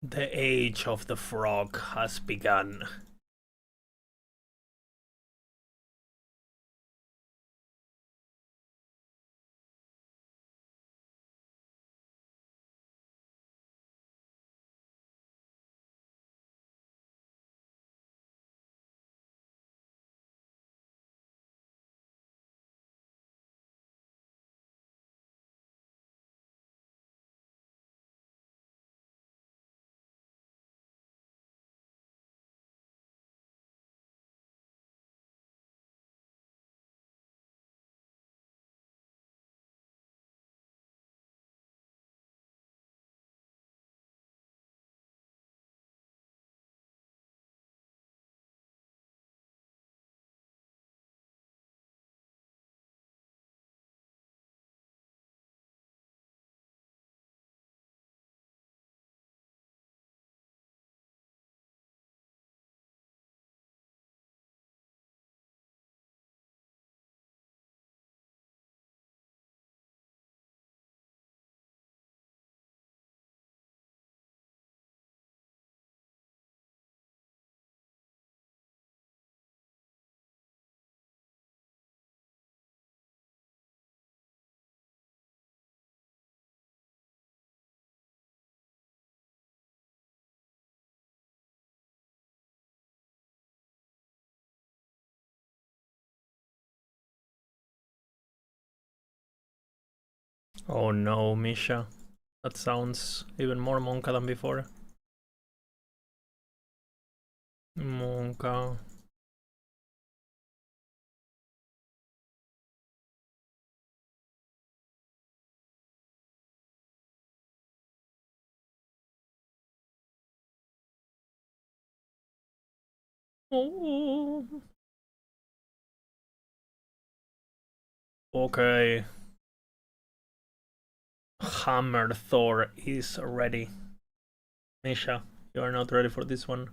The age of the frog has begun. Oh no, Misha. That sounds even more Monka than before. Monka. Oh. Okay. Hammer Thor is ready. Misha, you are not ready for this one.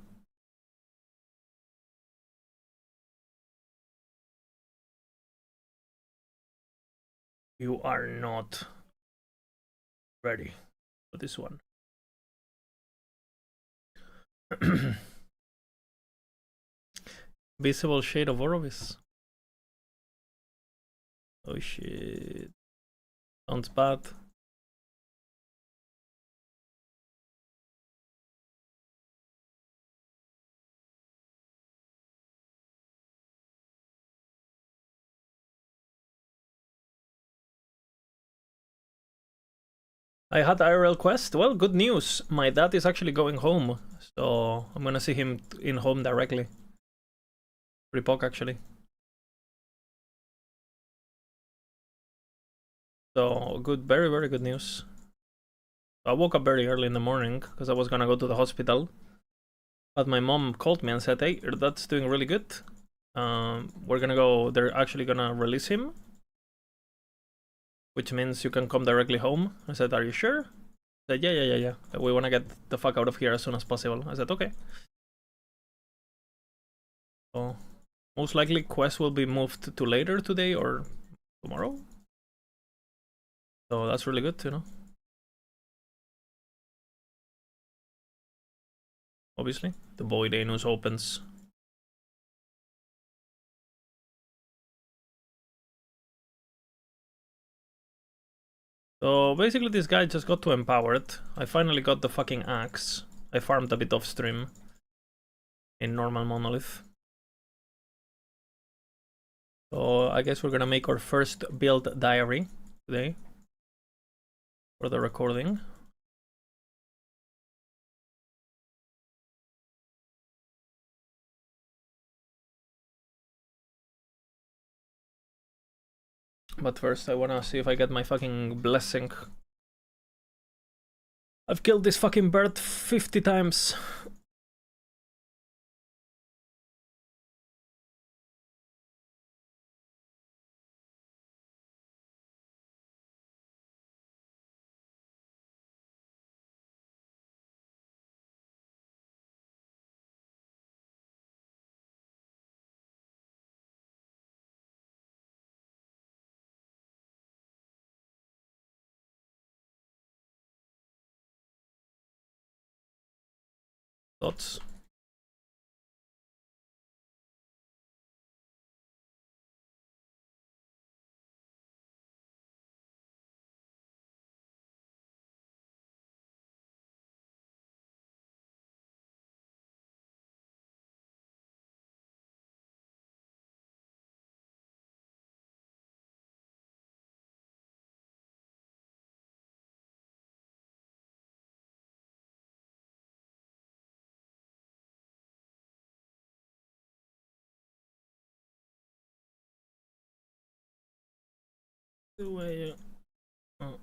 You are not ready for this one. Visible shade of Orvis. Oh shit. Sounds bad. I had IRL quest. Well, good news. My dad is actually going home, so I'm gonna see him in home directly. Epoch actually. So good, very very good news. I woke up very early in the morning because I was gonna go to the hospital, but my mom called me and said, "Hey, your dad's doing really good. We're gonna go. They're actually gonna release him, which means you can come directly home." I said, "Are you sure?" I said, "Yeah. We wanna get the fuck out of here as soon as possible." I said, "Okay." So most likely quest will be moved to later today or tomorrow. So that's really good, you know. Obviously, the Void Anus opens. So basically this guy just got to empowered. I finally got the fucking axe. I farmed a bit off stream in normal monolith. So I guess we're gonna make our first build diary today for the recording. But first I wanna see if I get my fucking blessing. I've killed this fucking bird 50 times. Thoughts? Do I, oh.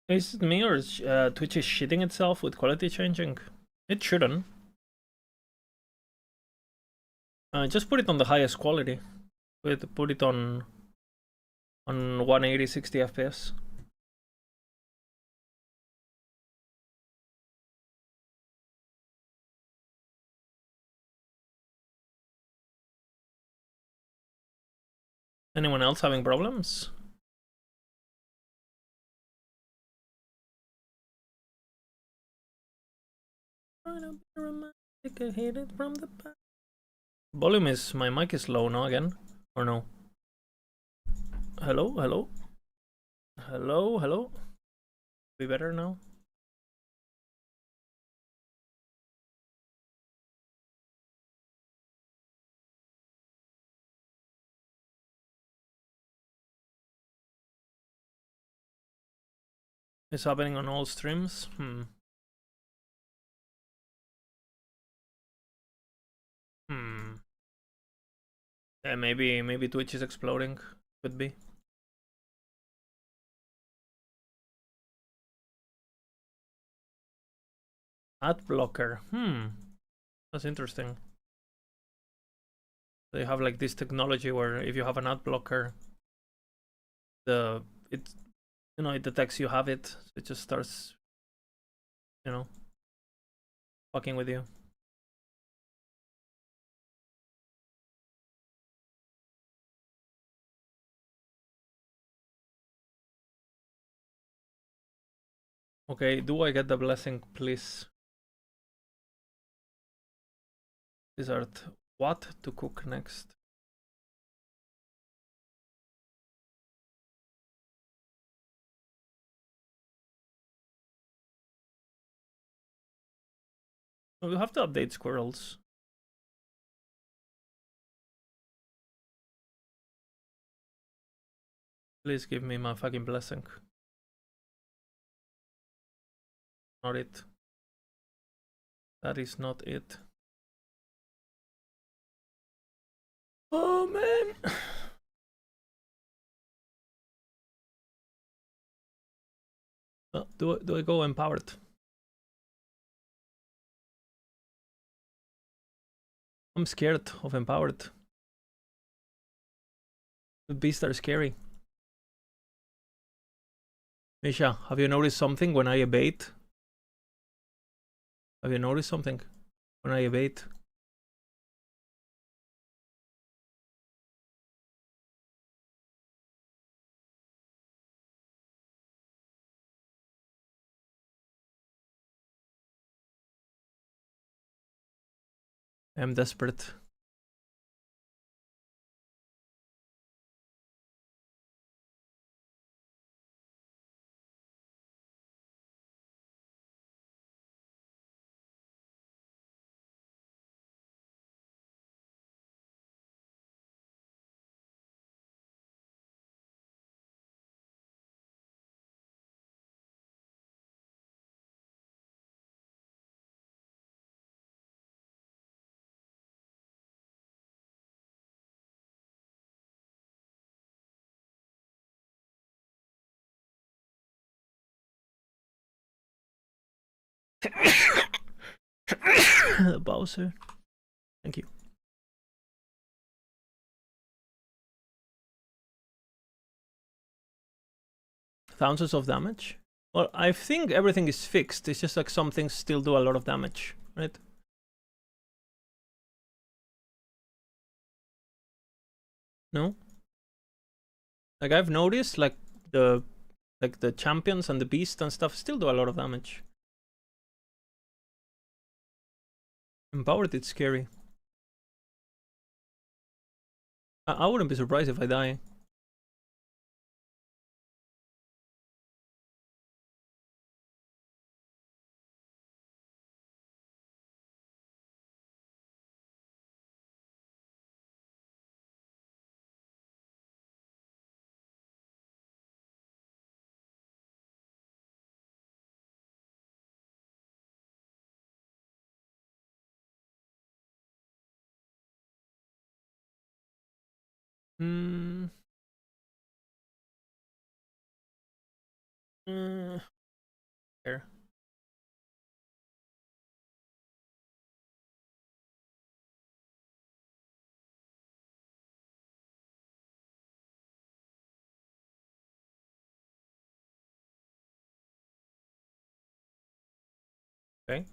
Is it me or is Twitch is shitting itself with quality changing? It shouldn't. Just put it on the highest quality. Put it on 180, 60 FPS. Anyone else having problems? Romantic, I hate it from the back. Volume is, my mic is low now again, or no? Hello, hello? Hello, hello? Be better now? It's happening on all streams? Yeah, maybe Twitch is exploding. Could be. Ad blocker. That's interesting. They have like this technology where if you have an ad blocker, it detects you have it. So it just starts, fucking with you. Okay, do I get the blessing, please? Dessert. What to cook next? We'll have to update squirrels. Please give me my fucking blessing. Not it. That is not it. Oh man. Do I go empowered? I'm scared of empowered. The beasts are scary. Misha, have you noticed something when I evade? Have you noticed something when I evade? I'm desperate. Bowser. Thank you. thousands of damage. Well, I think everything is fixed. It's just like some things still do a lot of damage, right? No? Like I've noticed like the champions and the beast and stuff still do a lot of damage. Empowered, it's scary. I wouldn't be surprised if I die. Hmm. Here. Okay.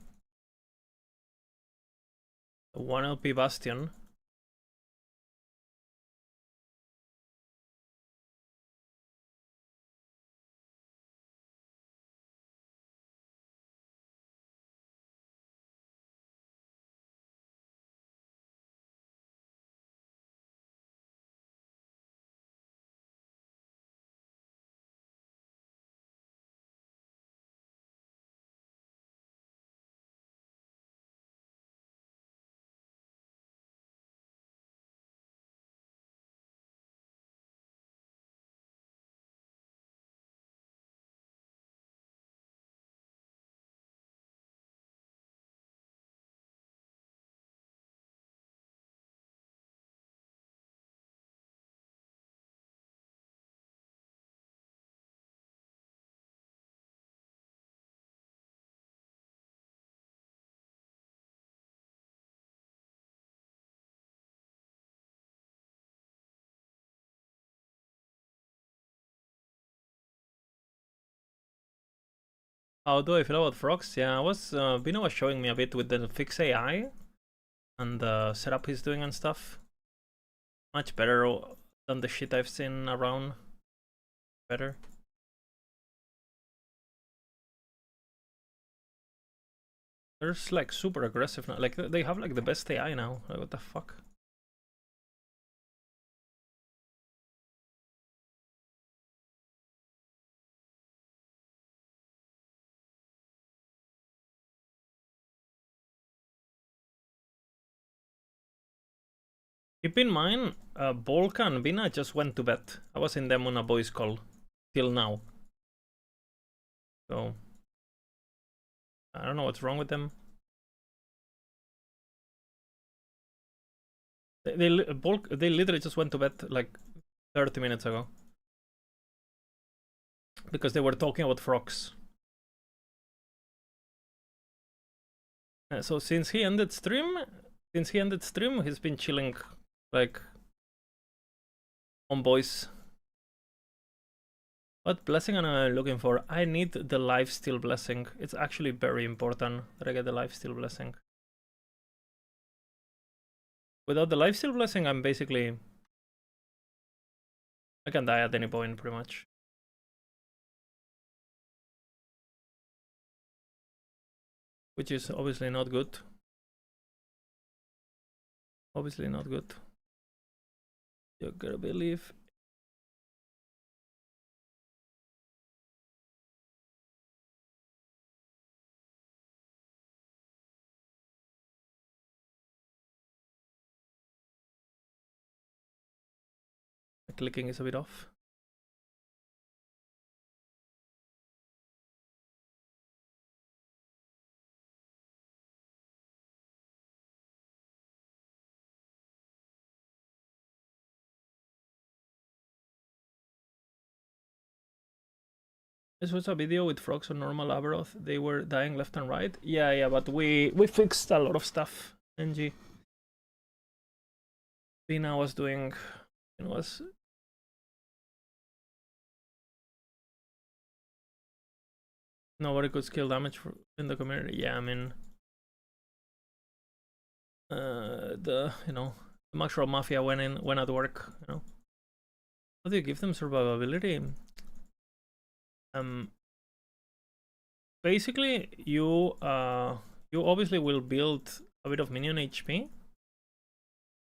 The 1 LP Bastion. How do I feel about frogs? Yeah, Bino was showing me a bit with the fix AI and the setup he's doing and stuff. Much better than the shit I've seen around. Better. They're like super aggressive now. Like they have like the best AI now. Like, what the fuck? Keep in mind, Volka and Vina just went to bed. I was in them on a voice call till now. So I don't know what's wrong with them. They literally just went to bed like 30 minutes ago. Because they were talking about frogs. So since he ended stream, he's been chilling like on voice. What blessing am I looking for? I need the lifesteal blessing. It's actually very important that I get the lifesteal blessing. Without the lifesteal blessing, I'm basically... I can die at any point, pretty much. Which is obviously not good. Obviously not good. You gotta believe. The clicking is a bit off. This was a video with frogs on normal Aberoth. They were dying left and right. Yeah, but we fixed a lot of stuff. NG. Vina was doing... Nobody could skill damage in the community. Yeah, I mean, the the Maxwell Mafia went at work. How do you give them survivability? Basically, you obviously will build a bit of minion HP,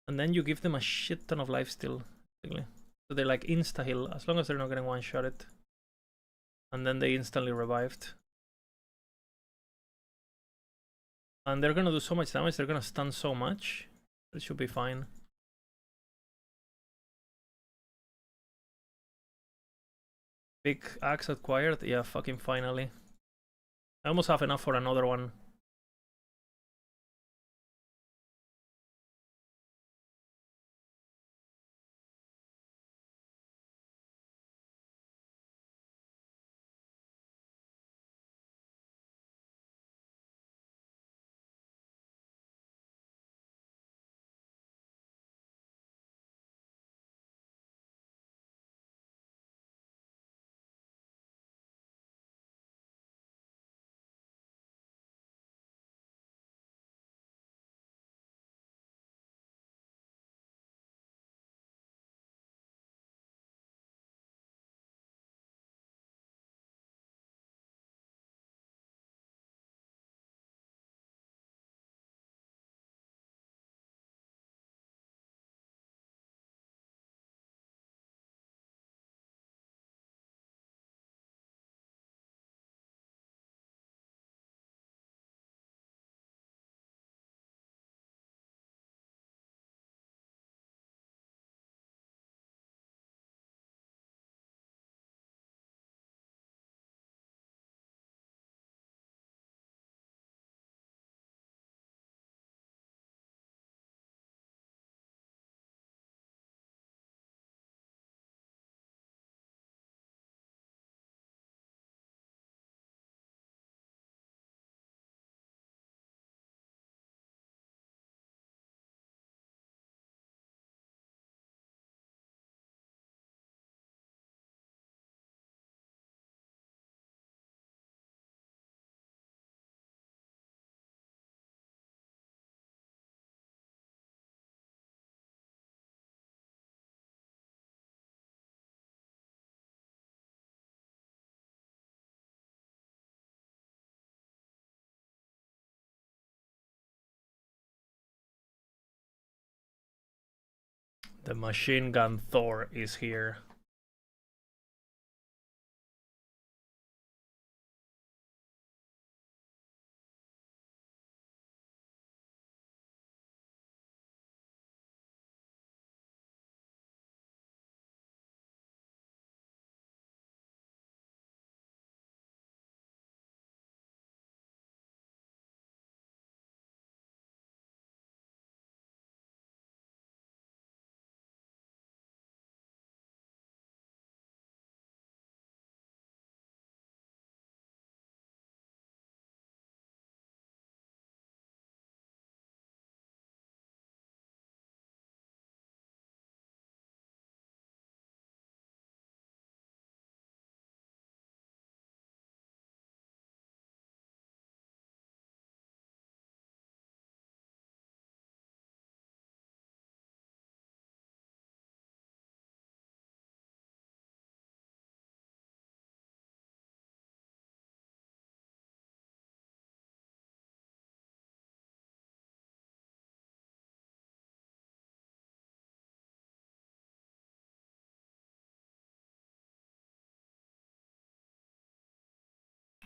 and then you give them a shit ton of lifesteal, basically. So they like insta heal as long as they're not getting one shotted, and then they instantly revived. And they're gonna do so much damage. They're gonna stun so much. It should be fine. Big axe acquired. Yeah, fucking finally. I almost have enough for another one. The machine gun Thor is here.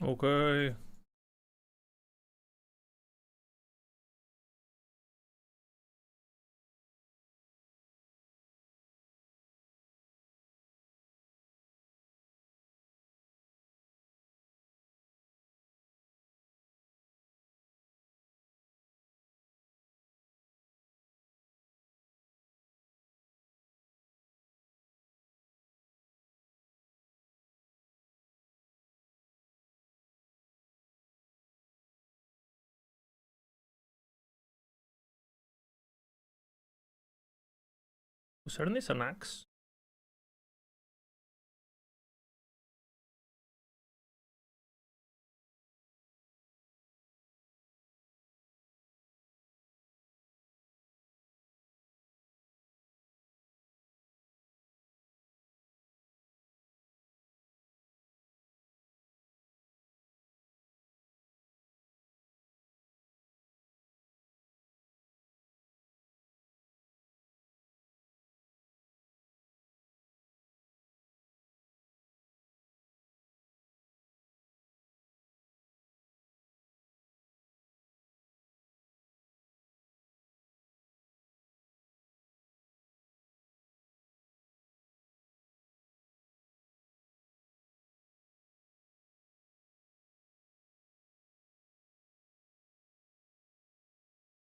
Okay. Lucerne is an axe.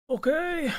Okay.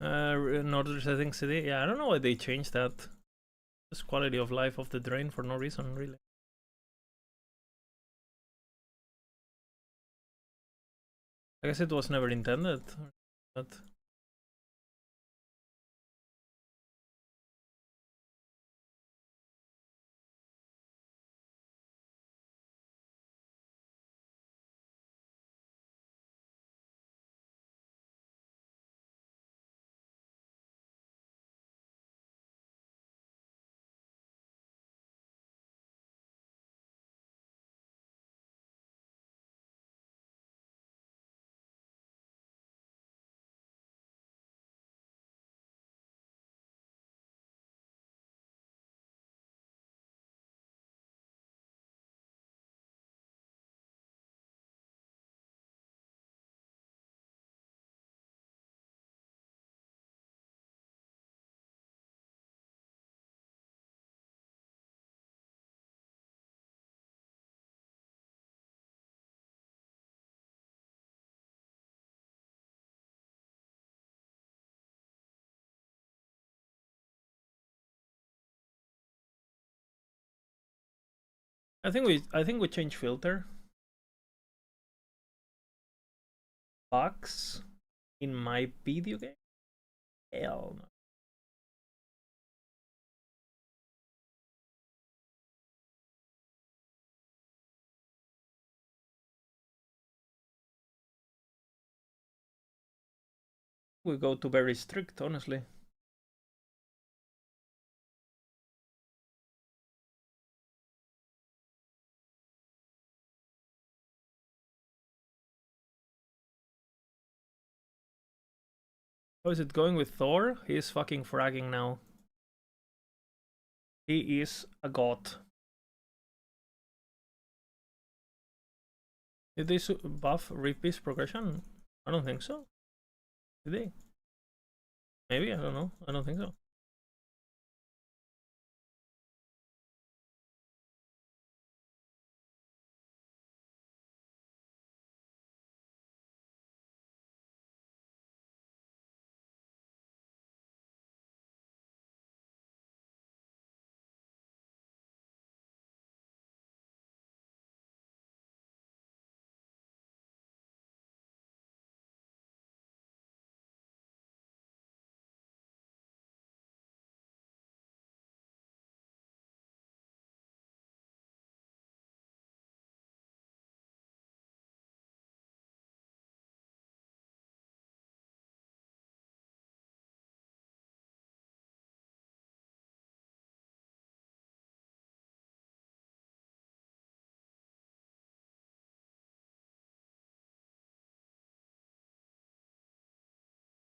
Northern setting city. Yeah, I don't know why they changed that. Just quality of life of the drain for no reason, really. I guess it was never intended, but I think we changed filter box in my video game. Hell no. We go to very strict, honestly. How is it going with Thor? He is fucking fragging now. He is a god. Did they buff Reap's progression? I don't think so. Did they? Maybe, I don't know. I don't think so.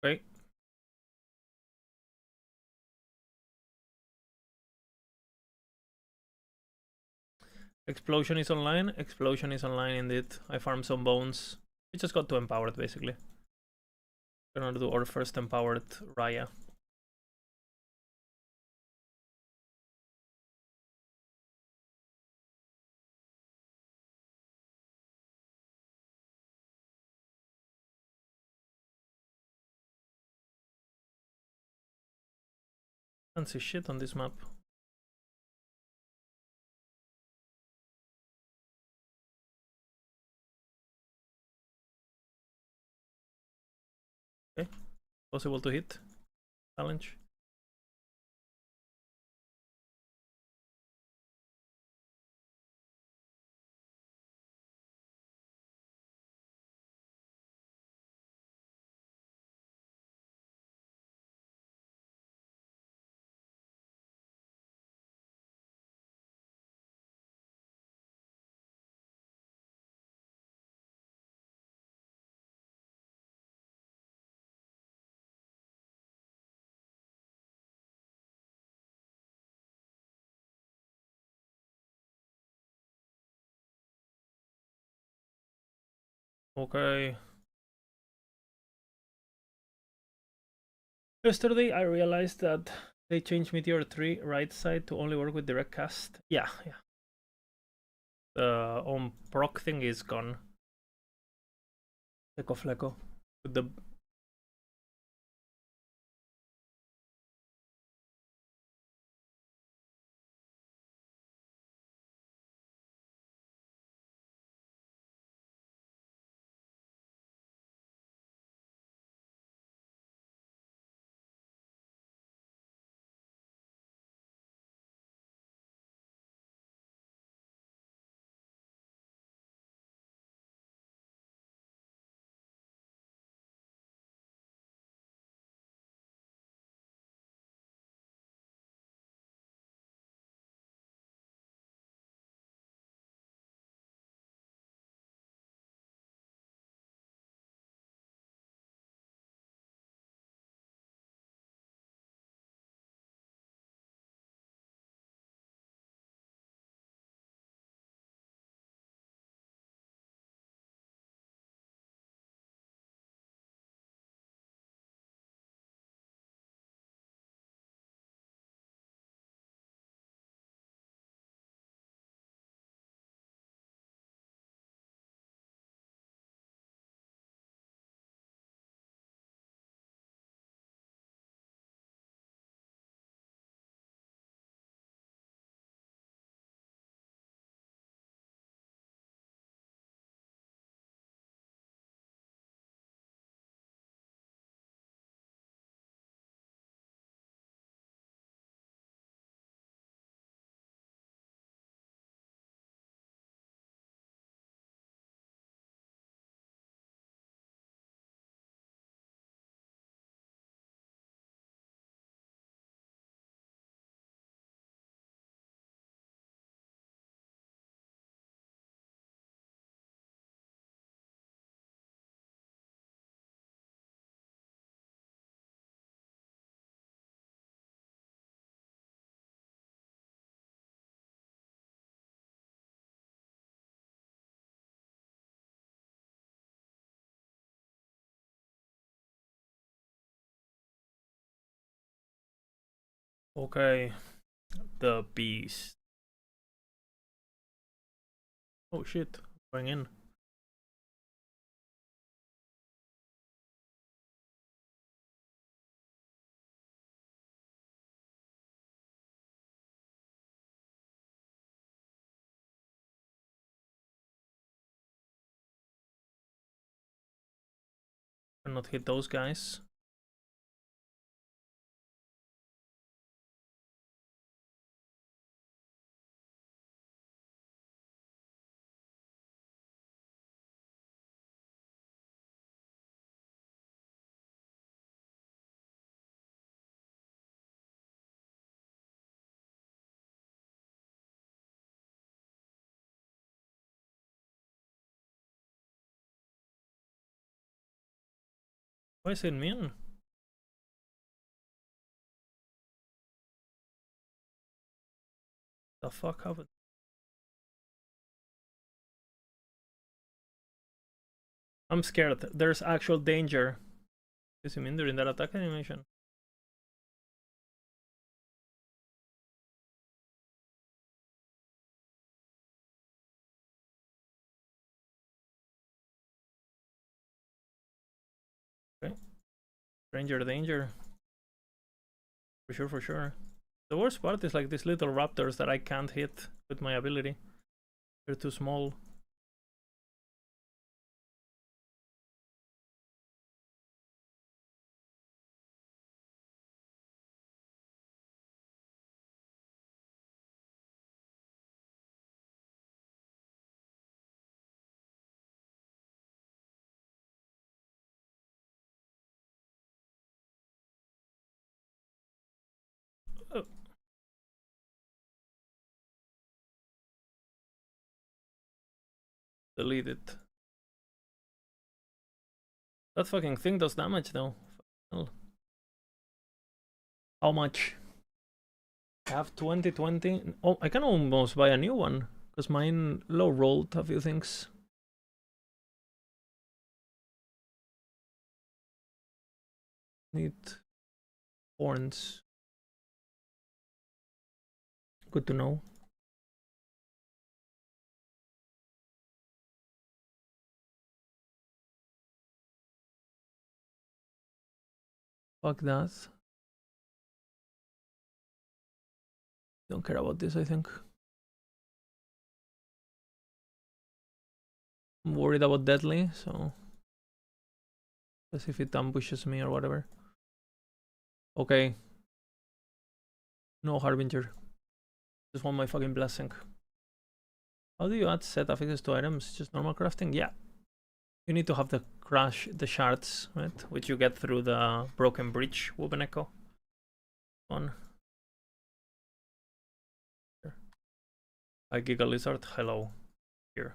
Okay. Explosion is online. Explosion is online indeed. I farmed some bones. We just got to empowered basically. Gonna do our first empowered Raya. Fancy shit on this map. Okay. Possible to hit. Challenge. Okay. Yesterday I realized that they changed Meteor 3 right side to only work with direct cast. Yeah, yeah. The on proc thing is gone. Echo Fleco. With the okay. The beast. Oh shit. Going in. Cannot hit those guys. Why is it mean? The fuck happened? I'm scared. There's actual danger. Is he mean during that attack animation? Okay. Danger, danger. For sure, for sure. The worst part is like these little raptors that I can't hit with my ability. They're too small. Oh, delete it. That fucking thing does damage though. Hell. How much? I have 2020. Oh, I can almost buy a new one. Because mine low rolled a few things. Need horns. Good to know. Fuck that. Don't care about this, I think. I'm worried about Deadly, so let's see if it ambushes me or whatever. Okay. No Harbinger. Just want my fucking blessing. How do you add set affixes to items? Just normal crafting? Yeah. You need to have the shards, right? Which you get through the broken bridge, Woven Echo. On. Here. Hi, Giga Lizard. Hello. Here.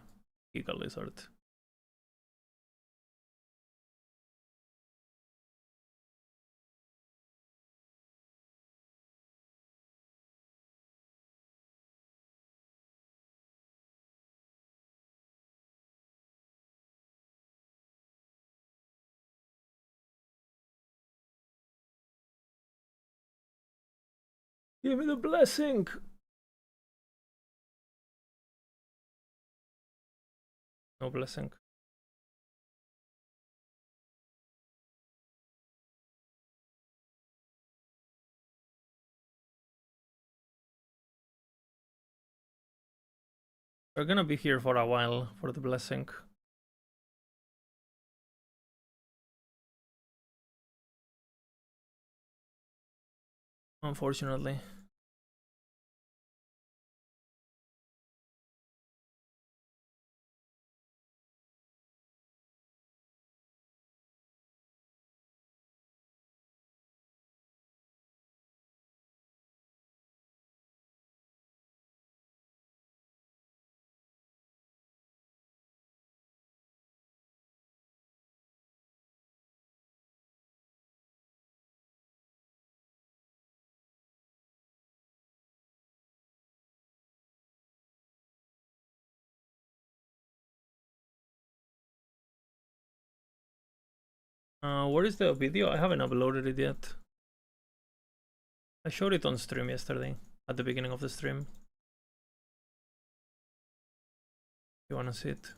Giga Lizard. Give me the blessing! No blessing. We're gonna be here for a while for the blessing. Unfortunately. Where is the video? I haven't uploaded it yet. I showed it on stream yesterday, at the beginning of the stream. You wanna see it?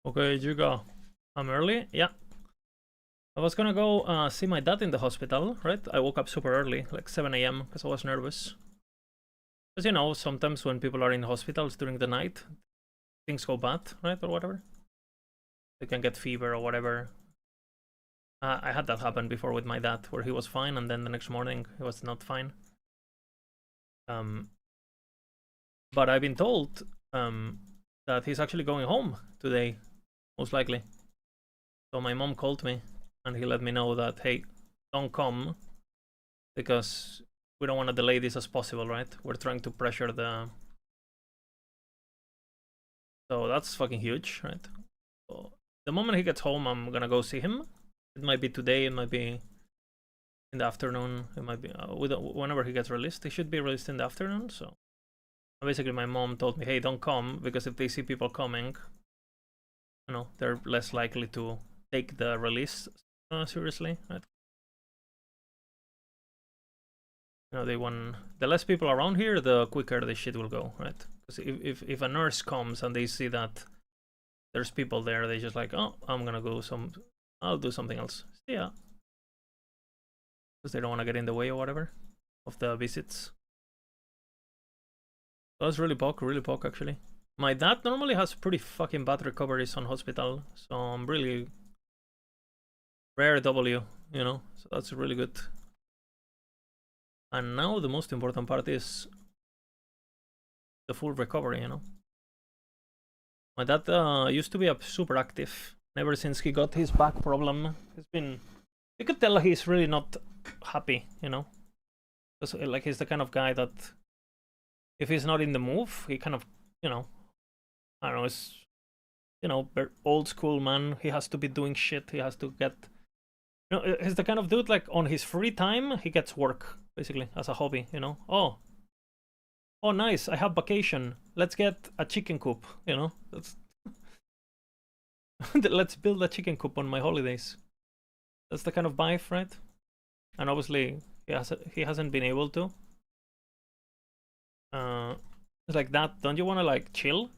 Okay, Juga. I'm early? Yeah. I was gonna go see my dad in the hospital, right? I woke up super early, like 7 a.m. because I was nervous. Because you know, sometimes when people are in hospitals during the night, things go bad, right, or whatever. They can get fever or whatever. I had that happen before with my dad, where he was fine, and then the next morning he was not fine. But I've been told that he's actually going home today, most likely. So my mom called me, and he let me know that, hey, don't come, because we don't want to delay this as possible, right? We're trying to pressure the... So that's fucking huge, right? So the moment he gets home, I'm gonna go see him. It might be today, it might be in the afternoon, it might be whenever he gets released. He should be released in the afternoon, so basically my mom told me, hey, don't come, because if they see people coming, you know, they're less likely to take the release seriously, right? You know, the less people around here, the quicker the shit will go, right? Because if a nurse comes and they see that there's people there, they just like, oh, I'll do something else. Yeah. Because they don't want to get in the way or whatever of the visits. So that's really poc actually. My dad normally has pretty fucking bad recoveries on hospital, so I'm really rare W, you know, so that's really good. And now the most important part is the full recovery, you know. My dad used to be super active. Ever since he got his back problem, he's been... You could tell he's really not happy, you know. Because like he's the kind of guy that if he's not in the move, he kind of, you know, I don't know, it's, you know, old school man. He has to be doing shit. He has to get... You know, he's the kind of dude, like, on his free time, he gets work, basically, as a hobby, you know? Oh, nice, I have vacation. Let's get a chicken coop, you know? Let's build a chicken coop on my holidays. That's the kind of vibe, right? And obviously, he hasn't been able to. It's like that. Don't you want to, like, chill?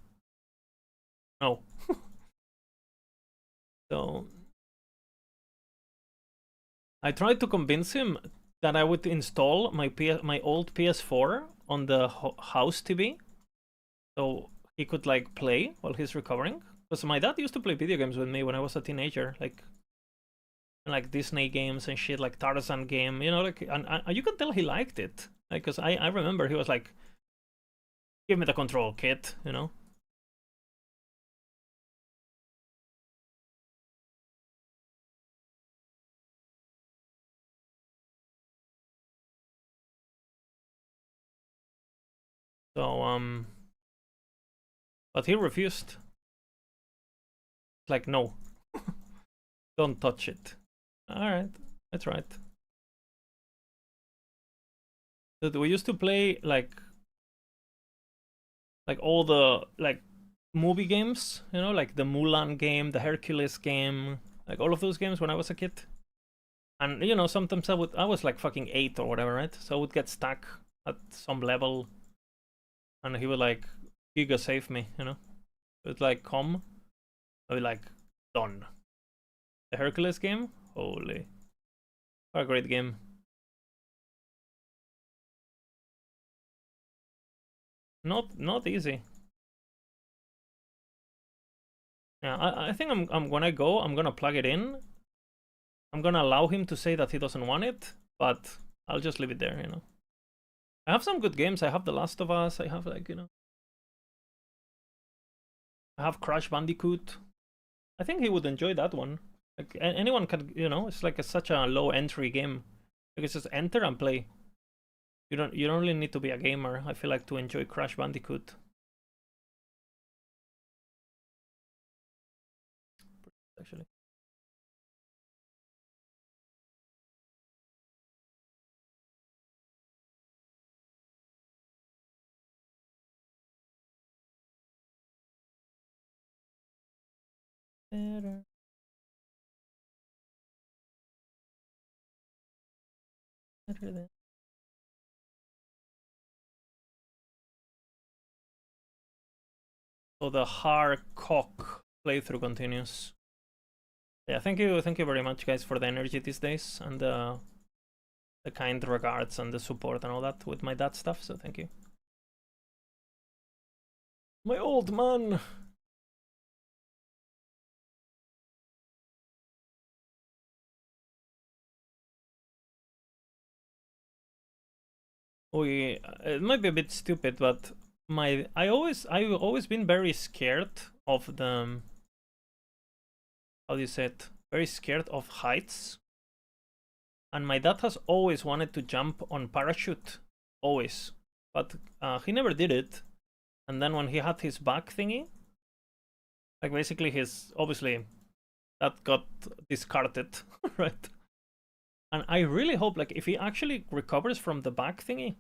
No. So... I tried to convince him that I would install my old PS4 on the house TV, so he could like play while he's recovering. Because my dad used to play video games with me when I was a teenager, like Disney games and shit, like Tarzan game, you know, like, and you could tell he liked it, like, because I remember he was like, "Give me the control, kid," you know. So but he refused. Like, no, don't touch it. All right, that's right. We used to play like all the like movie games, you know, like the Mulan game, the Hercules game, like all of those games when I was a kid. And you know, sometimes I was like fucking 8 or whatever, right? So I would get stuck at some level, and he would like, Giga save me, you know. It's like, come, I'd be like, done. The Hercules game, holy, what a great game. Not easy. Yeah, I think I'm when I go, I'm gonna plug it in. I'm gonna allow him to say that he doesn't want it, but I'll just leave it there, you know. I have some good games. I have The Last of Us. I have, like, you know, I have Crash Bandicoot. I think he would enjoy that one. Like anyone can, you know, it's like such a low entry game. You can just enter and play. You don't really need to be a gamer, I feel like, to enjoy Crash Bandicoot. Actually. Better. Better than... So the hard cock playthrough continues. Yeah, thank you very much, guys, for the energy these days, and the kind regards and the support and all that with my dad stuff, so thank you. My old man. It might be a bit stupid, but I've always been very scared of the, how do you say it? Very scared of heights. And my dad has always wanted to jump on parachute, always, but he never did it. And then when he had his back thingy, like basically his, obviously that got discarded, right? And I really hope, like, if he actually recovers from the back thingy,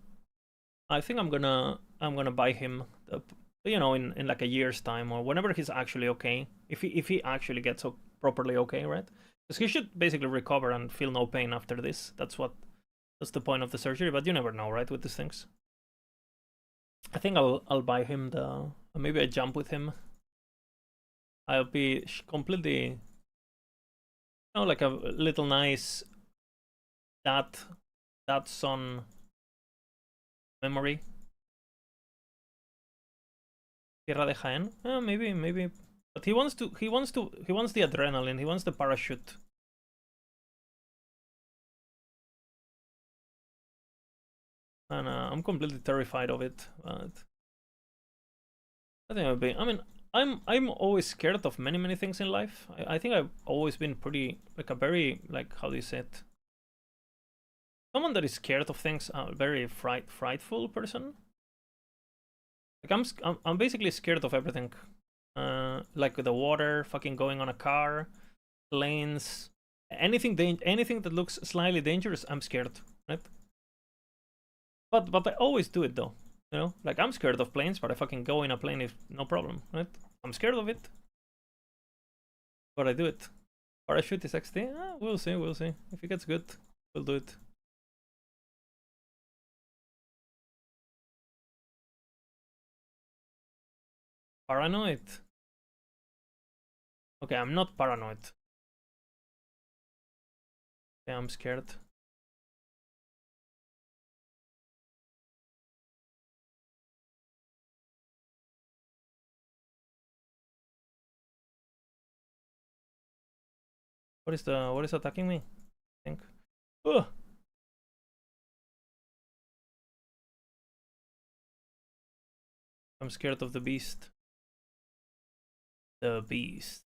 I think I'm gonna buy him, you know, in like a year's time or whenever he's actually okay. If he actually gets properly okay, right? Because he should basically recover and feel no pain after this. That's the point of the surgery. But you never know, right? With these things. I think I'll buy him the, maybe I jump with him. I'll be completely, you know, like a little nice dad son memory. Tierra de Jaén? Maybe. But he wants the adrenaline, he wants the parachute. And I'm completely terrified of it. But I think I'll be, I mean, I'm always scared of many things in life. I think I've always been pretty, like a very, like, how do you say it? Someone that is scared of things, a very frightful person. Like I'm basically scared of everything. Like the water, fucking going on a car, planes, anything that looks slightly dangerous, I'm scared, right? But I always do it though, you know. Like I'm scared of planes, but I fucking go in a plane if no problem, right? I'm scared of it, but I do it. Parachute is XT. We'll see. If it gets good, we'll do it. Paranoid. Okay, I'm not paranoid. Yeah, I'm scared. What is attacking me? I think. Ugh. I'm scared of the beast. The beast.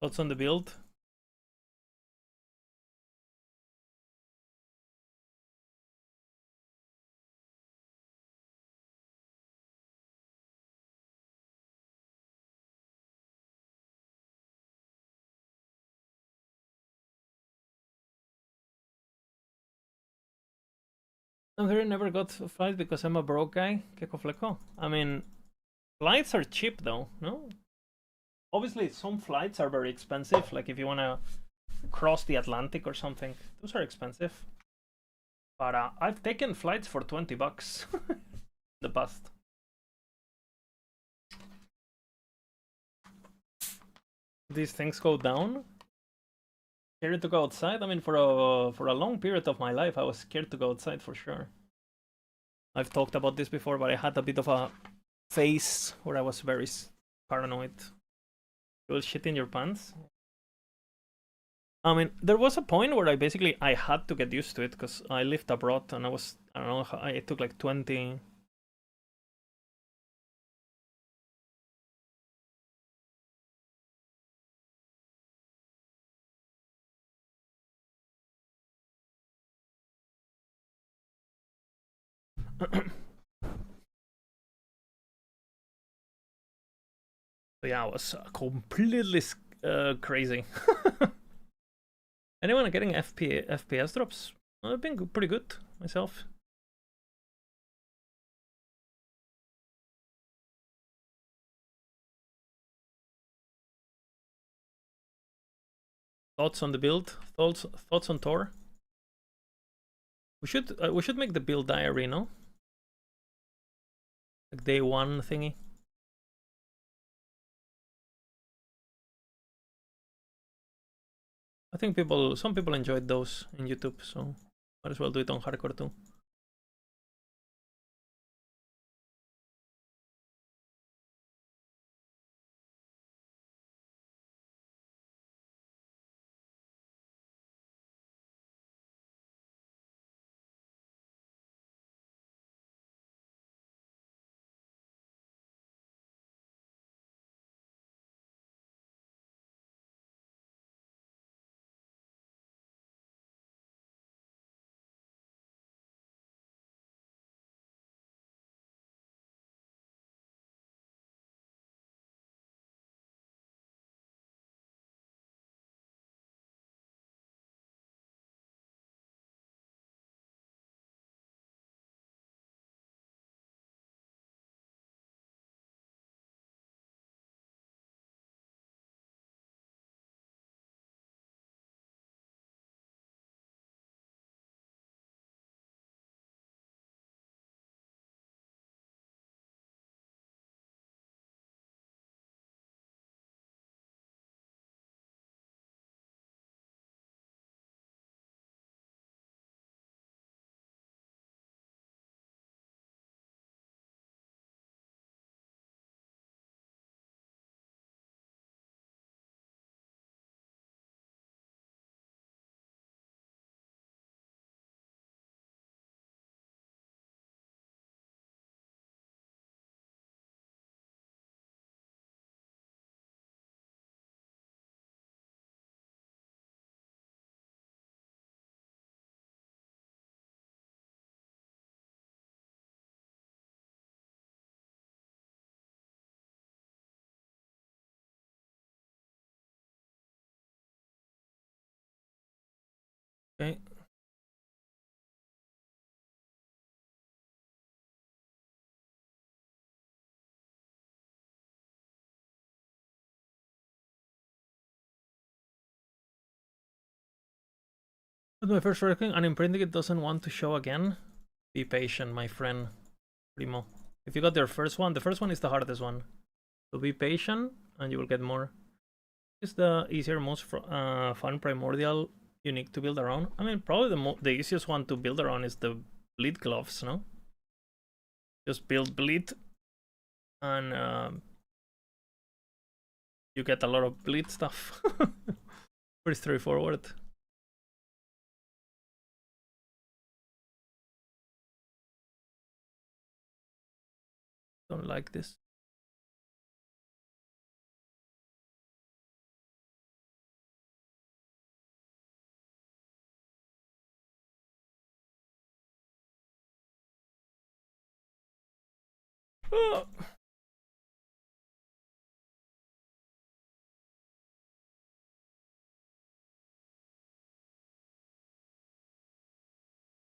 Thoughts on the build? I'm very never got a flight because I'm a broke guy. Keko fleco. I mean, flights are cheap though, no? Obviously, some flights are very expensive. Like if you wanna cross the Atlantic or something, those are expensive. But I've taken flights for $20 in the past. These things go down. Scared to go outside. I mean, for a long period of my life, I was scared to go outside for sure. I've talked about this before, but I had a bit of a phase where I was very paranoid. You will shit in your pants. I mean, there was a point where I had to get used to it because I lived abroad and I don't know, I took like 20 So yeah, it was completely crazy. Anyone getting FPS drops? I've been pretty good myself. Thoughts on the build? Thoughts on THOR? We should make the build diary, no? Like day one thingy. I think some people enjoyed those in YouTube, so might as well do it on hardcore too. Okay. That's my first ranking, and imprinting it doesn't want to show again. Be patient, my friend Primo. If you got your first one, the first one is the hardest one. So be patient, and you will get more. It's the easier, most fun primordial unique to build around. I mean, probably the easiest one to build around is the bleed gloves, no? Just build bleed, and you get a lot of bleed stuff. Pretty straightforward. Don't like this. Oh.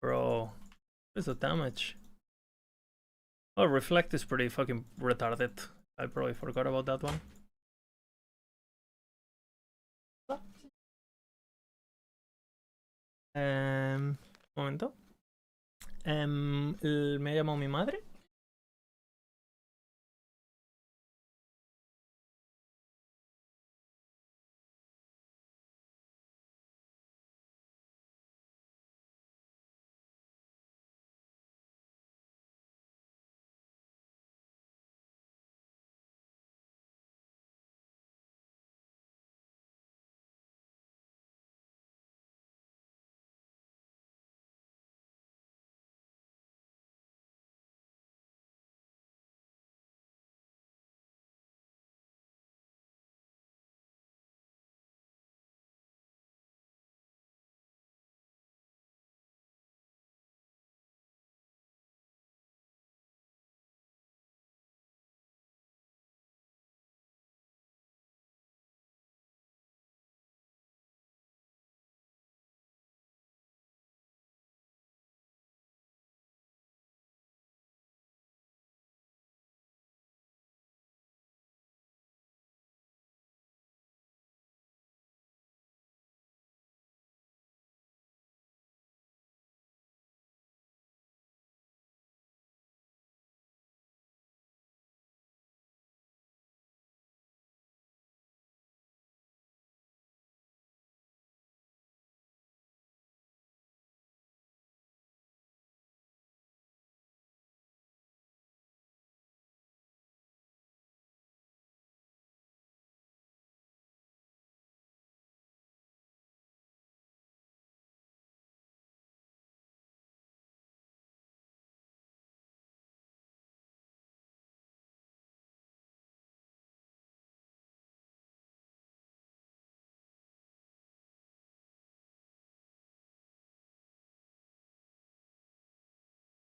Bro, what's the damage? Oh, reflect is pretty fucking retarded. I probably forgot about that one. Momento. Me llamó mi madre.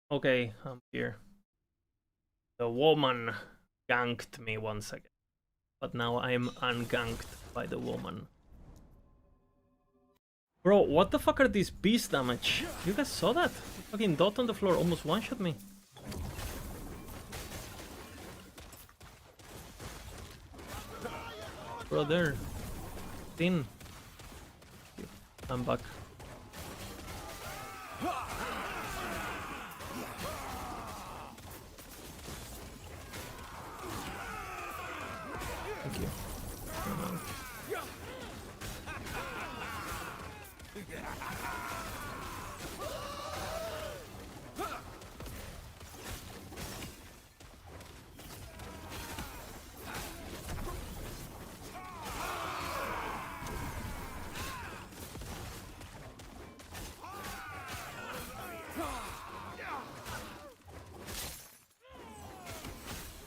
Okay, I'm here. The woman ganked me once again. But now I'm unganked by the woman. Bro, what the fuck are these beast damage? You guys saw that? The fucking dot on the floor almost one-shot me. Brother. Thin. I'm back. Thank you.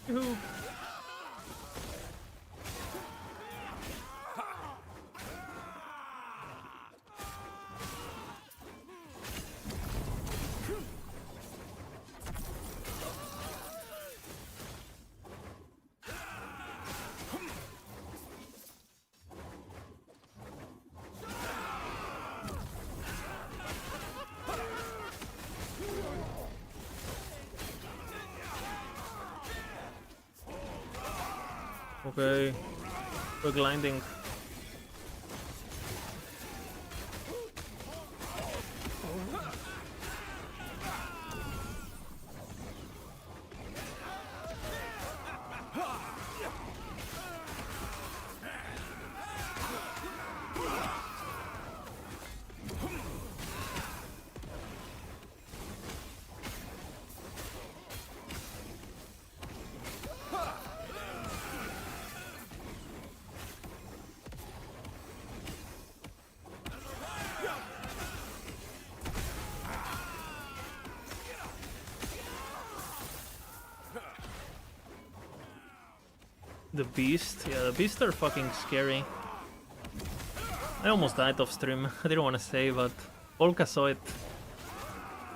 Yoo-hoo. Okay. We're gliding. The beast? Yeah, the beasts are fucking scary. I almost died off stream. I didn't want to say, but Volka saw it.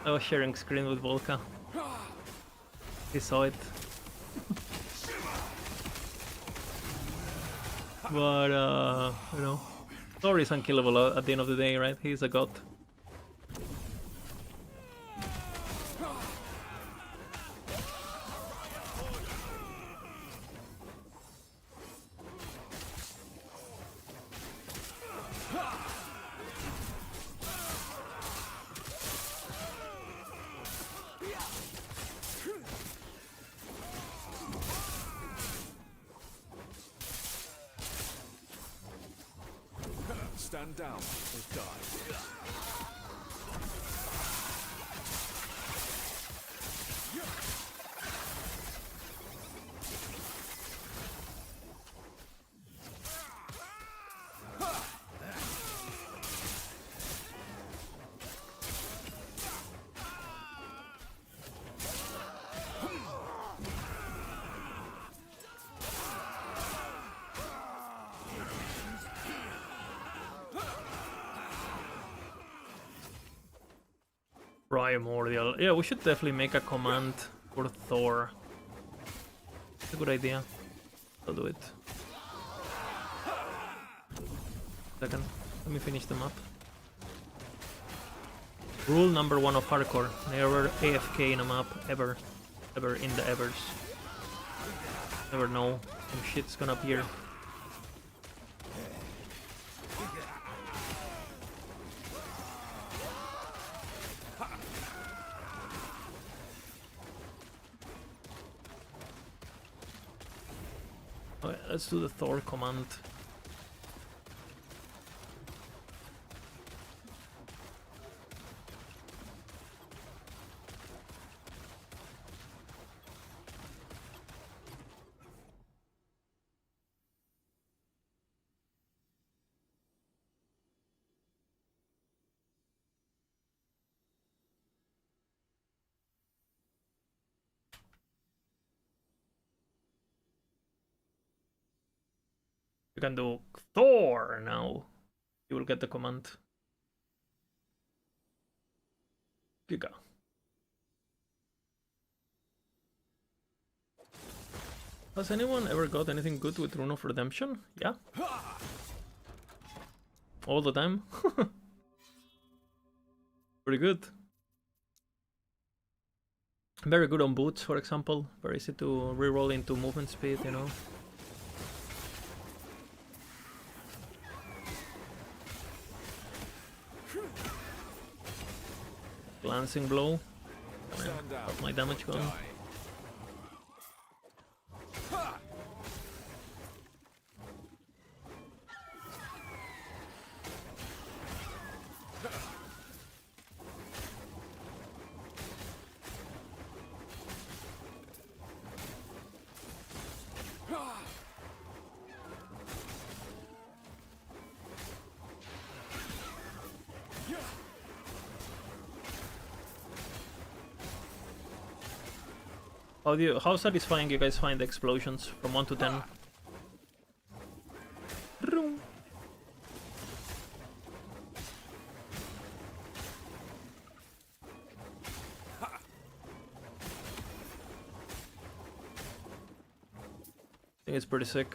I was sharing screen with Volka. He saw it. But, you know, Thor is unkillable at the end of the day, right? He's a god. Stand down or die. Primordial. Yeah, we should definitely make a command for Thor. It's a good idea. I'll do it. Second. Let me finish the map. Rule number 1 of hardcore. Never AFK in a map, ever. Ever in the evers. Never know some shit's gonna appear. Okay, let's do the Thor command. You can do Thor now. You will get the command. Giga. Has anyone ever got anything good with Rune of Redemption? Yeah. All the time. Pretty good. Very good on boots, for example. Very easy to reroll into movement speed, you know. Glancing blow. Got my damage gone. How satisfying you guys find the explosions from 1 to 10? Vroom. I think it's pretty sick.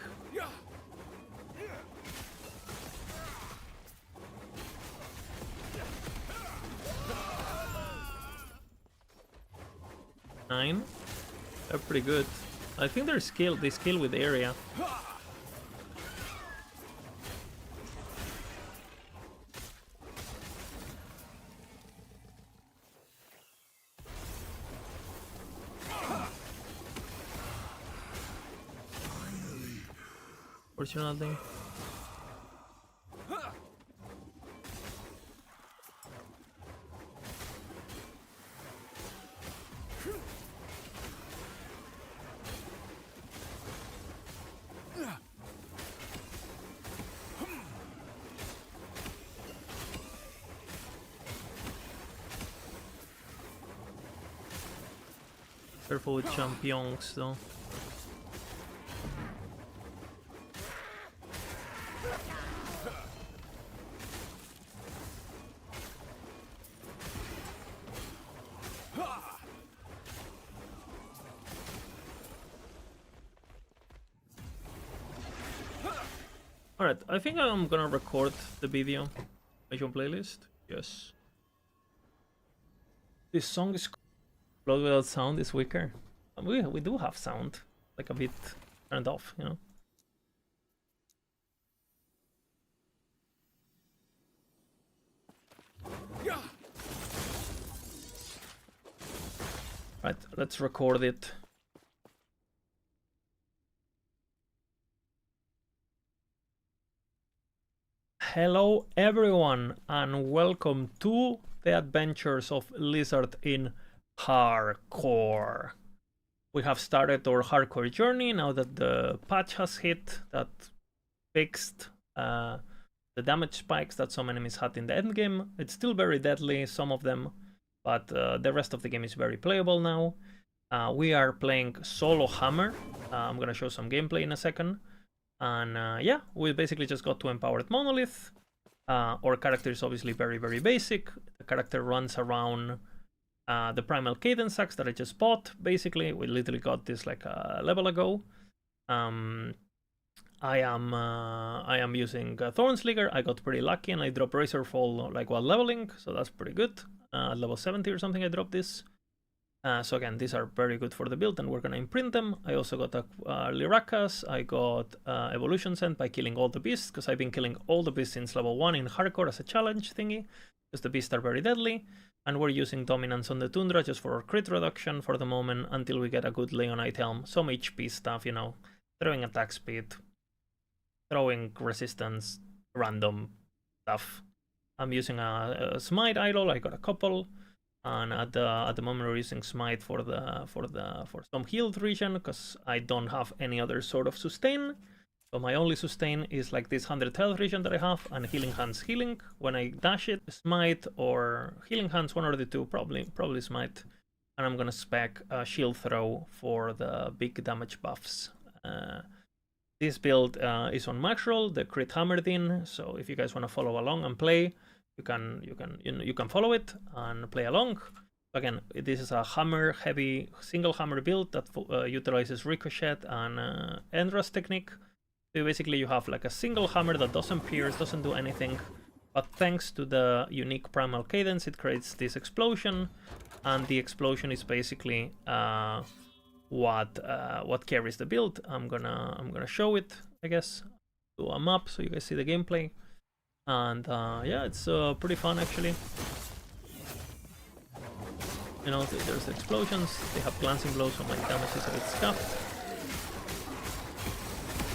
Nine. They're pretty good. I think they scale with area. Fortunately. Careful with champions though. Alright, I think I'm gonna record the video. Mission playlist. Yes. This song is Blood without sound is weaker. We do have sound. Like a bit turned off, you know. Right, let's record it. Hello everyone and welcome to the adventures of Lizard in Hardcore. We have started our hardcore journey now that the patch has hit that fixed the damage spikes that some enemies had in the endgame. It's still very deadly, some of them, but the rest of the game is very playable now. We are playing solo hammer. I'm gonna show some gameplay in a second. And yeah, we basically just got to Empowered Monolith. Our character is obviously very basic. The character runs around the Primal Cadence axe that I just bought. Basically, we literally got this like a level ago. I am using Thornslinger. I got pretty lucky and I dropped Razorfall like while leveling, so that's pretty good. Level 70 or something I dropped this. So again, these are very good for the build and we're gonna imprint them. I also got a Lirakas. I got Evolution Sent by killing all the beasts, because I've been killing all the beasts since level 1 in hardcore as a challenge thingy, because the beasts are very deadly. And we're using Dominance on the Tundra just for crit reduction for the moment until we get a good Leonite Helm. Some HP stuff, you know, throwing attack speed, throwing resistance, random stuff. I'm using a Smite Idol. I got a couple. And at the moment we're using Smite for some healed region, because I don't have any other sort of sustain. So my only sustain is like this 100 health region that I have, and Healing Hands healing. When I dash it, Smite or Healing Hands, one or the two, probably Smite. And I'm gonna spec a Shield Throw for the big damage buffs. This build is on max roll, the crit hammered in. So if you guys want to follow along and play, you can follow it and play along. Again, this is a hammer heavy single hammer build that utilizes ricochet and end rust technique. So basically you have like a single hammer that doesn't pierce, doesn't do anything, but thanks to the unique primal cadence it creates this explosion, and the explosion is basically what carries the build. I'm gonna show it, I guess, do a map so you guys see the gameplay. And yeah, it's pretty fun actually. You know, there's explosions, they have glancing blows, so my damage is a bit scuffed.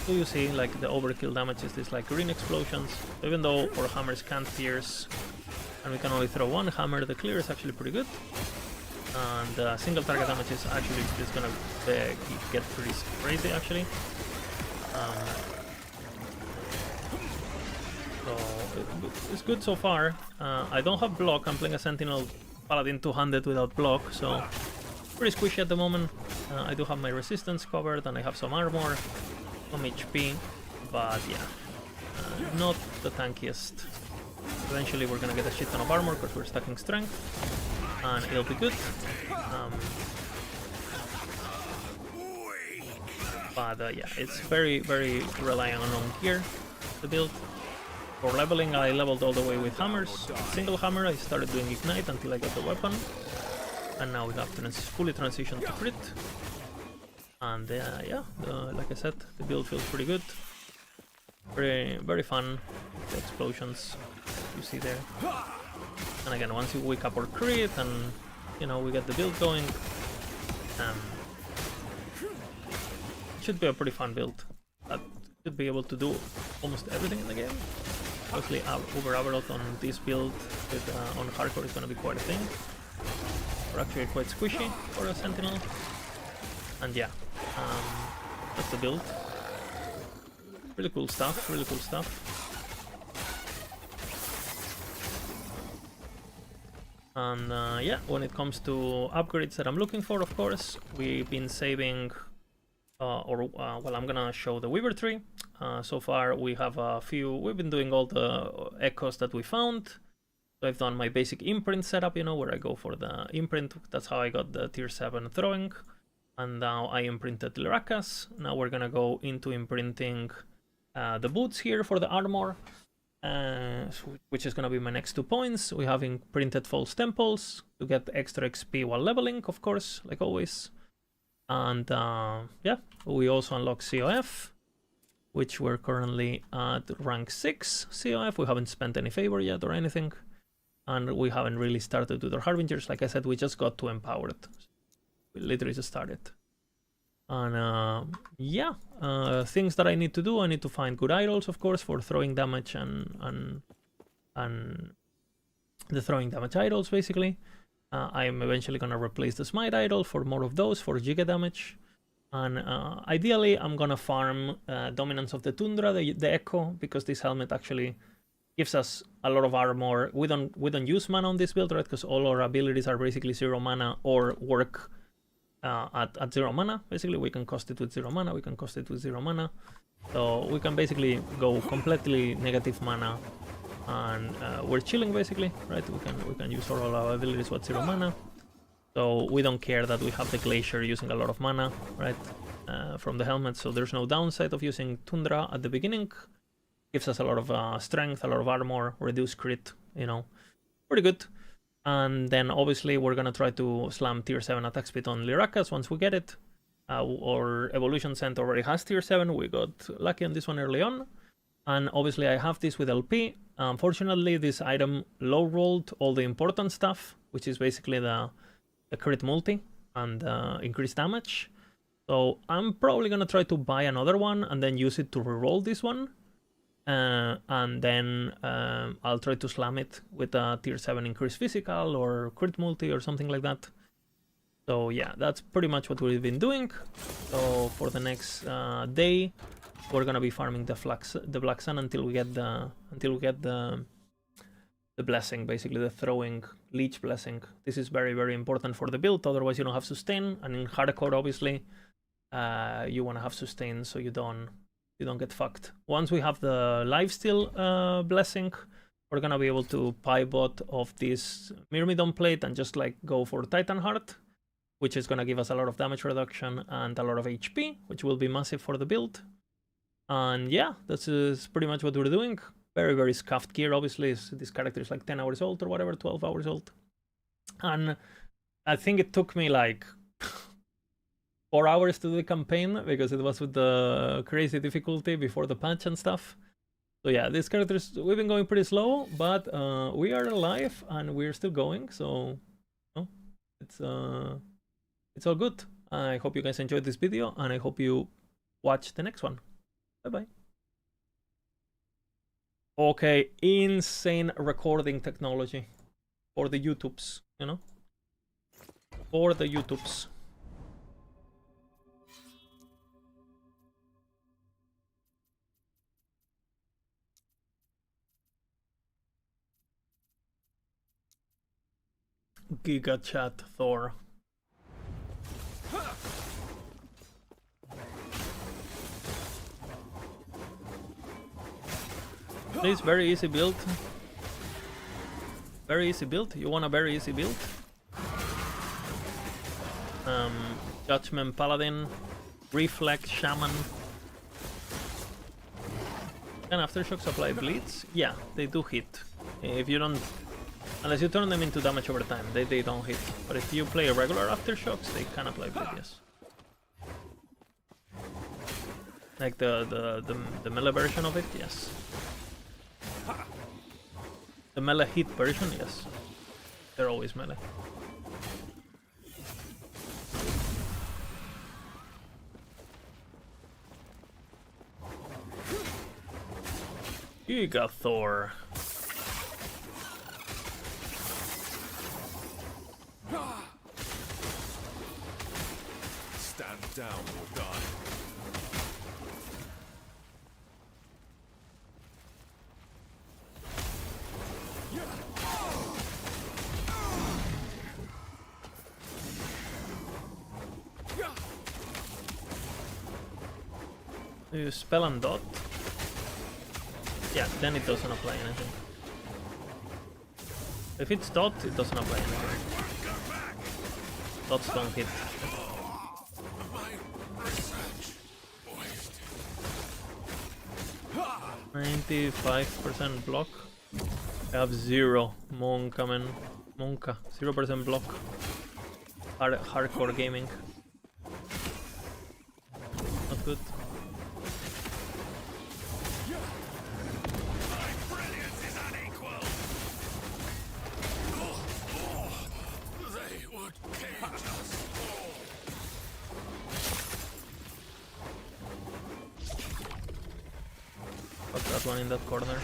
So you see, like, the overkill damage is this like green explosions. Even though our hammers can't pierce and we can only throw one hammer, the clear is actually pretty good. And single target damage is actually just gonna get pretty crazy actually. So it's good so far. I don't have block, I'm playing a Sentinel Paladin 200 without block, so pretty squishy at the moment. I do have my resistance covered and I have some armor, some HP, but yeah, not the tankiest. Eventually we're gonna get a shit ton of armor because we're stacking strength, and it'll be good. But yeah, it's very reliant on gear, the build. For leveling, I leveled all the way with hammers. Single hammer, I started doing ignite until I got the weapon. And now we have fully transitioned to crit. And yeah, like I said, the build feels pretty good. Very fun. The explosions you see there. And again, once you wake up our crit and, you know, we get the build going, it should be a pretty fun build. That should be able to do almost everything in the game. Obviously, over Averot on this build with, on hardcore is going to be quite a thing. We're actually quite squishy for a Sentinel. And yeah, that's the build. Really cool stuff, really cool stuff. And yeah, when it comes to upgrades that I'm looking for, of course, we've been saving, well, I'm gonna show the Weaver tree. So far we have a few, we've been doing all the echoes that we found. So I've done my basic imprint setup, you know, where I go for the imprint. That's how I got the tier 7 throwing. And now I imprinted Lyracas. Now we're gonna go into imprinting the boots here for the armor, which is gonna be my next 2 points. We have imprinted false temples to get extra XP while leveling, of course, like always. And yeah, we also unlock COF, which we're currently at rank 6 COF. We haven't spent any favor yet or anything. And we haven't really started with our Harbingers. Like I said, we just got 2 empowered. We literally just started. And yeah, things that I need to do. I need to find good idols, of course, for throwing damage and the throwing damage idols, basically. I'm eventually gonna replace the smite idol for more of those for giga damage. And ideally, I'm gonna farm Dominance of the Tundra, the Echo, because this helmet actually gives us a lot of armor. We don't use mana on this build, right? Because all our abilities are basically 0 mana or work at 0 mana. Basically, we can cost it with 0 mana, we can cost it with 0 mana. So we can basically go completely negative mana, and we're chilling basically, right? We can use all our abilities with 0 mana. So we don't care that we have the Glacier using a lot of mana, right? From the helmet, so there's no downside of using Tundra at the beginning. Gives us a lot of strength, a lot of armor, reduced crit, you know, pretty good. And then obviously we're gonna try to slam tier 7 attack speed on Lyracas once we get it. Our Evolution Scent already has tier 7, we got lucky on this one early on. And obviously I have this with LP. Unfortunately, this item low-rolled all the important stuff, which is basically the crit multi and increased damage. So I'm probably gonna try to buy another one and then use it to reroll this one. And then I'll try to slam it with a tier 7 increased physical or crit multi or something like that. So yeah, that's pretty much what we've been doing. So for the next day, we're gonna be farming the Black Sun until we get the blessing, basically the throwing leech blessing. This is very important for the build, otherwise you don't have sustain, and in hardcore obviously you want to have sustain so you don't get fucked. Once we have the lifesteal blessing, we're gonna be able to pivot off this Myrmidon plate and just like go for Titan Heart, which is gonna give us a lot of damage reduction and a lot of HP, which will be massive for the build. And yeah, this is pretty much what we're doing. Very, very scuffed gear, obviously. This character is like 10 hours old or whatever, 12 hours old. And I think it took me like 4 hours to do the campaign because it was with the crazy difficulty before the patch and stuff. So yeah, these characters, we've been going pretty slow, but we are alive and we're still going. So you know, it's all good. I hope you guys enjoyed this video and I hope you watch the next one. Bye-bye. Okay, insane recording technology for the YouTubes, you know? For the YouTubes. Giga Chat Thor. Please, very easy build. Very easy build. You want a very easy build? Judgment Paladin, Reflect Shaman. Can Aftershocks apply bleeds? Yeah, they do hit. If you don't, unless you turn them into damage over time, they don't hit. But if you play a regular Aftershocks, they can apply bleed, yes. Like the melee version of it, yes. The melee hit version, yes. They're always melee. Giga Thor. Stand down or die. You spell and dot. Yeah, then it doesn't apply anything. If it's dot, it doesn't apply anything. Dots don't hit. 95% block. I have 0 Monka, man. Monka. 0% block. Hardcore gaming. Not good. Fuck that one in that corner.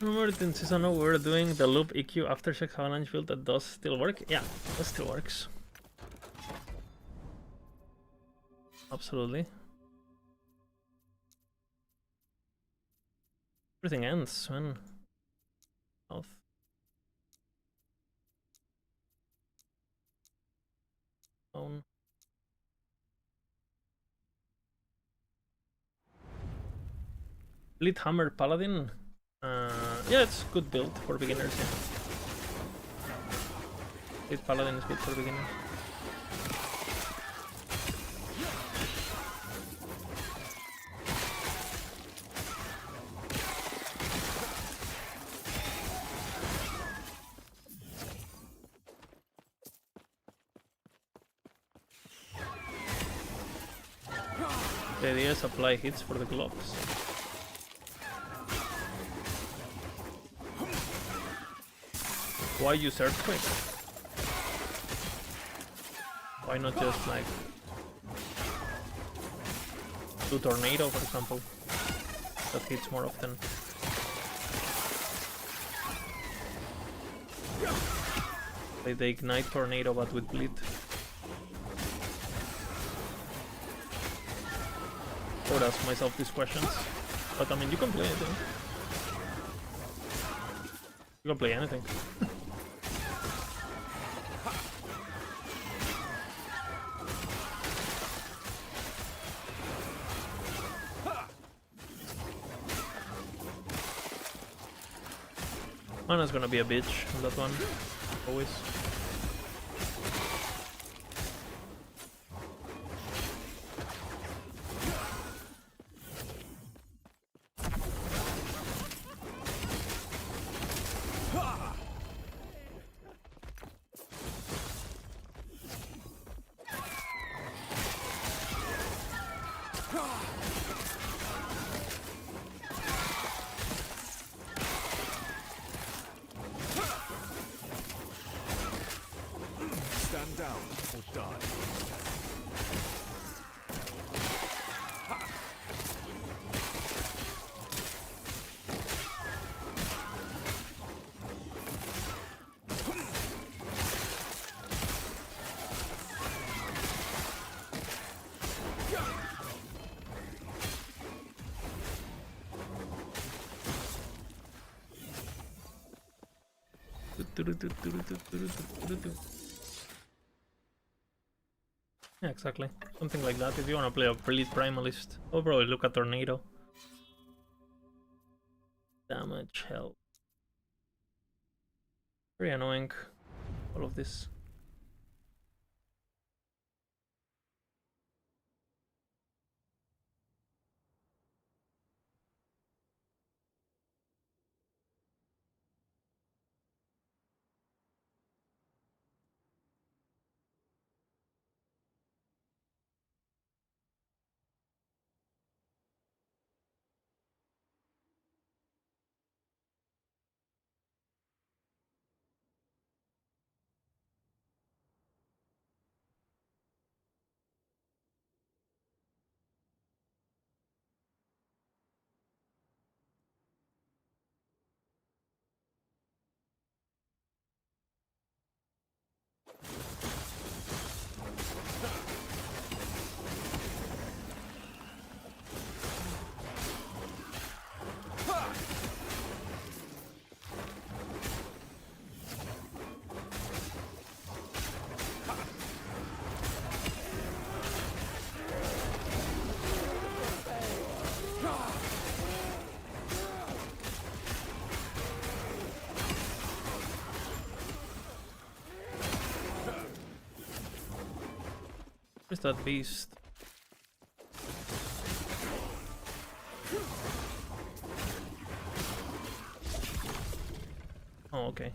Remember in season 0 we were doing the loop EQ aftershock avalanche build that does still work? Yeah, that still works. Absolutely. Everything ends, man. Health. Phone. Elite Hammer Paladin. Yeah, it's good build for beginners, yeah. Elite Paladin is good for beginners. The idea is apply hits for the gloves. Why use Earthquake? Why not just like do tornado, for example? That hits more often. Like the ignite tornado but with bleed. I would ask myself these questions. But I mean, you can play anything. You can play anything. Mana's gonna be a bitch on that one. Always. Stand down or die. Yeah, exactly. Something like that. If you want to play a Bleed Primalist, I'll probably look at Tornado. Damage, health. Very annoying, all of this. Where's that beast? Oh, okay.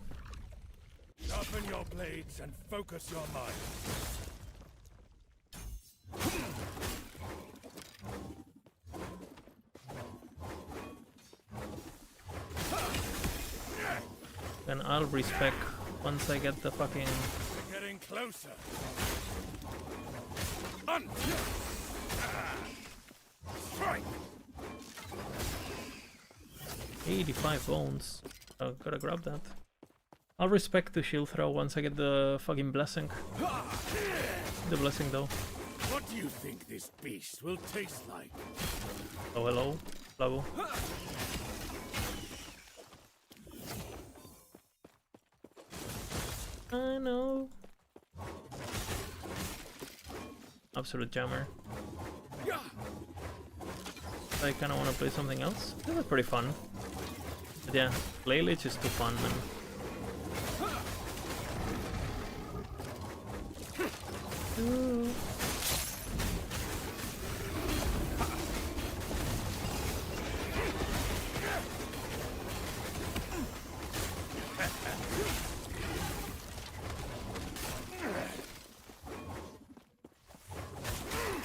Sharpen your blades and focus your mind. Then I'll respec once I get the fucking... We're getting closer. Hunt! Strike! 85 bones. Oh, gotta grab that. I'll respect the shield throw once I get the fucking blessing. The blessing though. What do you think this beast will taste like? Oh, hello. Flavo. I know. Absolute jammer. I kinda wanna play something else. This is pretty fun. But yeah, Play Lich is too fun, man. Ooh.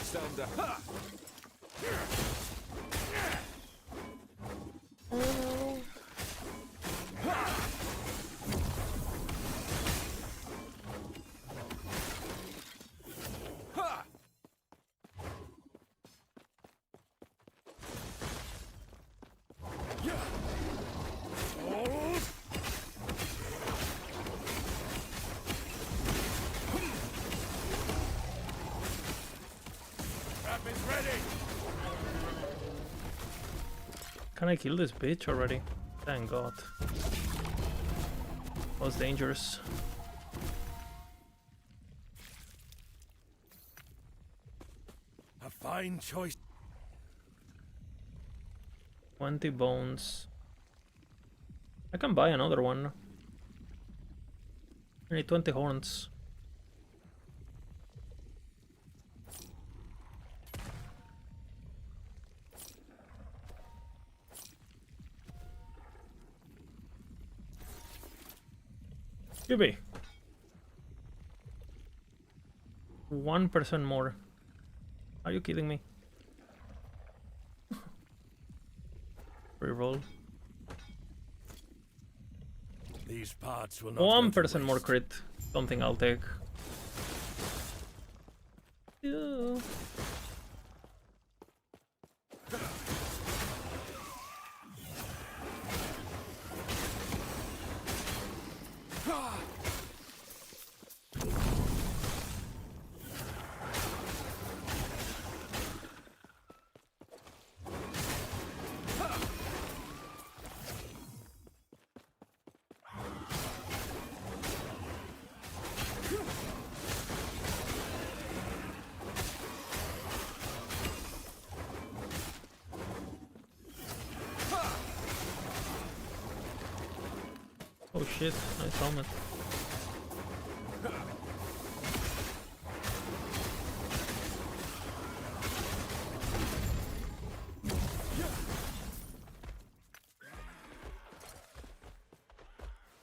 Stand up. Can I kill this bitch already? Thank God. That was dangerous. A fine choice. 20 bones. I can buy another one. I need 20 horns. Yubi. 1% more. Are you kidding me? Reroll. These parts will not 1% more crit. Something I'll take. Yeah. Oh shit, nice helmet.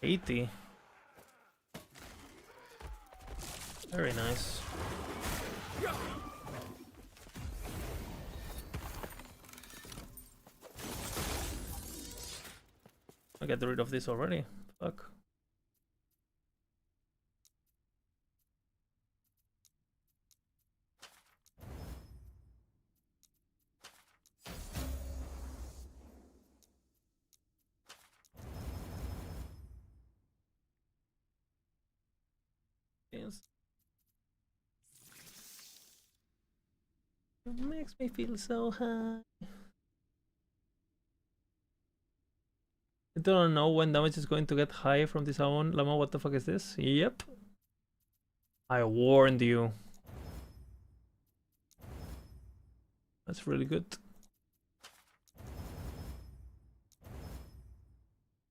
$80. Very nice. I get rid of this already. Fuck. Yes. It makes me feel so high. I don't know when damage is going to get high from this one. Lama, what the fuck is this? Yep. I warned you. That's really good.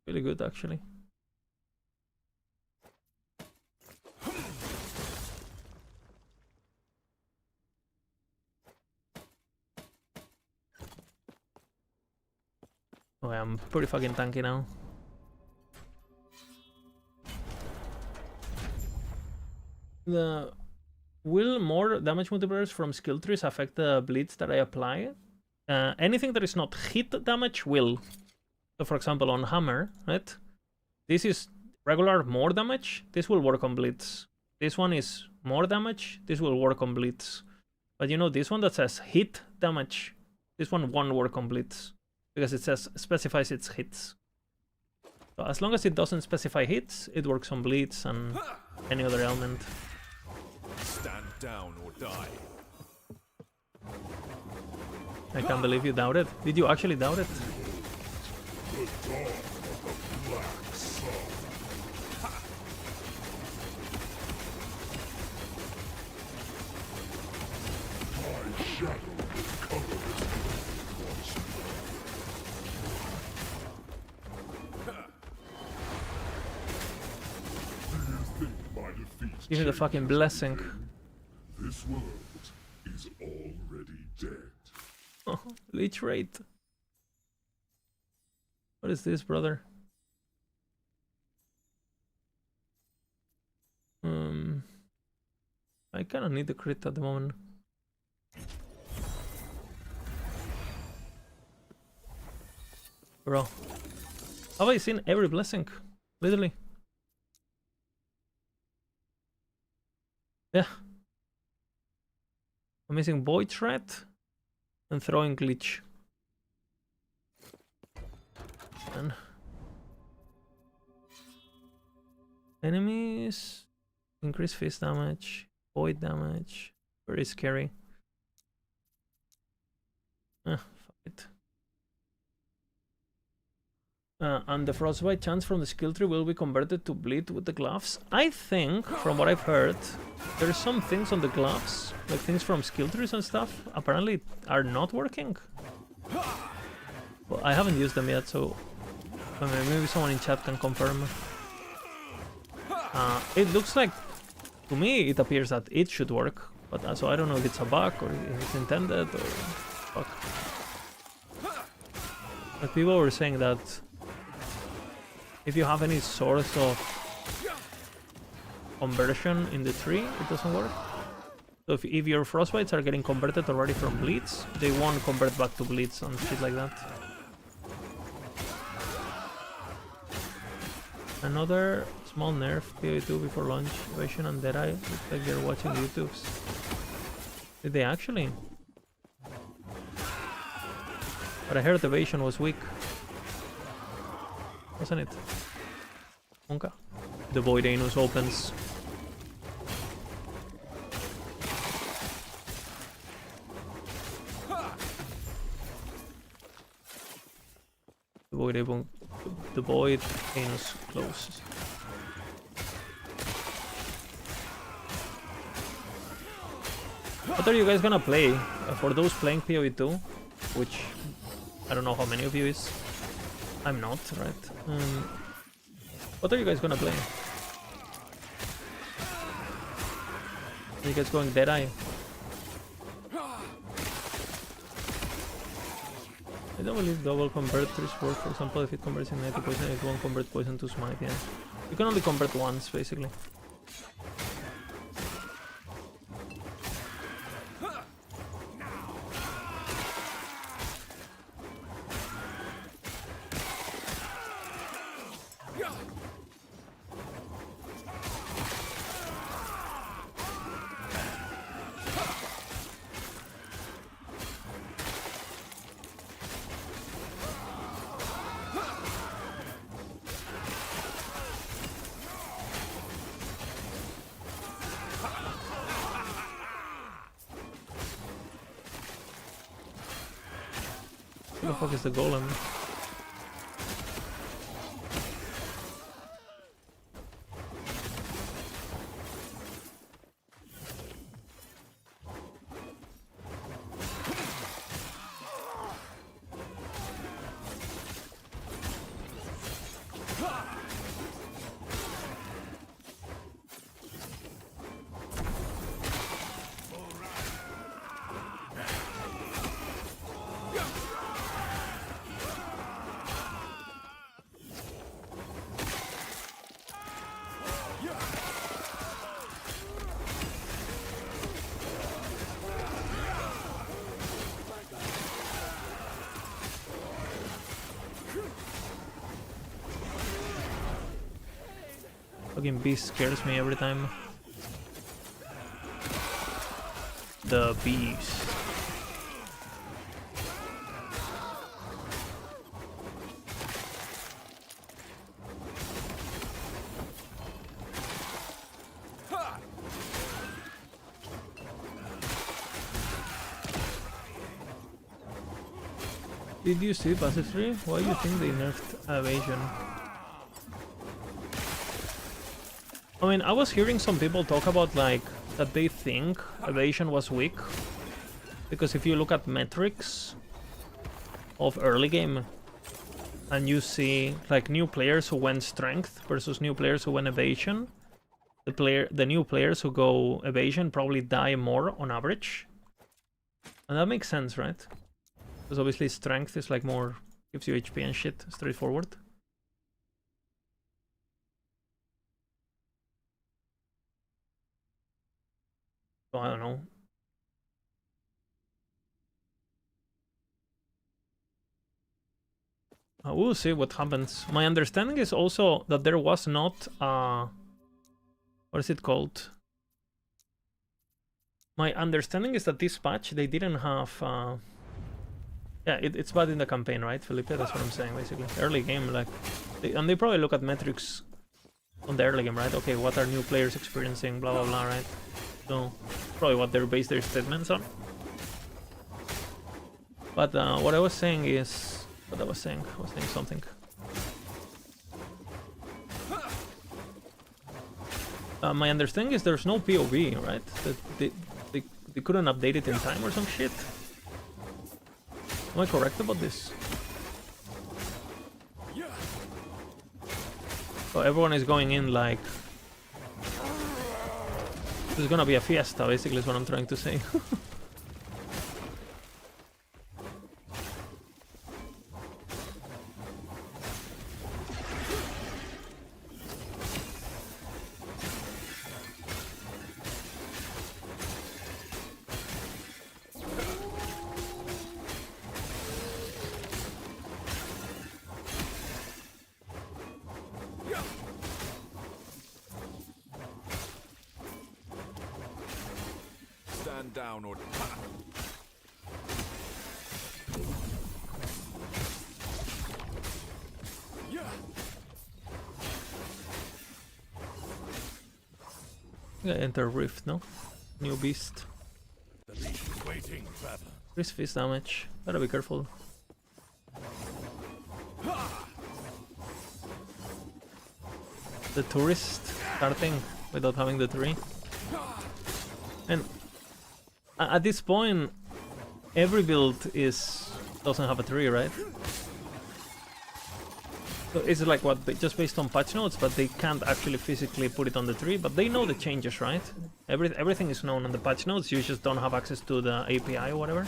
Really good, actually. Oh, I'm pretty fucking tanky now. Will more damage multipliers from skill trees affect the bleeds that I apply? Anything that is not hit damage will. So for example, on hammer, right? This is regular more damage. This will work on bleeds. This one is more damage. This will work on bleeds. But you know, this one that says hit damage, this one won't work on bleeds because it specifies its hits. So as long as it doesn't specify hits, it works on bleeds and any other element. Stand down or die. I can't believe you doubted. Did you actually doubt it? The dawn of the black sun. My shadow will cover it once more. Do you think my defeat Give me the fucking blessing. This world is already dead. Oh, leech rate. What is this, brother? I kind of need the crit at the moment. Bro, have I seen every blessing? Literally. Yeah. I'm missing Void Shred and Throwing Glitch. And enemies increase fist damage, void damage. Very scary. Fuck it. And the frostbite chance from the skill tree will be converted to bleed with the gloves. I think, from what I've heard, there's some things on the gloves, like things from skill trees and stuff, apparently are not working. Well, I haven't used them yet, so maybe someone in chat can confirm. It looks like, to me, it appears that it should work, but so I don't know if it's a bug or if it's intended or fuck. But people were saying that if you have any source of conversion in the tree, it doesn't work. So if your frostbites are getting converted already from bleeds, they won't convert back to bleeds and shit like that. Another small nerf, PoE2 before launch, Evasion and Deadeye. Looks like they're watching YouTubes. Did they actually? But I heard Evasion was weak. Wasn't it? Monka. The Void Anus opens. The Void Anus closes. What are you guys gonna play? For those playing PoE2, which I don't know how many of you is. I'm not, right? What are you guys gonna play? Are you guys going Deadeye? I don't believe double converters work. For example, if it converts in to poison, it won't convert poison to smite, yeah. You can only convert once, basically. Who the fuck is the golem? Fucking beast scares me every time. The beast. Did you see Passive 3? Why do you think they nerfed evasion? I mean, I was hearing some people talk about like that they think evasion was weak because if you look at metrics of early game and you see like new players who went strength versus new players who went evasion, the new players who go evasion probably die more on average, and that makes sense, right? Because obviously strength is like more, gives you HP and shit, straightforward. So I don't know. We'll see what happens. My understanding is also that there was not what is it called? My understanding is that this patch they didn't have yeah, it's bad in the campaign, right, Felipe? That's what I'm saying, basically. Early game, like, and they probably look at metrics on the early game, right? Okay, what are new players experiencing, blah blah blah, right? So probably what they base their statements on. But what I was saying is, I was saying something. My understanding is there's no POV, right? That they couldn't update it in time or some shit. Am I correct about this? So everyone is going in like... There's gonna be a fiesta, basically, is what I'm trying to say. Stand down or... Yeah, enter Rift, no? New beast. The leash is waiting, traveler. Increase face damage. Gotta be careful. The tourist starting without having the tree. And at this point, every build doesn't have a tree, right? So it's like what, just based on patch notes, but they can't actually physically put it on the tree. But they know the changes, right? Everything is known on the patch notes. You just don't have access to the API or whatever.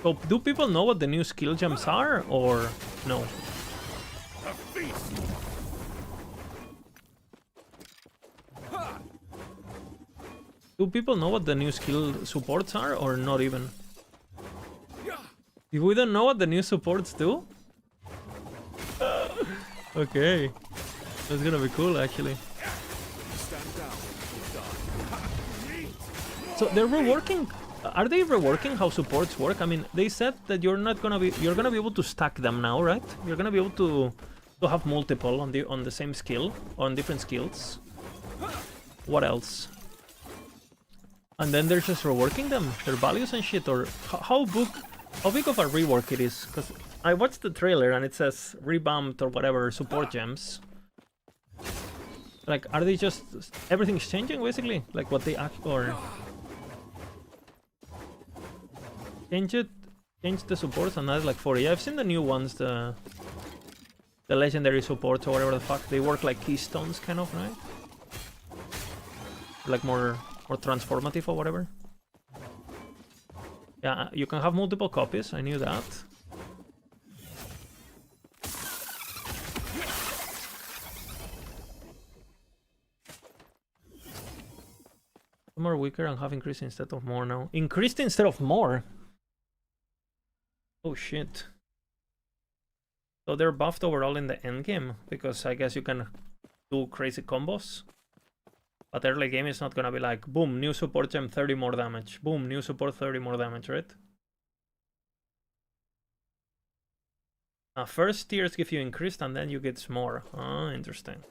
So, do people know what the new skill gems are, or no? Do people know what the new skill supports are, or not even? If we don't know what the new supports do? Okay. That's gonna be cool, actually. So they're reworking... Are they reworking how supports work? I mean, they said that you're gonna be able to stack them now, right? You're gonna be able to have multiple on the same skill, on different skills. What else? And then they're just reworking them, their values and shit, or how big of a rework it is? Because I watched the trailer and it says revamped or whatever support gems. Like, are they just everything's changing basically? Like what they act or change the supports and add like 40. Yeah, I've seen the new ones, the legendary supports or whatever the fuck. They work like keystones, kind of, right? Like more transformative or whatever. Yeah, you can have multiple copies. I knew that. Some are weaker and have increased instead of more now. Increased instead of more. Oh shit. So they're buffed overall in the endgame, because I guess you can do crazy combos. But early game is not gonna be like, boom, new support gem 30 more damage. Boom, new support 30 more damage, right? First tiers give you increased and then you get more. Ah, interesting.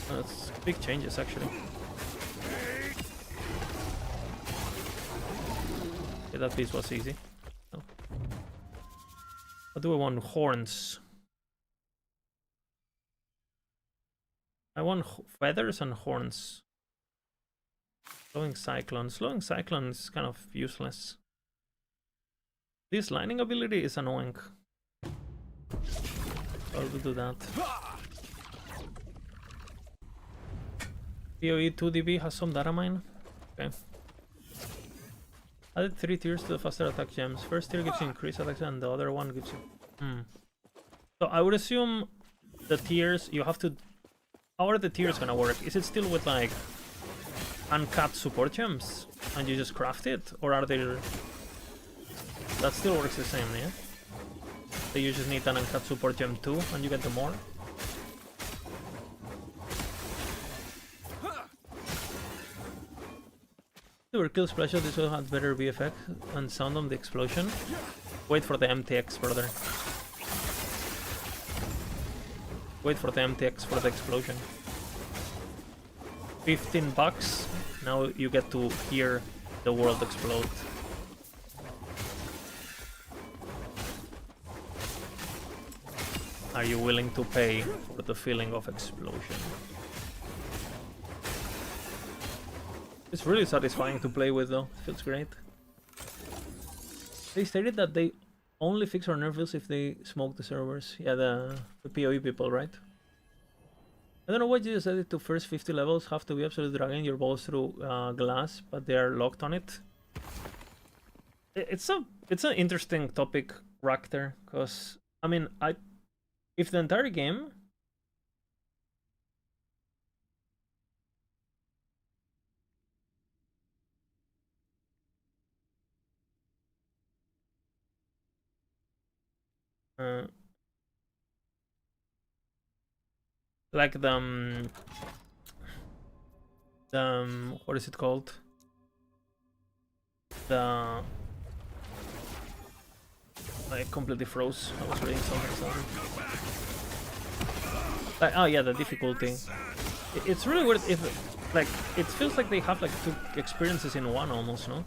That's big changes actually. Okay, that piece was easy. Oh. What do we want? Horns. I want feathers and horns. Slowing Cyclone. Slowing Cyclone is kind of useless. This lightning ability is annoying. I'll do that. PoE 2dB has some data mine. Okay. Added 3 tiers to the faster attack gems. First tier gives you increased attacks and the other one gives you... So I would assume the tiers, you have to... How are the tiers gonna work? Is it still with like uncut support gems and you just craft it? Or are there... That still works the same, yeah? So you just need an uncut support gem too and you get the more? Your kill splash this will have better VFX and sound on the explosion. Wait for the MTX, brother. Wait for the MTX for the explosion. $15. Now you get to hear the world explode. Are you willing to pay for the feeling of explosion? It's really satisfying to play with though, it feels great. They stated that they only fix our nerfs if they smoke the servers. Yeah, the PoE people, right? I don't know why you decided to first 50 levels have to be absolutely dragging your balls through glass, but they are locked on it. It's an interesting topic, Rakter, because I mean, if the entire game like what is it called? I completely froze. I was reading something. Like, oh yeah, the difficulty. It's really weird if, like, it feels like they have like two experiences in one almost, no?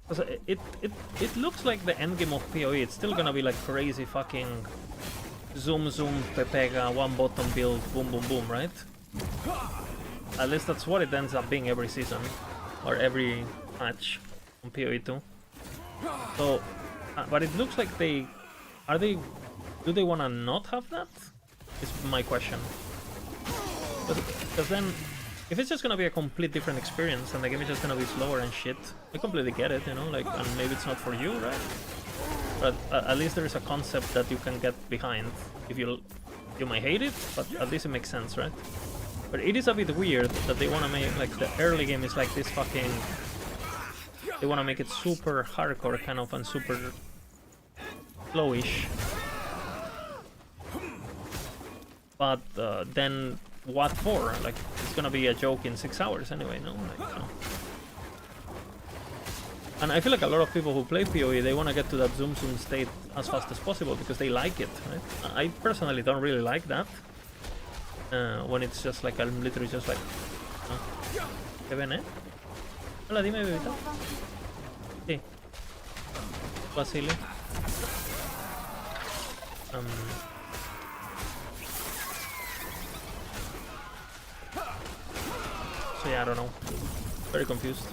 Because it looks like the endgame of PoE. It's still gonna be like crazy fucking zoom pepega, one bottom build, boom boom boom, right? At least that's what it ends up being every season or every match on PoE 2. So, but it looks like do they wanna not have that? Is my question. Because then, if it's just gonna be a complete different experience and the game is just gonna be slower and shit, I completely get it, you know, like, and maybe it's not for you, right? But at least there is a concept that you can get behind. If you might hate it, but at least it makes sense, right? But it is a bit weird that they wanna make, like, the early game is like this fucking... They wanna make it super hardcore, kind of, and super slowish. But then what for? Like, it's gonna be a joke in 6 hours anyway, no? Like, no. And I feel like a lot of people who play PoE, they want to get to that zoom state as fast as possible because they like it, right? I personally don't really like that. When it's just like, I'm literally just like... ¿Qué ven, eh? Hola, dime, bebita. Sí. Basile. So yeah, I don't know. Very confused.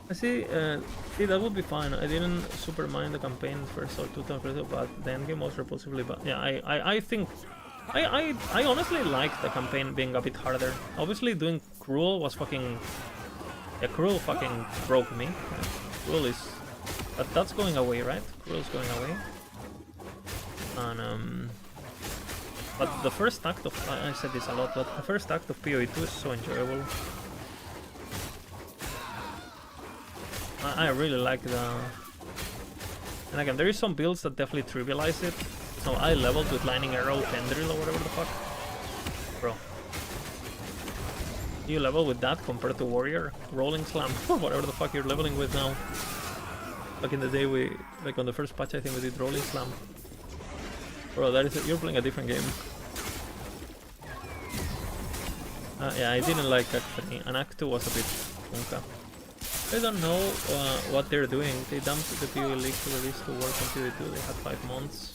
I see, that would be fine. I didn't super mind the campaign first or two times, but the endgame was repulsively bad. Yeah, I think... I honestly liked the campaign being a bit harder. Obviously doing Cruel was fucking... Yeah, Cruel fucking broke me. Yeah, Cruel is... But that's going away, right? Cruel's going away. And but the first act of... I said this a lot, but the first act of PoE 2 is so enjoyable. I really like the... And again, there is some builds that definitely trivialize it. So I leveled with Lightning Arrow, Tendril, or whatever the fuck. Bro. You level with that compared to Warrior, Rolling Slam, or whatever the fuck you're leveling with now. Back in the day, like on the first patch, I think we did Rolling Slam. Bro, you're playing a different game. Yeah, I didn't like Act 3, and Act 2 was a bit funka. I don't know what they're doing. They dumped the PoE league to release to work on PoE 2. They had 5 months.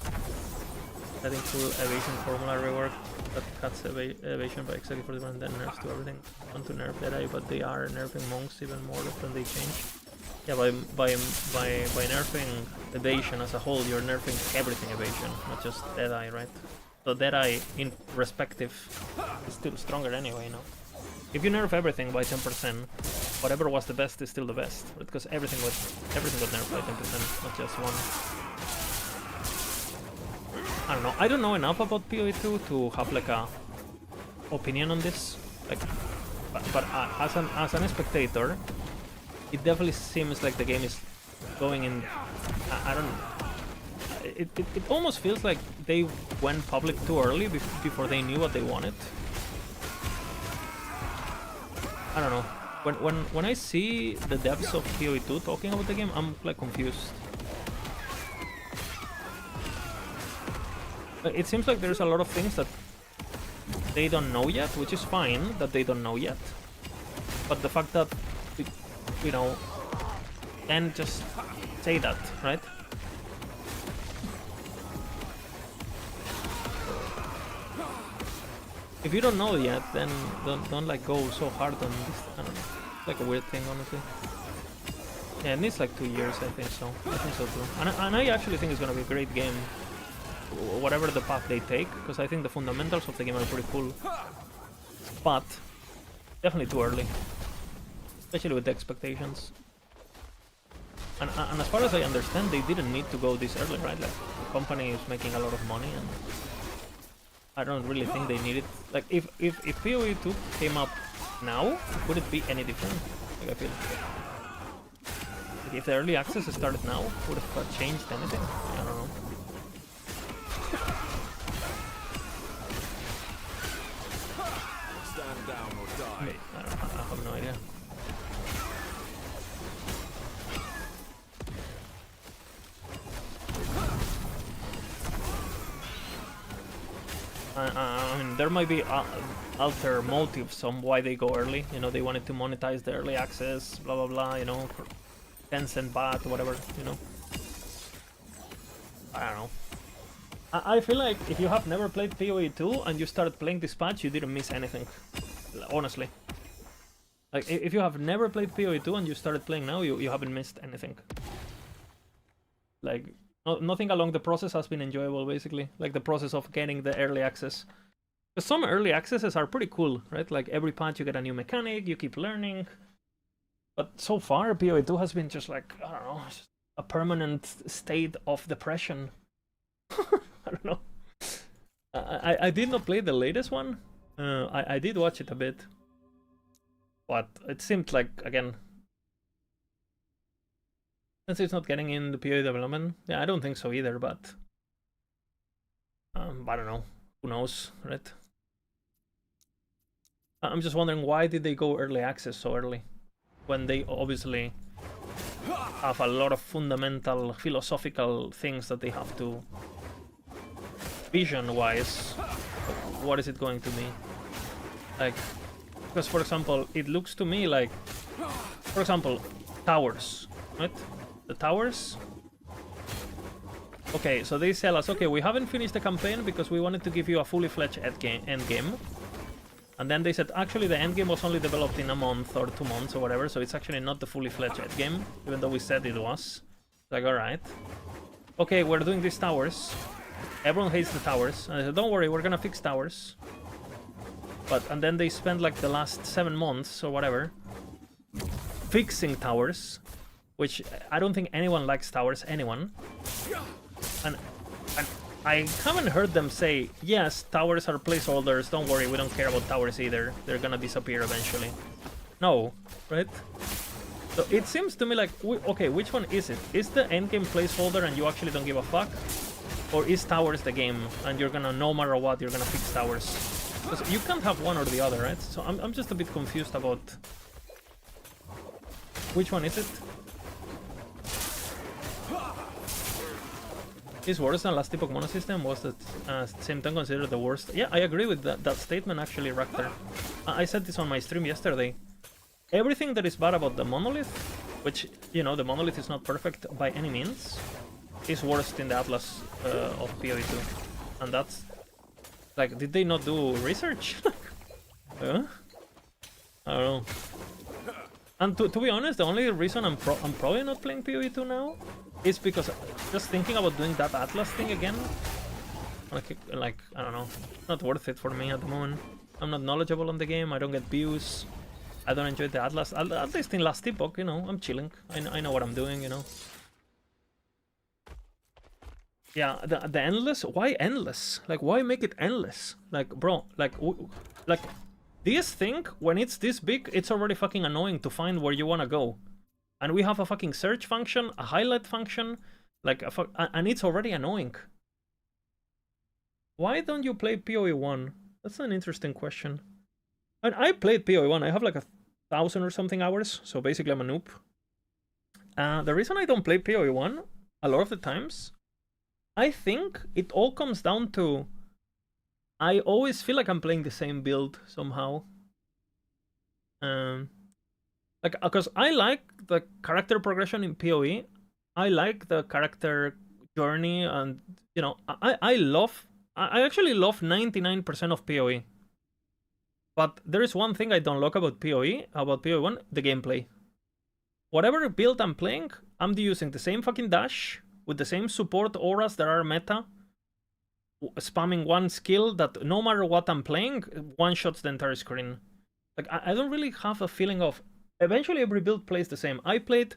Adding full evasion formula rework that cuts evasion by exactly 40% and then nerfs to everything. Want to nerf Deadeye, but they are nerfing monks even more than they change. Yeah, by nerfing evasion as a whole, you're nerfing everything evasion, not just Deadeye, right? So Deadeye, in respective, is still stronger anyway, no? If you nerf everything by 10%, whatever was the best is still the best, right? Because everything got nerfed by 10%, not just one. I don't know. I don't know enough about PoE 2 to have like a opinion on this. Like, but as an spectator, it definitely seems like the game is going in. I don't know. It almost feels like they went public too early before they knew what they wanted. I don't know. When I see the devs of PoE 2 talking about the game, I'm like confused. It seems like there's a lot of things that they don't know yet, which is fine that they don't know yet. But the fact that, you know, then just say that, right? If you don't know yet, then don't like go so hard on this. I don't know. It's like a weird thing, honestly. Yeah, it needs like 2 years, I think so. I think so too. And I actually think it's gonna be a great game, whatever the path they take, because I think the fundamentals of the game are pretty cool. But definitely too early, especially with the expectations. And as far as I understand, they didn't need to go this early, right? Like, the company is making a lot of money, and I don't really think they need it. Like, if PoE 2 came up now, would it be any different? Like, I feel like if the early access started now, would it have changed anything? I don't know. Stand down or die. I have no idea. I mean, there might be alter motives on why they go early. You know, they wanted to monetize the early access, blah blah blah. You know, 10-cent baht, whatever. You know, I don't know. I feel like if you have never played PoE 2 and you started playing this patch, you didn't miss anything. Honestly, like if you have never played PoE 2 and you started playing now, you haven't missed anything. Like. Nothing along the process has been enjoyable, basically. Like the process of getting the early access. Because some early accesses are pretty cool, right? Like every patch you get a new mechanic, you keep learning. But so far, PoE 2 has been just like, I don't know, just a permanent state of depression. I don't know. I did not play the latest one. I did watch it a bit. But it seemed like, again, since it's not getting in the PoE development, yeah, I don't think so either, but I don't know. Who knows, right? I'm just wondering, why did they go early access so early? When they obviously have a lot of fundamental philosophical things that they have to... Vision-wise, what is it going to be? Like, because for example, it looks to me like... For example, towers, right? The towers. Okay, so they tell us, okay, we haven't finished the campaign because we wanted to give you a fully fledged end game. And then they said, actually, the end game was only developed in a month or 2 months or whatever, so it's actually not the fully fledged end game, even though we said it was. Like, alright. Okay, we're doing these towers. Everyone hates the towers. And I said, don't worry, we're gonna fix towers. And then they spent like the last 7 months or whatever fixing towers. Which I don't think anyone likes towers, anyone. And I haven't heard them say, yes, towers are placeholders, don't worry, we don't care about towers either. They're gonna disappear eventually. No, right? So it seems to me like, okay, which one is it? Is the endgame placeholder and you actually don't give a fuck? Or is towers the game and you're gonna, no matter what, you're gonna fix towers? Because you can't have one or the other, right? So I'm just a bit confused about... Which one is it? Is worse than last Epoch mono system? Was at same time considered the worst? Yeah, I agree with that statement actually, Rakter. I said this on my stream yesterday. Everything that is bad about the monolith, which, you know, the monolith is not perfect by any means, is worst in the Atlas of PoE 2. And that's... Like, did they not do research? I don't know. And to be honest, the only reason I'm probably not playing PoE 2 now is because just thinking about doing that Atlas thing again, like I don't know, not worth it for me at the moment. I'm not knowledgeable on the game, I don't get views, I don't enjoy the Atlas, at least in last Epoch, you know, I'm chilling, I know what I'm doing, you know. Yeah, the endless, why endless? Like, why make it endless? Like, bro, like this thing, when it's this big, it's already fucking annoying to find where you wanna go. And we have a fucking search function, a highlight function, like, and it's already annoying. Why don't you play PoE 1? That's an interesting question. And I played PoE 1, I have like 1,000 or something hours, so basically I'm a noob. The reason I don't play PoE 1, a lot of the times, I think it all comes down to I always feel like I'm playing the same build somehow. Like, because I like the character progression in PoE. I like the character journey, and you know, I actually love 99% of PoE. But there is one thing I don't like about PoE 1, the gameplay. Whatever build I'm playing, I'm using the same fucking dash with the same support auras that are meta, spamming one skill that no matter what I'm playing, one-shots the entire screen. Like, I don't really have a feeling of... Eventually every build plays the same. I played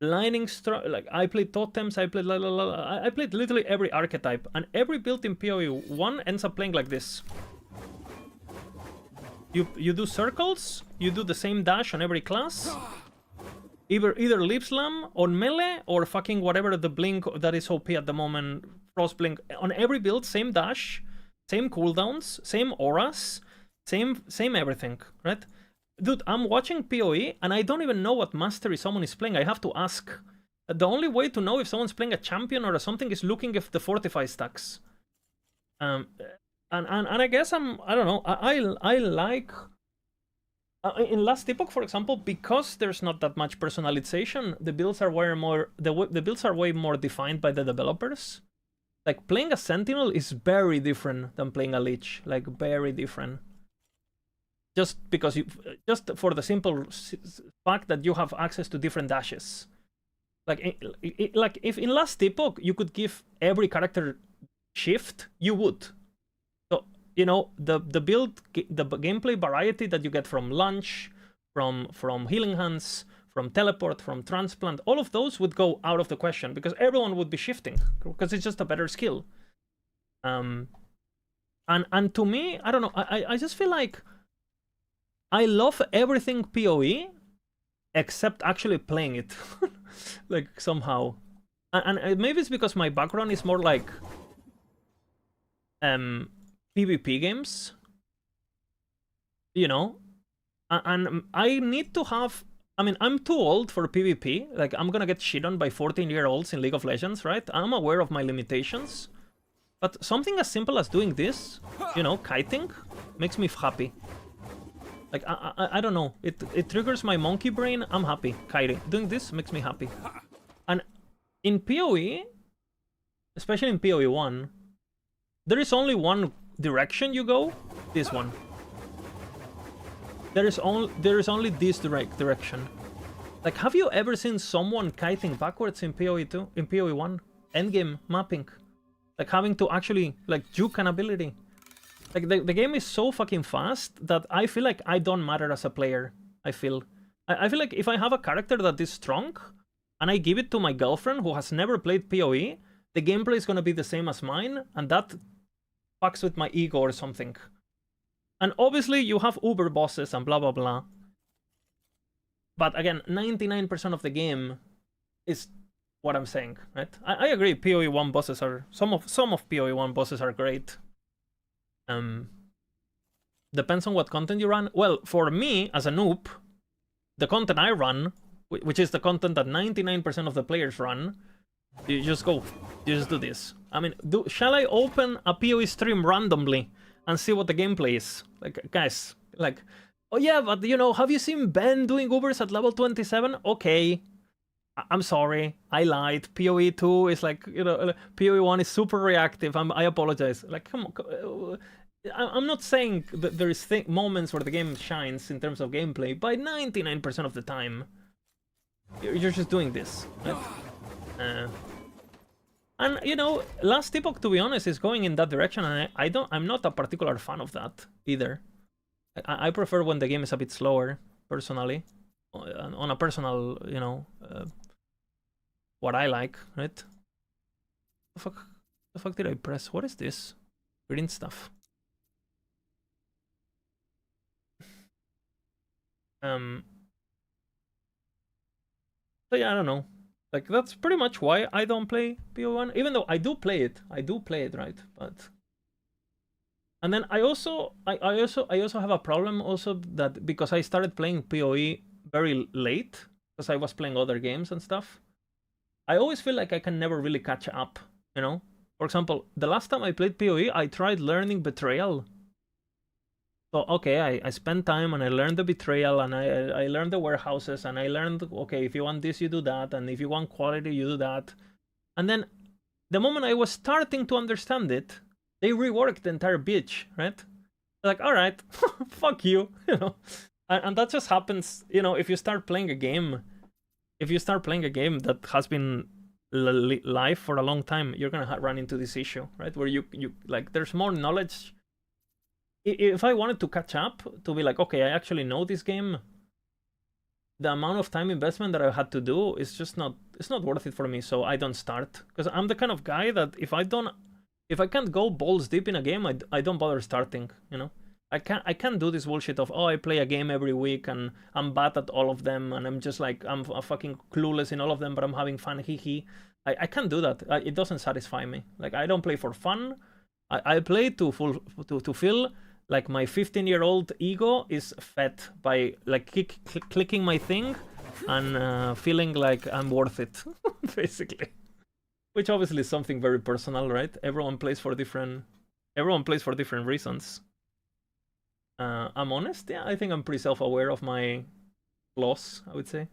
Lightning Strike, like I played Totems, I played I played literally every archetype, and every build in PoE 1 ends up playing like this. You do circles, you do the same dash on every class, either Leap Slam on melee or fucking whatever the blink that is OP at the moment, Frost Blink. On every build, same dash, same cooldowns, same auras, same everything, right? Dude, I'm watching PoE and I don't even know what mastery someone is playing. I have to ask. The only way to know if someone's playing a champion or something is looking if the fortify stacks. And I guess I don't know. I like in last Epoch, for example, because there's not that much personalization, the builds are way more defined by the developers. Like, playing a Sentinel is very different than playing a Lich. Like, very different. Just because just for the simple fact that you have access to different dashes. Like, like if in last Epoch you could give every character shift, you would. So, you know, the gameplay variety that you get from Lunge, from Healing Hands, from Teleport, from Transplant, all of those would go out of the question because everyone would be shifting because it's just a better skill. And to me, I don't know, I just feel like I love everything PoE except actually playing it. Like, somehow. And maybe it's because my background is more like PvP games. You know? And I need to have... I mean, I'm too old for PvP. Like, I'm gonna get shit on by 14-year-olds in League of Legends, right? I'm aware of my limitations. But something as simple as doing this, you know, kiting, makes me happy. Like, I don't know. It triggers my monkey brain. I'm happy. Kiting. Doing this makes me happy. And in PoE, especially in PoE 1, there is only one direction you go. This one. There is only this direction. Like, have you ever seen someone kiting backwards in PoE 2? In PoE 1? Endgame mapping. Like, having to actually, like, juke an ability. Like, the game is so fucking fast that I feel like I don't matter as a player. I feel like if I have a character that is strong, and I give it to my girlfriend who has never played PoE, the gameplay is gonna be the same as mine, and that fucks with my ego or something. And obviously you have uber bosses and blah blah blah. But again, 99% of the game is what I'm saying, right? I agree, PoE 1 bosses are... Some of PoE 1 bosses are great. Depends on what content you run. Well, for me, as a noob, the content I run, which is the content that 99% of the players run, you just go, you just do this. I mean, shall I open a PoE stream randomly and see what the gameplay is? Like, guys, like, oh yeah, but you know, have you seen Ben doing Ubers at level 27? Okay. I'm sorry, I lied. PoE 2 is like, you know, PoE 1 is super reactive. I apologize. Like, come on. I'm not saying that there is moments where the game shines in terms of gameplay, but 99% of the time, you're just doing this. Right? And, you know, last Epoch, to be honest, is going in that direction, and I'm not a particular fan of that either. I prefer when the game is a bit slower, personally. On a personal, you know, what I like, right? The fuck did I press? What is this? Green stuff. So yeah, I don't know. Like, that's pretty much why I don't play PoE 1, even though I do play it, right? But and then I also have a problem also that because I started playing PoE very late because I was playing other games and stuff. I always feel like I can never really catch up you know? For example, the last time I played PoE, I tried learning Betrayal. So, okay, I spent time and I learned the Betrayal and I learned the warehouses and I learned, okay, if you want this, you do that. And if you want quality, you do that. And then the moment I was starting to understand it, they reworked the entire bitch, right? Like, all right, fuck you, you know? And that just happens, you know, if you start playing a game, that has been live for a long time, you're gonna run into this issue, right? Where you like, there's more knowledge. If I wanted to catch up, to be like, okay, I actually know this game, the amount of time investment that I had to do is just not, it's not worth it for me, so I don't start. Because I'm the kind of guy that if I can't go balls deep in a game, I don't bother starting, you know? I can't do this bullshit of, oh, I play a game every week and I'm bad at all of them and I'm just like, I'm fucking clueless in all of them, but I'm having fun, hee. I can't do that. It doesn't satisfy me. Like, I don't play for fun. I play to feel like my 15-year-old ego is fed by like clicking my thing and feeling like I'm worth it, basically. Which obviously is something very personal, right? Everyone plays for different reasons. I'm honest, yeah. I think I'm pretty self-aware of my flaws, I would say.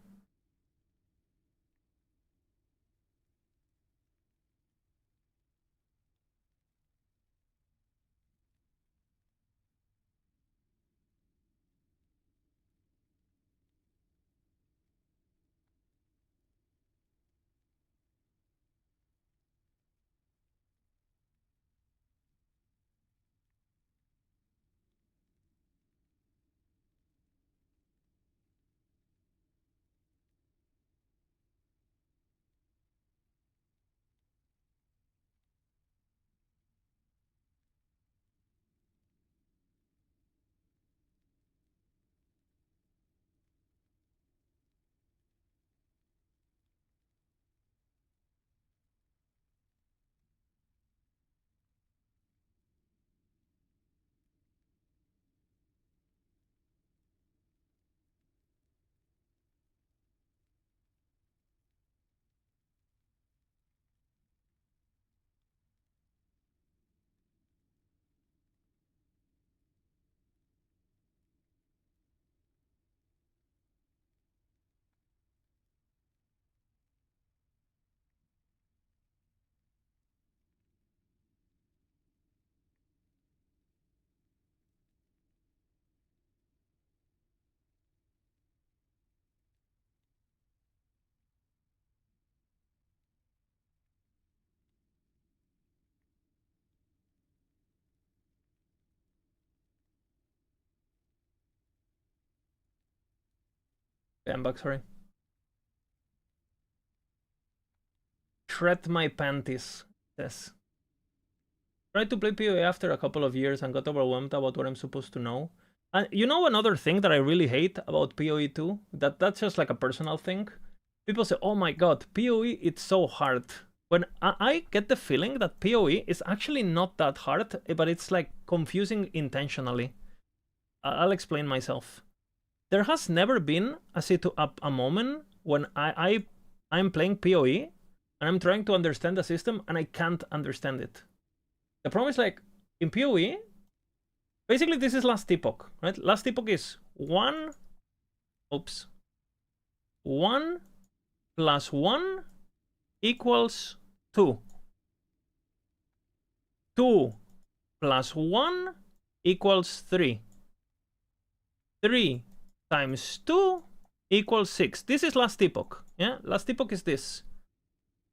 Yeah, I'm back, sorry. Shred my panties. Yes. Tried to play PoE after a couple of years and got overwhelmed about what I'm supposed to know. And you know another thing that I really hate about PoE 2? That's just like a personal thing. People say, oh my god, PoE, it's so hard. When I get the feeling that PoE is actually not that hard, but it's like confusing intentionally. I'll explain myself. There has never been a moment when I'm playing PoE and I'm trying to understand the system and I can't understand it. The problem is, like, in PoE, basically this is last epoch, right? Last epoch is 1 plus 1 equals 2. 2 plus 1 equals 3. 3 times 2 equals 6. This is last epoch. Yeah, last epoch is this.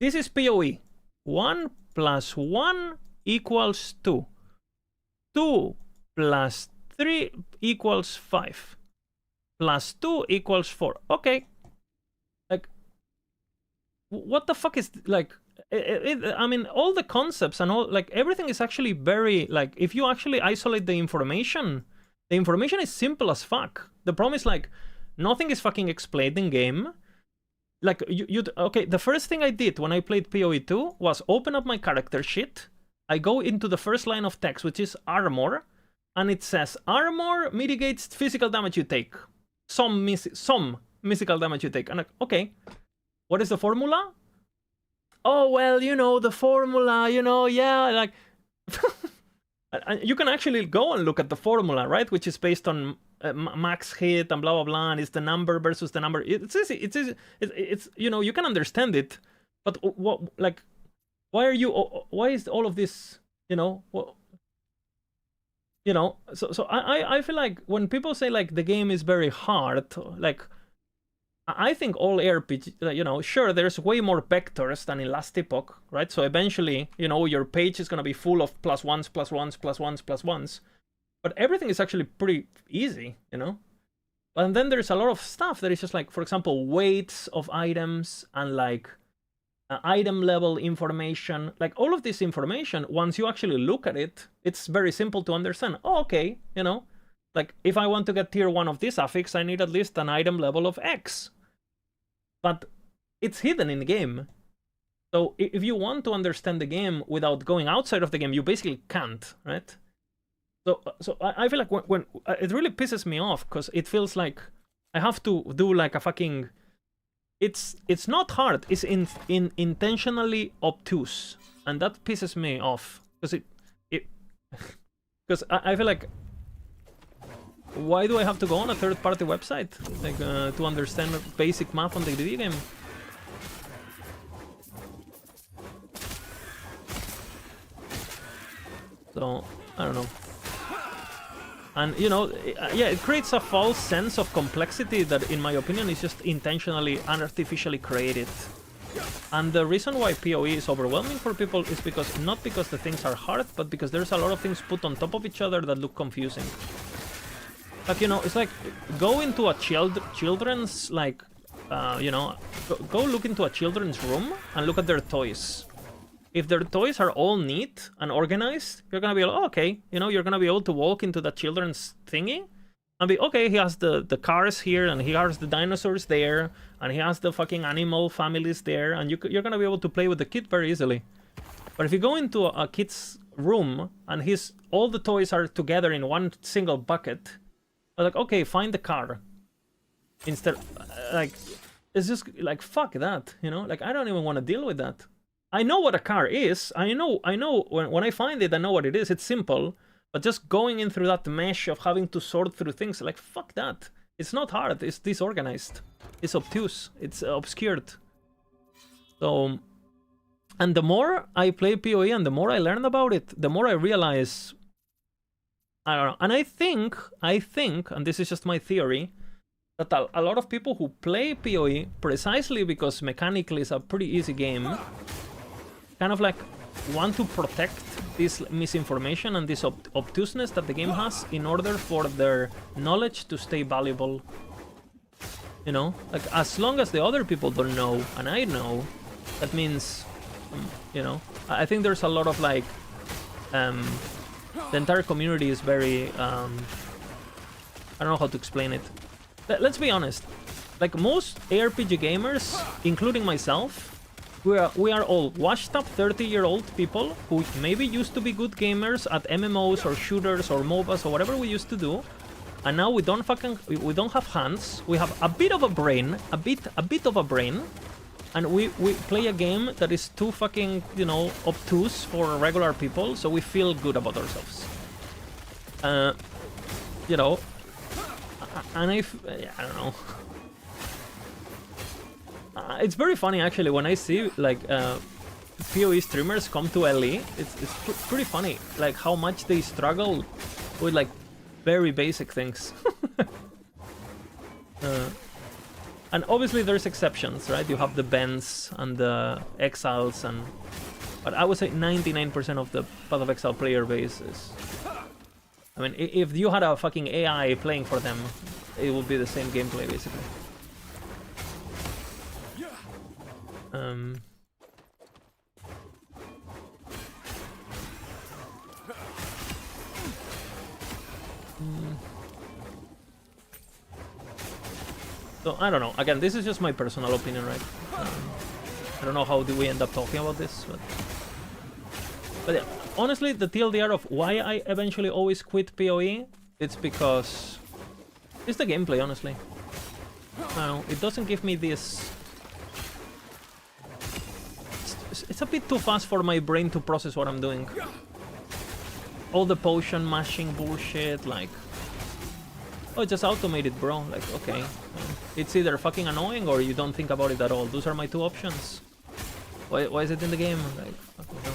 This is PoE. 1 plus 1 equals 2. 2 plus 3 equals 5. Plus 2 equals 4. Okay. Like, what the fuck is, like, I mean, all the concepts and all, like, everything is actually very, like, if you actually isolate the information is simple as fuck. The problem is, like, nothing is fucking explained in game. Like, okay, the first thing I did when I played PoE 2 was open up my character sheet. I go into the first line of text, which is armor, and it says, armor mitigates physical damage you take. Some physical damage you take. And like, okay, what is the formula? oh well, you know, the formula, you know, yeah, like you can actually go and look at the formula, right, which is based on max hit and blah blah blah, and it's the number versus the number. It's easy. It's easy. It's you know, you can understand it, but what, like, why are you? Why is all of this? You know, you know. So I feel like when people say like the game is very hard, like I think all ARPG, you know, sure, there's way more vectors than in last Epoch, right? So eventually, you know, your page is gonna be full of plus ones, plus ones, plus ones, plus ones. But everything is actually pretty easy, you know? And then there's a lot of stuff that is just like, for example, weights of items and like item level information. Like all of this information, once you actually look at it, it's very simple to understand. Oh, okay, you know? Like if I want to get tier 1 of this affix, I need at least an item level of X. But it's hidden in the game. So if you want to understand the game without going outside of the game, you basically can't, right? So I feel like when it really pisses me off because it feels like I have to do like a fucking. It's not hard. It's intentionally obtuse, and that pisses me off because because I feel like. Why do I have to go on a third-party website like to understand basic math on the video game? So I don't know. And you know, yeah, it creates a false sense of complexity that, in my opinion, is just intentionally and artificially created. And the reason why PoE is overwhelming for people is because not because the things are hard, but because there's a lot of things put on top of each other that look confusing. Like, you know, it's like go into a children's like you know, go look into a children's room and look at their toys. If their toys are all neat and organized, you're gonna be like, oh, okay, you know, you're gonna be able to walk into the children's thingy and be, okay, he has the cars here and he has the dinosaurs there and he has the fucking animal families there, and you're gonna be able to play with the kid very easily. But if you go into a kid's room and all the toys are together in one single bucket, like, okay, find the car. Instead, like, it's just like, fuck that, you know? Like, I don't even want to deal with that. I know what a car is. I know when I find it, I know what it is. It's simple. But just going in through that mesh of having to sort through things, like, fuck that. It's not hard. It's disorganized. It's obtuse. It's obscured. So, and the more I play PoE and the more I learn about it, the more I realize, I don't know. And I think, and this is just my theory, that a lot of people who play PoE precisely because mechanically it's a pretty easy game, kind of like want to protect this misinformation and this obtuseness that the game has in order for their knowledge to stay valuable. You know, like as long as the other people don't know and I know, that means, you know, I think there's a lot of like, the entire community is very, I don't know how to explain it. Let's be honest, like most ARPG gamers, including myself, we are all washed up 30-year-old people who maybe used to be good gamers at MMOs or shooters or MOBAs or whatever we used to do, and now we don't have hands. We have a bit of a brain, a bit of a brain, and we play a game that is too fucking, you know, obtuse for regular people, so we feel good about ourselves. You know, and I don't know. It's very funny actually when I see like PoE streamers come to LE. It's pretty funny, like how much they struggle with like very basic things. And obviously there's exceptions, right? You have the Bens and the Exiles, but I would say 99% of the Path of Exile player base is. I mean, if you had a fucking AI playing for them, it would be the same gameplay basically. So I don't know. Again, this is just my personal opinion, right? I don't know how do we end up talking about this, but yeah. Honestly, the TLDR of why I eventually always quit PoE, it's because it's the gameplay. Honestly, it doesn't give me this it's a bit too fast for my brain to process what I'm doing. All the potion mashing bullshit, like... Oh, just automate it, bro. Like, okay. It's either fucking annoying or you don't think about it at all. Those are my two options. Why is it in the game? Like, fucking hell.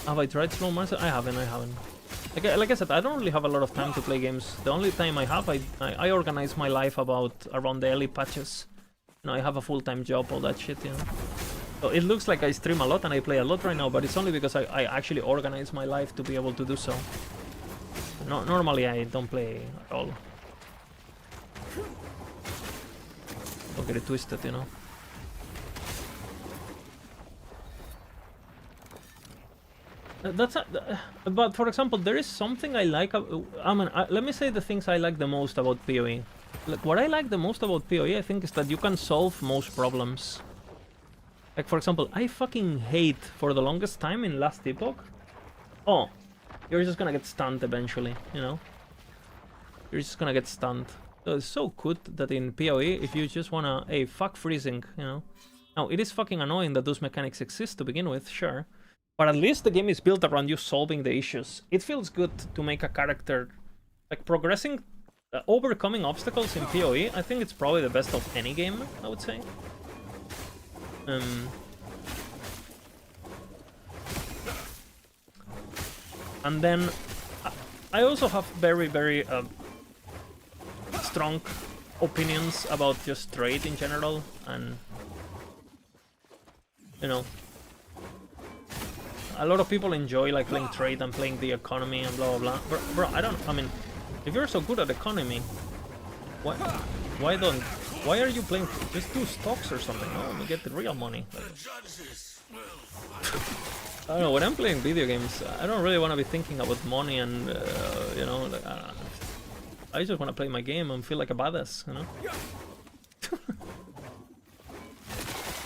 Have I tried slow motion? I haven't. Like I said, I don't really have a lot of time to play games. The only time I have, I organize my life around the early patches. You know, I have a full-time job, all that shit, you know. So it looks like I stream a lot and I play a lot right now, but it's only because I actually organize my life to be able to do so. No, normally I don't play at all. Don't get it twisted, you know. But for example, there is something I like. Let me say the things I like the most about PoE. Like, what I like the most about PoE, I think, is that you can solve most problems. Like, for example, I fucking hate, for the longest time in last Epoch, oh, you're just gonna get stunned eventually, you know? You're just gonna get stunned. So it's so good that in PoE, if you just wanna, hey, fuck freezing, you know? Now, it is fucking annoying that those mechanics exist to begin with, sure. But at least the game is built around you solving the issues. It feels good to make a character, like, progressing, overcoming obstacles in PoE. I think it's probably the best of any game, I would say. And then I also have very, very strong opinions about just trade in general, and you know, a lot of people enjoy like playing trade and playing the economy and blah blah blah. Bro, I mean, if you're so good at economy, why are you playing? Just do stocks or something. No, you get the real money. Like, I don't know. When I'm playing video games, I don't really want to be thinking about money and you know. Like, I just want to play my game and feel like a badass, you know.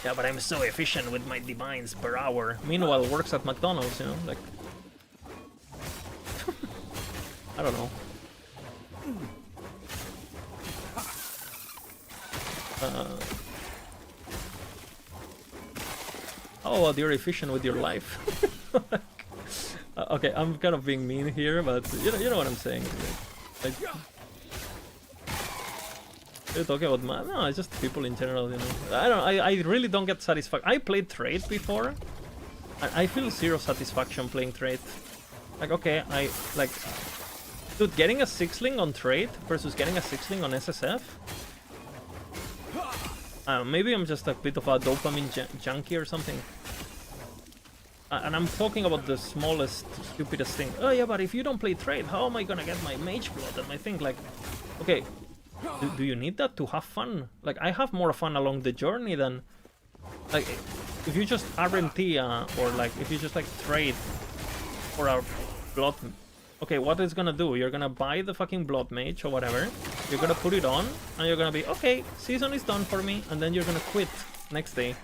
Yeah, but I'm so efficient with my divines per hour. Meanwhile, works at McDonald's, you know. Like, I don't know. Oh, you're efficient with your life. Okay, I'm kind of being mean here, but you know what I'm saying. Like, you're talking about man? No, it's just people in general, you know. I really don't get satisfaction. I played trade before, and I feel zero satisfaction playing trade. Like, okay, dude, getting a 6-ling on trade versus getting a 6-ling on SSF. Maybe I'm just a bit of a dopamine junkie or something. And I'm talking about the smallest, stupidest thing. Oh yeah, but if you don't play trade, how am I gonna get my mage blood and my thing? Like, okay, do you need that to have fun? Like, I have more fun along the journey than... Like, if you just RNT, or like, if you just like trade for a blood... Okay, what it's gonna do? You're gonna buy the fucking blood mage or whatever. You're gonna put it on, and you're gonna be, okay, season is done for me, and then you're gonna quit next day.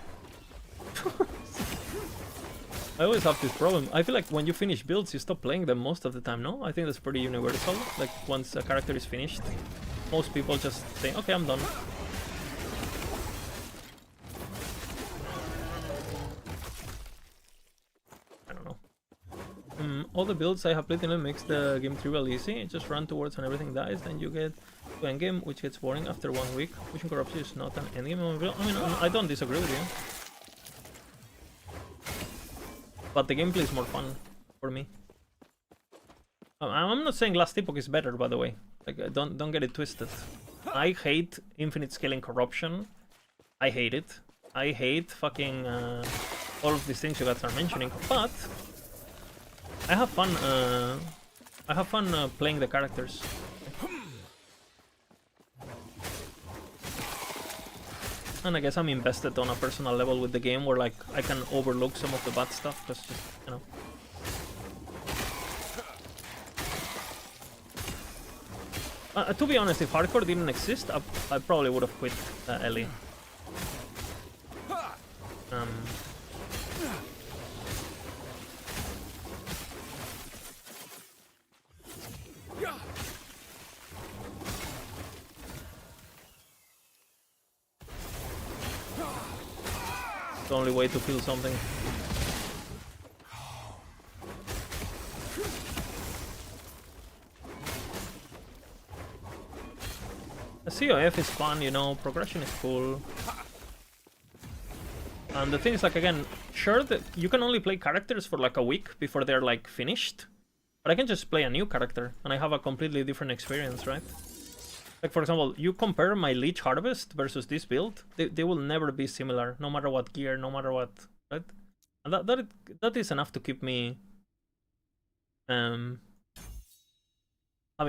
I always have this problem. I feel like when you finish builds, you stop playing them most of the time, no? I think that's pretty universal. Like, once a character is finished, most people just say, okay, I'm done. I don't know. All the builds I have played in it makes the game trivial easy. Just run towards and everything dies, then you get to endgame, which gets boring after 1 week. Pushing corruption is not an endgame. I mean, I don't disagree with you. But the gameplay is more fun for me. I'm not saying Last Epoch is better, by the way. Like, don't get it twisted. I hate infinite scaling corruption. I hate it. I hate fucking all of these things you guys are mentioning. But I have fun. I have fun playing the characters. And I guess I'm invested on a personal level with the game, where like I can overlook some of the bad stuff, because just, you know. To be honest, if hardcore didn't exist, I probably would have quit Ellie. The only way to feel something. The COF is fun, you know, progression is cool. And the thing is, like, again, sure that you can only play characters for like a week before they're like finished. But I can just play a new character and I have a completely different experience, right? Like, for example, you compare my Leech Harvest versus this build, they will never be similar, no matter what gear, no matter what, right? And that is enough to keep me having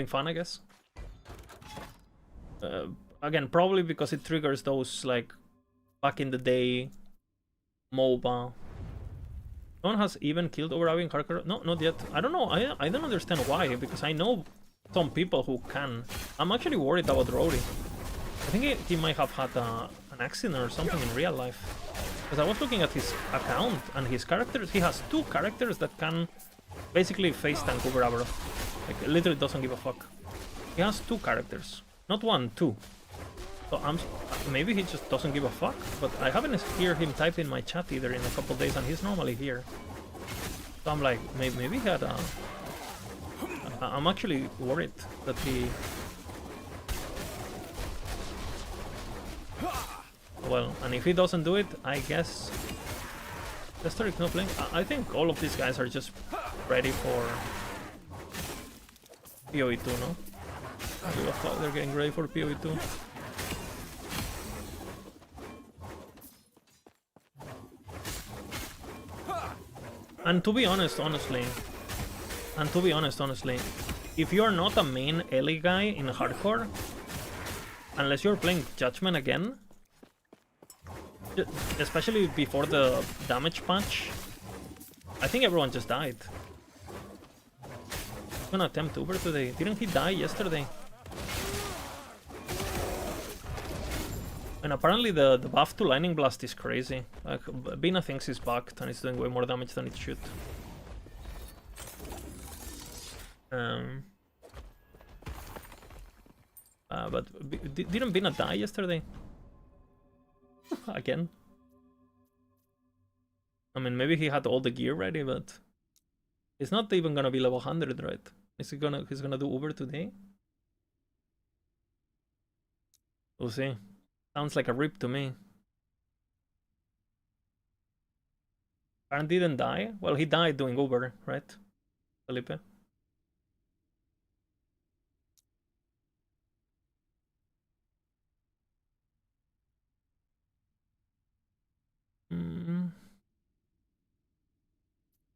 fun, I guess. Again, probably because it triggers those, like, back in the day MOBA. No one has even killed overlapping hardcore. No, not yet. I don't know. I don't understand why, because I know some people who can. I'm actually worried about Rory. I think he might have had an accident or something in real life. Because I was looking at his account and his characters. He has 2 characters that can basically face tank overabro. Like, literally doesn't give a fuck. He has 2 characters. Not 1, 2. So maybe he just doesn't give a fuck, but I haven't heard him type in my chat either in a couple days, and he's normally here. So I'm like, maybe he had a... I'm actually worried that he... Well, and if he doesn't do it, I guess... Historic no playing. I think all of these guys are just ready for... PoE2, no? They're getting ready for PoE2. And to be honest, honestly, if you're not a main Ellie guy in hardcore, unless you're playing Judgment again, especially before the damage patch, I think everyone just died. I'm gonna attempt Uber today. Didn't he die yesterday? And apparently the buff to Lightning Blast is crazy. Like, Bina thinks it's bugged and it's doing way more damage than it should. But didn't Bina die yesterday? Again? I mean, maybe he had all the gear ready, but he's not even gonna be level 100, right? He's gonna do Uber today? We'll see. Sounds like a rip to me. Karen didn't die? Well, he died doing Uber, right, Felipe?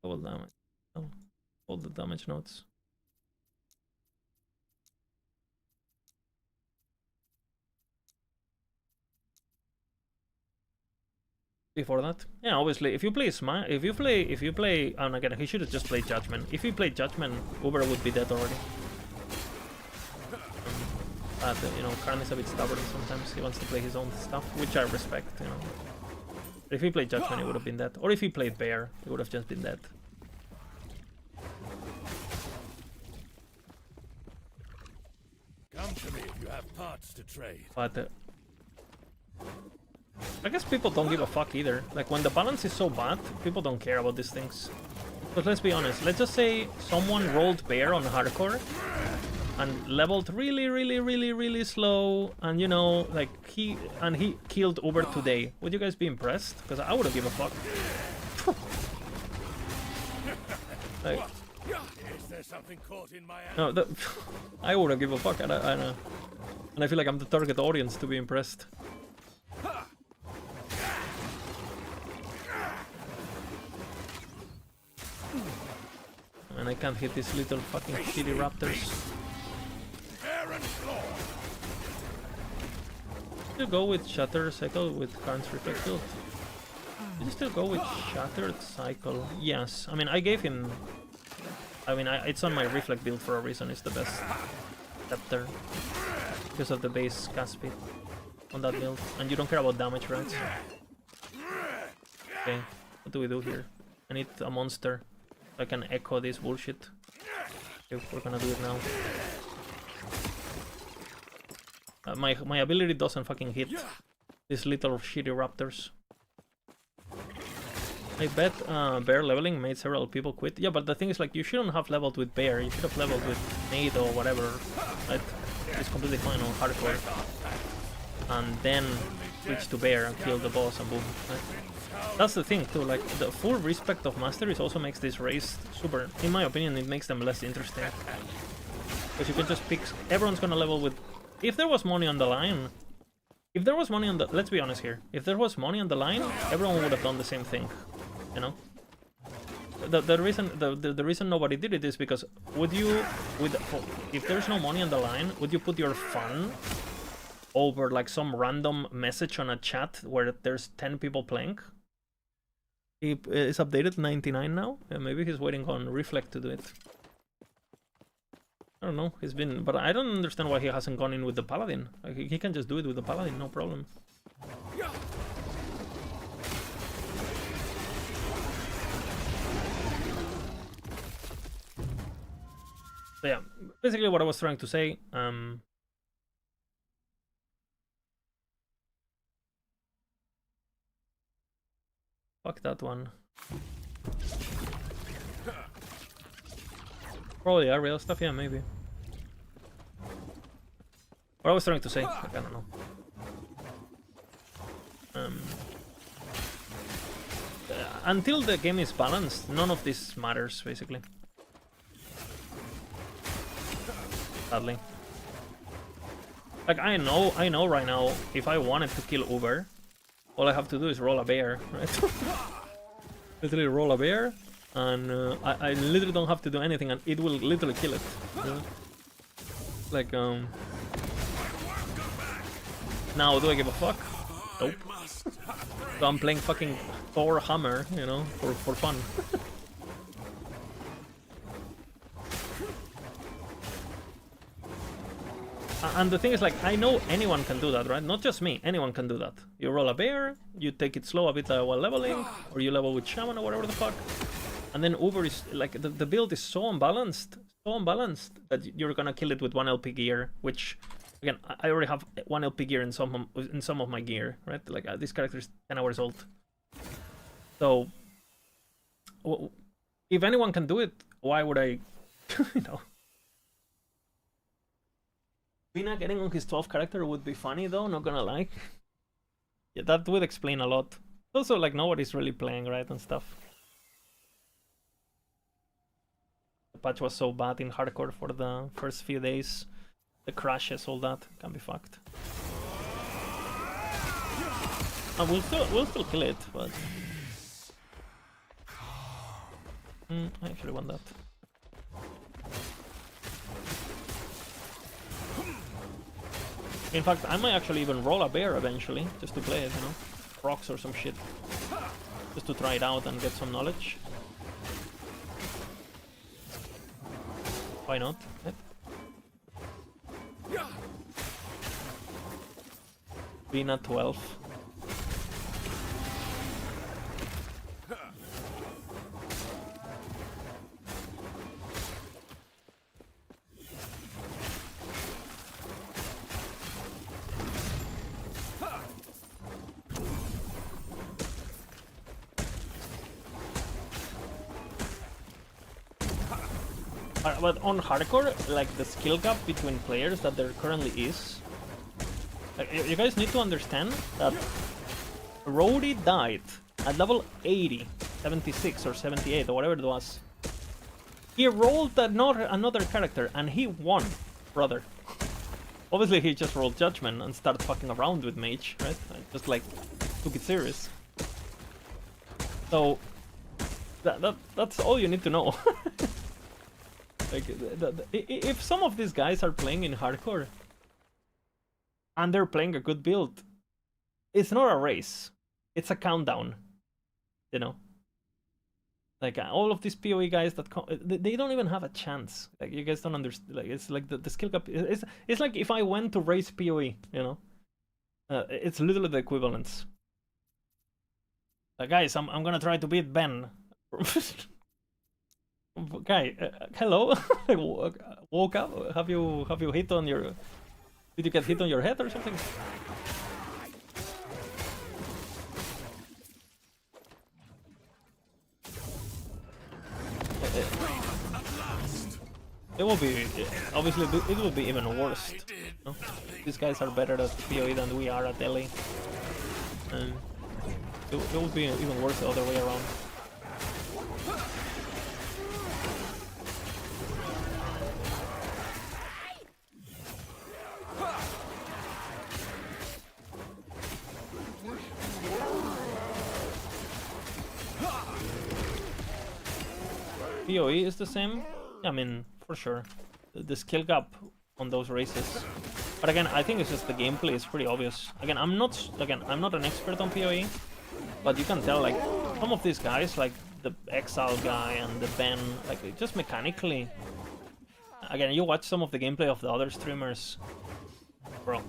Double damage. Oh, all the damage notes. Before that, yeah, obviously, if you play and again, he should have just played Judgment. If he played Judgment, Uber would be dead already. But you know, Karn is a bit stubborn sometimes. He wants to play his own stuff, which I respect, you know. But if he played Judgment, he would have been dead. Or if he played Bear, he would have just been dead. Come to me if you have parts to trade. But I guess people don't give a fuck either. Like, when the balance is so bad, people don't care about these things. But let's be honest, let's just say someone rolled Bear on hardcore and leveled really slow, and you know, like, he killed Uber today. Would you guys be impressed? Because I wouldn't give a fuck. Like, Is there something caught in my no, I wouldn't give a fuck, and I feel like I'm the target audience to be impressed. And I can't hit these little fucking shitty raptors. Still go with Shattered Cycle with Karn's Reflect build. Did you still go with Shattered Cycle? Yes. I mean, I gave him... I mean, it's on my Reflect build for a reason. It's the best Scepter. Because of the base cast speed on that build. And you don't care about damage, right? Okay, what do we do here? I need a monster. I can echo this bullshit. Okay, we're gonna do it now. My ability doesn't fucking hit these little shitty raptors. I bet bear leveling made several people quit. Yeah, but the thing is, like, you shouldn't have leveled with bear. You should have leveled with maid or whatever. Right? It's completely fine on hardcore. And then switch to bear and kill the boss and boom. Right? That's the thing too. Like, the full respect of masteries also makes this race super. In my opinion, it makes them less interesting. Because you can just pick. Everyone's gonna level with. If there was money on the line. If there was money on the, let's be honest here. If there was money on the line, everyone would have done the same thing, you know. The reason nobody did it is because if there's no money on the line, would you put your fun over like some random message on a chat where there's 10 people playing? He is updated 99 now. Yeah, maybe he's waiting on Reflect to do it. I don't know, he's been, but I don't understand why he hasn't gone in with the Paladin. Like, he can just do it with the Paladin, no problem. So yeah, basically what I was trying to say, fuck that one. Probably real stuff, yeah, maybe. What I was trying to say, like, I don't know. Until the game is balanced, none of this matters, basically. Sadly. Like, I know right now, if I wanted to kill Uber, all I have to do is roll a bear, right? Literally roll a bear. And I literally don't have to do anything, and it will literally kill it. You know? Like, now do I give a fuck? Nope. So I'm playing fucking THOR Hammer, you know, for fun. And the thing is, like, I know anyone can do that, right? Not just me, anyone can do that. You roll a bear, you take it slow a bit while leveling, or you level with Shaman or whatever the fuck. And then Uber is like the build is so unbalanced that you're gonna kill it with 1 LP gear, which again I already have 1 LP gear in some of my gear, right? Like this character is 10 hours old. So if anyone can do it, why would I, you know? Vina getting on his 12th character would be funny though, not gonna lie. Yeah, that would explain a lot. Also, like, nobody's really playing, right, and stuff. The patch was so bad in hardcore for the first few days. The crashes, all that can be fucked. And we'll still kill it, but I actually want that. In fact, I might actually even roll a bear eventually, just to play it, you know? Rocks or some shit. Just to try it out and get some knowledge. Why not? Vina 12. But on hardcore, like, the skill gap between players that there currently is, like, you guys need to understand that Rody died at level 80, 76 or 78 or whatever it was. He rolled another character and he won, brother. Obviously he just rolled Judgment and started fucking around with Mage, right? Just like took it serious. So that's all you need to know. Like, if some of these guys are playing in hardcore and they're playing a good build, it's not a race, it's a countdown, you know? Like, all of these PoE guys that they don't even have a chance. Like, you guys don't understand. Like, it's like the skill gap. It's like if I went to race PoE, you know? It's literally the equivalence. Guys, I'm gonna try to beat Ben. Guy, hello. Woke up. Have you hit on your? Did you get hit on your head or something? it will be, obviously, it will be even worse. No? These guys are better at PoE than we are at LA. And it will be even worse the other way around. PoE is the same. I mean, for sure. The skill gap on those races. But again, I think it's just the gameplay is pretty obvious. Again, I'm not an expert on PoE, but you can tell like some of these guys, like the Exile guy and the Ben, like just mechanically. Again, you watch some of the gameplay of the other streamers, bro.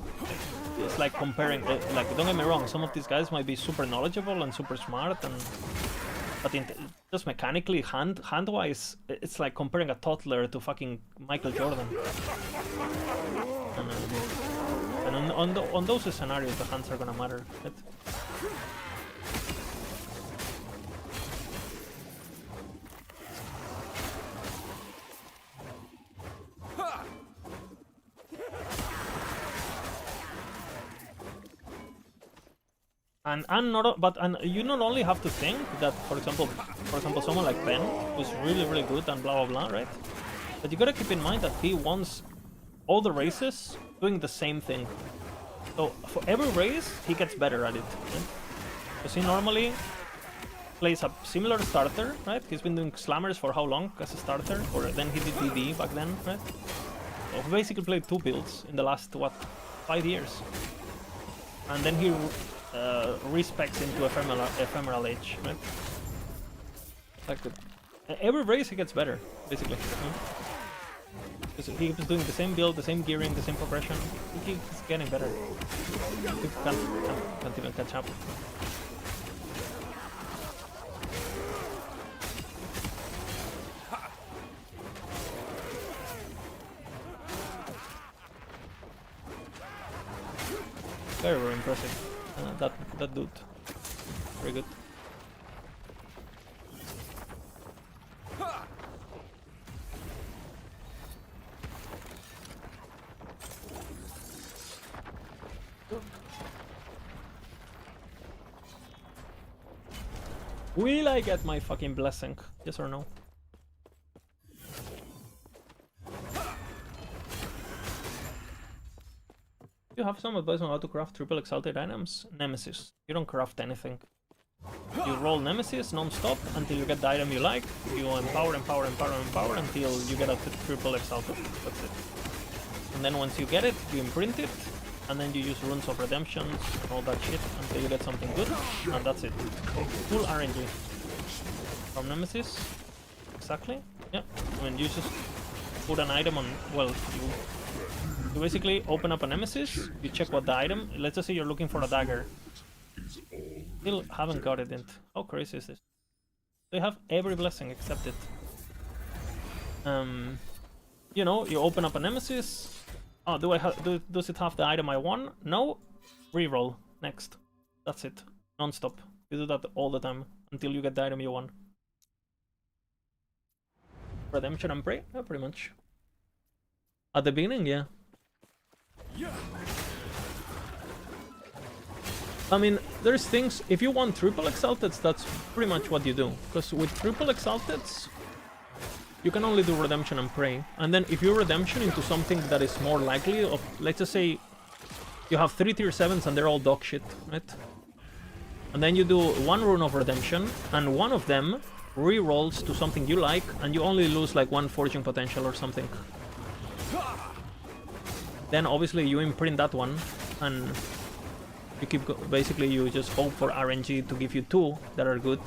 It's like comparing. Like, don't get me wrong, some of these guys might be super knowledgeable and super smart, but just mechanically, hand-wise, it's like comparing a toddler to fucking Michael Jordan. And on those scenarios, the hands are gonna matter. Right? And you not only have to think that, for example, someone like Ben, who's really good and blah blah blah, right? But you gotta keep in mind that he wants all the races doing the same thing. So for every race, he gets better at it. Right? Because he normally plays a similar starter, right? He's been doing slammers for how long as a starter? Or then he did DD back then, right? So he basically played 2 builds in the last, what, 5 years. And then he respecs into ephemeral age, right? Like every race he gets better, basically. Because he keeps doing the same build, the same gearing, the same progression. He keeps getting better. He can't even catch up. Very impressive. That dude, very good. Will I get my fucking blessing? Yes or no? You have some advice on how to craft triple exalted items? Nemesis. You don't craft anything. You roll Nemesis non-stop until you get the item you like. You empower until you get a triple exalted. That's it. And then once you get it, you imprint it, and then you use runes of redemption and all that shit until you get something good, and that's it. Full RNG. From Nemesis. Exactly. Yeah. I mean, you just put an item on, well, you basically open up a Nemesis, you check what the item, let's just say you're looking for a dagger. Still haven't got it in. How crazy is this? They have every blessing except it. You know, you open up a Nemesis. Oh, does it have the item I want? No. Reroll. Next. That's it. Non-stop. You do that all the time until you get the item you want. Redemption and pray? Yeah, pretty much. At the beginning, yeah. I mean, there's things, if you want triple exalteds, that's pretty much what you do. Because with triple exalteds, you can only do redemption and pray. And then if you redemption into something that is more likely of, let's just say, you have 3 tier 7s and they're all dog shit, right? And then you do 1 rune of redemption, and one of them re-rolls to something you like, and you only lose like 1 forging potential or something. Then obviously you imprint that one, and you keep basically you just hope for RNG to give you 2 that are good,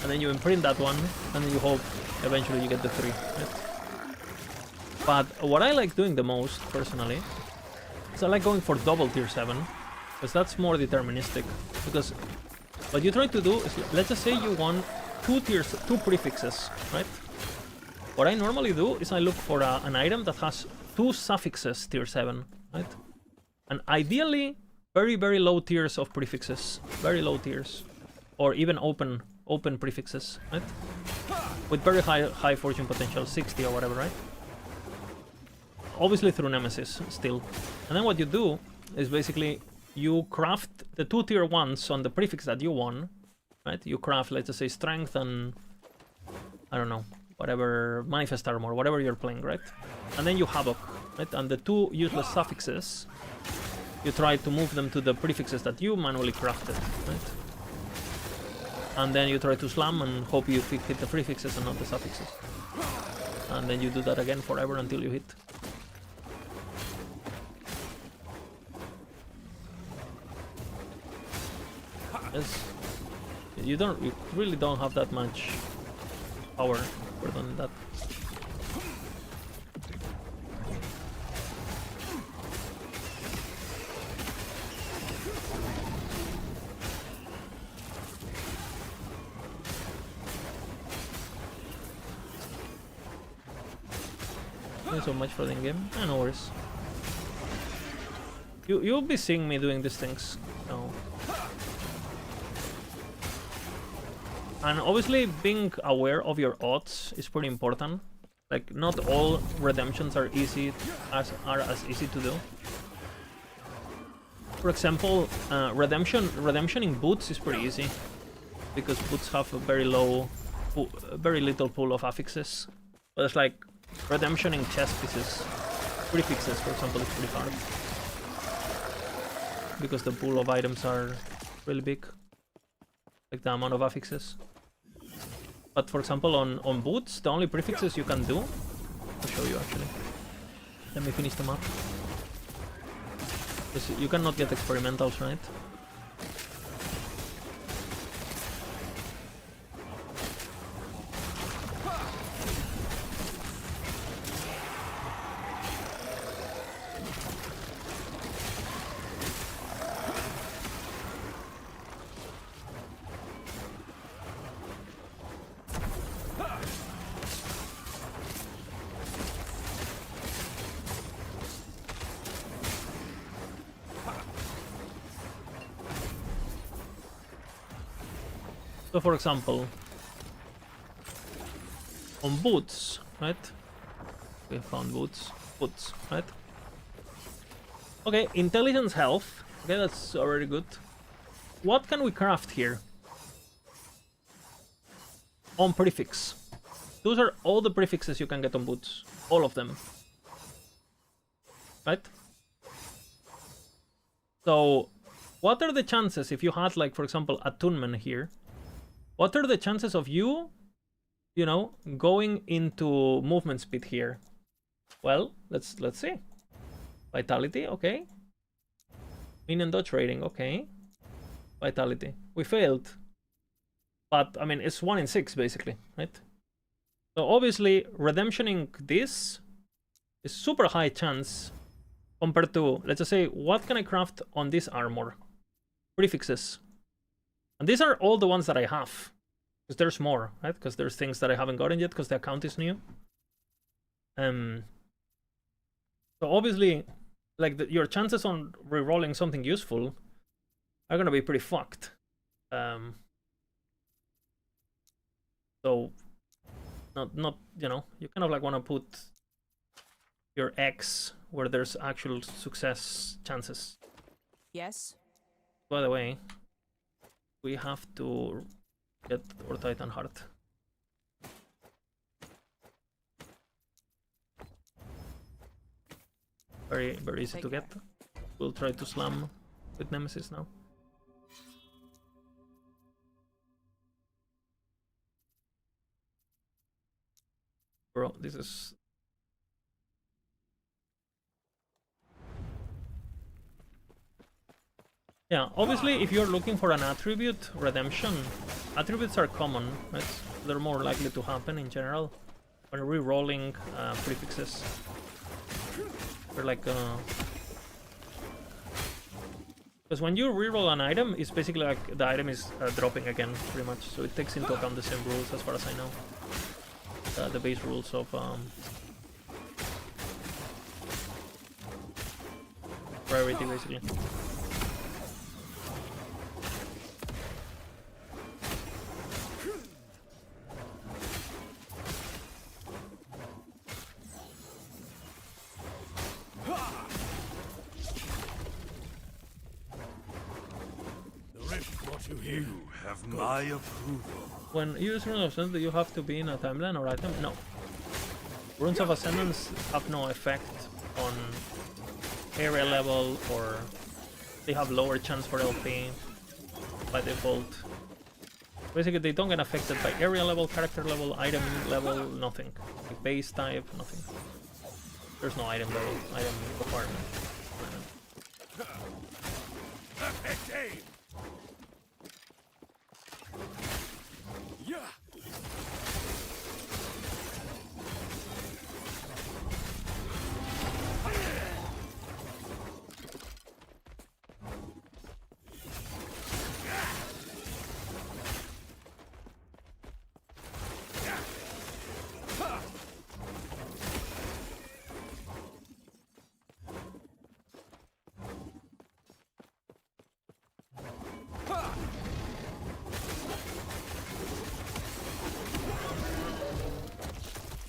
and then you imprint that one, and then you hope eventually you get the 3. Right? But what I like doing the most personally is I like going for double tier 7, because that's more deterministic. Because what you try to do is, let's just say you want 2 prefixes, right? What I normally do is I look for an item that has 2 suffixes tier 7, right? And ideally, very low tiers of prefixes, very low tiers, or even open prefixes, right? with very high fortune potential, 60 or whatever, right? Obviously through Nemesis still. And then what you do is basically you craft the 2 tier 1s on the prefix that you won, right? You craft, let's just say, strength and I don't know, whatever, manifest armor, whatever you're playing, right? And then you havoc, right? And the 2 useless suffixes, you try to move them to the prefixes that you manually crafted, right? And then you try to slam and hope you hit the prefixes and not the suffixes. And then you do that again forever until you hit. Yes. You really don't have that much power other than that. Not so much for the in-game. No worries. You'll be seeing me doing these things. No. And obviously being aware of your odds is pretty important. Like not all redemptions are as easy to do. For example, redemptioning boots is pretty easy because boots have a very little pool of affixes. But it's like redemptioning chest pieces, prefixes, for example, is pretty hard because the pool of items are really big, like the amount of affixes. But for example, on boots, the only prefixes you can do, I'll show you actually. Let me finish the map. Because you cannot get experimentals, right? So for example, on boots, right? We found boots, right? Okay, intelligence health. Okay, that's already good. What can we craft here? On prefix. Those are all the prefixes you can get on boots. All of them. Right? So, what are the chances if you had, like, for example, attunement here? What are the chances of you know, going into movement speed here? Well, let's see. Vitality, okay. Mean and dodge rating, okay. Vitality. We failed. But, I mean, it's 1 in 6, basically, right? So, obviously, redemptioning this is super high chance compared to, let's just say, what can I craft on this armor? Prefixes. And these are all the ones that I have. Because there's more, right? Because there's things that I haven't gotten yet because the account is new. So obviously, like your chances on rerolling something useful are gonna be pretty fucked. So not you know, you kind of like want to put your X where there's actual success chances. Yes. By the way, we have to get our Titan Heart. Very easy to get. We'll try to slam with Nemesis now. Bro, this is... Yeah, obviously if you're looking for an attribute redemption, attributes are common, right? They're more likely to happen in general when re-rolling prefixes. They're like because when you re-roll an item, it's basically like the item is dropping again, pretty much. So it takes into account the same rules as far as I know. The base rules of priority, basically. to hear. You have my approval. When you use Runes of Ascendance, do you have to be in a timeline or item? No. Runes of Ascendance have no effect on area level, or they have lower chance for LP by default. Basically, they don't get affected by area level, character level, item level, nothing. Like base type, nothing. There's no item level, item requirement. Perfect aim. Yeah.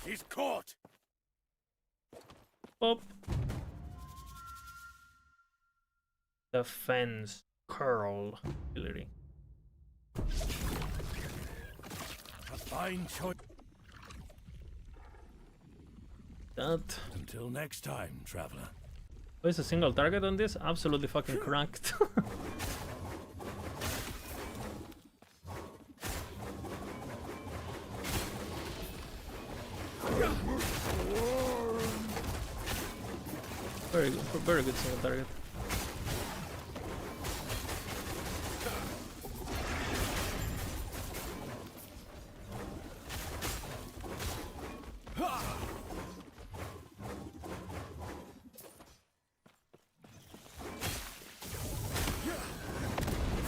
He's caught. Pop. Defense curl ability. A fine choice. That Until next time, traveler. is a single target on this? Absolutely fucking cracked. Very good single target.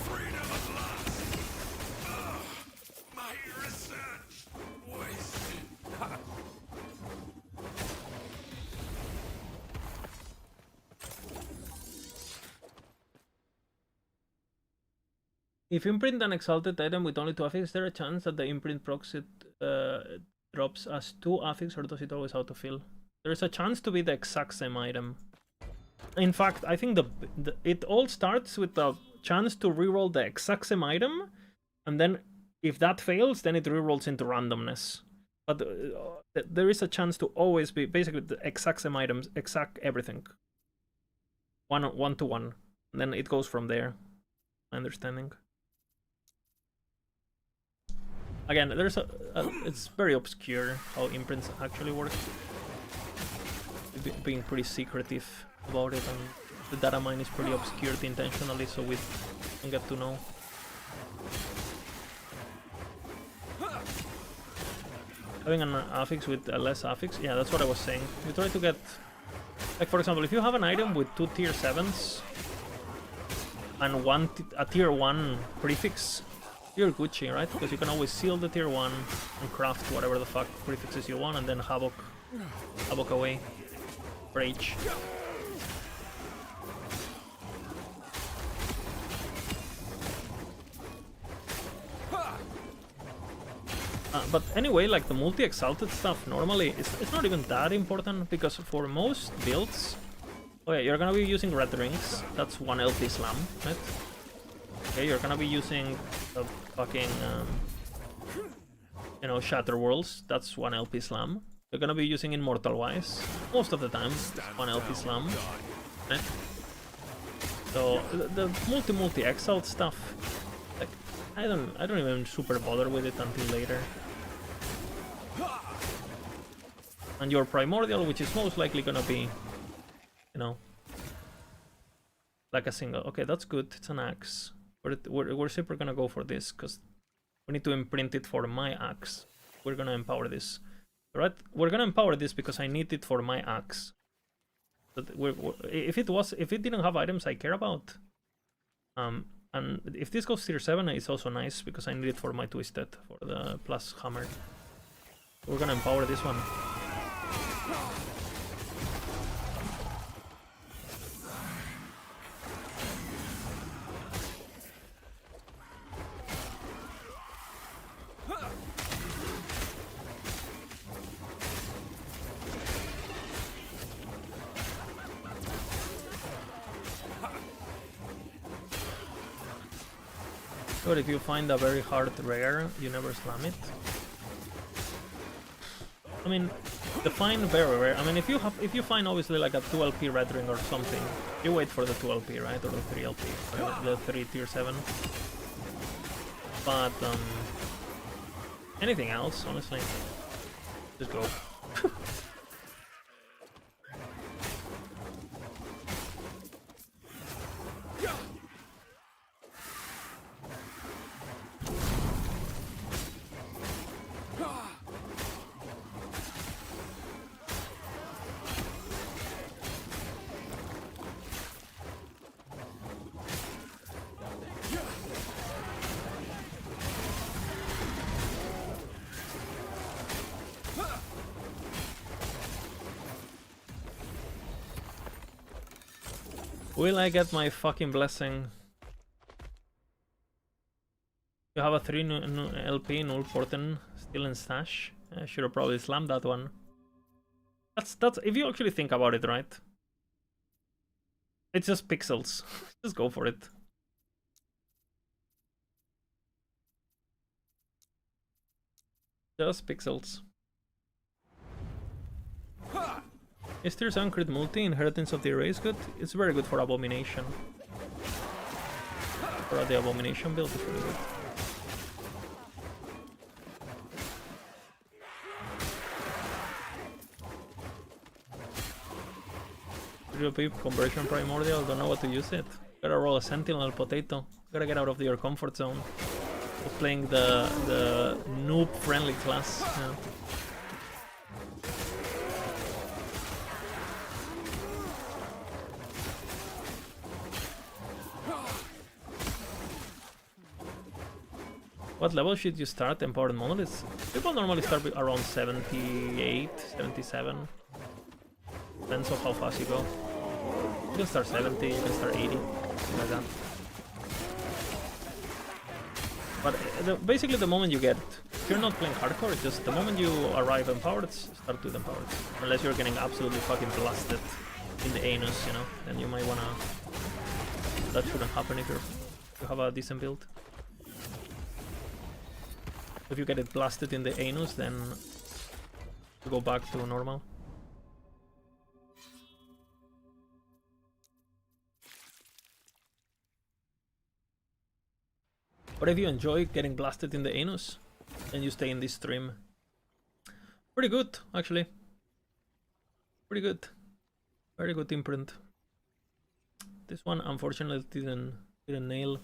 Freedom at last. My research wasted. If you imprint an exalted item with only 2 affix, is there a chance that the imprint procs it drops as 2 affix, or does it always autofill? There is a chance to be the exact same item. In fact, I think it all starts with the chance to reroll the exact same item, and then if that fails, then it rerolls into randomness. But there is a chance to always be basically the exact same items, exact everything. One to one. And then it goes from there. My understanding. Again, there's it's very obscure how imprints actually work. Being pretty secretive about it, and the data mine is pretty obscured intentionally, so we don't get to know. Having an affix with a less affix, yeah, that's what I was saying. We try to get, like for example, if you have an item with 2 tier 7s and a tier 1 prefix, you're Gucci, right? Because you can always seal the tier 1 and craft whatever the fuck prefixes you want, and then havoc away. Rage. But anyway, like the multi-exalted stuff, normally it's not even that important, because for most builds, oh yeah, you're gonna be using red rings, that's 1 LP slam, right? Okay, you're gonna be using the fucking, you know, Shatter Worlds, that's 1 LP slam. You're gonna be using Immortal Wise, most of the time, 1 LP slam, right? So the multi-exalt stuff, like I don't even super bother with it until later. And your Primordial, which is most likely gonna be, you know, like a single. Okay, that's good. It's an axe. We're super gonna go for this because we need to imprint it for my axe. We're gonna empower this, right? We're gonna empower this because I need it for my axe. But if it didn't have items I care about, and if this goes tier 7, it's also nice because I need it for my Twisted, for the plus hammer. We're gonna empower this one. But if you find a very hard rare, you never slam it. I mean, define very rare. I mean, if you find obviously like a 2 LP red ring or something, you wait for the 2 LP, right, or the 3 LP, or the 3 tier 7. But anything else, honestly, just go. Will I get my fucking blessing? You have a 3 LP null porten still in stash. I should have probably slammed that one. That's if you actually think about it, right? It's just pixels. Just go for it. Just pixels. Is tier 7 crit multi Inheritance of the Erase good? It's very good for Abomination. For the Abomination build, it's really good. Conversion Primordial, don't know what to use it. Gotta roll a Sentinel Potato. Gotta get out of your comfort zone. Playing the noob friendly class. Yeah. What level should you start Empowered Monoliths? People normally start around 78, 77. Depends on how fast you go. You can start 70, you can start 80, something like that. But basically the moment you get, if you're not playing hardcore, it's just the moment you arrive empowered, start with empowered. Unless you're getting absolutely fucking blasted in the anus, you know, then you might wanna... That shouldn't happen if you have a decent build. If you get it blasted in the anus, then you go back to normal. But if you enjoy getting blasted in the anus, then you stay in this stream. Pretty good, actually. Pretty good. Very good imprint. This one unfortunately didn't nail.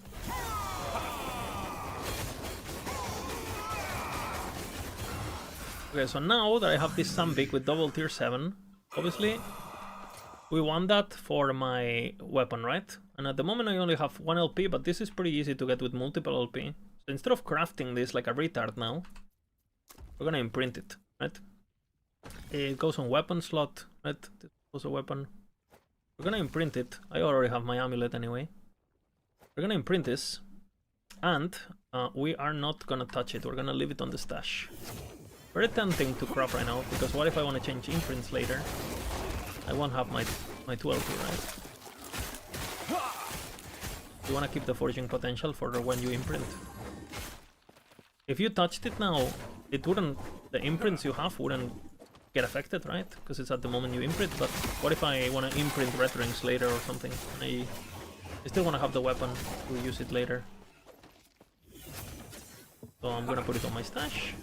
Okay, so now that I have this Sambik with double tier 7, obviously we want that for my weapon, right? And at the moment I only have 1 LP, but this is pretty easy to get with multiple LP. So instead of crafting this like a retard now, we're gonna imprint it, right? It goes on weapon slot, right? This was a weapon. We're gonna imprint it. I already have my amulet anyway. We're gonna imprint this, and we are not gonna touch it. We're gonna leave it on the stash. Very tempting to crop right now, because what if I want to change imprints later? I won't have my 2 LP, right? You want to keep the forging potential for when you imprint. If you touched it now, it wouldn't... The imprints you have wouldn't get affected, right? Because it's at the moment you imprint, but what if I want to imprint red rings later or something? I still want to have the weapon to use it later. So I'm gonna put it on my stash.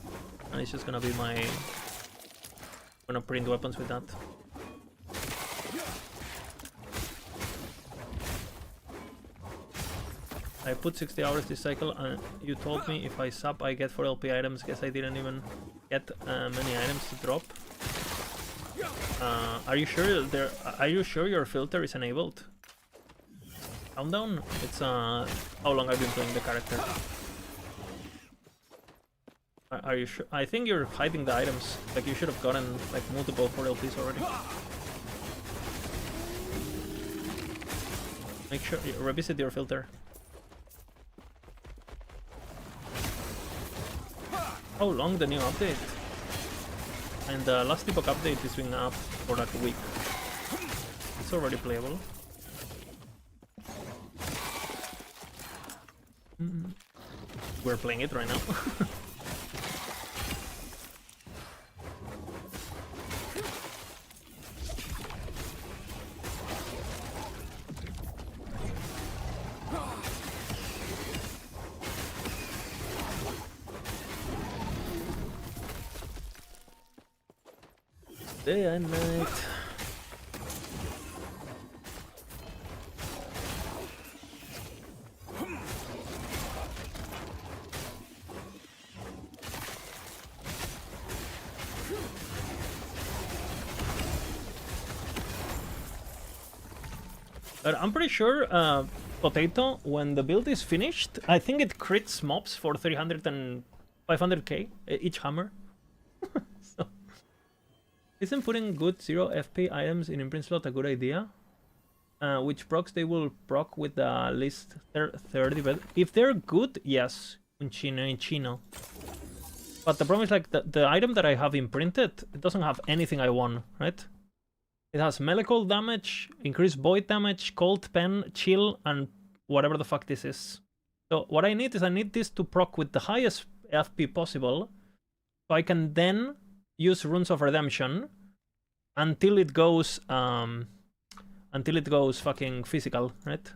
And it's just gonna be my... I'm gonna print weapons with that. I put 60 hours this cycle, and you told me if I sub I get 4 LP items. Guess I didn't even get many items to drop. Are you sure there? Are you sure your filter is enabled? Countdown? It's how long I've been playing the character. Are you sure? I think you're hiding the items. Like you should have gotten like multiple 4 LPs already. Make sure you revisit your filter. How long the new update? And the last Epoch update is being up for like a week. It's already playable. we're playing it right now. Day and night. But I'm pretty sure Potato, when the build is finished, I think it crits mobs for 300 and 500k each hammer. So, isn't putting good 0 FP items in principle a good idea? Which procs they will proc with the least 30, but if they're good, yes, in Chino. But the problem is like the item that I have imprinted, it doesn't have anything I want, right? It has melee cold damage, increased void damage, cold pen, chill, and whatever the fuck this is. So what I need is I need this to proc with the highest FP possible, so I can then use Runes of Redemption until it goes fucking physical, right?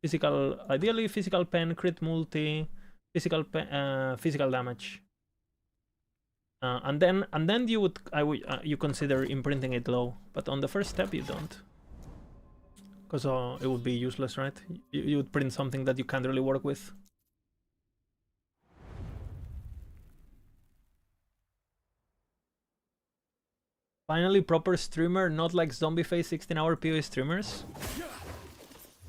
Physical, ideally physical pen, crit multi, physical damage. And then you consider imprinting it low, but on the first step you don't, because it would be useless, right? You would print something that you can't really work with. Finally, proper streamer, not like zombie face 16-hour PoE streamers.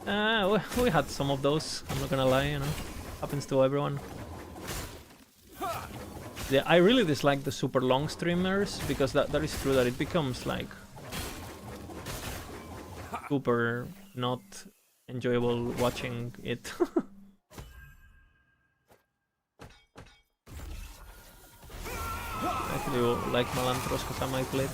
We had some of those. I'm not gonna lie, you know, happens to everyone. Yeah, I really dislike the super long streamers because that is true that it becomes like super not enjoyable watching it. I actually like Malantros because I might play it.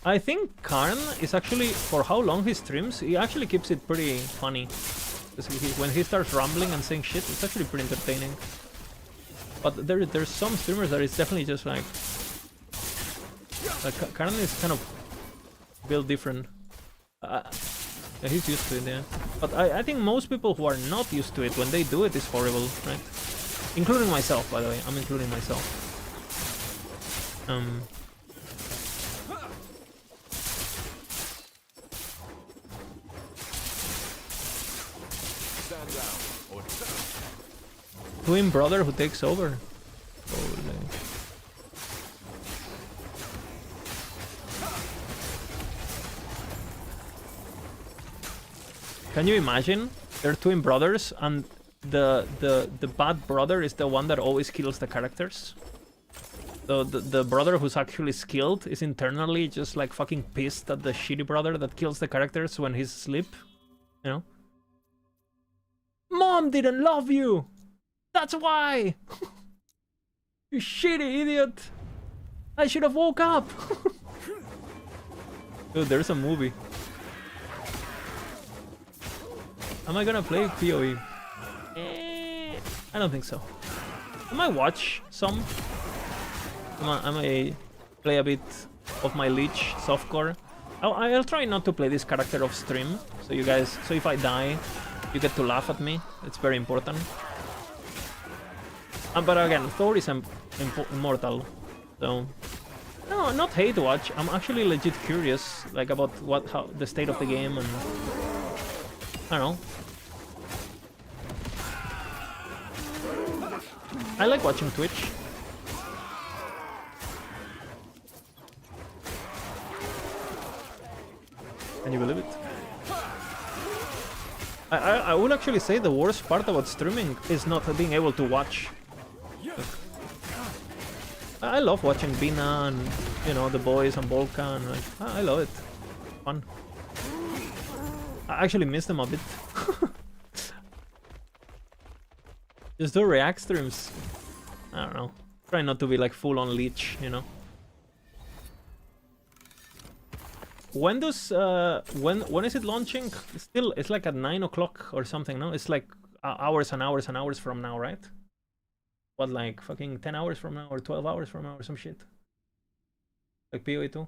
I think Karn is actually, for how long he streams, he actually keeps it pretty funny. When he starts rambling and saying shit, it's actually pretty entertaining. But there's some streamers that it's definitely just like Karan is kind of built different. Yeah, he's used to it, yeah. But I think most people who are not used to it, when they do it, is horrible, right? Including myself, by the way. I'm including myself. Twin brother who takes over. Holy. Can you imagine? They're twin brothers and the bad brother is the one that always kills the characters. So the brother who's actually skilled is internally just like fucking pissed at the shitty brother that kills the characters when he's asleep. You know? Mom didn't love you! That's why! You shitty idiot! I should have woke up! Dude, there's a movie. Am I gonna play PoE? I don't think so. I might watch some. I might play a bit of my Leech softcore. I'll try not to play this character off stream, so you guys, so if I die, you get to laugh at me. It's very important. But again, Thor is immortal, so no, not hate watch. I'm actually legit curious, like about how the state of the game, and I don't know. I like watching Twitch. Can you believe it? I would actually say the worst part about streaming is not being able to watch. I love watching Bina and, you know, the boys and Volca, and like, I love it. Fun. I actually miss them a bit. Just do react streams. I don't know. Try not to be like full on leech, you know. when does when is it launching? Still, it's like at 9 o'clock or something. No, it's like hours and hours and hours from now, right? What, like fucking 10 hours from now or 12 hours from now or some shit? Like PoE 2.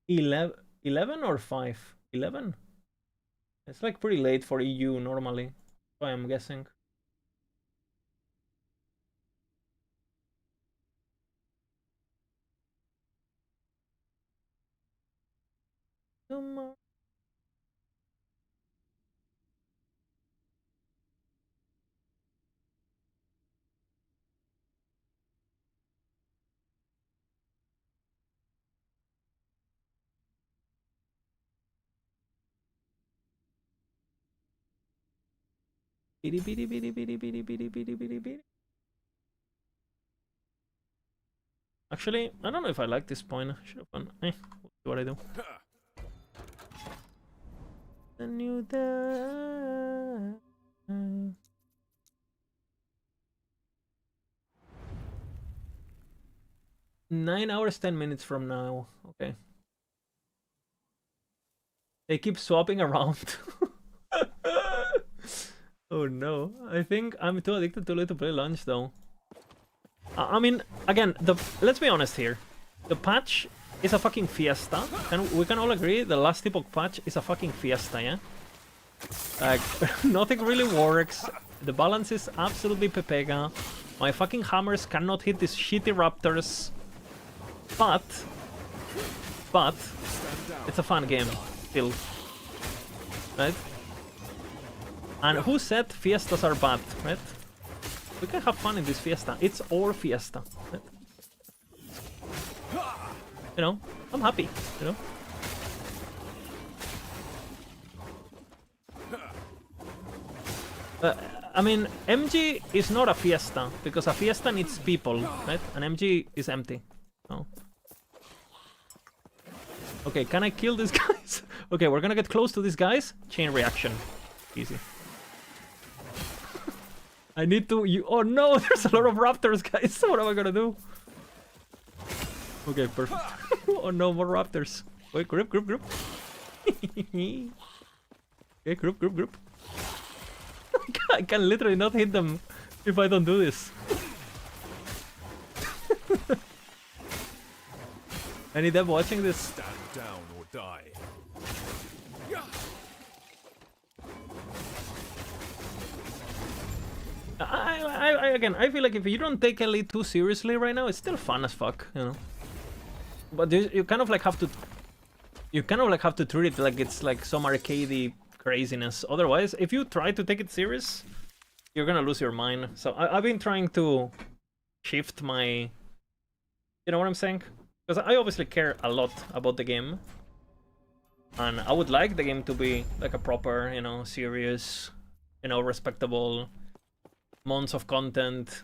11 or 5? 11? It's like pretty late for EU normally, so I'm guessing. Tomorrow. Bitty bitty bitty bitty bitty bitty bitty bitty bitty. Actually, I don't know if I like this point. Should have gone. What I do. The new day. 9 hours 10 minutes from now. Okay. They keep swapping around. Oh no. I think I'm too addicted to play lunch though. I mean, again, let's be honest here. The patch is a fucking fiesta. We can all agree the last Epoch patch is a fucking fiesta, yeah? Like, nothing really works. The balance is absolutely pepega. My fucking hammers cannot hit these shitty raptors. But it's a fun game still, right? And who said fiestas are bad, right? We can have fun in this fiesta. It's our fiesta, right? You know, I'm happy, you know? I mean, MG is not a fiesta, because a fiesta needs people, right? And MG is empty. Oh. Okay, can I kill these guys? Okay, we're gonna get close to these guys. Chain reaction. Easy. I need to... Oh no, there's a lot of raptors, guys. What am I gonna do? Okay, perfect. Oh no, more raptors. Wait, group. Okay, group. I can literally not hit them if I don't do this. Any dev watching this? Stand down or die. Again, I feel like if you don't take Elite too seriously right now, it's still fun as fuck, you know. But you kind of like have to... You kind of like have to treat it like it's like some arcadey craziness. Otherwise, if you try to take it serious, you're gonna lose your mind. So I've been trying to shift my... You know what I'm saying? Because I obviously care a lot about the game. And I would like the game to be like a proper, you know, serious, you know, respectable, months of content,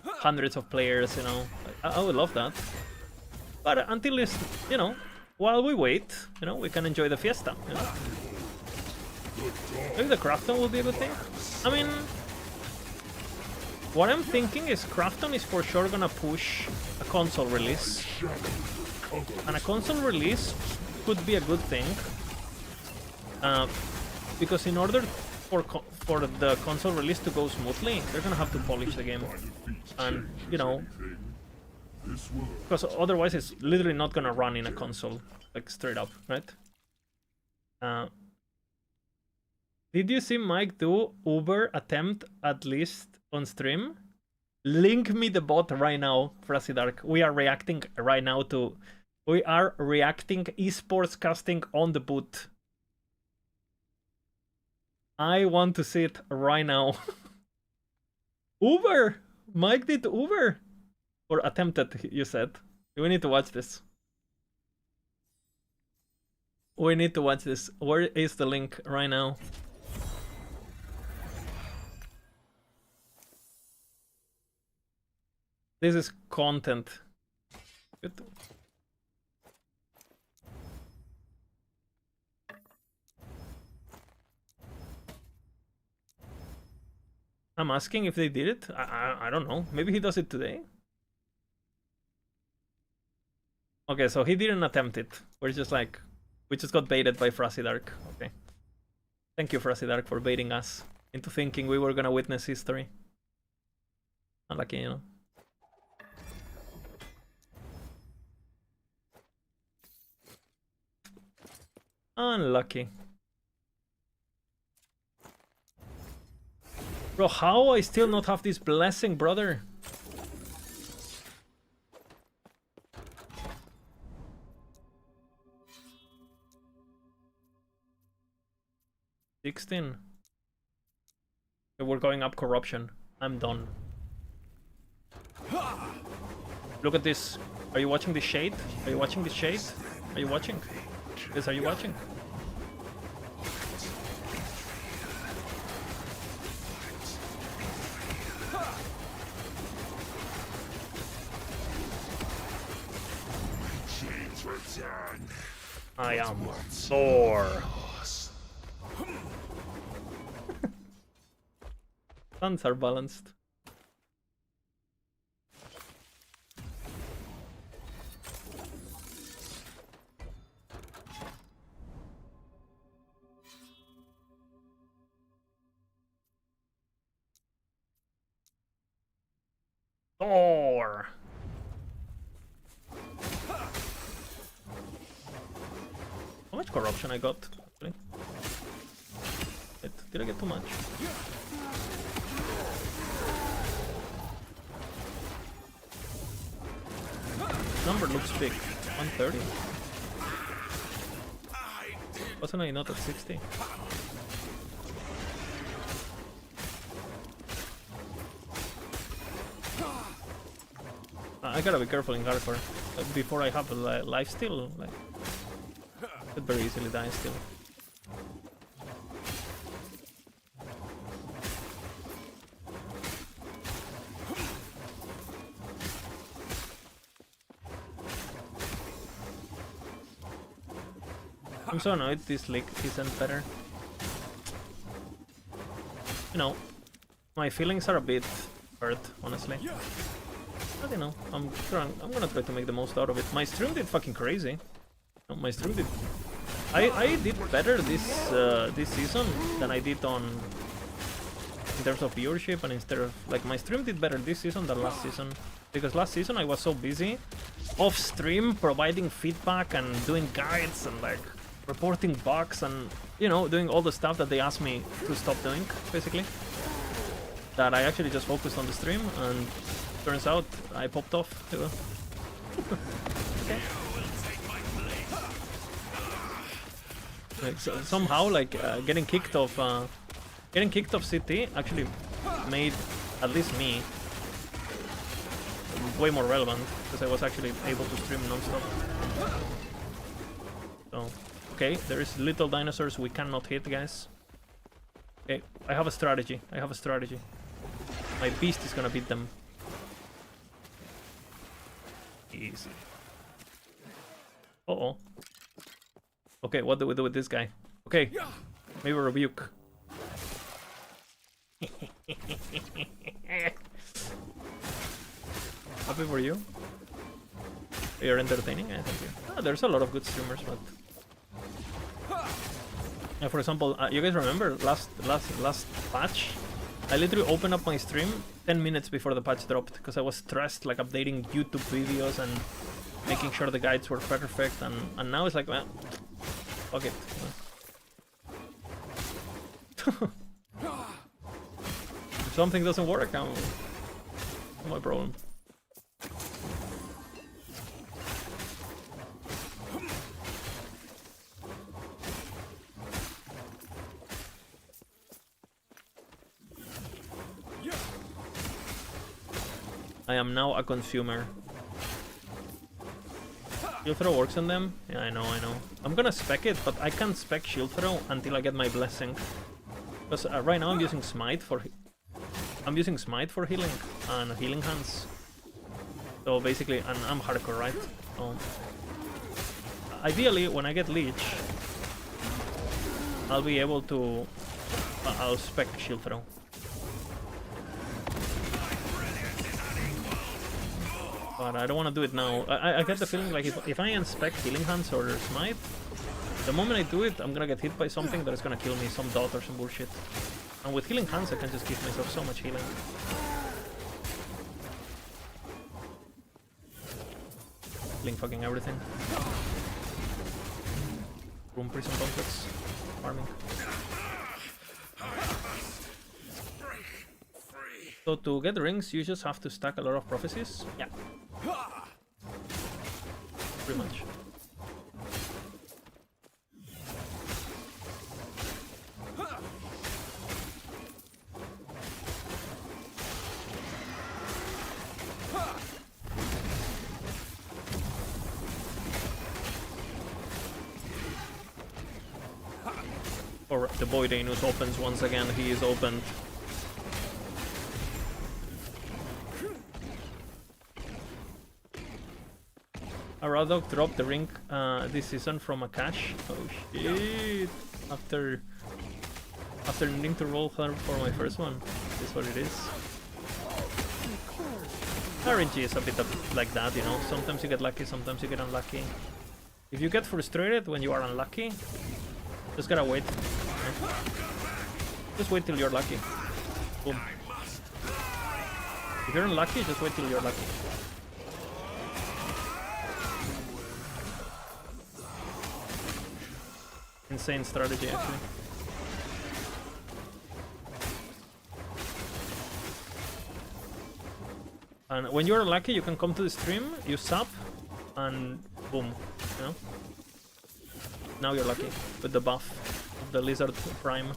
hundreds of players, you know. I would love that. But until it's, you know, while we wait, you know, we can enjoy the fiesta, you know. Maybe the Crafton will be a good thing. I mean, what I'm thinking is Crafton is for sure gonna push a console release. And a console release could be a good thing. Because in order for the console release to go smoothly, they're gonna have to polish the game. And, you know, because otherwise it's literally not gonna run in a console, like straight up, right? Did you see Mike do Uber attempt at least on stream? Link me the bot right now, Frasidark. We are reacting right now to... We are reacting esports casting on the boot. I want to see it right now. Uber! Mike did Uber! Or attempted, you said. We need to watch this. We need to watch this. Where is the link right now? This is content. Good. I'm asking if they did it. I don't know. Maybe he does it today. Okay, so he didn't attempt it. We're just like, we just got baited by Frasidark. Okay. Thank you, Frasidark, for baiting us into thinking we were gonna witness history. Unlucky, you know. Unlucky. Bro, how I still not have this blessing, brother? $16. Okay, we're going up corruption. I'm done. Look at this. Are you watching the shade? Are you watching the shade? Are you watching? Yes, are you watching? I am Thor. Suns are balanced. Thor. How much corruption I got? Actually? Wait, did I get too much? Number looks big. 130. Wasn't I not at 60? I gotta be careful in hardcore. Before I have a life steal, like, could very easily die still. I'm so annoyed this league isn't better. You know, my feelings are a bit hurt, honestly. But you know, I'm gonna try to make the most out of it. My stream did fucking crazy. No, my stream did. I did better this season than I did on in terms of viewership, and instead of like my stream did better this season than last season, because last season I was so busy off stream providing feedback and doing guides and like reporting bugs and, you know, doing all the stuff that they asked me to stop doing, basically, that I actually just focused on the stream, and turns out I popped off. Okay. Like, so somehow, like getting kicked off CT actually made at least me way more relevant, because I was actually able to stream non-stop. So, okay, there is little dinosaurs we cannot hit, guys. Okay, I have a strategy. My beast is gonna beat them. Easy. Uh-oh. Okay, what do we do with this guy? Okay, maybe rebuke. Happy for you. You're entertaining, I think. Oh, there's a lot of good streamers, but yeah, for example, you guys remember last patch? I literally opened up my stream 10 minutes before the patch dropped because I was stressed, like updating YouTube videos and making sure the guides were perfect, and now it's like, well, fuck it. If something doesn't work, it's my problem. I am now a consumer. Shield throw works on them? Yeah, I know. I'm gonna spec it, but I can't spec shield throw until I get my blessing. Because right now I'm using smite for healing and healing hands. So basically, and I'm hardcore, right? So ideally, when I get leech, I'll be able to. I'll spec shield throw. But I don't want to do it now. I get the feeling like if I inspect Healing Hands or Smite, the moment I do it, I'm gonna get hit by something that is gonna kill me, some dot or some bullshit. And with Healing Hands, I can just give myself so much healing. Healing fucking everything. Room Prison Complex. Farming. So to get rings, you just have to stack a lot of prophecies. Yeah. Pretty much. Or the Void Anus opens once again. He is opened. Aradok dropped the ring this season from a cache. Oh shit! After needing to roll her for my first one, this is what it is. RNG is a bit like that, you know. Sometimes you get lucky, sometimes you get unlucky. If you get frustrated when you are unlucky, just gotta wait. Just wait till you're lucky. Boom. If you're unlucky, just wait till you're lucky. Insane strategy, actually. And when you're lucky, you can come to the stream, you sub, and boom, you know? Now you're lucky with the buff of the Lizard Prime.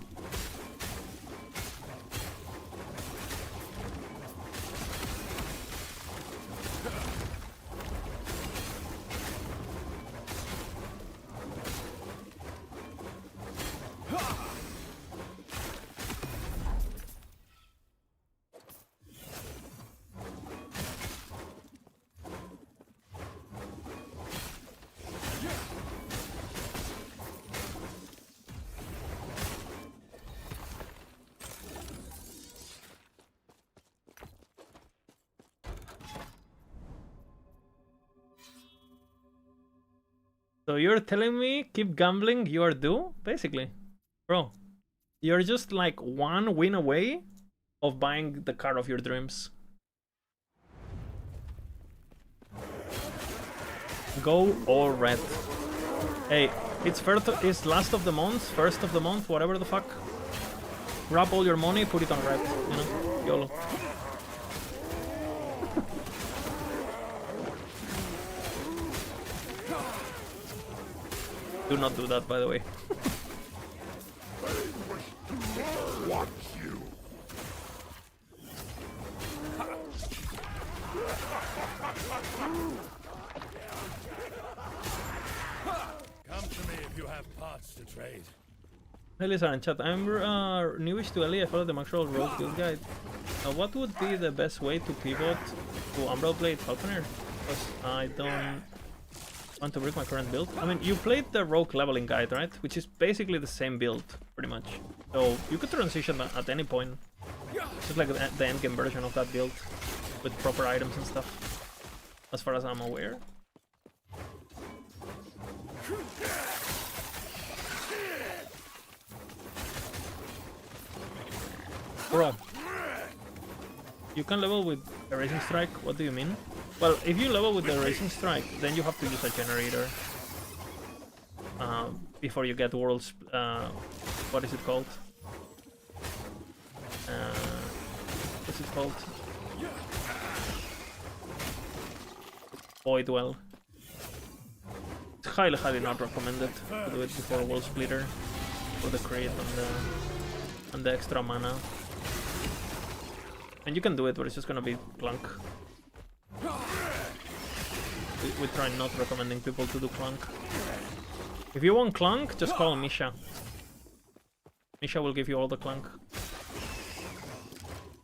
So you're telling me keep gambling, you are due? Basically. Bro, you're just like one win away of buying the car of your dreams. Go all red. Hey, it's last of the month, first of the month, whatever the fuck. Grab all your money, put it on red, you know? YOLO. Do not do that, by the way. Watch you. Come to me if you have parts to trade. Hey Lisa in chat, I'm newish to LE, I follow the actual rogue build guide. What would be the best way to pivot to Umbral Blade Falconer? Because I don't want to break my current build. I mean, you played the rogue leveling guide, right? Which is basically the same build, pretty much. So you could transition at any point. Just like the endgame version of that build, with proper items and stuff, as far as I'm aware. Bro, you can level with the Racing Strike? What do you mean? Well, if you level with the Racing Strike, then you have to use a generator before you get worlds. What is it called? What's it called? Void Well. It's highly, highly not recommended to do it before World Splitter for the crit and the extra mana. And you can do it, but it's just gonna be clunk. We try not recommending people to do clunk. If you want clunk, just call Misha. Misha will give you all the clunk.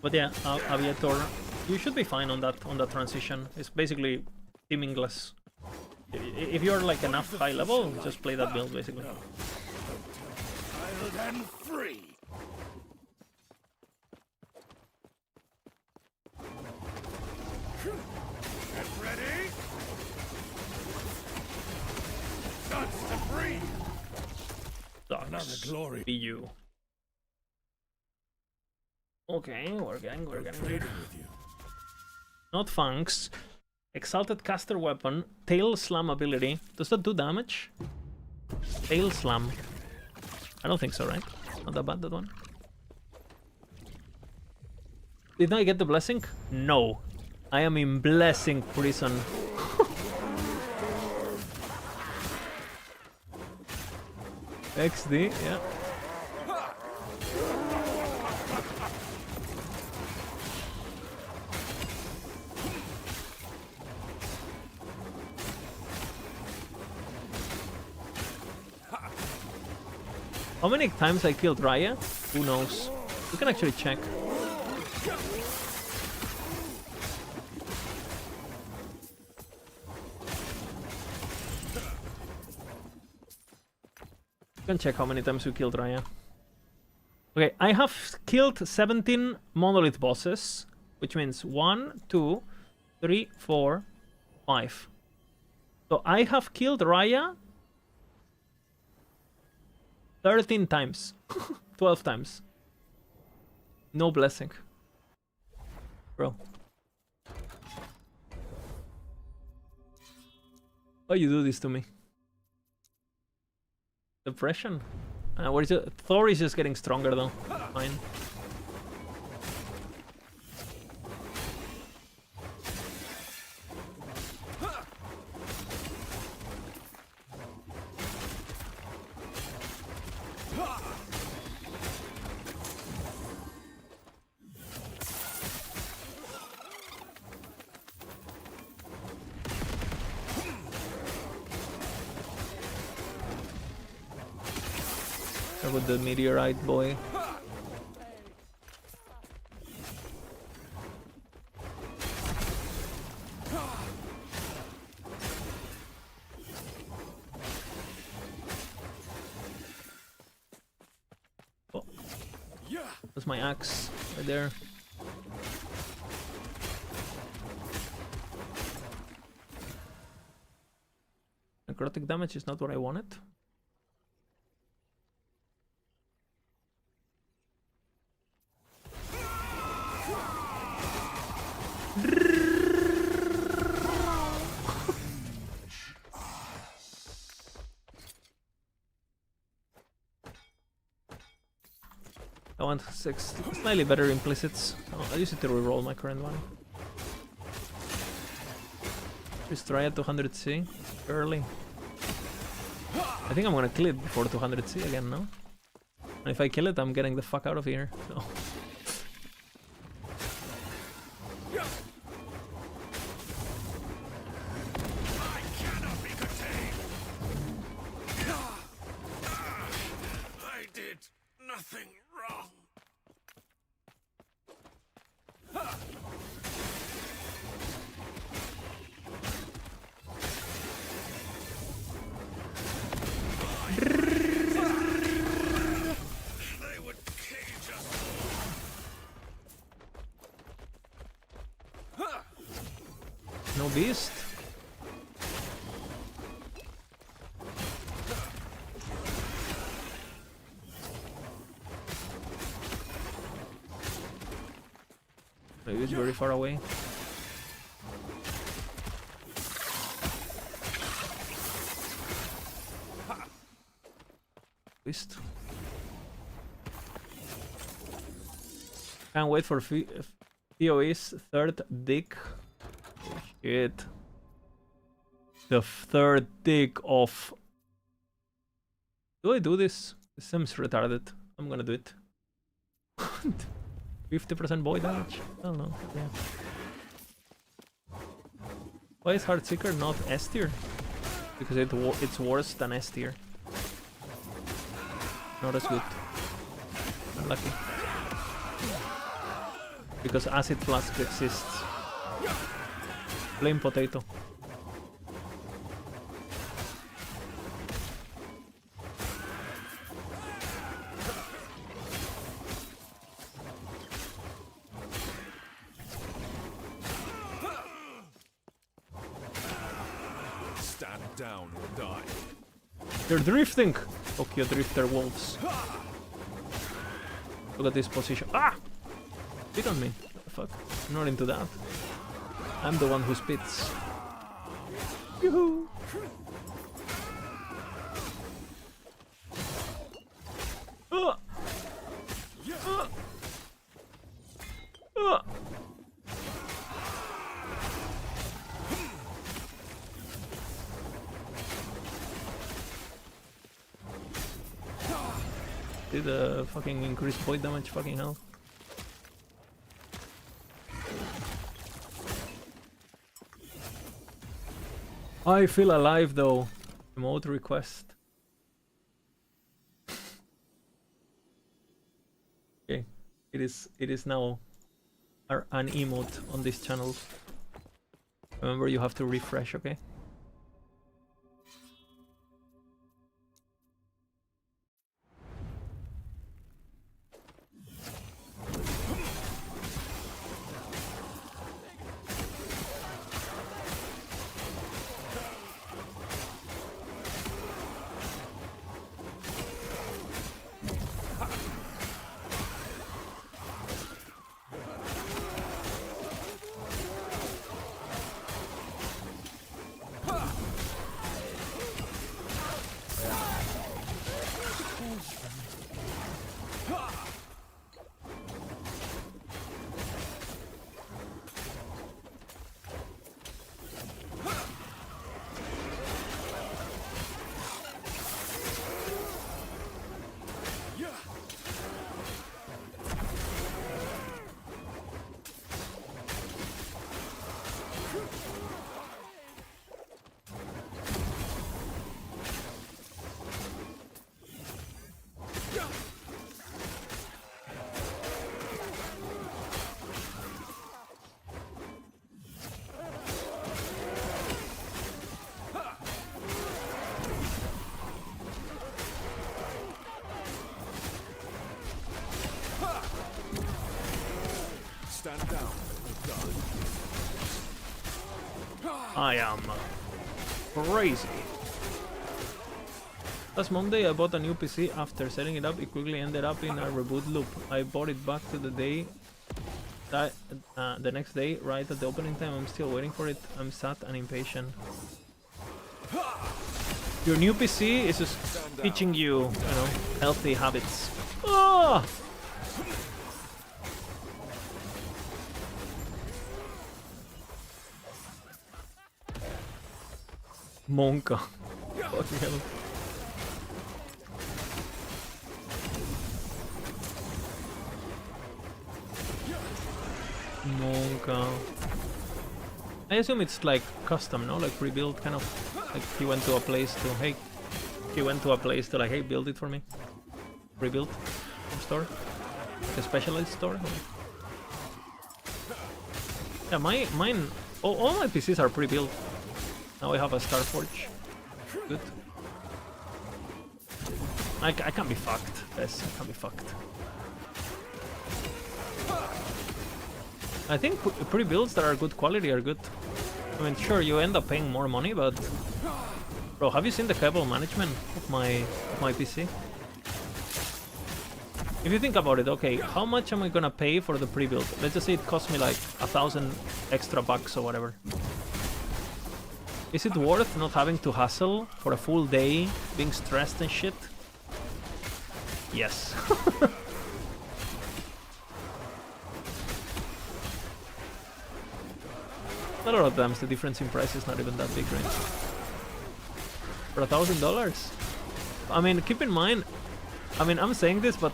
But yeah, Aviator, you should be fine on that transition. It's basically teamingless. If you're like enough high level, just play that build basically. Wild and free. Get ready. Guts to free. Another Sucks. glory. Be you. Okay, we're getting Trading with you. Not funks. Exalted caster weapon. Tail slam ability. Does that do damage? Tail slam. I don't think so, right? Not that bad, that one. Did I get the blessing? No. I am in blessing prison. XD, yeah. How many times I killed Raya? Who knows? We can actually check. We can check how many times we killed Raya. Okay, I have killed 17 monolith bosses, which means 1, 2, 3, 4, 5. So I have killed Raya 13 times. 12 times. No blessing. Bro. Why you do this to me? Depression? What is it? Thor is just getting stronger though. Fine. With the meteorite boy. Oh. That's my axe right there. Necrotic damage is not what I wanted. I want 6 slightly better implicits. Oh, I use it to reroll my current one. Just try at 200C early. I think I'm gonna kill it before 200C again, no? And if I kill it, I'm getting the fuck out of here. So. No beast. Maybe it's very far away. Beast. Can't wait for TOE's third dick. Oh, shit. The third dick of... Do I do this? This seems retarded. I'm gonna do it. 50% boy damage? I don't know. Yeah. Why is Heartseeker not S tier? Because it's worse than S tier. Not as good. Unlucky. Because Acid Flask exists. Blame potato. Stand down or die. They're drifting! Tokyo Drifter wolves. Look at this position. Ah! Spit on me. What the fuck? I'm not into that. I'm the one who spits. Yoo-hoo! Ah! Ah! Ah! Did fucking increase void damage, fucking hell. I feel alive though. Emote request. Okay, it is now an emote on this channel. Remember, you have to refresh, okay? Stand down. I am crazy. Last Monday I bought a new PC. After setting it up, it quickly ended up in a reboot loop. I bought it back to the day that the next day, right at the opening time. I'm still waiting for it. I'm sad and impatient. Your new PC is just teaching you, healthy habits. Oh! Monka. Fucking hell. Monka. I assume it's like custom, no? Like pre-built, kind of. Like he went to a place to, hey, like, hey, build it for me. Pre-built store, like a specialized store. Yeah, mine. All my PCs are pre-built. Now I have a Starforge. Good. I can't be fucked. Yes, I can't be fucked. I think pre-builds that are good quality are good. I mean, sure, you end up paying more money, but... Bro, have you seen the cable management of my PC? If you think about it, okay, how much am I gonna pay for the pre-build? Let's just say it costs me like 1,000 extra bucks or whatever. Is it worth not having to hustle for a full day, being stressed and shit? Yes. A lot of times the difference in price is not even that big, right? For $1,000? I mean, keep in mind, I mean, I'm saying this, but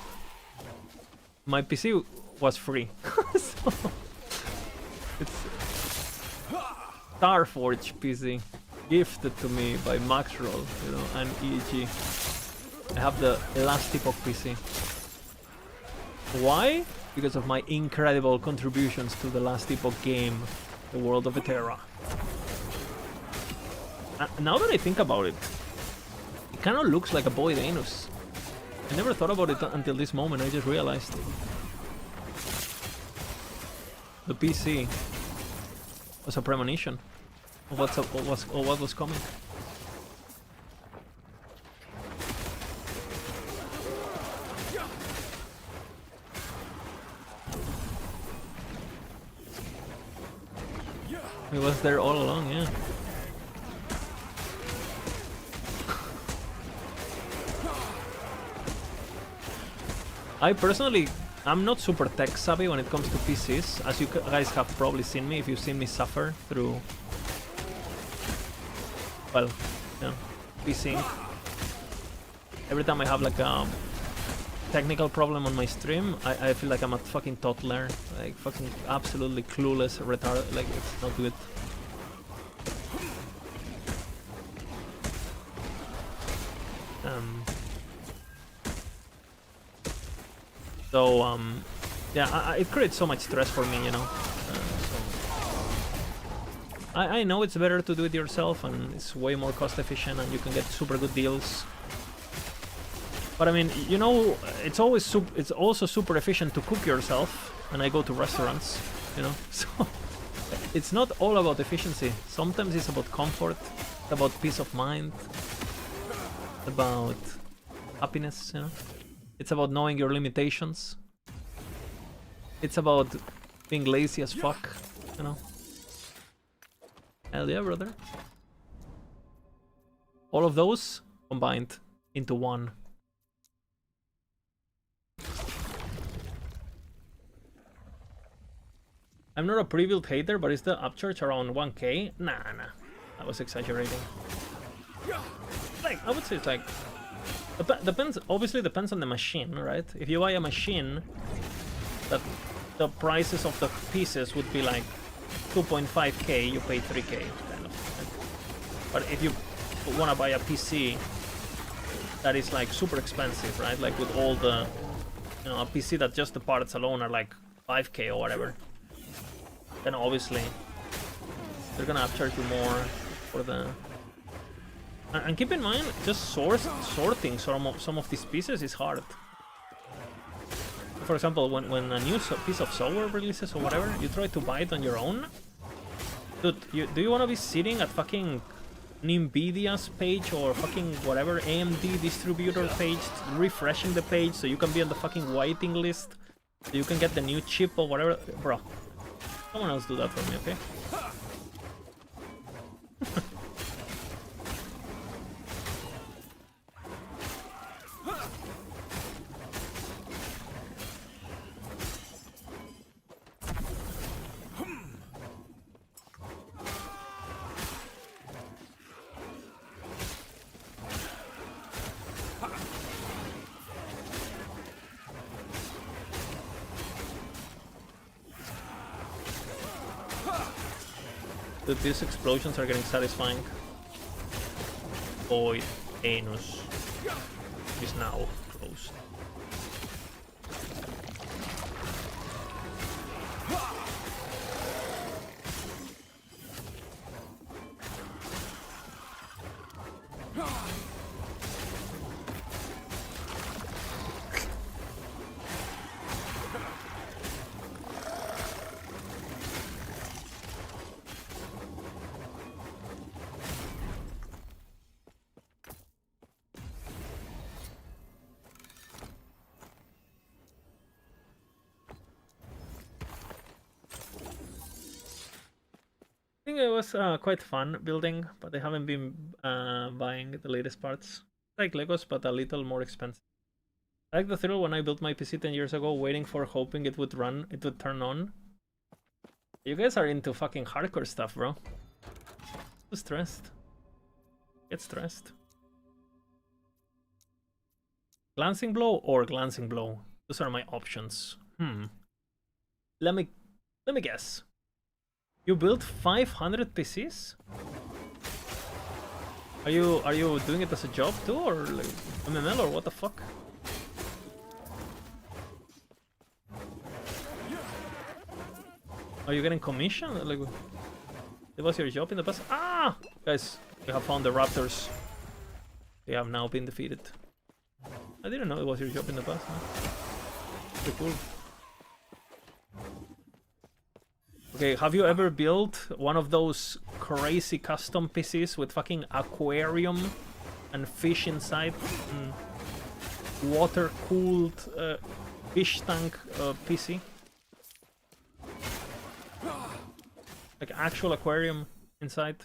my PC was free. So it's Starforge PC, gifted to me by Maxroll, and EEG. I have the last Epoch PC. Why? Because of my incredible contributions to the last Epoch game, the world of Terra. Now that I think about it, it kind of looks like a Void Anus. I never thought about it until this moment. I just realized the PC was a premonition of what was coming. He was there all along, yeah. I personally, I'm not super tech savvy when it comes to PCs, as you guys have probably seen me if you've seen me suffer through, well, you know, PCing. Every time I have like a technical problem on my stream, I feel like I'm a fucking toddler, like fucking absolutely clueless, retarded, like it's not good. So, yeah, it creates so much stress for me, you know. So I know it's better to do it yourself, and it's way more cost efficient, and you can get super good deals. But I mean, you know, it's also super efficient to cook yourself, and I go to restaurants, you know. So it's not all about efficiency. Sometimes it's about comfort, it's about peace of mind, about happiness, you know. It's about knowing your limitations. It's about being lazy as fuck, you know. Hell yeah, brother. All of those combined into one. I'm not a pre-built hater, but is the upcharge around 1k? Nah. I was exaggerating. Like, I would say it's like... Depends, obviously depends on the machine, right? If you buy a machine, that the prices of the pieces would be like 2.5k, you pay 3k, kind of. Right? But if you want to buy a PC that is like super expensive, right? Like with all the, you know, a PC that just the parts alone are like 5k or whatever, then obviously they're gonna upcharge you more for the... And keep in mind, just sorting some of these pieces is hard. For example, when a new piece of software releases or whatever, you try to buy it on your own. Dude, do you want to be sitting at fucking NVIDIA's page or fucking whatever AMD distributor page, refreshing the page so you can be on the fucking waiting list, so you can get the new chip or whatever? Bro, someone else do that for me, okay? Dude, these explosions are getting satisfying. Void Anus is now closed. I think it was quite fun building, but I haven't been buying the latest parts. Like Legos, but a little more expensive. I like the thrill when I built my PC 10 years ago, waiting for hoping it would turn on. You guys are into fucking hardcore stuff, bro. Too stressed. Get stressed. Glancing blow or glancing blow? Those are my options. Let me guess. You built 500 PCs? Are you doing it as a job too, or like MML, or what the fuck? Are you getting commission? Like, it was your job in the past? Ah! Guys, we have found the raptors. They have now been defeated. I didn't know it was your job in the past. Huh? Pretty cool. Okay, have you ever built one of those crazy custom PCs with fucking aquarium and fish inside? Water-cooled fish tank PC? Like actual aquarium inside.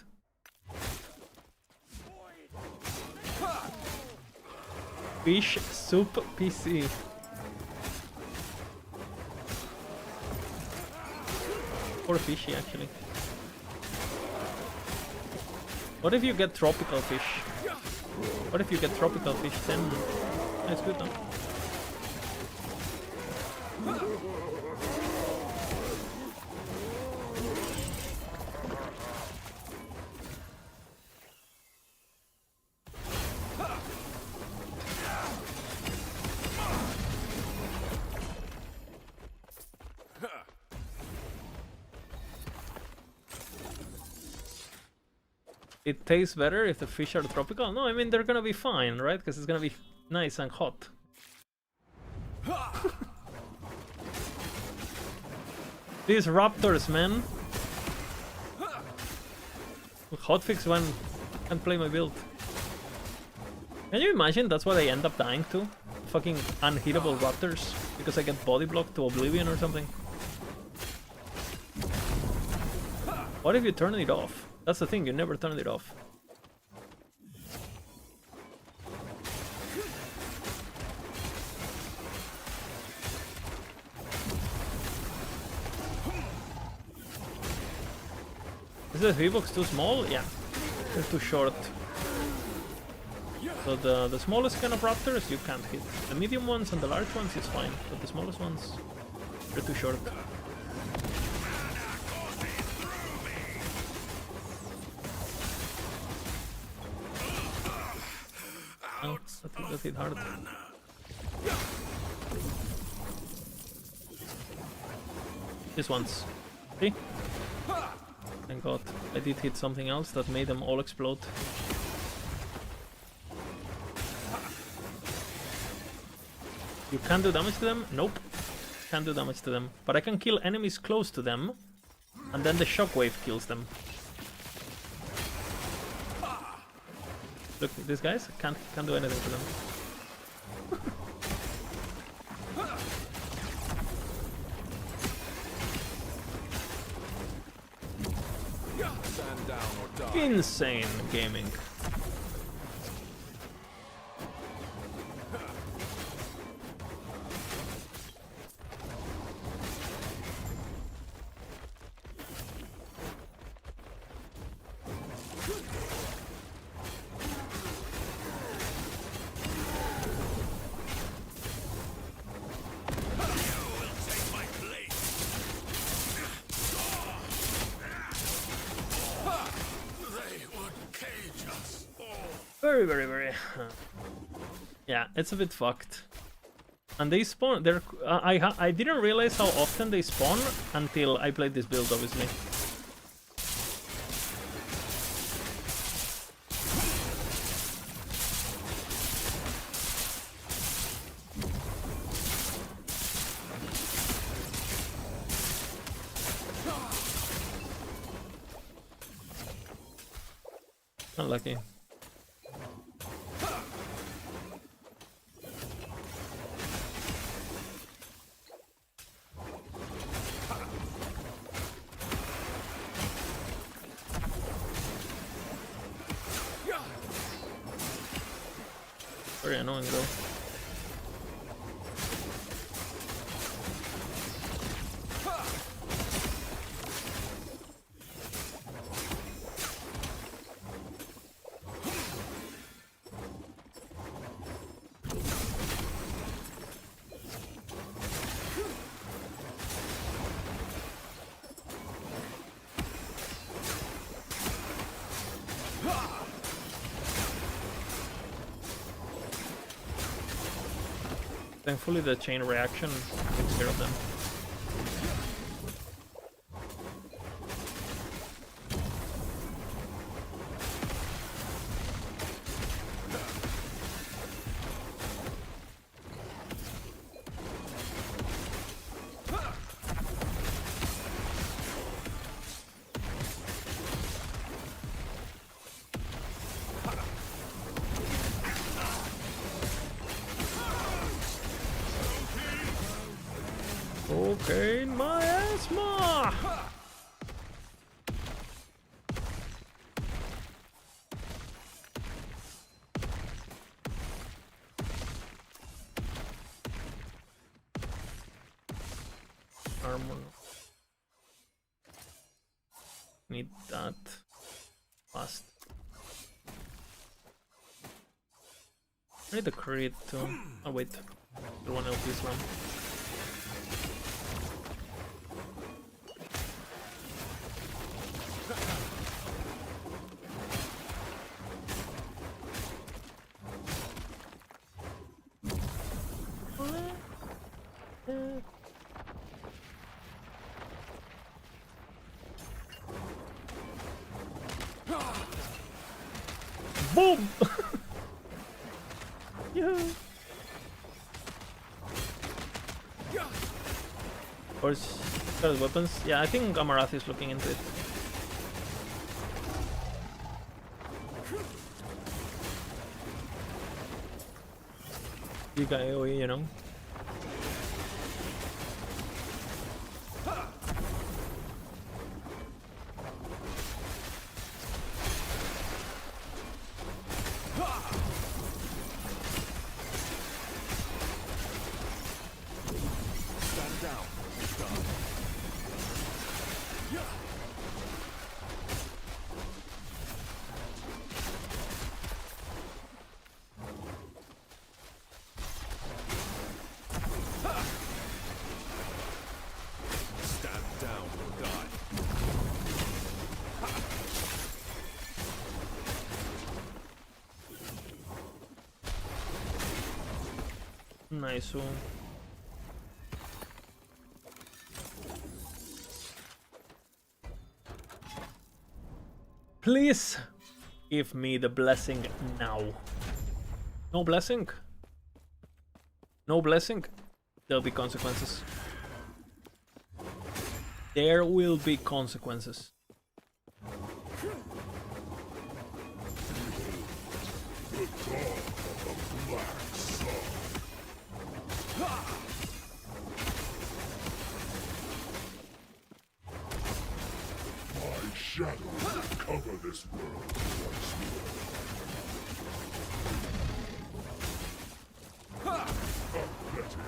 Fish soup PC. Or fishy actually. What if you get tropical fish? What if you get tropical fish then? That's good though. It tastes better if the fish are tropical? No, I mean they're gonna be fine, right? Because it's gonna be nice and hot. These raptors, man. Hotfix when I can't play my build. Can you imagine that's what I end up dying to? Fucking unhittable raptors because I get body blocked to oblivion or something. What if you turn it off? That's the thing, you never turn it off. Is the V-Box too small? Yeah, they're too short. So the smallest kind of raptors you can't hit. The medium ones and the large ones is fine, but the smallest ones, they're too short. Oh, that hit hard. This once. See? Thank God. I did hit something else that made them all explode. You can't do damage to them? Nope. Can't do damage to them. But I can kill enemies close to them, and then the shockwave kills them. Look, these guys can't do anything to them. Stand down or die. Insane gaming. Very. Yeah, it's a bit fucked. And they spawn. They're. I didn't realize how often they spawn until I played this build, obviously. Unlucky. Very annoying though. Thankfully the chain reaction takes care of them. Okay, my asthma! armor. Need that. Fast. I need the crit too. Oh wait. The one LP slam. Boom! Yeah. Of course, weapons. Yeah, I think Amarath is looking into it. Big AoE, you know. Nice one. Please give me the blessing now. No blessing? No blessing? There'll be consequences. There will be consequences. My shadow will cover this world once more. Pathetic.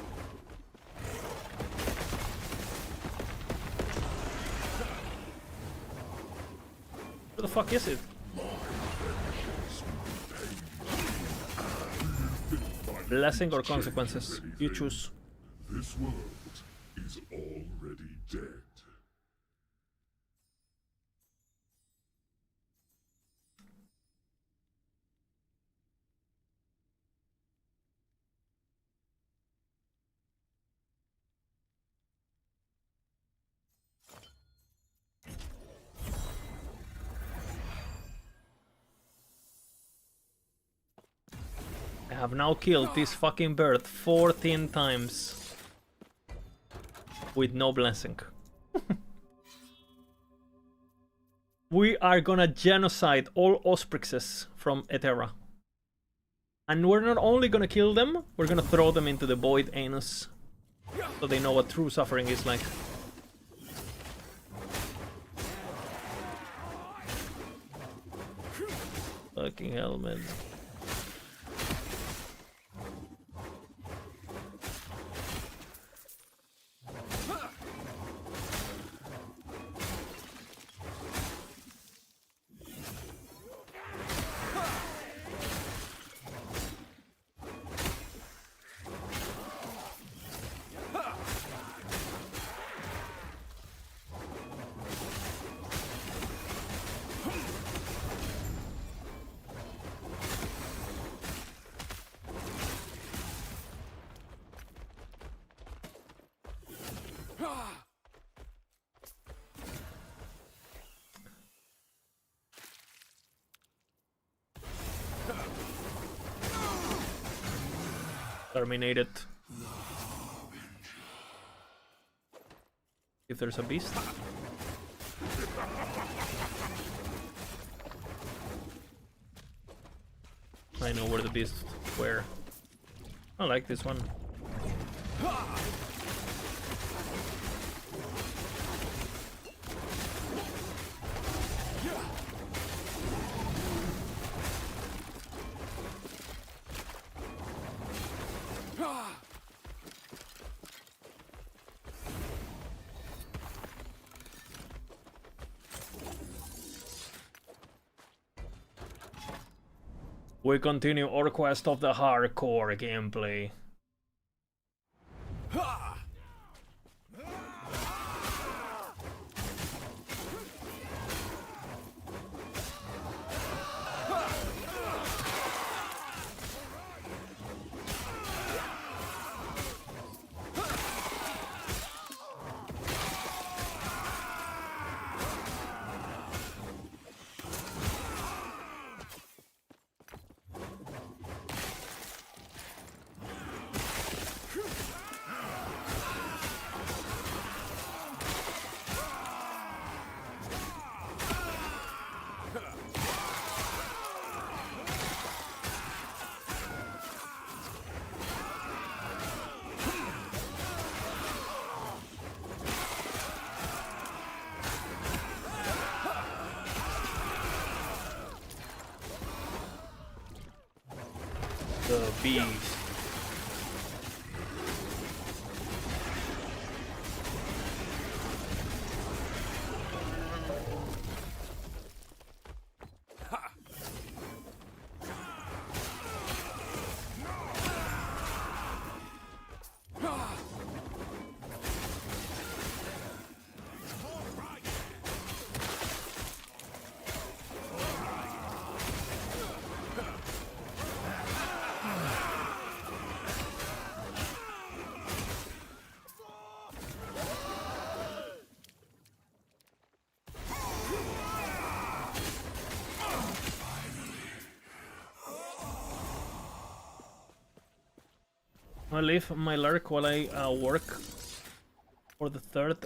Where the fuck is it? Blessing or consequences? You choose. This world is already dead. I have now killed this fucking bird 14 times. With no blessing. We are gonna genocide all Osprixes from Etera. And we're not only gonna kill them, we're gonna throw them into the void anus. So they know what true suffering is like. Fucking hell, man. Terminated. If there's a beast. I know where the beast were. I like this one. We continue our quest of the hardcore gameplay. The beast. I'll leave my lurk while I work for the third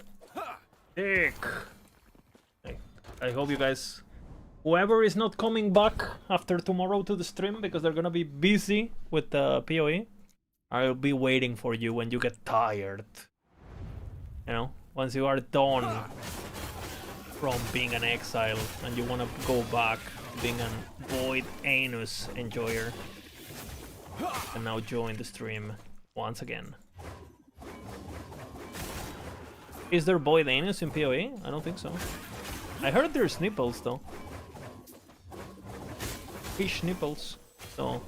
tick. I hope you guys, whoever is not coming back after tomorrow to the stream because they're gonna be busy with the PoE, I'll be waiting for you when you get tired. You know, once you are done from being an exile and you wanna go back to being a void anus enjoyer, and now join the stream once again. Is there void anus in PoE? I don't think so. I heard there's nipples though. Fish nipples. So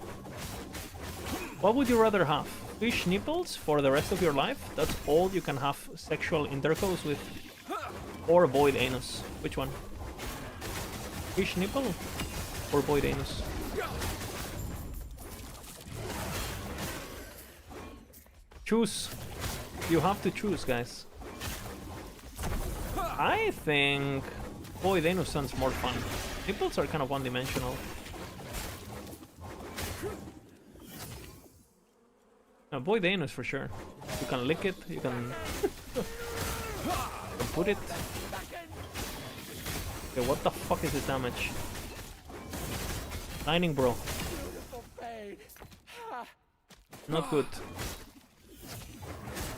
what would you rather have? Fish nipples for the rest of your life? That's all you can have sexual intercourse with? Or void anus? Which one? Fish nipple or void anus? Choose. You have to choose, guys. I think void anus sounds more fun. Nipples are kind of one-dimensional. Void anus for sure. You can lick it, you can, put it. Okay, what the fuck is this damage? Lightning, bro. Not good.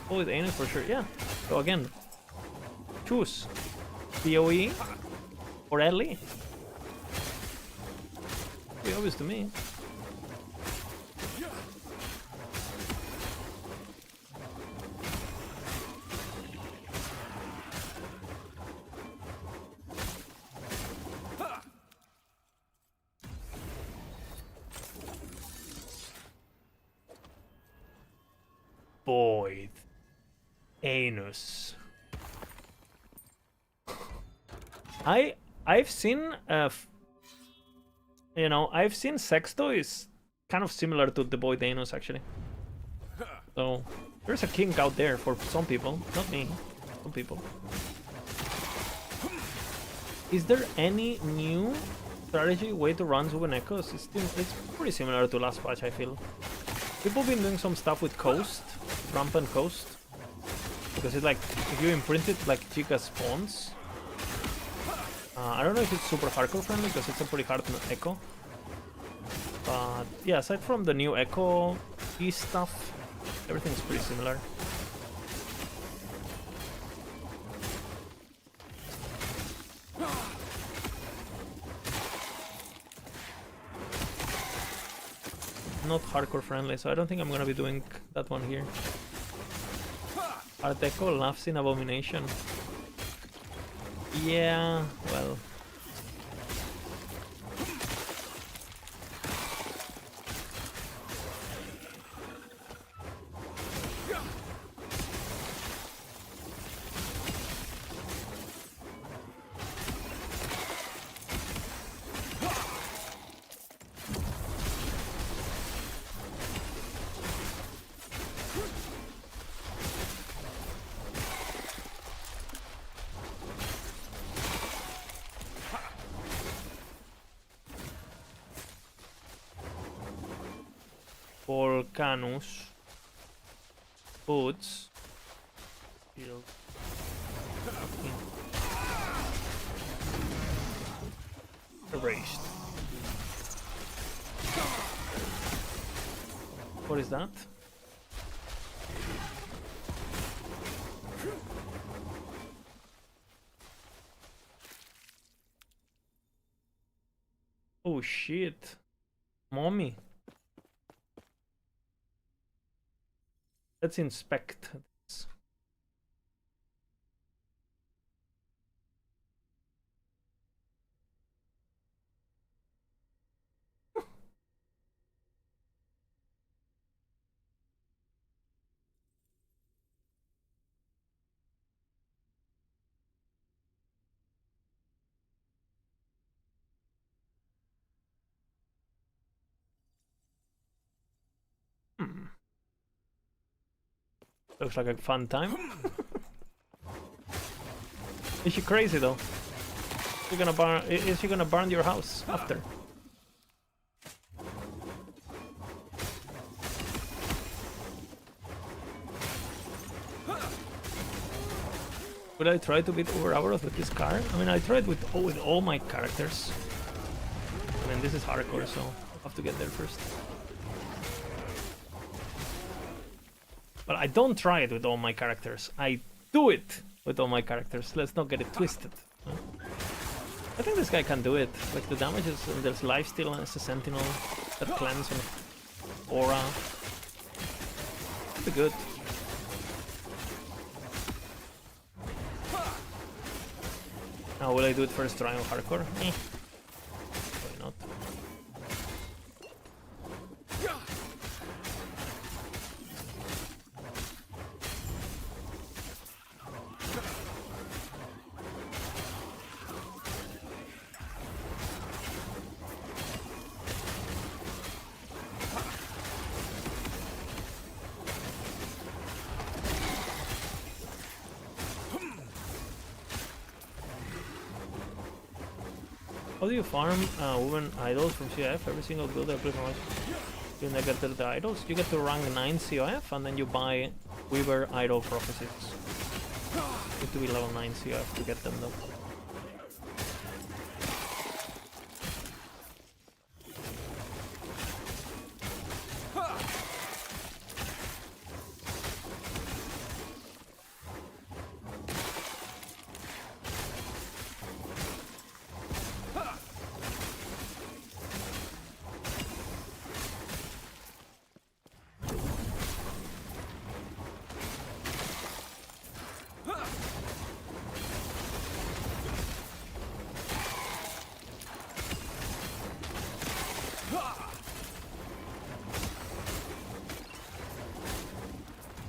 Void anus for sure, yeah. So again, choose PoE or LE. Pretty obvious to me. Void anus. I've seen you know, I've seen sex toys kind of similar to the void anus actually. So there's a kink out there for some people, not me. Some people. Is there any new strategy way to run Zuben Echoes? It's pretty similar to last patch, I feel. People have been doing some stuff with Coast, Rampant Coast, because it's like, if you imprint it like Chica spawns. I don't know if it's super hardcore friendly, because it's a pretty hard echo. But yeah, aside from the new echo stuff, everything's pretty similar. Not hardcore friendly, so I don't think I'm gonna be doing that one here. Art Echo laughs in abomination. Yeah, well. Volcanus. Boots. Shield. Erased. What is that? Oh shit. Mommy. Let's inspect this. Looks like a fun time. Is she crazy though? Is she gonna burn your house after? Would I try to beat Overhours with this card? I mean, I tried with all my characters. I mean, this is hardcore, so I'll have to get there first. But I don't try it with all my characters. I do it with all my characters. Let's not get it twisted. I think this guy can do it. Like the damage is there's lifesteal and it's a sentinel that cleanse and aura. Pretty good. Now will I do it first try on hardcore? Why not? How do you farm women idols from COF? Every single build I play from us. You get the idols. You get to rank 9 COF and then you buy Weaver Idol Prophecies. You have to be level 9 COF to get them though.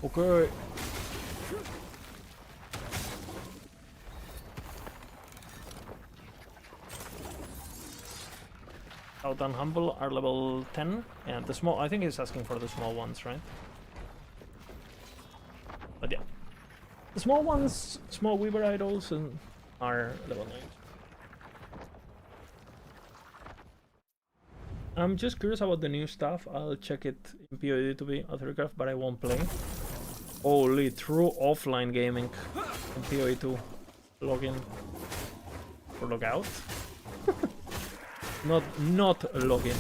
Okay. Out and Humble are level 10, and the small, I think he's asking for the small ones, right? But yeah. The small ones, small Weaver idols, are level 9. I'm just curious about the new stuff. I'll check it in POD to be autographed, but I won't play. Holy, true offline gaming in PoE 2. Login or log out? not login.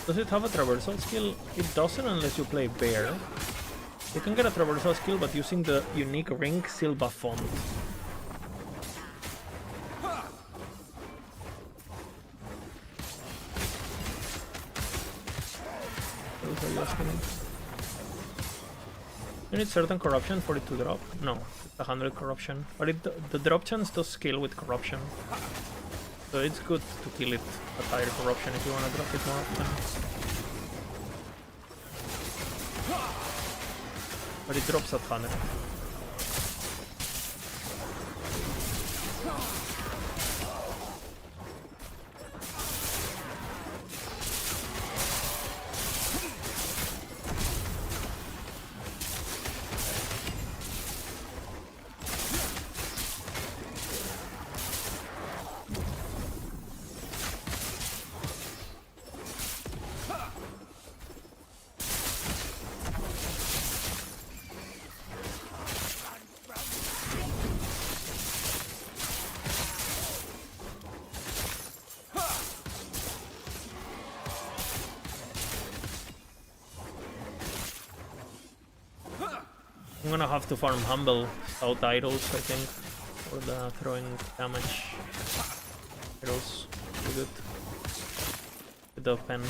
Does it have a traversal skill? It doesn't unless you play Bear. You can get a traversal skill, but using the unique Ring Silva font. You need certain corruption for it to drop? No, it's 100 corruption. But the drop chance does scale with corruption. So it's good to kill it at higher corruption if you want to drop it more often. But it drops at 100. I'm gonna have to farm Humble Stout Idols, I think, for the throwing damage. Idols, pretty good. Bit of pen.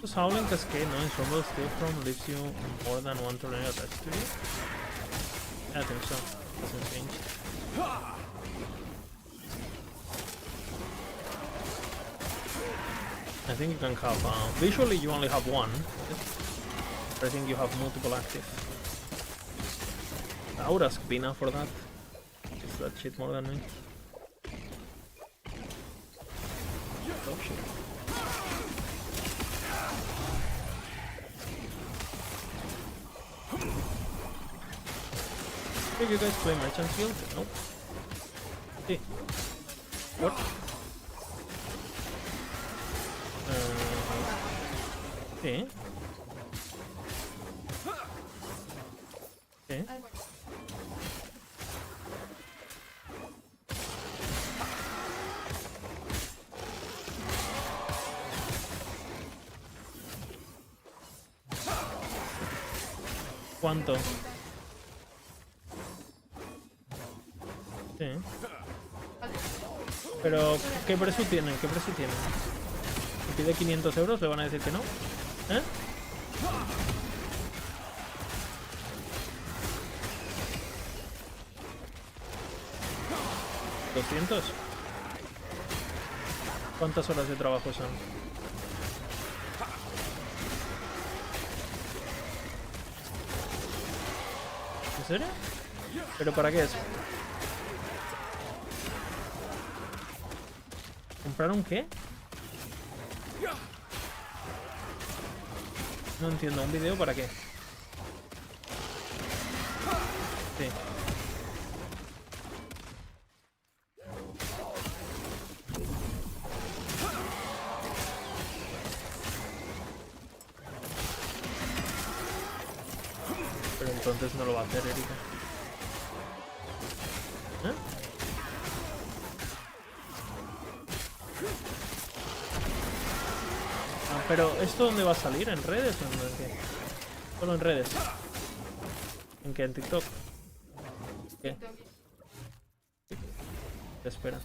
Does Howling Cascade knowing Rumble steal from leaves you more than one tornado attached to you? I think so. Hasn't changed. I think you can have visually you only have one, but I think you have multiple active. I would ask Bina for that. It's that shit more than me. Oh shit. Did you guys play Merchant Guild? Nope. Hey. What? Okay. Okay. ¿Cuánto? Sí. Pero, ¿qué precio tienen? ¿Qué precio tienen? Si pide 500 euros, le van a decir que no. ¿Eh? ¿200? ¿Cuántas horas de trabajo son? ¿En serio? ¿Pero para qué es? ¿Comprar un qué? No entiendo, ¿un video para qué? Sí. Pero entonces no lo va a hacer, Erika. ¿Eh? Ah, pero ¿esto dónde va a salir? ¿En redes o en qué? Solo en redes. ¿En qué? ¿En TikTok? ¿Qué? Espera.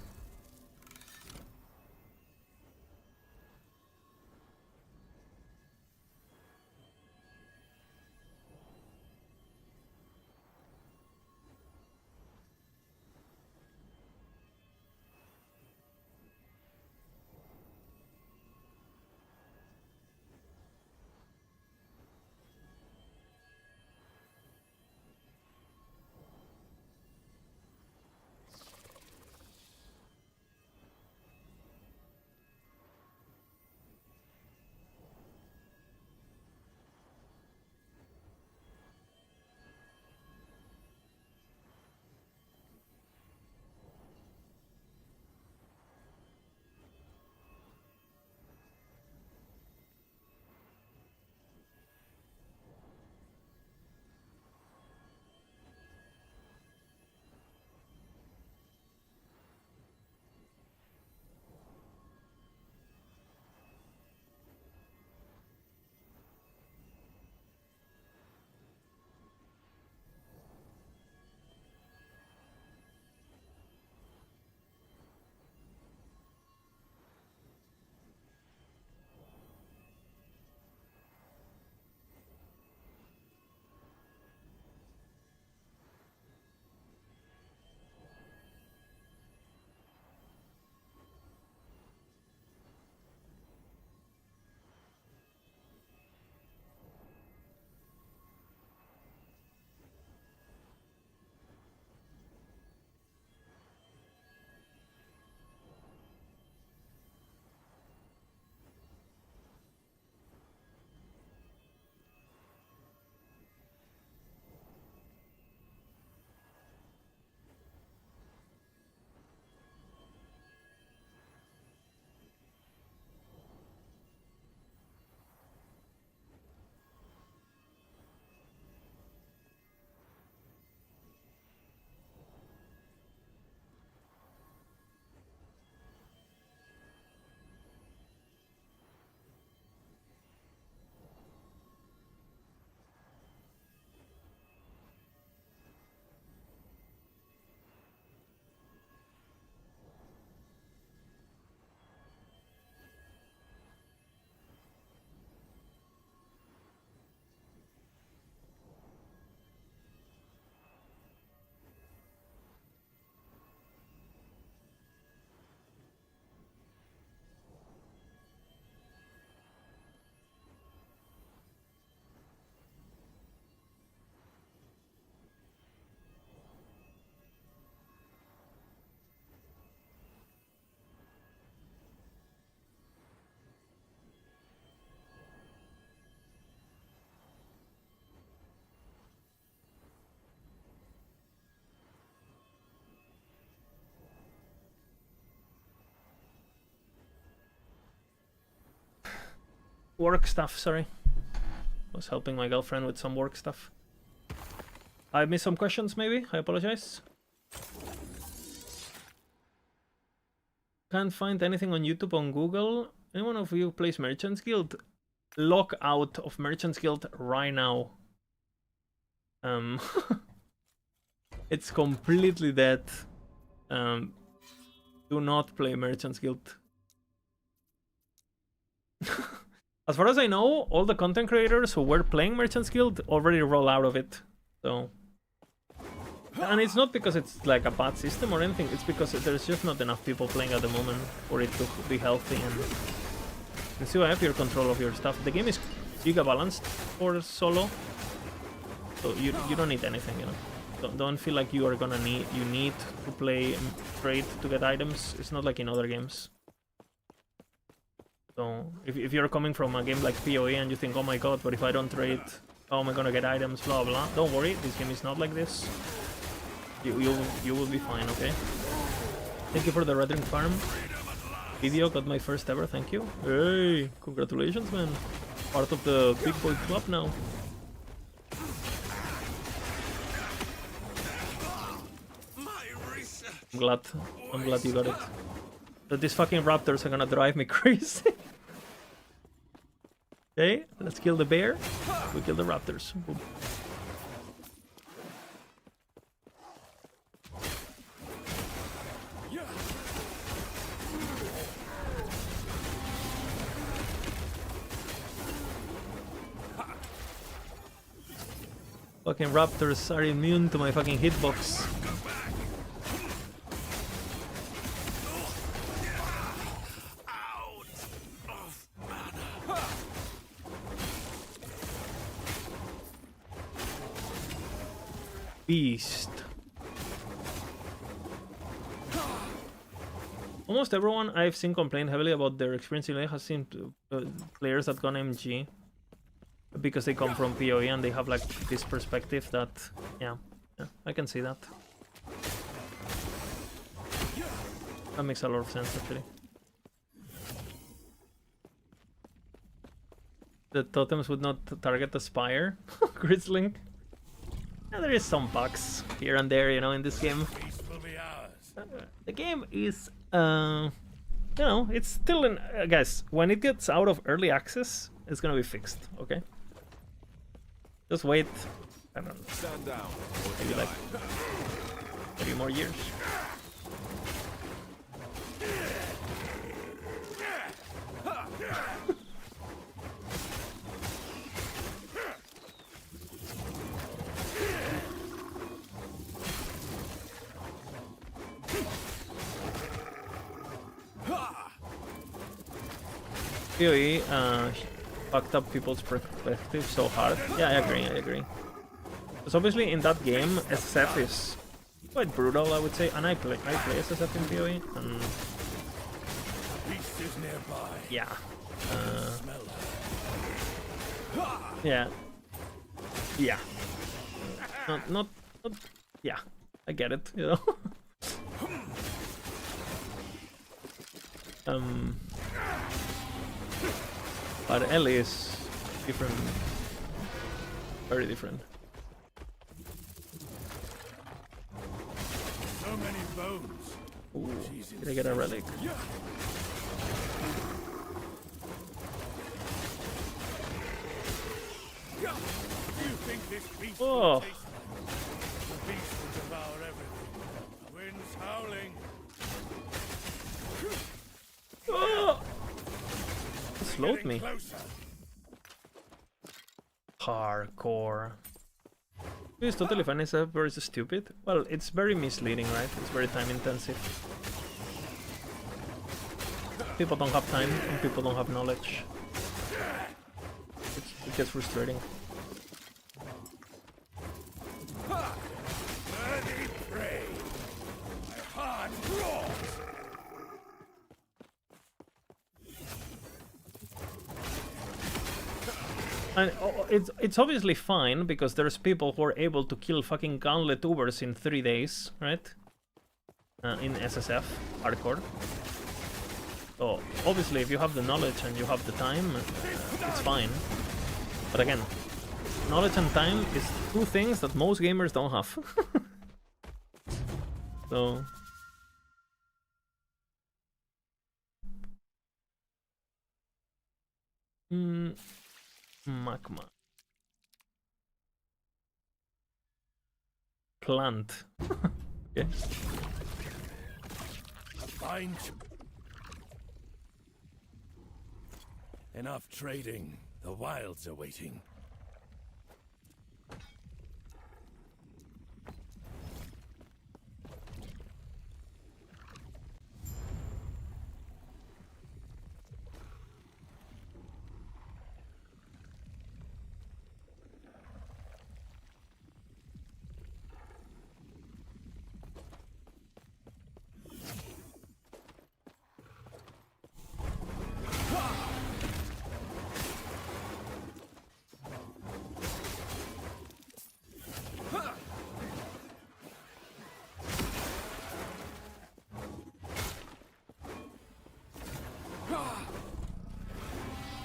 Work stuff, sorry. I was helping my girlfriend with some work stuff. I missed some questions, maybe? I apologize. Can't find anything on YouTube, on Google. Anyone of you plays Merchants Guild? Log out of Merchants Guild right now. It's completely dead. Do not play Merchants Guild. As far as I know, all the content creators who were playing Merchants Guild already roll out of it. So, and it's not because it's like a bad system or anything. It's because there's just not enough people playing at the moment for it to be healthy and still have your control of your stuff. The game is giga balanced for solo, so you don't need anything, you know. Don't feel like you are gonna need to play trade to get items. It's not like in other games. So if you're coming from a game like PoE and you think, oh my god, but if I don't trade, how am I gonna get items, blah blah, don't worry, this game is not like this. You will be fine, okay? Thank you for the Red Ring Farm video, got my first ever, thank you. Hey, congratulations, man. Part of the big boy club now. I'm glad you got it. But these fucking raptors are gonna drive me crazy. Okay, let's kill the bear. We kill the raptors. Boom. Fucking raptors are immune to my fucking hitbox. Beast. Almost everyone I've seen complain heavily about their experience in LA has seen players that gone MG because they come from PoE and they have like this perspective that, yeah, I can see that. That makes a lot of sense actually. The totems would not target the spire, Grizzling. Yeah, there is some bugs here and there, you know, in this game. The game is, you know, it's still in... guys, when it gets out of early access, it's gonna be fixed, okay? Just wait, I don't know, Stand down. maybe like 3 more years. PoE fucked up people's perspective so hard. Yeah, I agree. Because obviously in that game, SSF is quite brutal, I would say. And I play SSF in PoE, and yeah. Yeah. Not, yeah, I get it, you know. But Ellie is different, very different. So many bones. Ooh, did I get a relic? You think this beast Oh. will taste like? The beast will devour everything. Wind's howling. Oh! It slowed Getting me. closer. Hardcore. It's totally fine. It's very stupid. Well, it's very misleading, right? It's very time intensive. People don't have time and people don't have knowledge. It gets frustrating. Worthy prey. My heart roars. And it's obviously fine because there's people who are able to kill fucking gauntlet tubers in 3 days, right? In SSF hardcore. So obviously if you have the knowledge and you have the time, it's fine. But again, knowledge and time is two things that most gamers don't have. So... magma. Plant. Okay. Fine. Enough trading. The wilds are waiting.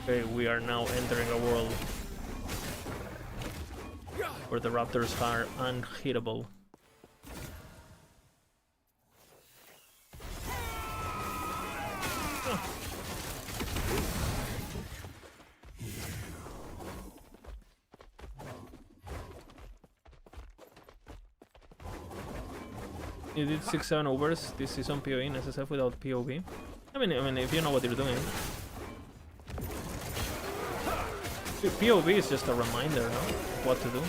Okay, we are now entering a world where the raptors are unhittable. You did 6-7 overs this season PoE in SSF without POV. I mean, if you know what you're doing. POV is just a reminder, no? Of what to do.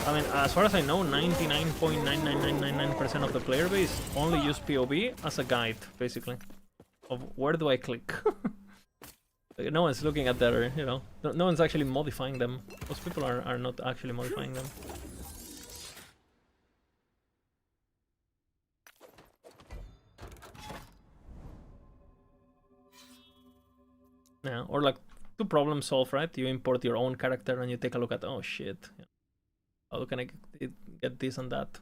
I mean, as far as I know, 99.99999% of the player base only use POV as a guide, basically. Of where do I click? Like, no one's looking at their, you know, no one's actually modifying them. Most people are not actually modifying them. Yeah, or like to problem solve, right? You import your own character and you take a look at, oh shit, how can I get this and that?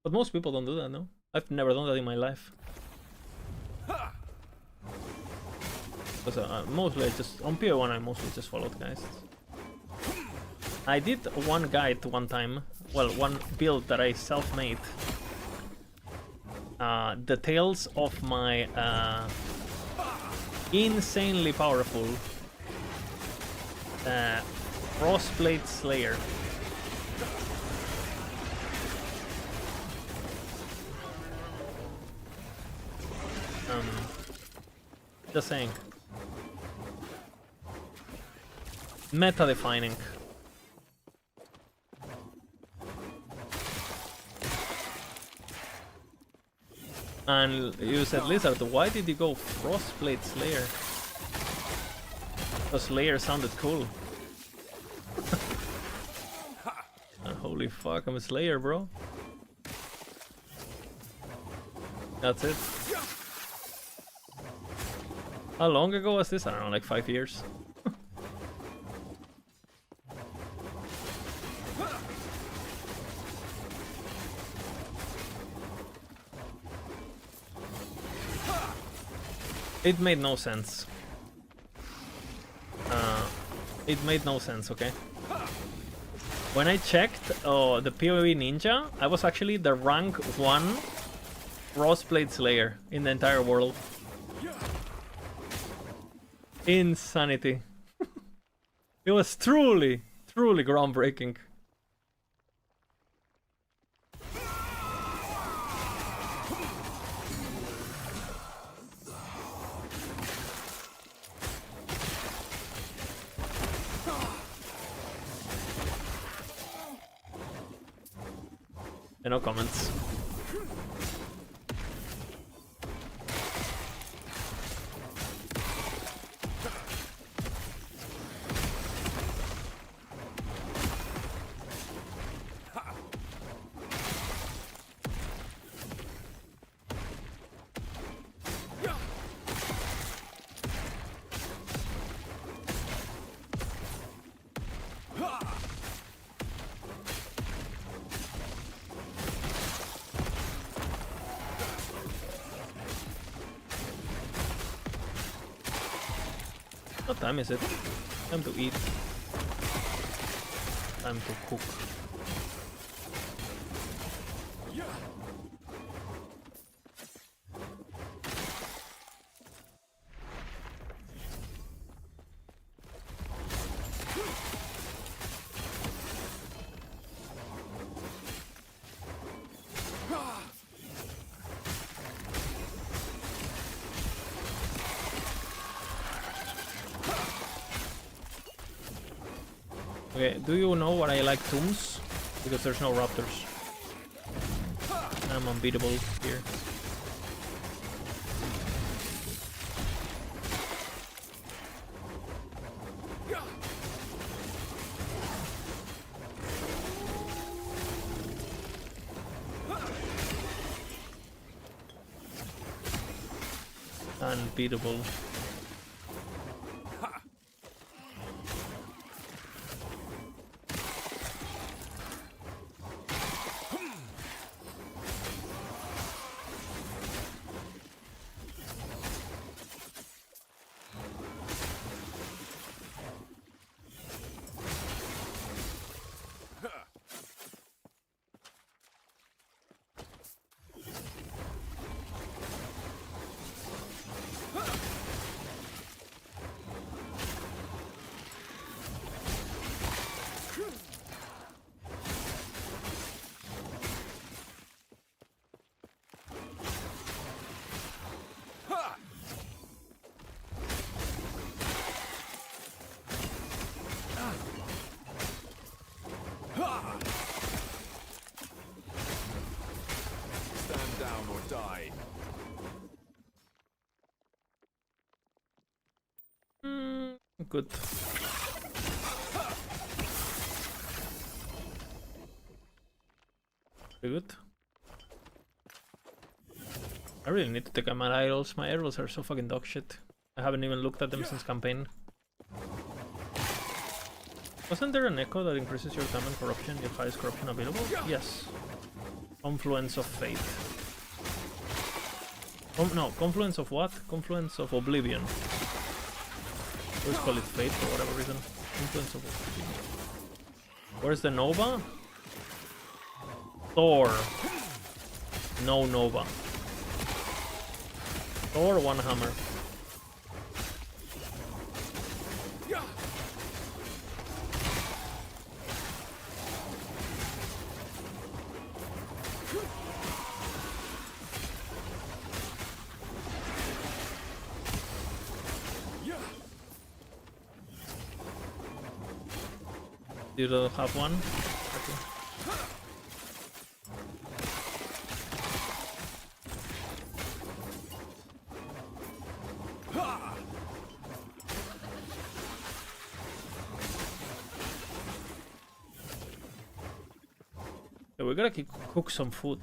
But most people don't do that, no? I've never done that in my life. Because mostly just on PO1 I mostly just followed guys. I did one guide one time, well, one build that I self-made. Details of my insanely powerful Frostblade Slayer. Just saying. Meta-defining. And you said, Lizard, why did you go Frostblade Slayer? Because Slayer sounded cool. Holy fuck, I'm a Slayer, bro. That's it. How long ago was this? I don't know, like 5 years. It made no sense. It made no sense, okay? When I checked the PoE Ninja, I was actually the rank 1 Frostblade Slayer in the entire world. Insanity. It was truly, truly groundbreaking. No comments. What time is it? Time to eat. Time to cook. Okay, do you know what I like tombs? Because there's no raptors. I'm unbeatable here. Unbeatable. Stand down or die. Good. Very good. I really need to take out my idols. My idols are so fucking dog shit. I haven't even looked at them since campaign. Wasn't there an echo that increases your time and corruption, the highest corruption available? Yes. Confluence of Fate. No, Confluence of what? Confluence of Oblivion. Let's call it Fate for whatever reason. Confluence of Oblivion. Where's the Nova? THOR. No Nova. THOR, one hammer. You don't have one? Okay. Yeah, we gotta cook some food.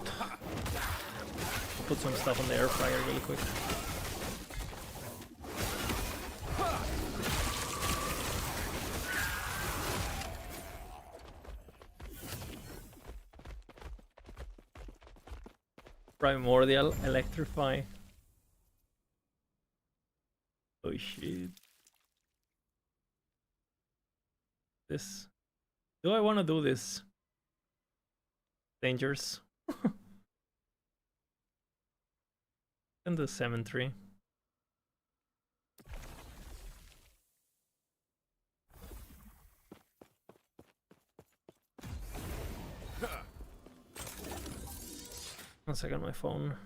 Put some stuff on the air fryer really quick. Primordial electrify. Oh shit. This. Do I want to do this? Dangerous. And the cemetery. One second, my phone.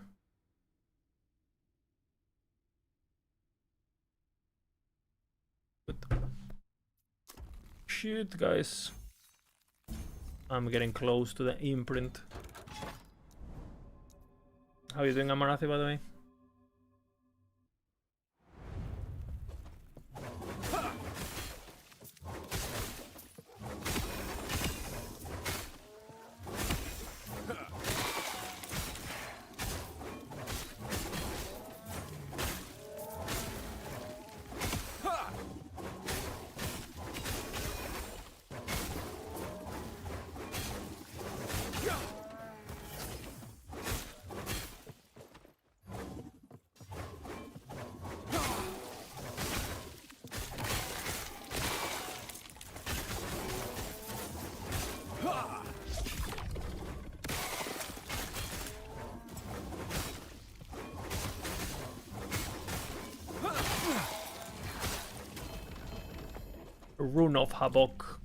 Good. Shit, guys. I'm getting close to the imprint. How are you doing, Amarathi, by the way? Rune of Havoc.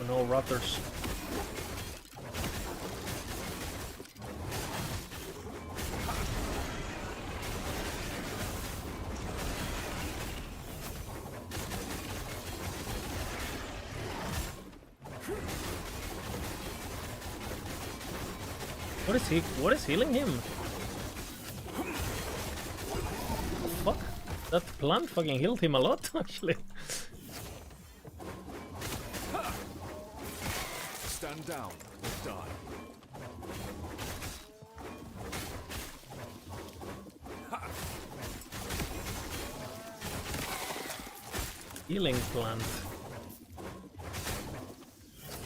Oh, no raptors. What is he? What is healing him? Fuck. That plant fucking healed him a lot, actually. Stand down or die. Healing plant.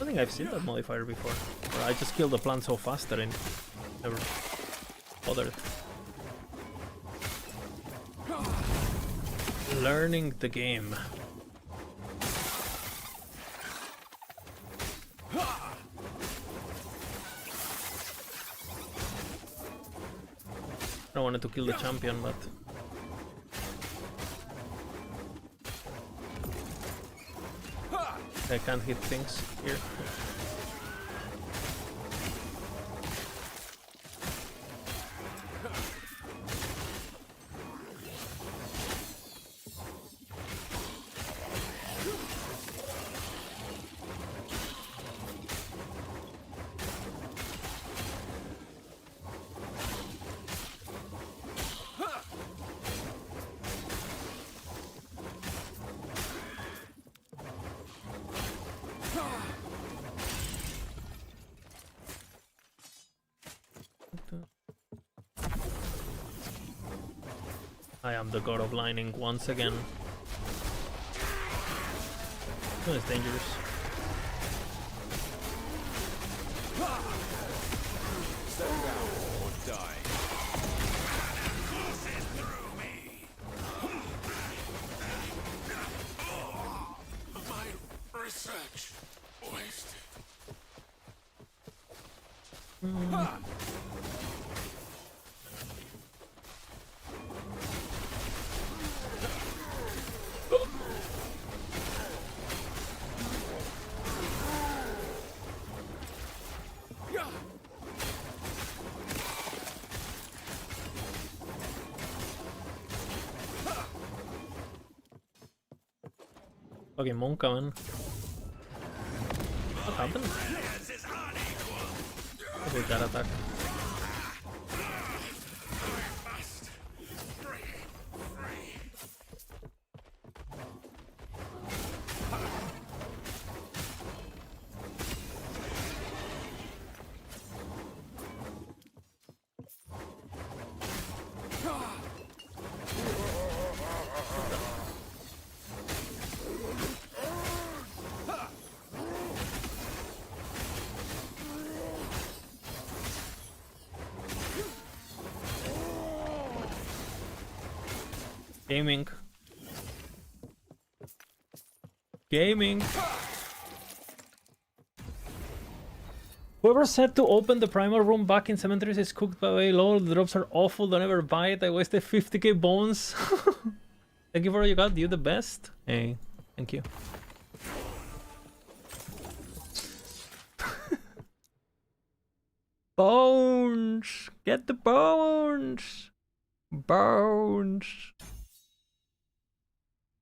I think I've seen that modifier before. Or I just killed the plant so fast that I never bothered. Learning the game. I wanted to kill the champion, but I can't hit things here. I am the god of lightning once again. This is dangerous. Stand down or die. Passes through me. My research wasted. Fucking monk, man. What happened? Okay, that attack. Gaming. Gaming. Whoever said to open the primal room back in cemeteries is cooked by way. Lol, the drops are awful, don't ever buy it. I wasted 50k bones. Thank you for all you got, you the best. Hey, thank you. Bones! Get the bones! Bones!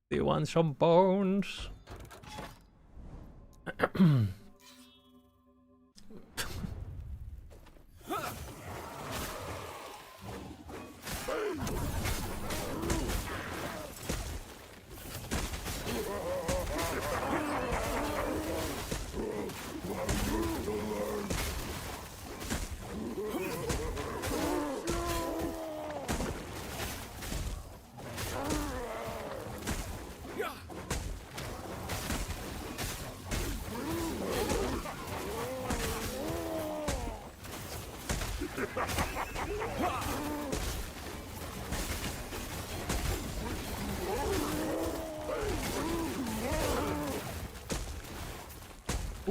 Do you want some bones?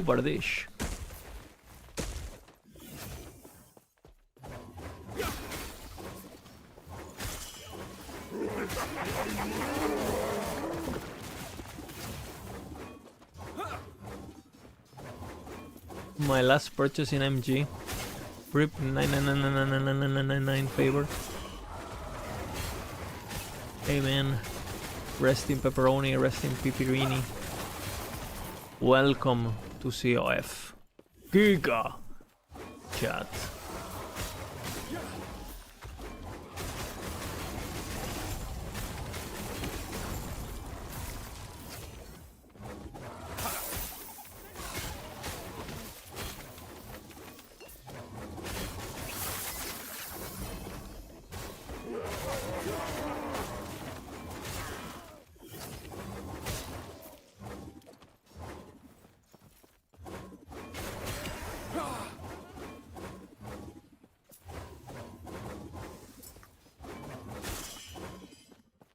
Bardish. My last purchase in MG. RIP 9999999 favor. Amen. Rest in pepperoni, rest in piperini. Welcome to COF. Giga chat.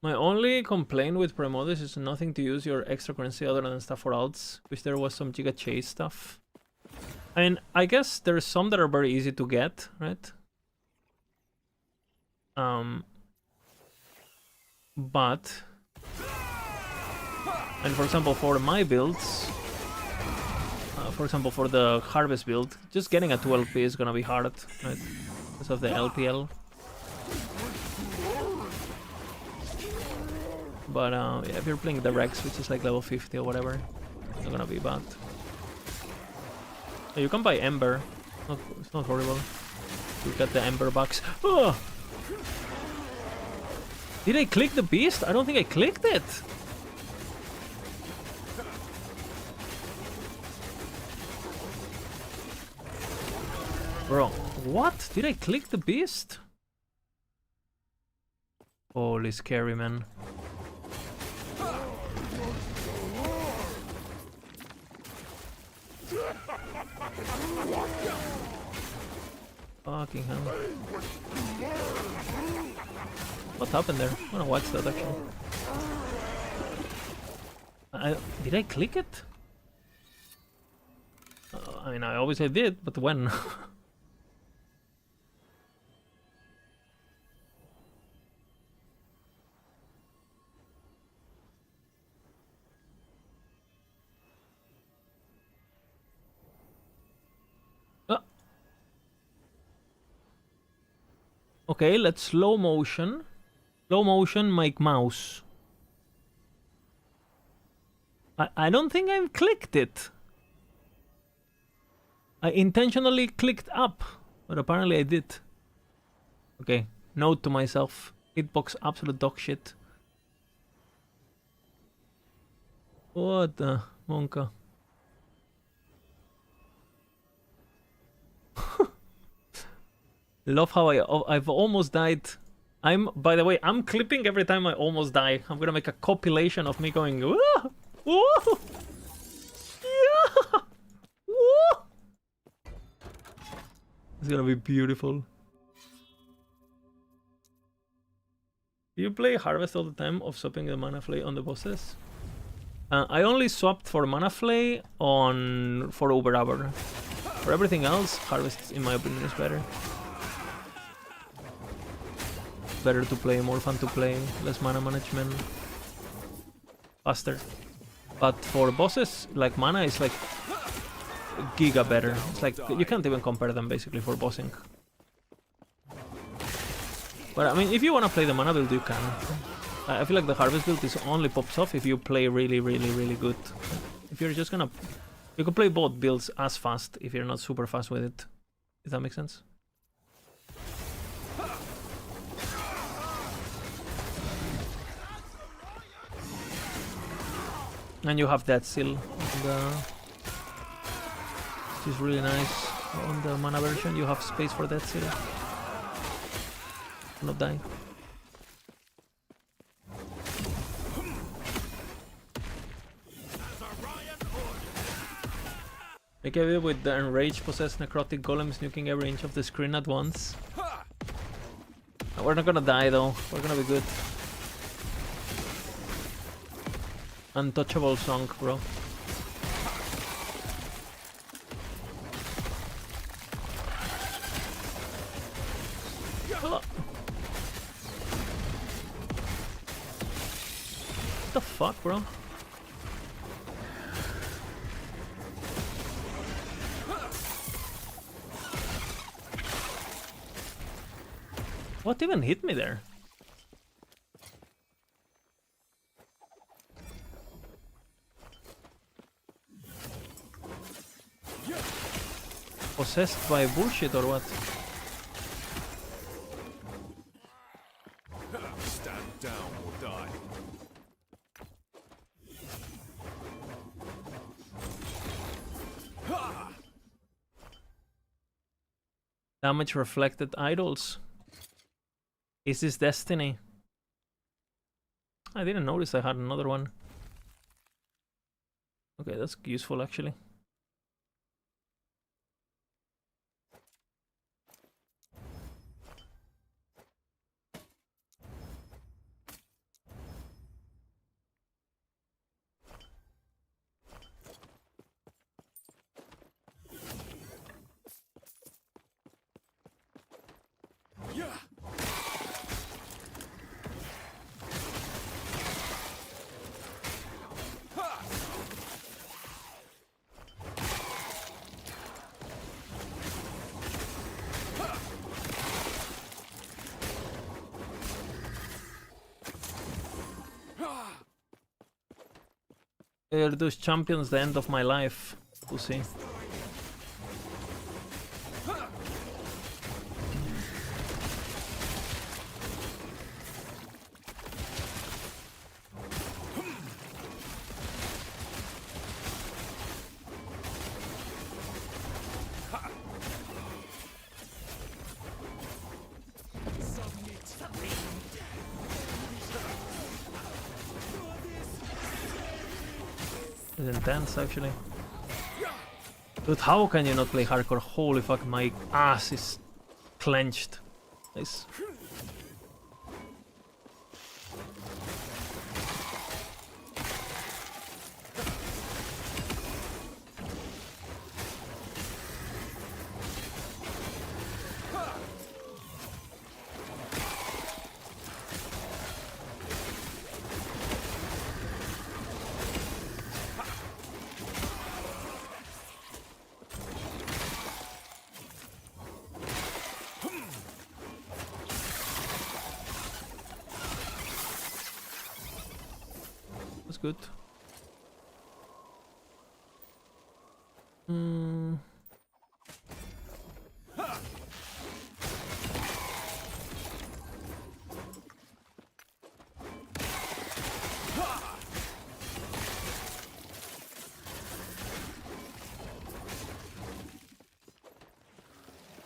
My only complaint with Premodis is nothing to use your extra currency other than stuff for alts. Wish there was some Giga Chase stuff. I mean, I guess there's some that are very easy to get, right? But... And for example, for my builds... for example, for the Harvest build, just getting a 12p is gonna be hard, right? Because of the LPL. But yeah, if you're playing the Rex, which is like level 50 or whatever, it's not gonna be bad. You can buy Ember. It's not horrible. You get the Ember box. Oh! Did I click the beast? I don't think I clicked it. Bro, what? Did I click the beast? Holy scary, man. Fucking hell. What happened there? I wanna watch that actually. Did I click it? I mean, I obviously did, but when? Okay, let's slow motion. Slow motion, make mouse. I don't think I've clicked it. I intentionally clicked up, but apparently I did. Okay, note to myself. Hitbox absolute dog shit. What the monka? Love how I've almost died. By the way, I'm clipping every time I almost die. I'm gonna make a compilation of me going, woo, woo, yeah, woo. It's gonna be beautiful. Do you play Harvest all the time of swapping the mana flay on the bosses? I only swapped for mana flay for Uber Aber. For everything else, Harvest, in my opinion, is better. Better to play, more fun to play, less mana management, faster. But for bosses, like mana is like giga better. It's like you can't even compare them basically for bossing. But I mean, if you wanna play the mana build, you can. I feel like the Harvest build is only pops off if you play really, really, really good. If you're just gonna, you can play both builds as fast if you're not super fast with it. If that makes sense. And you have that seal, which is really nice. On the mana version, you have space for that seal. Do not die. Make a video with the enraged possessed necrotic golems nuking every inch of the screen at once. We're not gonna die though, we're gonna be good. Untouchable song, bro. What the fuck, bro? What even hit me there? Possessed by bullshit or what? Stand down or die. Damage reflected idols. Is this destiny? I didn't notice I had another one. Okay, that's useful actually. Are those champions the end of my life? We'll see. It's intense actually. Dude, how can you not play hardcore? Holy fuck, my ass is clenched. Nice. That's good.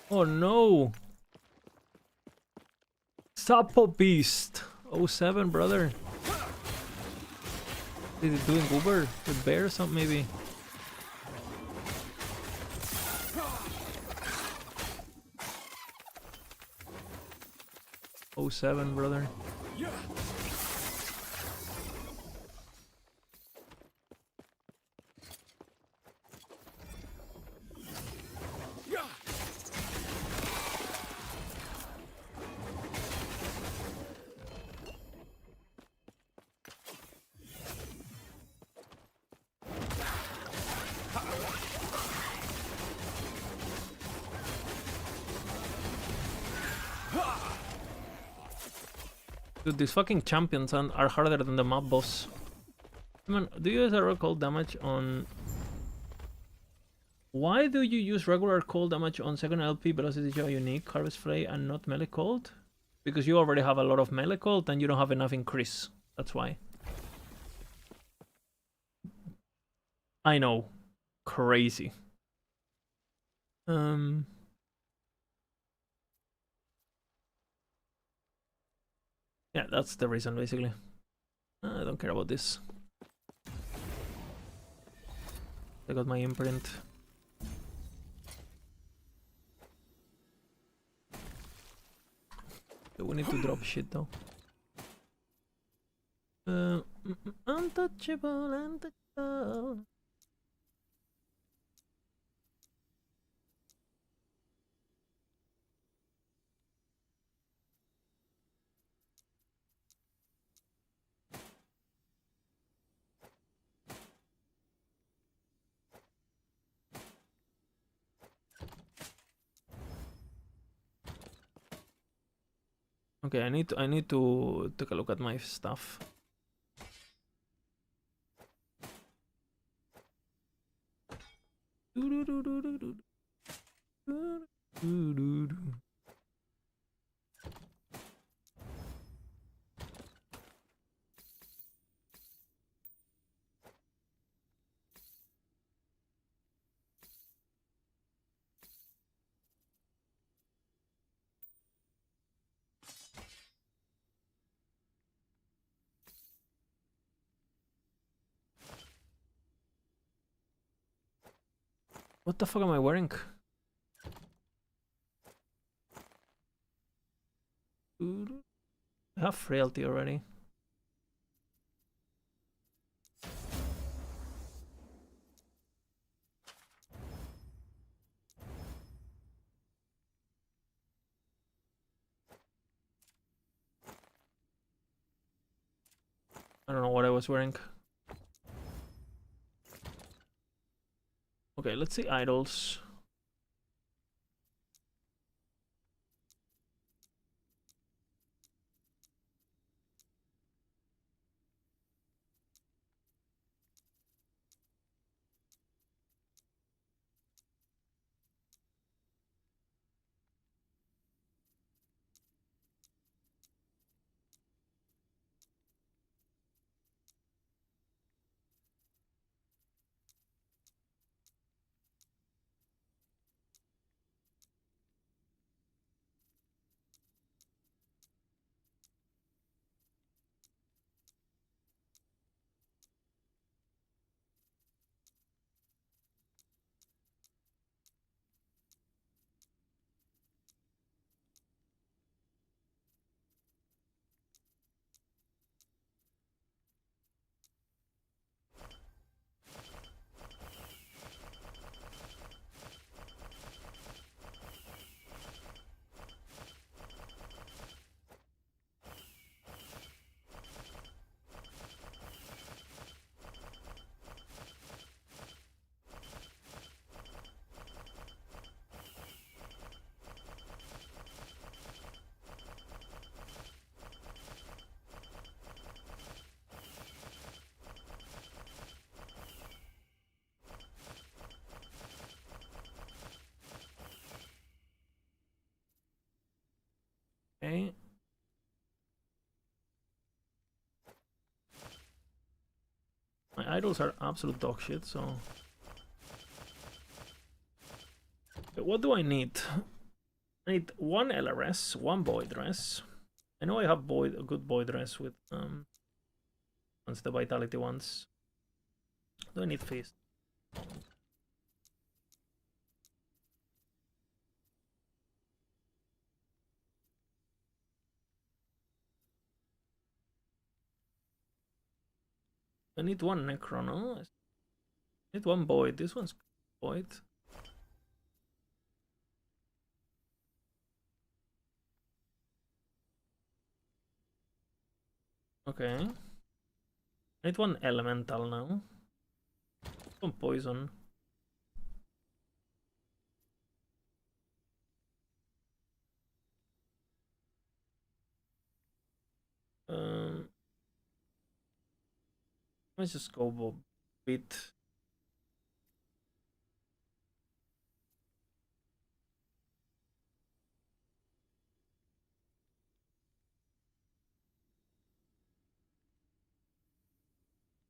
Oh no! Sapo Beast! 07, brother. Is it doing Uber with bear or something maybe? Oh 07, brother. Dude, these fucking champions are harder than the mob boss. Man, do you guys ever call damage on... Why do you use regular cold damage on second LP velocity geo unique, harvest flay, and not melee cold? Because you already have a lot of melee cold and you don't have enough increase. That's why. I know. Crazy. Yeah, that's the reason basically. I don't care about this. I got my imprint. Okay, we need to drop shit though. Untouchable, untouchable. Okay, I need to take a look at my stuff. What the fuck am I wearing? I have frailty already. I don't know what I was wearing. Okay, let's see idols. Okay. My idols are absolute dog shit, so... Okay, what do I need? I need one LRS, one boy dress. I know I have a good boy dress with once the vitality ones. Do I need feast? I need one Necron, no? I need one Void. This one's Void. Okay. I need one Elemental now. One Poison. Um, let's just go a bit.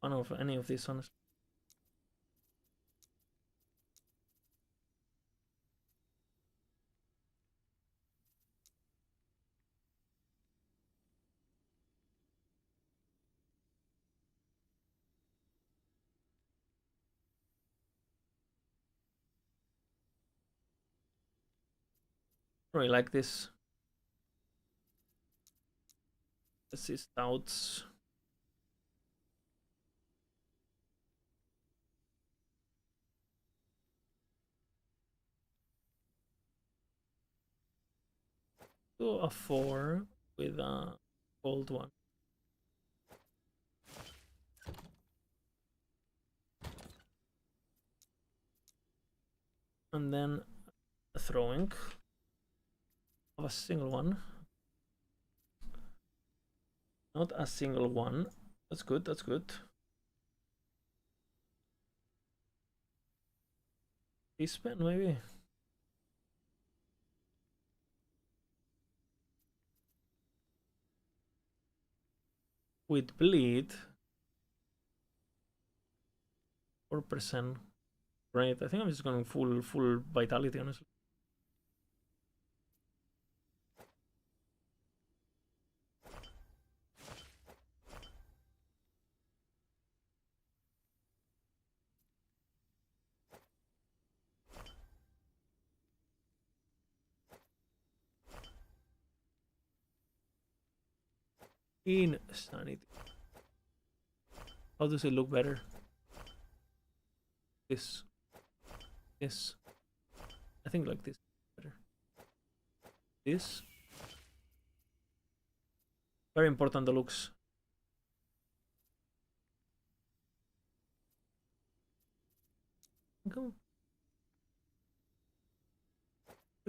One of any of these ones. Really like this. This is Stouts. Do a 4 with a gold one. And then a throwing of a single one. Not a single one. That's good, that's good. This pen, maybe? With bleed. 4%. Great. I think I'm just going full vitality, honestly. Insanity. How does it look better? This. This. I think like this better. This. Very important, the looks. Go.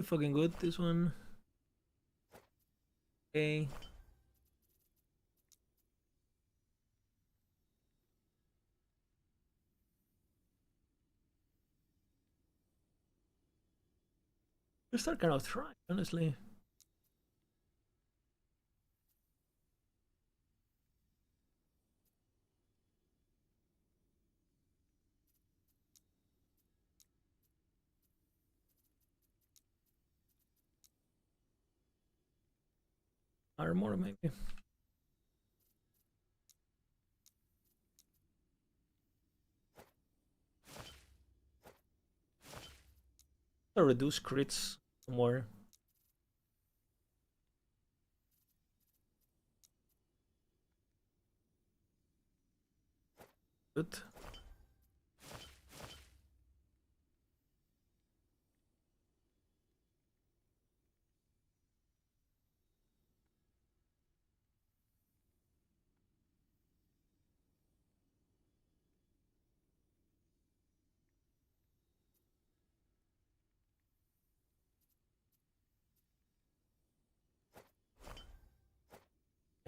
Fucking good, this one. Okay. You start kind of trying, honestly. Armor, maybe. Or reduce crits more. Good.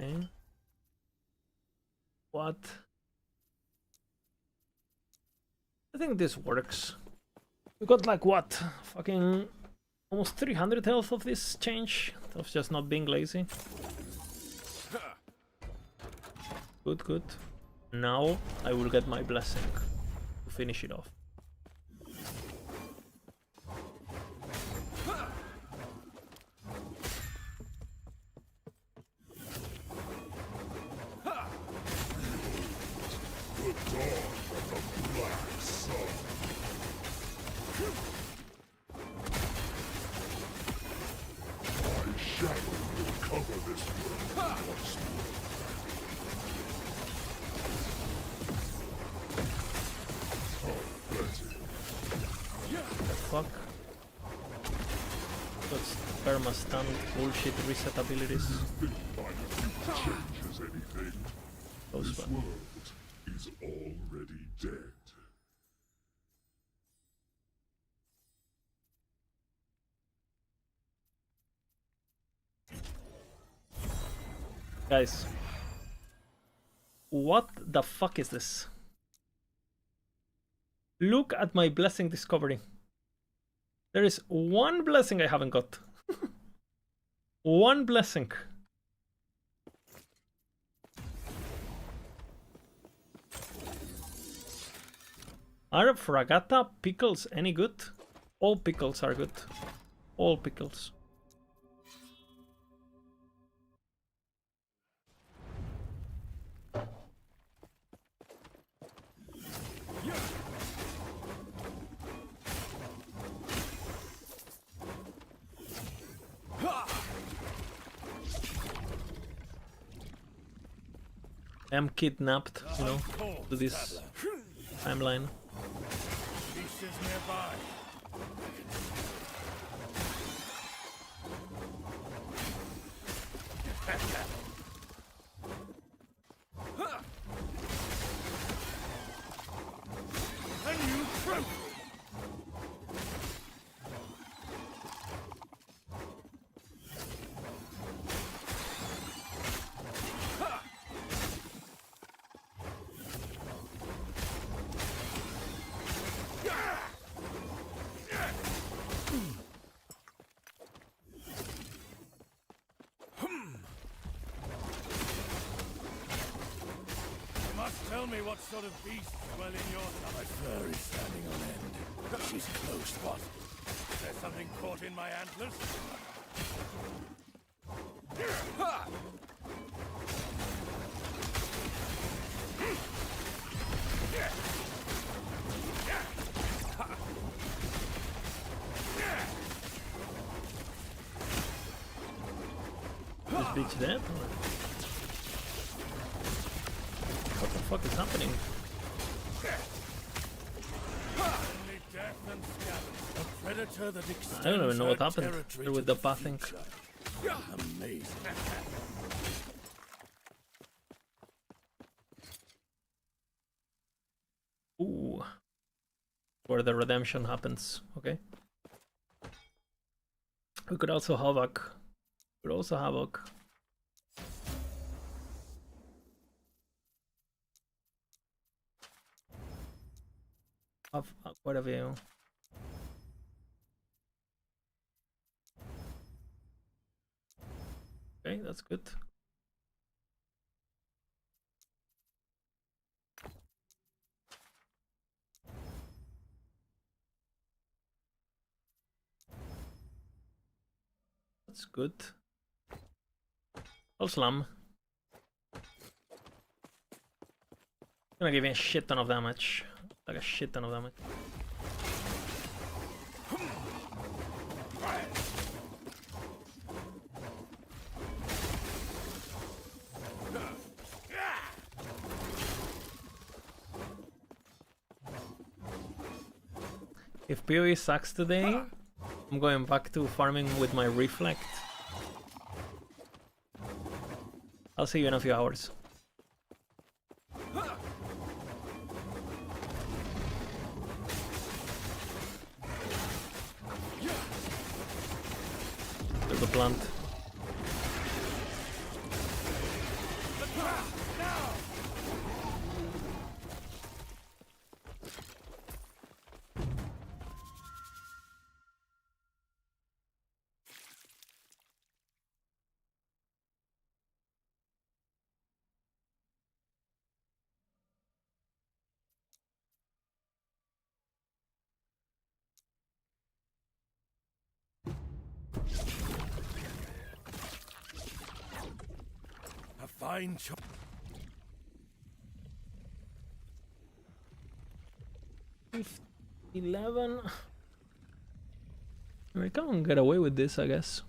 Okay. What? I think this works. We got like what? Fucking almost 300 health of this change. Of just not being lazy. Good, good. Now I will get my blessing to finish it off. The dawn of the black sun. My shadow will cover this world once more. Fuck. That's perma-stun bullshit reset abilities. Changes anything. Those This world is already dead. Guys. What the fuck is this? Look at my blessing discovery. There is one blessing I haven't got. One blessing. Are Fragata pickles any good? All pickles are good. All pickles. I am kidnapped, you know, to this timeline. Beast is nearby. And you tremble. me what sort of beasts dwell in your... My fur is standing on end. She's close, what? Is there something caught in my antlers? This bitch dead? What the fuck is happening? Only death and scavenge. A predator that extends I don't even know what her happened territory there with to the pathing. future. Amazing. Ooh. Where the redemption happens, okay. We could also Havoc. We could also Havoc. Have quite a few. Okay, that's good. That's good. I'll slam. Gonna give me a shit ton of damage. Like a shit ton of damage. If PoE sucks today, I'm going back to farming with my Reflect. I'll see you in a few hours. There's a plant. A fine choice. 11. I can't get away with this, I guess.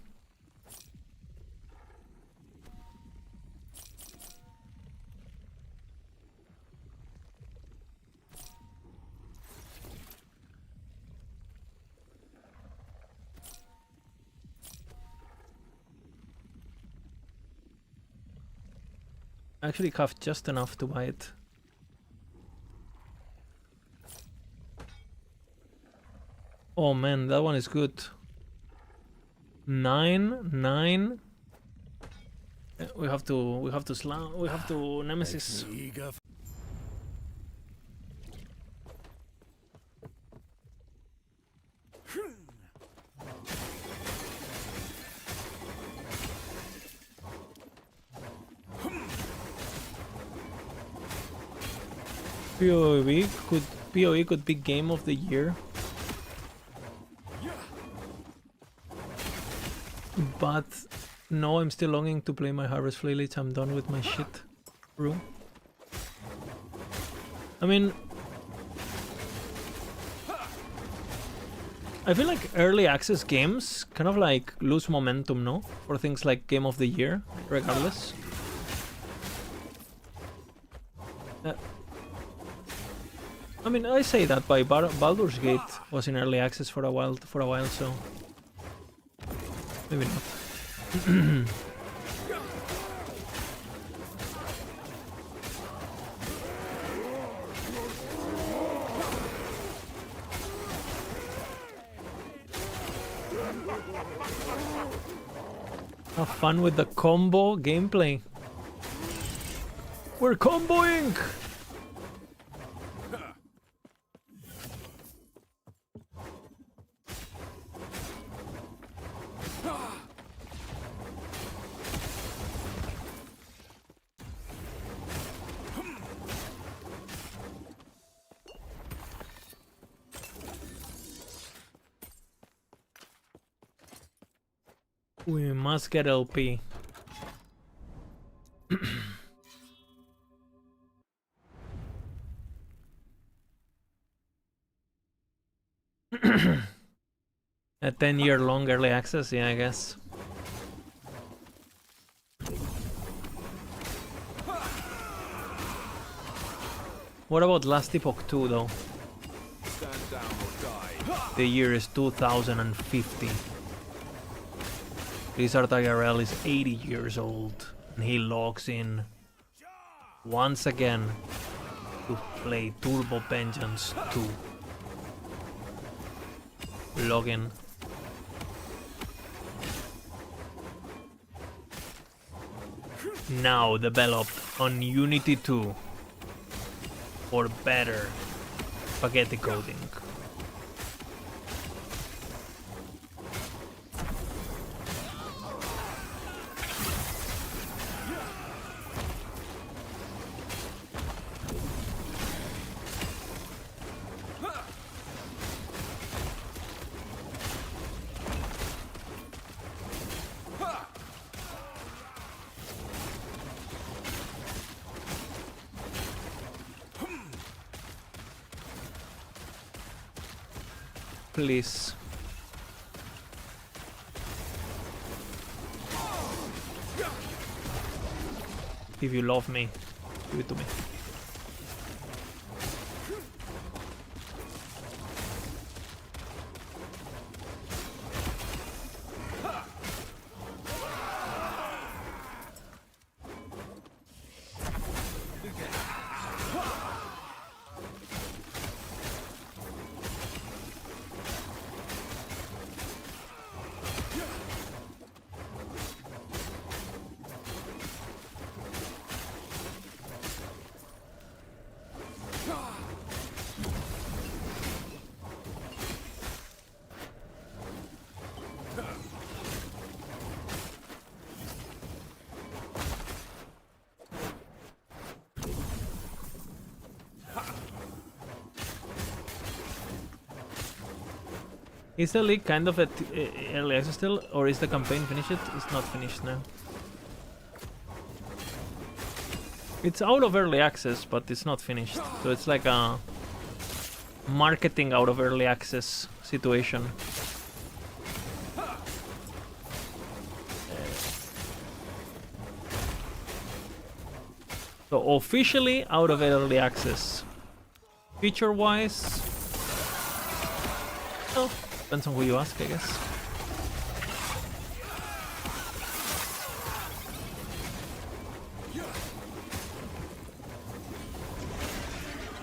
I actually have just enough to buy it. Oh man, that one is good. 9. We have to slam. We have to Nemesis. Eager. PoE could be game of the year. But no, I'm still longing to play my Harvest Flailage. I'm done with my shit room. I mean, I feel like early access games kind of like lose momentum, no? For things like Game of the Year, regardless. I mean, I say that by Baldur's Gate was in early access for a while, so maybe not. Have fun with the combo gameplay. We're comboing! We must get LP. A 10-year long early access, yeah, I guess. What about Last Epoch 2 though? Stand down or die. The year is 2050. Blizzard IRL is 80 years old, and he logs in once again to play Turbo Vengeance 2. Login. Now developed on Unity 2 for better spaghetti coding. Please. If you love me, give it to me. Is the league kind of at early access still, or is the campaign finished? It's not finished now. It's out of early access, but it's not finished. So it's like a marketing out of early access situation. So officially out of early access. Feature-wise, well, depends on who you ask, I guess.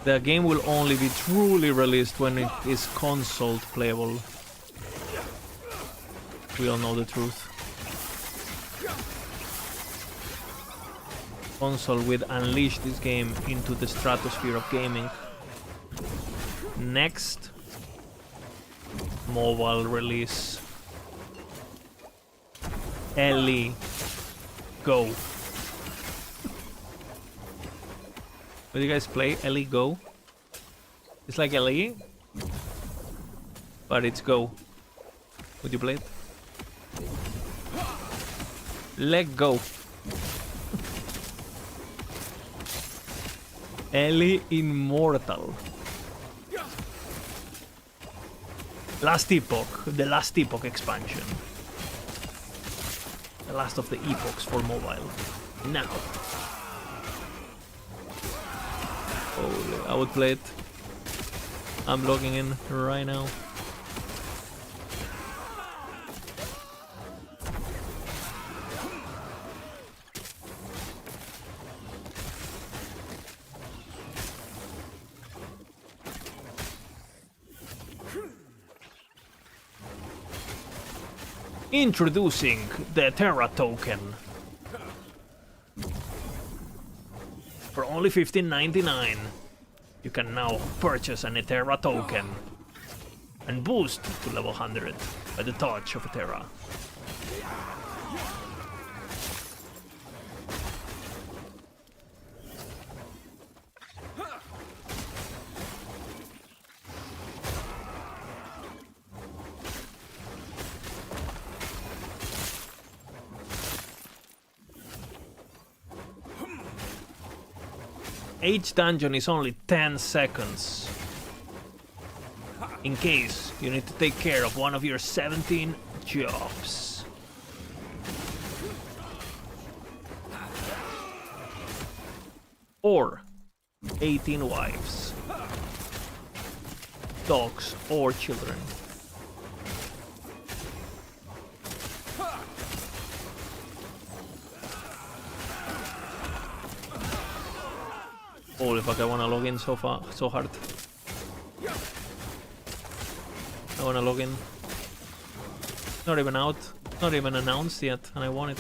The game will only be truly released when it is console playable. We all know the truth. Console will unleash this game into the stratosphere of gaming. Next, mobile release. Ellie, go. Will you guys play Ellie Go? It's like Ellie, but it's Go. Would you play it? Let go. Ellie Immortal. Last Epoch, the Last Epoch expansion. The last of the epochs for mobile. Now. Holy, I would play it. I'm logging in right now. Introducing the THOR token. For only $15.99, you can now purchase an THOR token and boost to level 100 by the touch of a THOR. Each dungeon is only 10 seconds. In case you need to take care of one of your 17 jobs. Or 18 wives, dogs, or children. Holy fuck, I wanna log in so hard. I wanna log in. Not even out, not even announced yet, and I want it.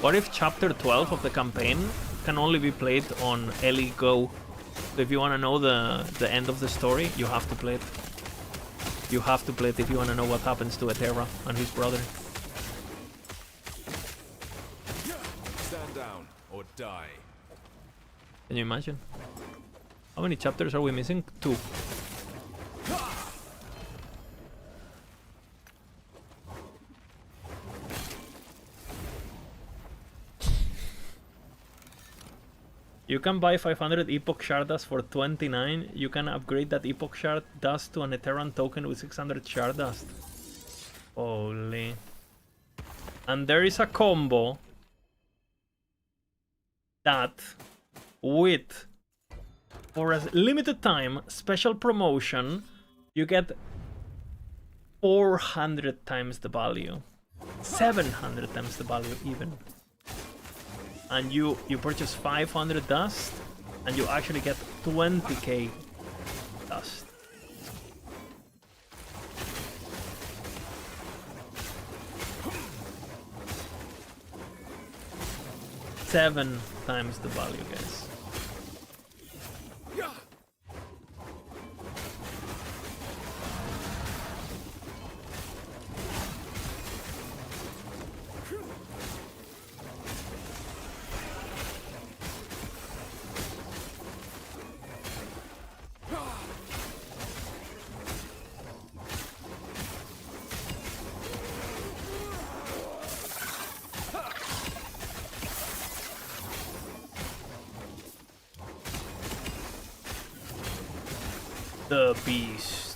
What if chapter 12 of the campaign can only be played on Ellie Go? So if you wanna know the end of the story, you have to play it. You have to play it if you wanna know what happens to Etera and his brother. Stand down or die. Can you imagine? How many chapters are we missing? 2. You can buy 500 Epoch Shard dust for 29. You can upgrade that Epoch Shard dust to an Ethereum token with 600 Shard dust. Holy. And there is a combo that with, for a limited time, special promotion, you get 400 times the value. 700 times the value even. And you purchase 500 dust, and you actually get 20k dust. Seven times the value, guys. The beast.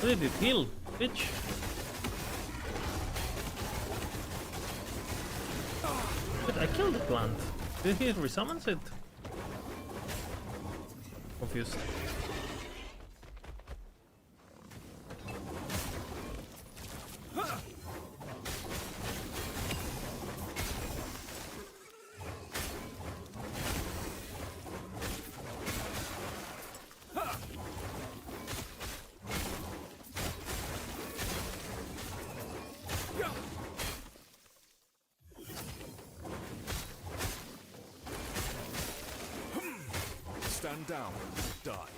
What did it heal, bitch? But I killed the plant. Did he resummons it? Confused. Stand down or die.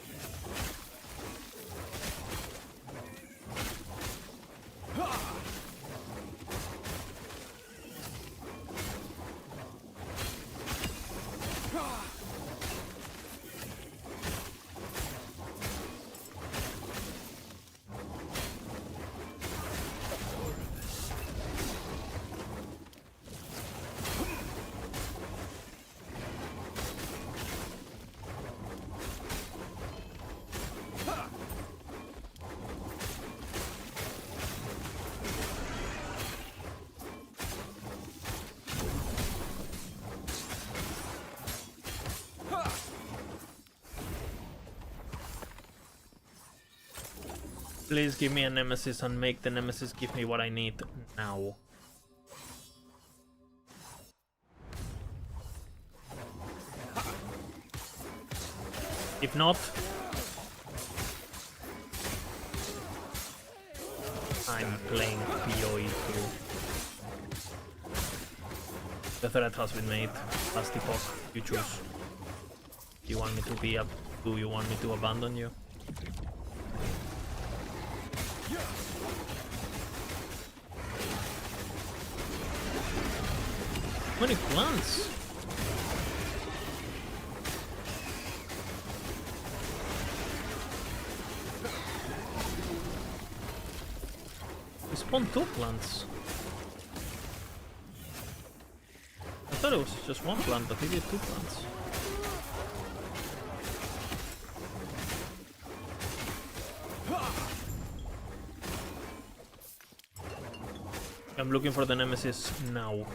Please give me a nemesis and make the nemesis give me what I need now. If not, I'm playing PoE 2. The threat has been made. Last Epoch, you choose. Do you want me to be up? Do you want me to abandon you? How many plants? We spawned 2 plants. I thought it was just 1 plant, but he did 2 plants. I'm looking for the nemesis now.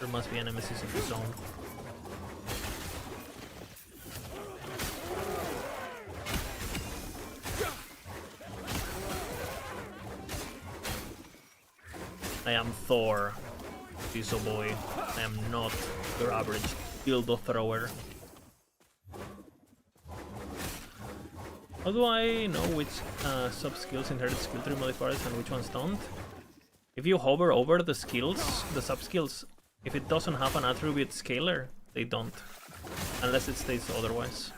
There must be a nemesis in the zone. I am Thor, Piso boy. I am not your average dildo thrower. How do I know which sub-skills inherit skill tree modifiers and which ones don't? If you hover over the skills, the sub-skills, if it doesn't have an attribute scaler, they don't. Unless it states otherwise.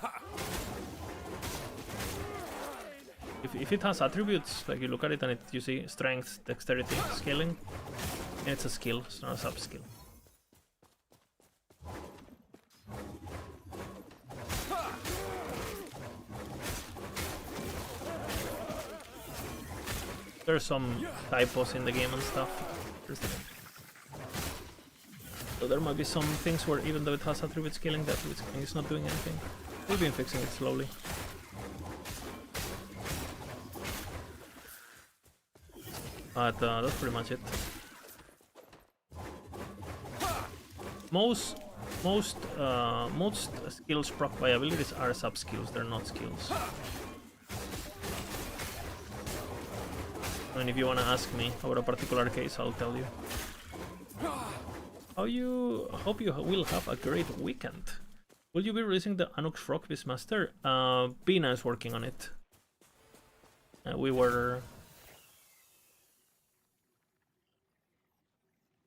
If it has attributes, like you look at it and you see strength, dexterity, scaling, it's a skill, it's not a sub-skill. There's some typos in the game and stuff. So there might be some things where even though it has attribute scaling, that attribute scaling is not doing anything. We've been fixing it slowly. But that's pretty much it. Most skills proc by abilities are sub-skills, they're not skills. And if you wanna ask me about a particular case, I'll tell you. Hope you will have a great weekend. Will you be releasing the Anux Frog Beastmaster? Bina is working on it. We were...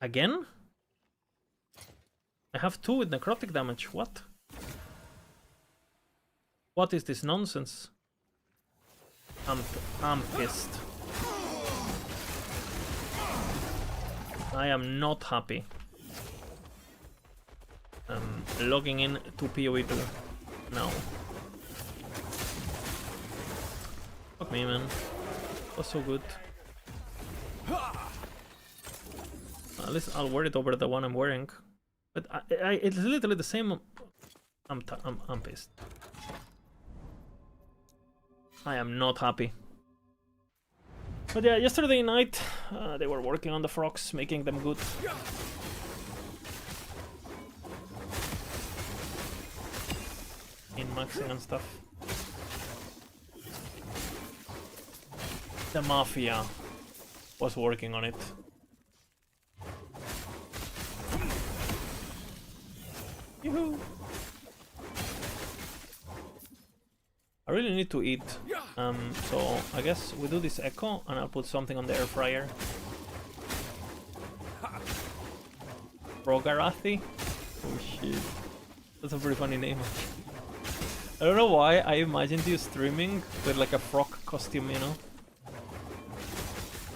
Again? I have 2 with necrotic damage, what? What is this nonsense? I'm pissed. I am not happy. Logging in to PoE 2 now. Fuck me, man. That was so good. At least I'll wear it over the one I'm wearing. But it's literally the same. I'm pissed. I am not happy. But yeah, yesterday night they were working on the frogs, making them good. In maxing and stuff. The Mafia was working on it. Yoo-hoo! I really need to eat, so I guess we do this echo and I'll put something on the air fryer. Frogarathi? Oh shit, that's a pretty funny name. I don't know why I imagined you streaming with like a frog costume, you know?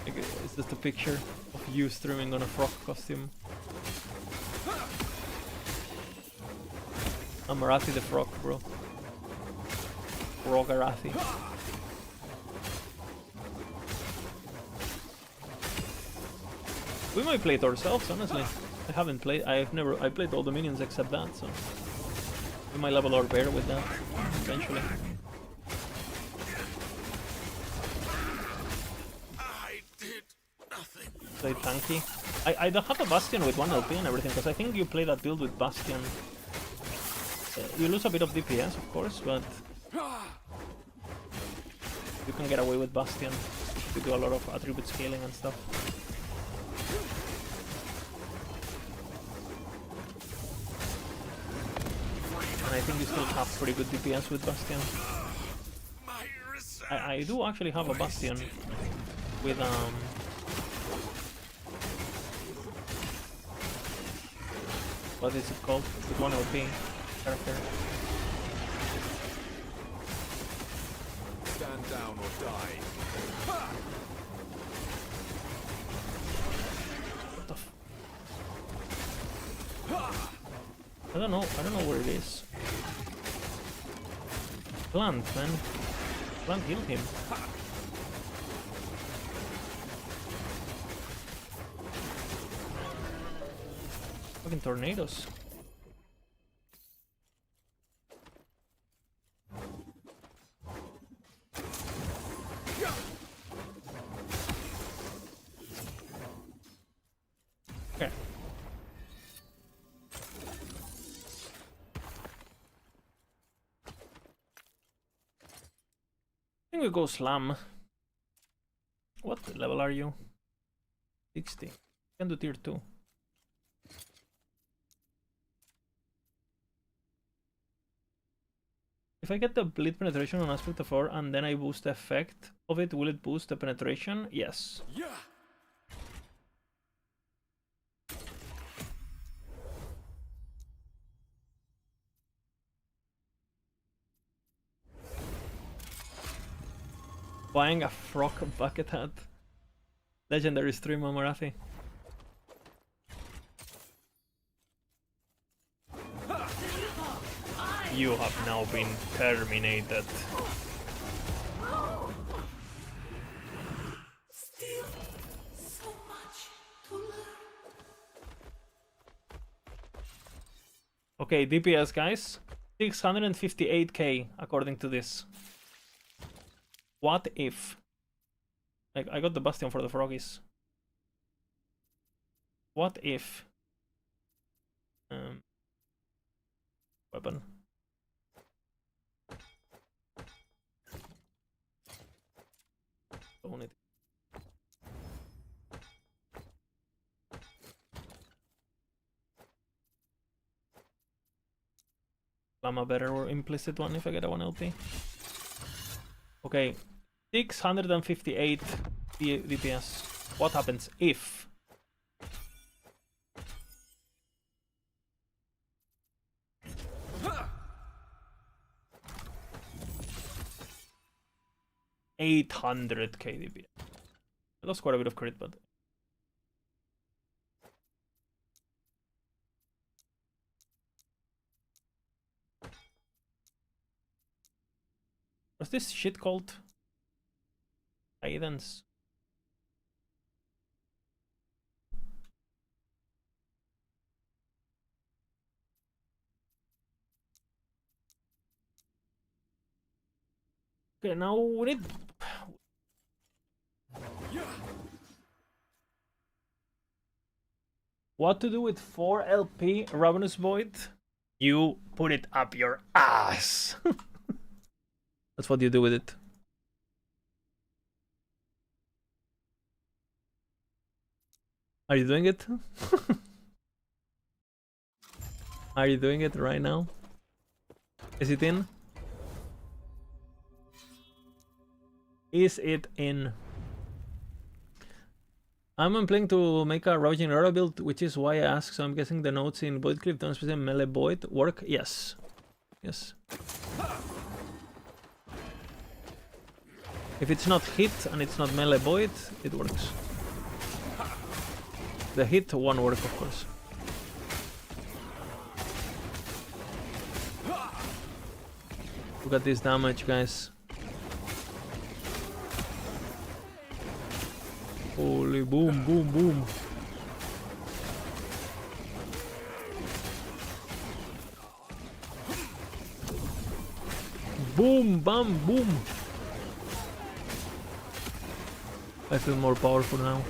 Like, it's just a picture of you streaming on a frog costume. I'm Marathi the frog, bro. Frogarathi. We might play it ourselves, honestly. I haven't played. I played all the minions except that, so we might level our bear with that eventually. I did nothing. Play tanky. I don't have a Bastion with 1 LP and everything, because I think you play that build with Bastion. You lose a bit of DPS, of course, but you can get away with Bastion. You do a lot of attribute scaling and stuff. And I think you still have pretty good DPS with Bastion. I do actually have a Bastion with what is it called? With 1 OP character. Stand down or die. What the I don't know where it is. Plant, man. Plant heal him. Fucking tornadoes. Okay. I think we go slam. What level are you? 60. Can do tier 2. If I get the bleed penetration on aspect of 4 and then I boost the effect of it, will it boost the penetration? Yes. Yeah. Buying a frog bucket hat. Legendary streamer Marathi. You have now been terminated. Still so much to learn. Okay, DPS guys. 658k according to this. What if? Like, I got the Bastion for the froggies. What if? Weapon. Own it. I'm a better or implicit one if I get a 1 LP. Okay, 658 DPS. What happens if? $800k DPS. I lost quite a bit of crit, but what's this shit called? Guidance. Okay, now we need. What to do with 4 LP Ravenous Void? You put it up your ass. That's what you do with it. Are you doing it? Are you doing it right now? Is it in? Is it in? I'm planning to make a Ravaging Aura build, which is why I ask, so I'm guessing the notes in Void Clip don't specifically melee Void work? Yes. Yes. If it's not hit and it's not melee Void, it works. The hit won't work, of course. Look at this damage, guys. Holy boom, boom, boom. Boom, bam, boom. I feel more powerful now.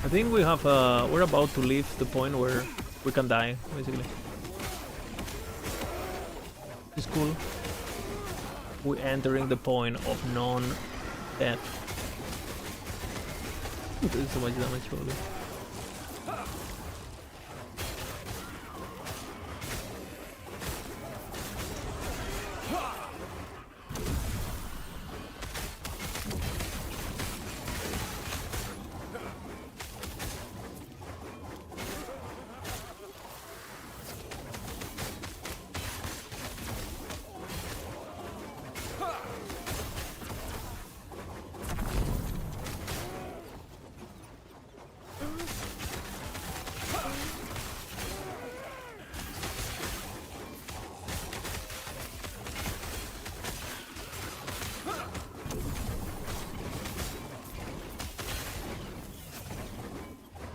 I think we have we're about to leave the point where we can die, basically. It's cool. We're entering the point of non-death. There's so much damage, probably.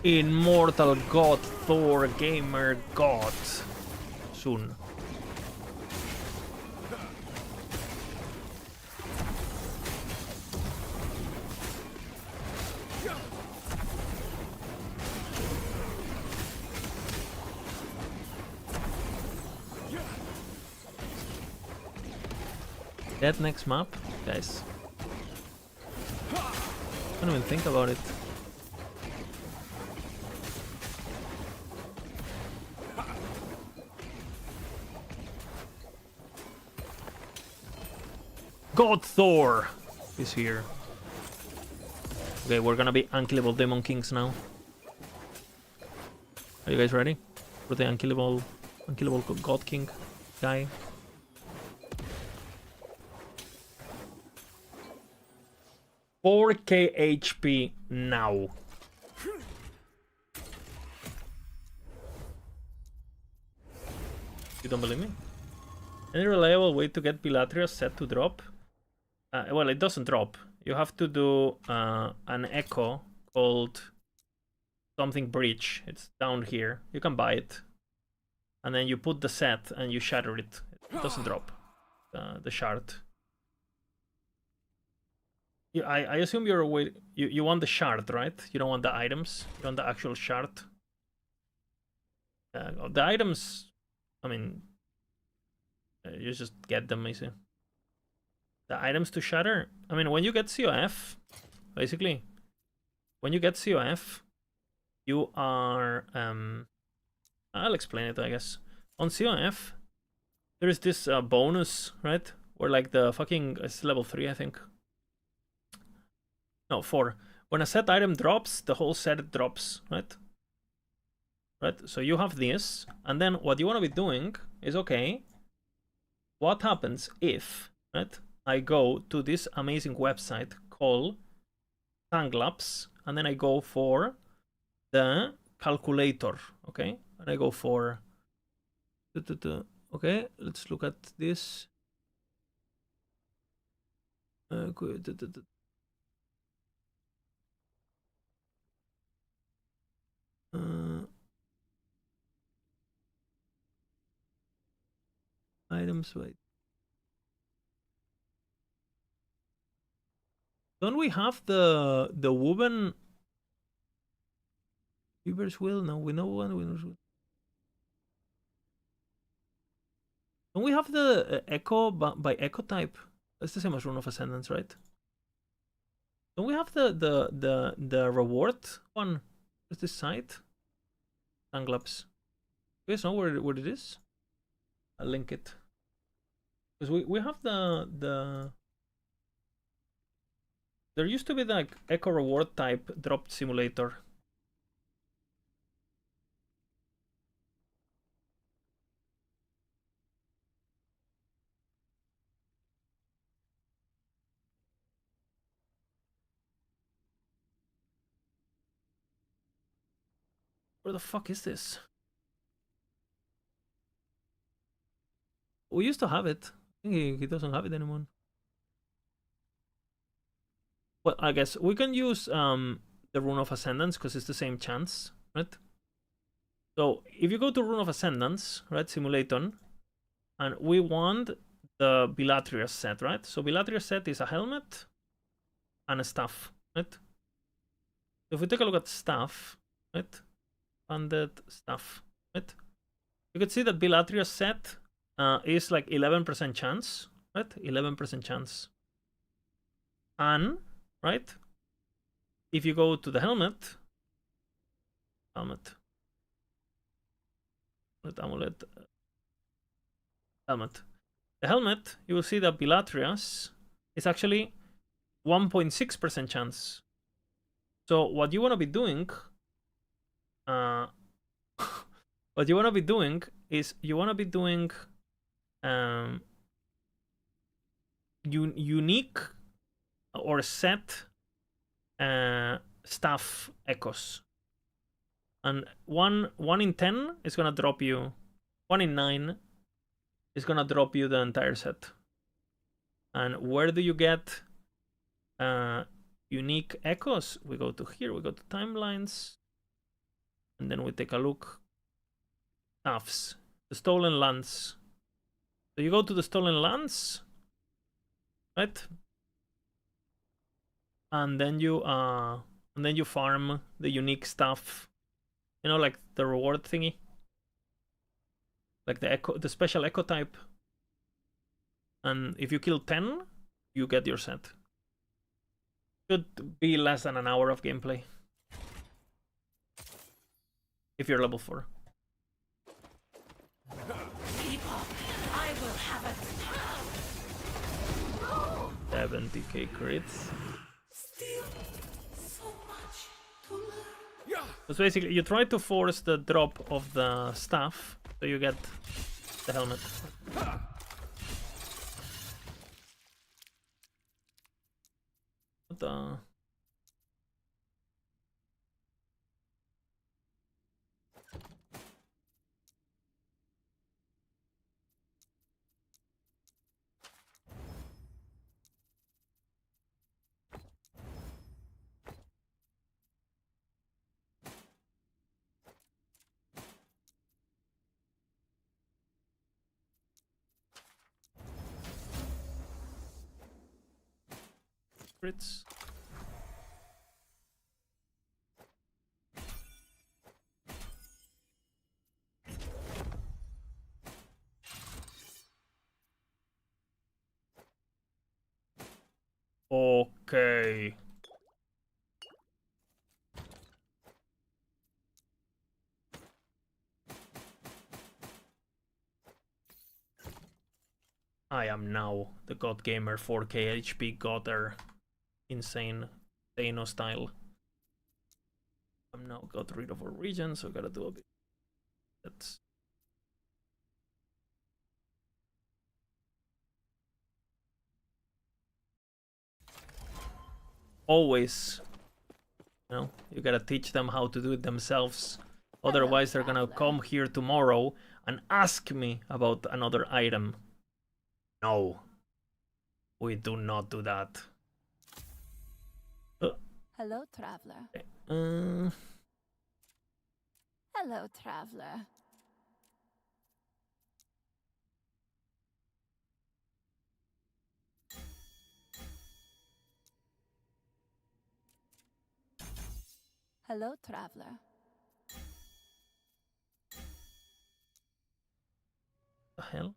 Immortal God, Thor, Gamer God. Soon. That next map, guys. I don't even think about it. God Thor is here. Okay, we're gonna be unkillable Demon Kings now. Are you guys ready for the unkillable God King guy? $4k HP now. You don't believe me? Any reliable way to get Bilatria set to drop? Well, it doesn't drop. You have to do an echo called something breach. It's down here. You can buy it. And then you put the set and you shatter it. It doesn't drop the shard. I assume you want the shard, right? You don't want the items. You want the actual shard. The items, I mean, you just get them easy. The items to shatter. I mean, when you get COF, basically, when you get COF, you are. I'll explain it, I guess. On COF, there is this bonus, right? Where like the fucking it's level 3, I think. No, 4. When a set item drops, the whole set drops, right? Right. So you have this, and then what you want to be doing is okay. What happens if, right? I go to this amazing website called Tanglabs, and then I go for the calculator, okay? And I go for, okay, let's look at this. Items, wait. Don't we have the woman Weaver's Will? No, we know one Weaver's Will. Don't we have the echo by echo type? That's the same as Rune of Ascendance, right? Don't we have the reward one? What's this site? Tanglabs. You guys know where it is? I'll link it. Because we have the there used to be the like echo reward type drop simulator. Where the fuck is this? We used to have it. I think he doesn't have it anymore. Well, I guess we can use the Rune of Ascendance because it's the same chance, right? So if you go to Rune of Ascendance, right, Simulaton, and we want the Bilatrius set, right? So Bilatrius set is a helmet and a staff, right? If we take a look at staff, right? Funded staff, right? You can see that Bilatrius set is like 11% chance, right? 11% chance. And, right? If you go to the helmet, amulet, helmet. The helmet, you will see that Bilatrius is actually 1.6% chance. So what you want to be doing, what you want to be doing is you want to be doing unique or set staff echoes, and one in 10 is gonna drop you. 1 in 9 is gonna drop you the entire set. And where do you get unique echoes? We go to here, we go to timelines, and then we take a look. Staffs, the stolen lands. So you go to the stolen lands, right? And then you farm the unique stuff. You know, like the reward thingy, like the special echo type. And if you kill 10, you get your set. Should be less than an hour of gameplay if you're level 4. Epoch, I will have it. 70k crits. Still so much to learn. So basically, you try to force the drop of the staff, so you get the helmet. What crits? Okay. I am now the God Gamer 4K HP Godder. Insane Thanos style. I'm now got rid of our region, so gotta do a bit. That's always, you know, you gotta teach them how to do it themselves. Otherwise, they're gonna come here tomorrow and ask me about another item. No, we do not do that. Hello, traveler. Uh, Hello, traveler. Hello, traveler. the hell?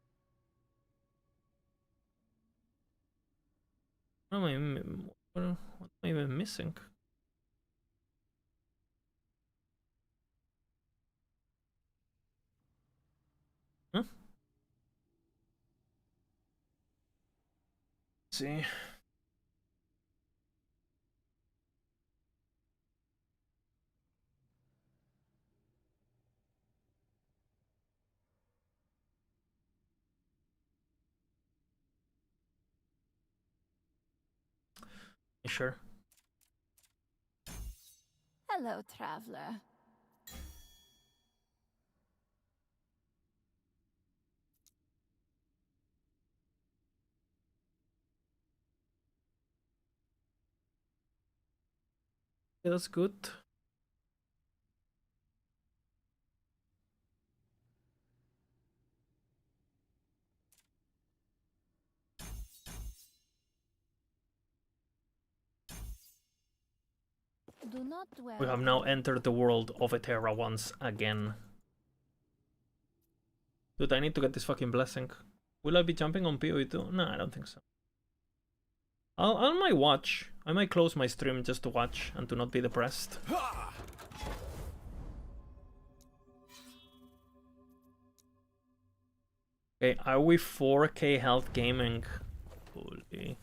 What am I even missing? Huh? see. Sure. Hello, traveler. Yeah, that's good. Do not dwell. We have now entered the world of Eterra once again. Dude, I need to get this fucking blessing. Will I be jumping on PoE too? No, I don't think so. I might watch. I might close my stream just to watch and to not be depressed. Okay, are we 4K health gaming? Holy.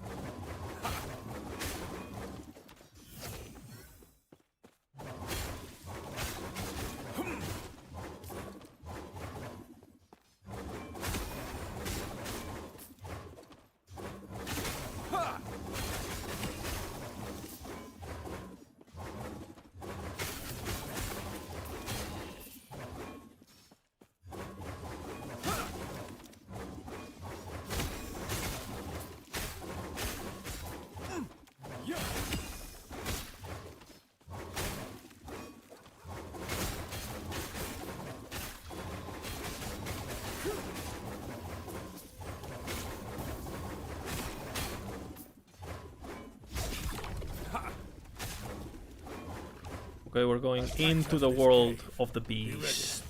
Okay, we're going into the world of the beast.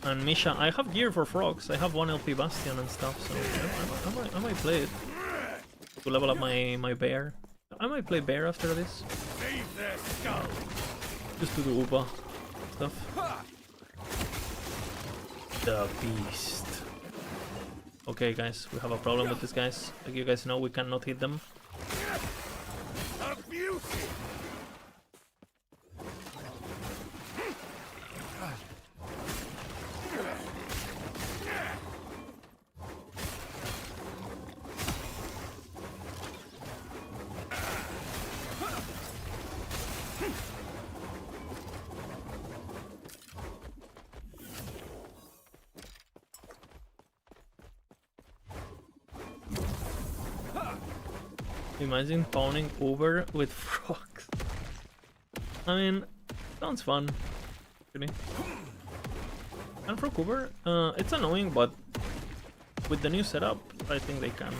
And Misha, I have gear for frogs. I have 1 LP Bastion and stuff, so I might play it. To level up my bear. I might play bear after this. Save their skull. Just to do Uba stuff. The beast. Okay guys, we have a problem with these guys. Like you guys know, we cannot hit them. A beauty. Imagine pawning Uber with frogs. I mean, sounds fun. Really. And for Uber, it's annoying, but with the new setup, I think they can.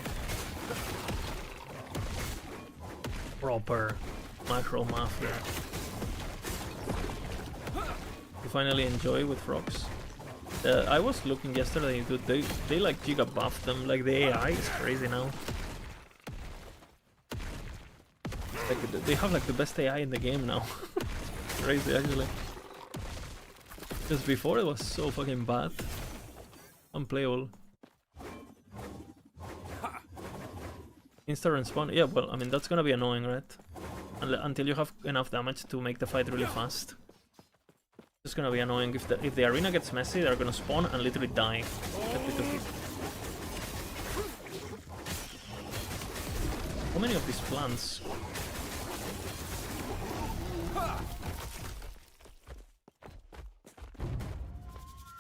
Proper macro mafia. You finally enjoy with frogs. I was looking yesterday, dude. They like giga buffed them. Like the AI is crazy now. Like, they have like the best AI in the game now. Crazy actually. Because before it was so fucking bad. Unplayable. Insta respawn. Yeah, well, I mean that's gonna be annoying, right? Until you have enough damage to make the fight really fast. It's gonna be annoying. If the arena gets messy, they're gonna spawn and literally die. How many of these plants?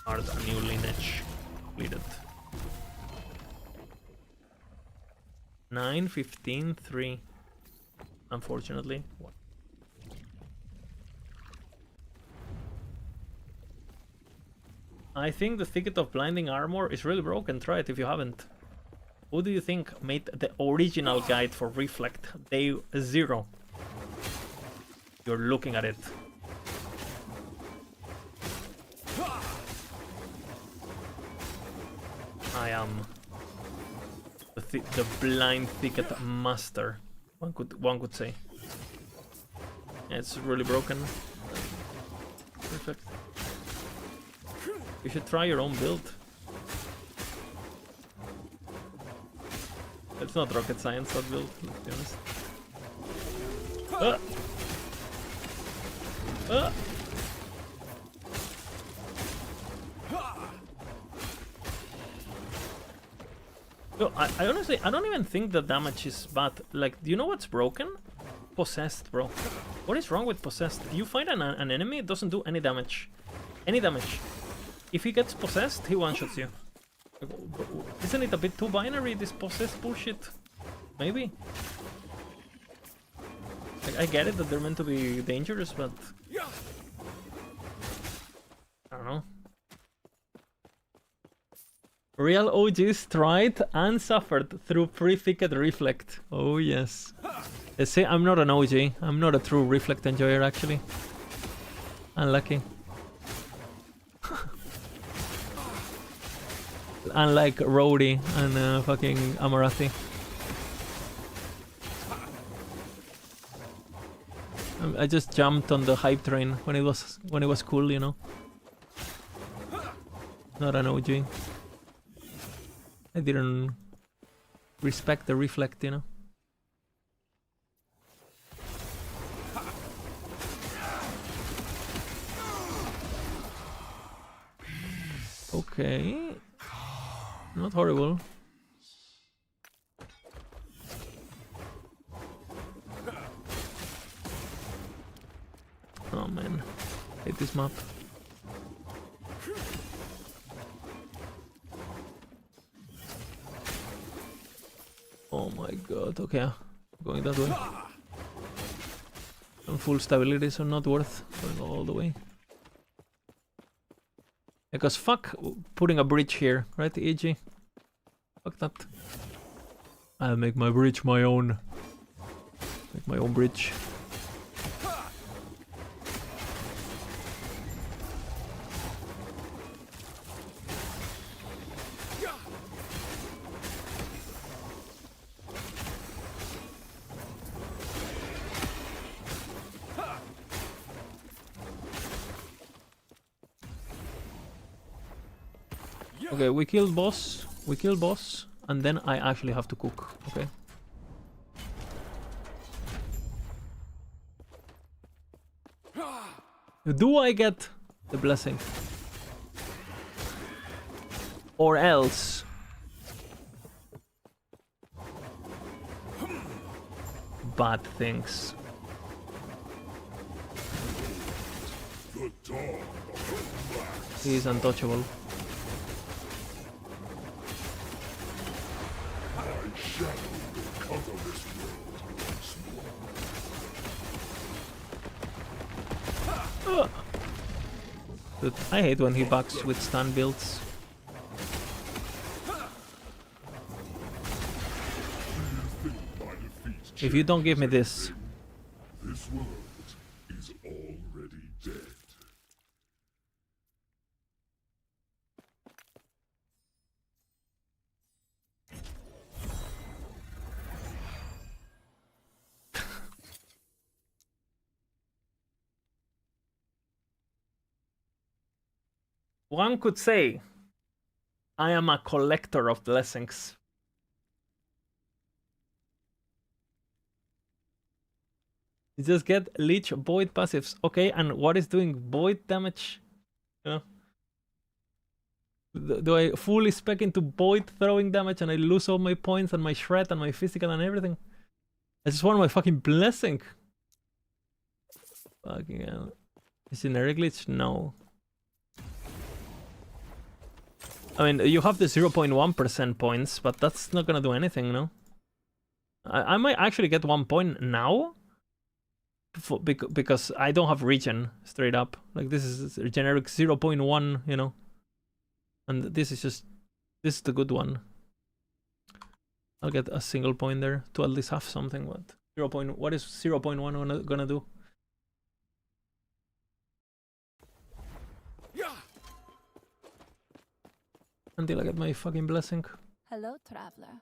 Are a new lineage completed. 9, 15, 3. Unfortunately. What? I think the Thicket of Blinding Armor is really broken. Try it if you haven't. Who do you think made the original guide for Reflect Day 0? You're looking at it. I am the blind thicket master. One could say. Yeah, it's really broken. Perfect. You should try your own build. It's not rocket science, that build, let's be honest. So I honestly, I don't even think the damage is bad. Like, do you know what's broken? Possessed, bro. What is wrong with Possessed? You find an enemy, it doesn't do any damage. Any damage. If he gets possessed, he one-shots you. Isn't it a bit too binary, this Possessed bullshit? Maybe? Like, I get it that they're meant to be dangerous, but... I don't know. Real OGs tried and suffered through Prefigured Reflect. Oh yes. See, I'm not an OG. I'm not a true Reflect enjoyer, actually. Unlucky. Unlike Rhodey and fucking Amarathi. I just jumped on the hype train when it was cool, you know. Not an OG. I didn't respect the Reflect, you know. Okay. Not horrible. Oh man, hate this map. Oh my god, okay, going that way. And full stability, so not worth going all the way. Because fuck putting a bridge here, right, EG? Fuck that. I'll make my bridge my own. Make my own bridge. Okay, we killed boss, and then I actually have to cook, okay? Do I get the blessing? Or else? Bad things. He's untouchable. Dude, I hate when he backs with stun builds. If you don't give me this, This world is already dead. one could say I am a collector of blessings. You just get leech void passives. Okay, and what is doing void damage? You know? Do I fully spec into void throwing damage and I lose all my points and my shred and my physical and everything? I just want my fucking blessing. Fucking hell. Is generic glitch? No. I mean, you have the 0.1% points, but that's not gonna do anything, no? I might actually get 1 point now. Because I don't have regen, straight up. Like, this is a generic 0.1, you know? And this is the good one. I'll get a single point there to at least have something. What is 0.1 gonna do? Until I get my fucking blessing. Hello, traveler.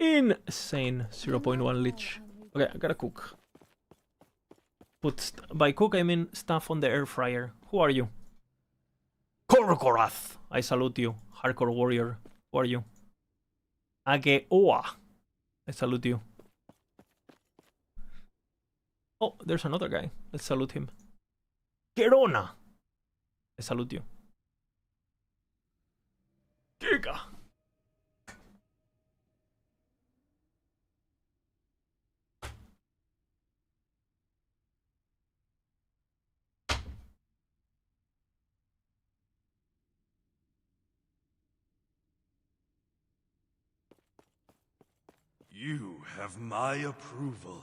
Insane 0.1 lich. Okay, I gotta cook. By cook I mean stuff on the air fryer. Who are you? Korkorath! I salute you. Hardcore warrior. Who are you? Ageoa. I salute you. Oh, there's another guy. Let's salute him. Gerona. I salute you. Giga. You have my approval.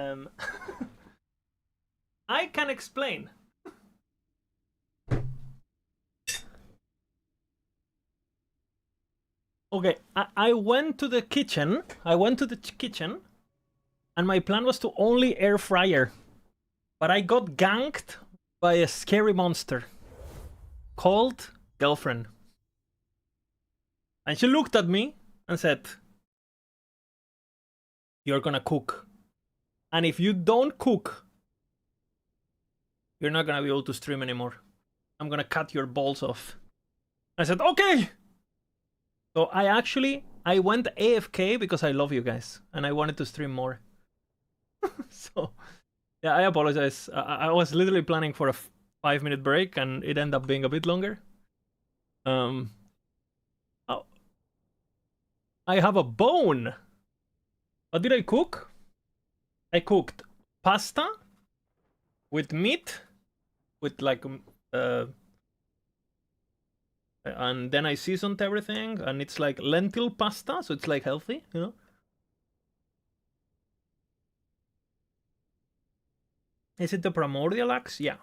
Um, I can explain. Okay, I went to the kitchen. And my plan was to only air fryer. But I got ganked by a scary monster called girlfriend. And she looked at me and said, "You're gonna cook. And if you don't cook, you're not gonna be able to stream anymore. I'm gonna cut your balls off." I said, "Okay." So I went AFK because I love you guys and I wanted to stream more. So yeah, I apologize. I was literally planning for a 5-minute break and it ended up being a bit longer. Oh, I have a bone. What did I cook? I cooked pasta with meat, with like and then I seasoned everything, and it's like lentil pasta, so it's like healthy, you know. Is it the primordial axe? Yeah.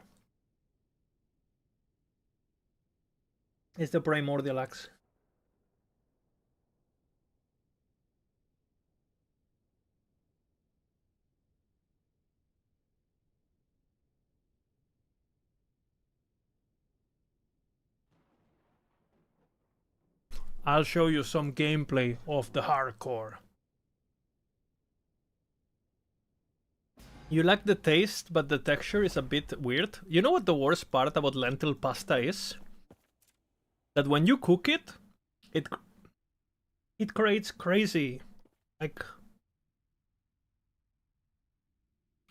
It's the primordial axe. I'll show you some gameplay of the hardcore. You like the taste, but the texture is a bit weird. You know what the worst part about lentil pasta is? That when you cook it, it creates crazy, like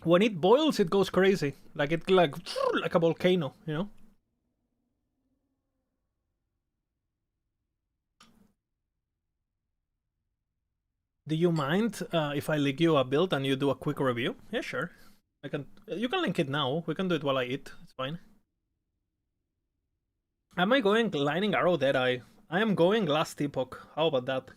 when it boils, it goes crazy, like like a volcano, you know. Do you mind if I link you a build and you do a quick review? Yeah, sure. I can. You can link it now. We can do it while I eat. It's fine. Am I going Lightning Arrow Deadeye? I am going Last Epoch. How about that?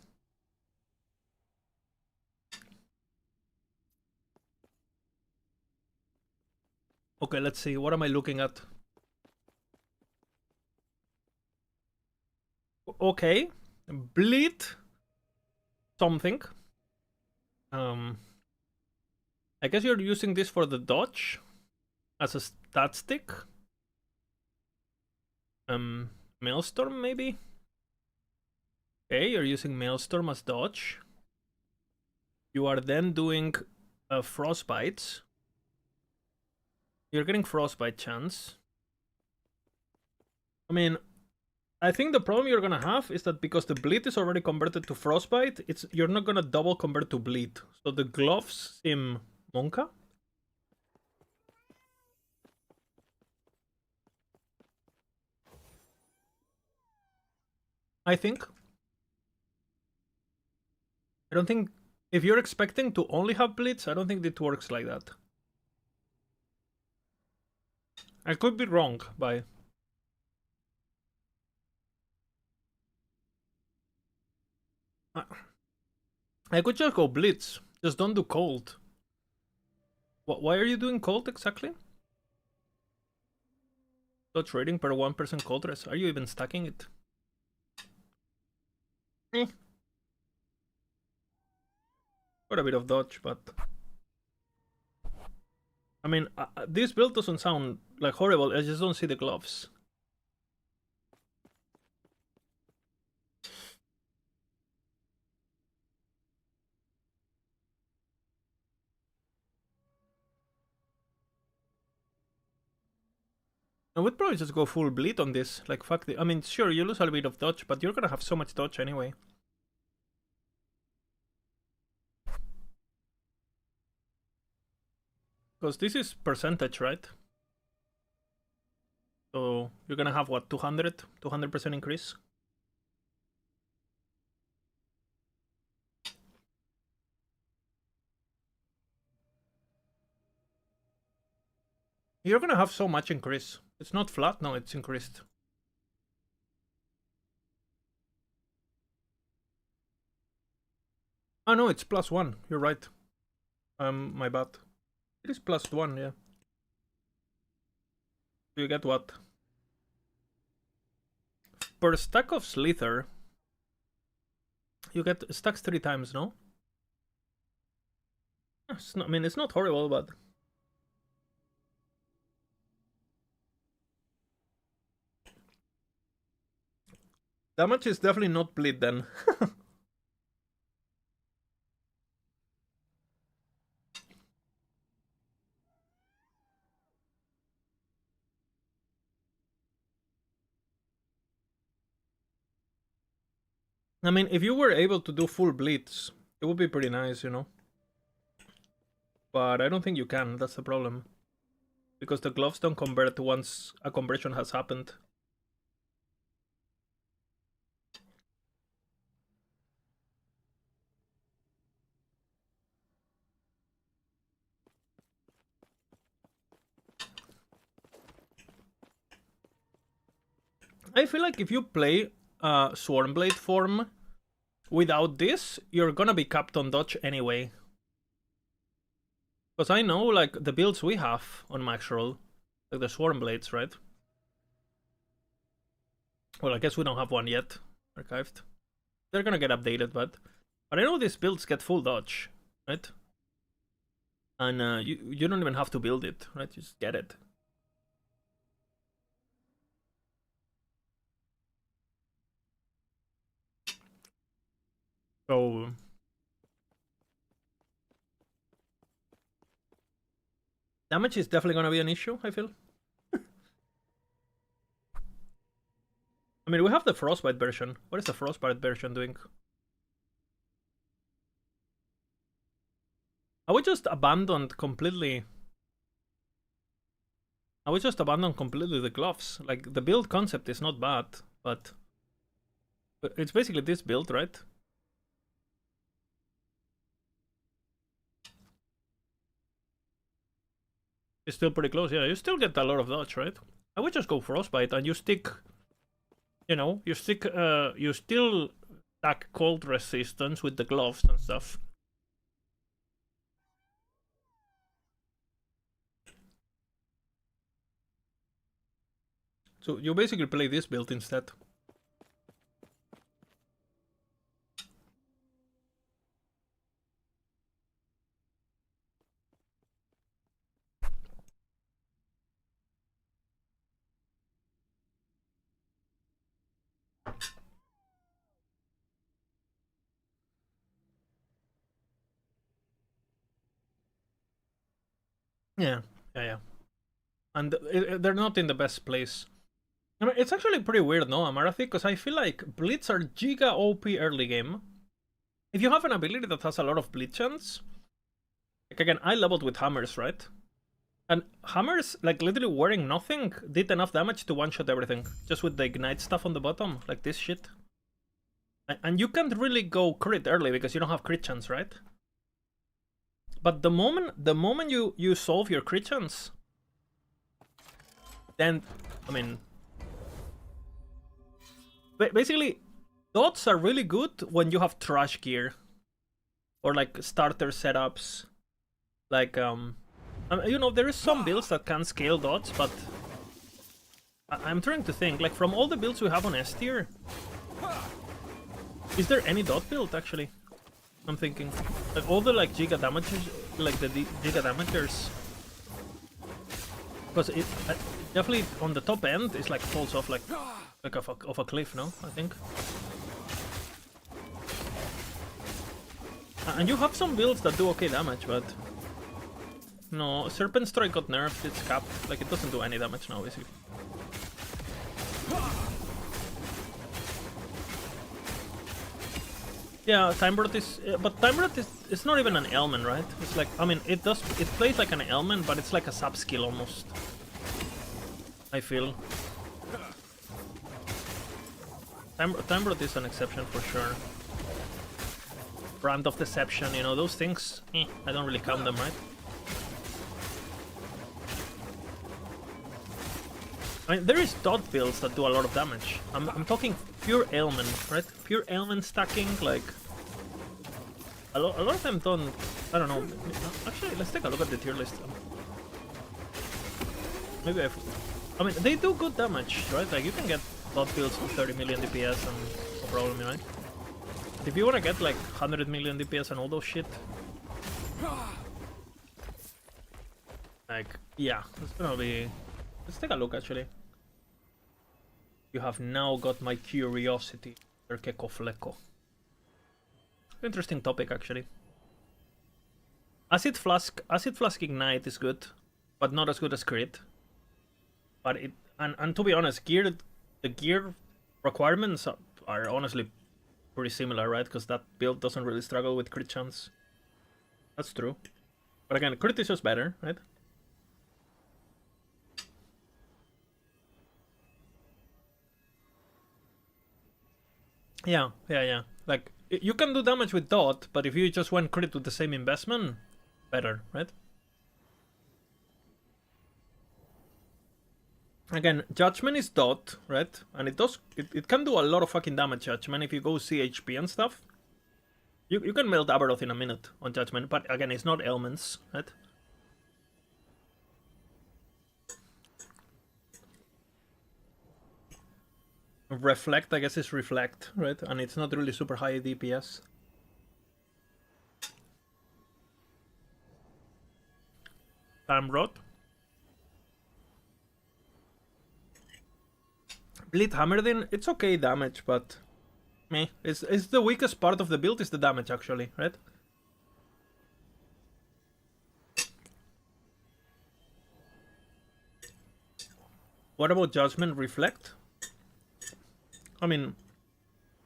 Okay, let's see. What am I looking at? Okay. Bleed. Something. I guess you're using this for the dodge. As a stat stick. Maelstrom maybe? Okay, you're using Maelstrom as dodge. You are then doing Frostbites. You're getting Frostbite chance. I mean, I think the problem you're gonna have is that because the bleed is already converted to Frostbite, you're not gonna double convert to bleed. So the gloves seem Monka. I think. I don't think if you're expecting to only have bleeds, I don't think it works like that. I could be wrong, but I could just go blitz. Just don't do cold. Why are you doing cold exactly? Dodge rating per 1% cold rest. Are you even stacking it? Got a bit of dodge, but I mean, this build doesn't sound like horrible. I just don't see the gloves. I would probably just go full bleed on this. Like, fuck the. I mean, sure, you lose a bit of dodge, but you're gonna have so much dodge anyway. Because this is percentage, right? So you're gonna have what, 200% increase? You're gonna have so much increase. It's not flat, no, it's increased. Oh no, it's +1. You're right. My bad. It is +1, yeah. You get what? Per stack of Slither, you get stacks 3 times, no? It's not, I mean, it's not horrible, but... Damage is definitely not bleed then. I mean, if you were able to do full bleeds, it would be pretty nice, you know? But I don't think you can, that's the problem. Because the gloves don't convert once a conversion has happened. I feel like if you play Swarmblade form without this, you're gonna be capped on dodge anyway. Because I know, like, the builds we have on Max Roll, like the Swarmblades, right? Well, I guess we don't have one yet, archived. They're gonna get updated, but I know these builds get full dodge, right? And you don't even have to build it, right? You just get it. So... damage is definitely gonna be an issue, I feel. I mean, we have the Frostbite version. What is the Frostbite version doing? I would just abandon completely... I would just abandon completely the gloves. Like, the build concept is not bad, but it's basically this build, right? It's still pretty close, yeah. You still get a lot of dodge, right? I would just go Frostbite and you stick... You know, you still stack cold resistance with the gloves and stuff. So you basically play this build instead. Yeah. And they're not in the best place. I mean, it's actually pretty weird, no, Amarathi? Because I feel like Blitz are giga OP early game. If you have an ability that has a lot of Blitz chance... Like, again, I leveled with hammers, right? And hammers, like, literally wearing nothing, did enough damage to one-shot everything. Just with the ignite stuff on the bottom, like this shit. And you can't really go crit early because you don't have crit chance, right? But the moment you solve your crit chance, then, I mean... Basically, dots are really good when you have trash gear. Or, like, starter setups. Like, you know, there is some builds that can scale dots, but... I'm trying to think, like, from all the builds we have on S tier... Is there any dot build, actually? I'm thinking. Like, all the, like, giga damages, like, the giga damagers. Because it definitely, on the top end, it's, like, falls off, like off a cliff, no? I think. And you have some builds that do okay damage, but... No, Serpent Strike got nerfed, it's capped. Like, it doesn't do any damage now, basically. Yeah, Time Breath is... but Time Breath is... It's not even an ailment, right? It's like... I mean, it does... It plays like an ailment, but it's like a sub-skill almost. I feel. Time Breath is an exception for sure. Brand of Deception, you know, those things... I don't really count them, right? I mean, there is dot builds that do a lot of damage. I'm talking pure ailment, right? Pure ailment stacking, like... A lot of them don't I don't know. Actually, let's take a look at the tier list. Maybe I mean, they do good damage, right? Like, you can get bot builds with 30 million DPS and no problem, right? But if you want to get like 100 million DPS and all those shit, like, yeah, it's gonna be... Let's take a look, actually. You have now got my curiosity, Fleko. Interesting topic, actually. Acid Flask Ignite is good, but not as good as Crit. But it, and to be honest, the gear requirements are honestly pretty similar, right? Because that build doesn't really struggle with crit chance. That's true. But again, crit is just better, right? Yeah. Like, you can do damage with dot, but if you just went crit with the same investment, better, right? Again, Judgment is dot, right? And it can do a lot of fucking damage, Judgment, if you go CHP and stuff. You can melt Abaroth in a minute on Judgment, but again, it's not elements, right? Reflect, I guess, is Reflect, right? And it's not really super high DPS. Time Rod. Bleed Hammerdin, it's okay damage, but meh. It's the weakest part of the build is the damage, actually, right? What about Judgment Reflect? I mean,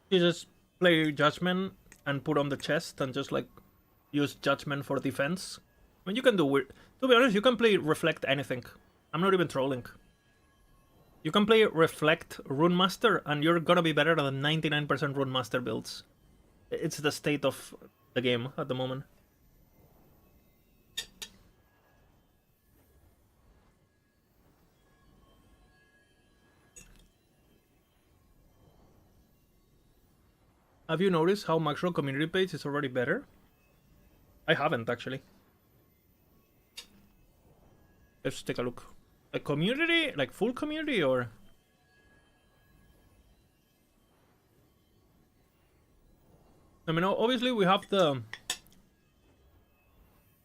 you just play Judgment and put on the chest and just like use Judgment for defense. I mean, you can do weird. To be honest, you can play Reflect anything. I'm not even trolling. You can play Reflect Rune Master and you're gonna be better than 99% Rune Master builds. It's the state of the game at the moment. Have you noticed how Maxwell community page is already better? I haven't, actually. Let's take a look. Like community? Like full community or? I mean, obviously we have the...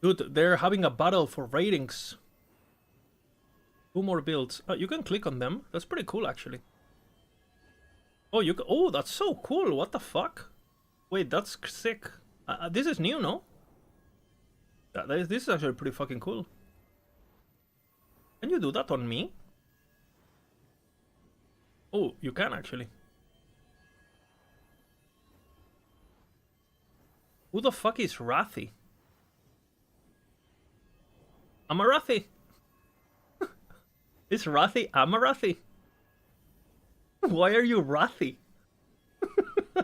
Dude, they're having a battle for ratings. 2 more builds. You can click on them. That's pretty cool, actually. Oh, you can... Oh, that's so cool. What the fuck? Wait, that's sick. This is new, no? This is actually pretty fucking cool. Can you do that on me? Oh, you can actually. Who the fuck is Rathi? Amarathi? Is Rathi Amarathi? Why are you Rathi?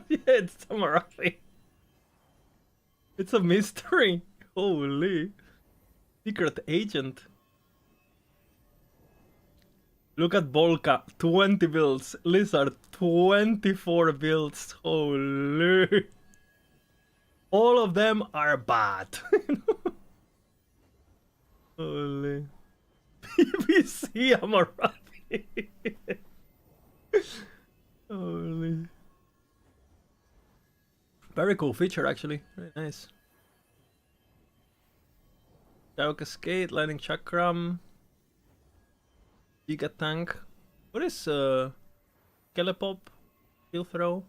Yeah, it's Amarathi. It's a mystery. Holy. Secret agent. Look at Volca, 20 builds. Lizard, 24 builds. Holy. All of them are bad. Holy. PBC Amarathi. Holy. Very cool feature, actually. Very nice. Shadow Cascade, Lightning Chakram. Giga Tank. What is Kelepop? Steel Throw?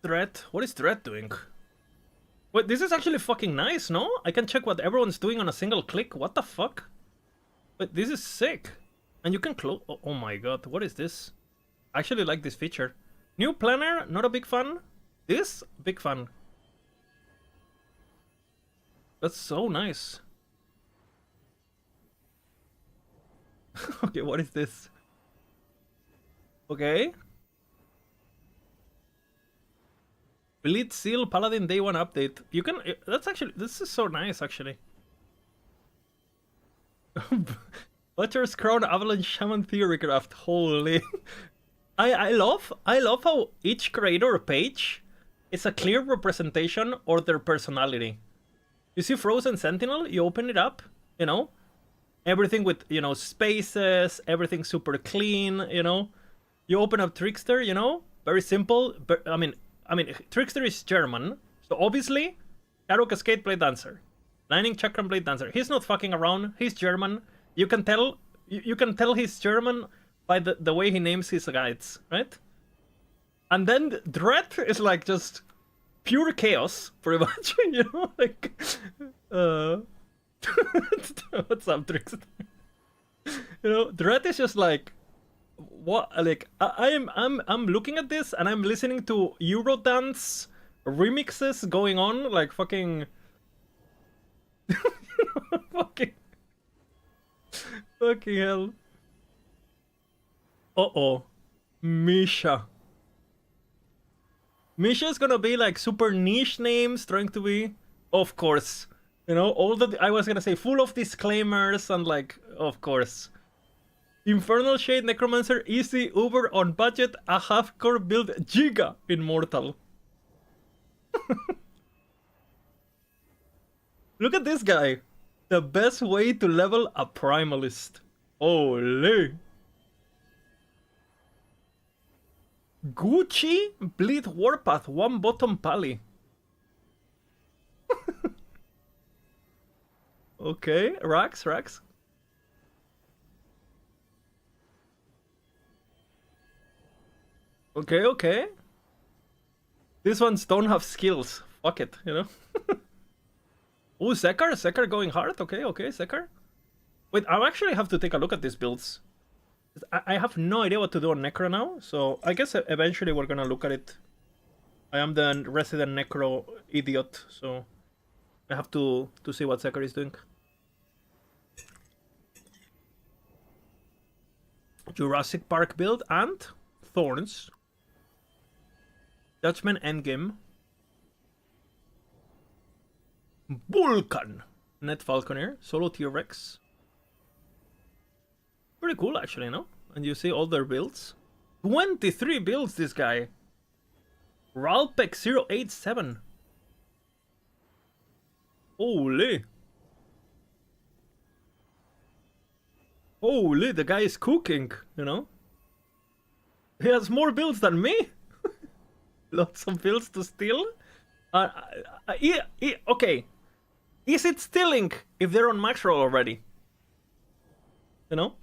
Threat? What is Threat doing? Wait, this is actually fucking nice, no? I can check what everyone's doing on a single click. What the fuck? Wait, this is sick. And you can close... Oh my god, what is this? I actually like this feature. New planner, not a big fan. This, big fan. That's so nice. Okay, what is this? Okay. Elite Seal Paladin Day 1 update. You can... That's actually... This is so nice, actually. Butcher's Crown Avalanche Shaman Theory Craft. Holy... I love how each creator page it's a clear representation of their personality. You see Frozen Sentinel, you open it up, you know, everything with, you know, spaces, everything super clean, you know. You open up Trickster, you know, very simple. But I mean, Trickster is German, so obviously, Arrow Cascade Blade Dancer, Lightning Chakram Blade Dancer. He's not fucking around. He's German. You can tell. You can tell he's German by the way he names his guides, right? And then Dread is like just pure chaos, pretty much. You know, like, what's up, Trickster? You know, Dread is just like, what? Like, I'm looking at this and I'm listening to Eurodance remixes going on, like fucking, fucking hell. Uh-oh, Misha. Misha's gonna be like super niche names, trying to be, of course, you know, all the, I was gonna say full of disclaimers and like, of course. Infernal Shade Necromancer, easy, uber on budget, a half-core build, Giga Immortal. Look at this guy. The best way to level a Primalist. Ole. Gucci Bleed Warpath, 1 bottom pally. Okay, Rax. Okay. These ones don't have skills. Fuck it, you know? Oh, Sekar going hard. Okay, Sekar. Wait, I actually have to take a look at these builds. I have no idea what to do on Necro now, so I guess eventually we're gonna look at it. I am the resident Necro idiot, so I have to see what Sekar is doing. Jurassic Park build and Thorns. Judgment Endgame. Vulcan. Net Falconer. Solo T-Rex. Pretty cool, actually, no? And you see all their builds. 23 builds, this guy. Ralpec 087. Holy. Holy, the guy is cooking, you know? He has more builds than me. Lots of builds to steal. Okay. Is it stealing if they're on max roll already? You know?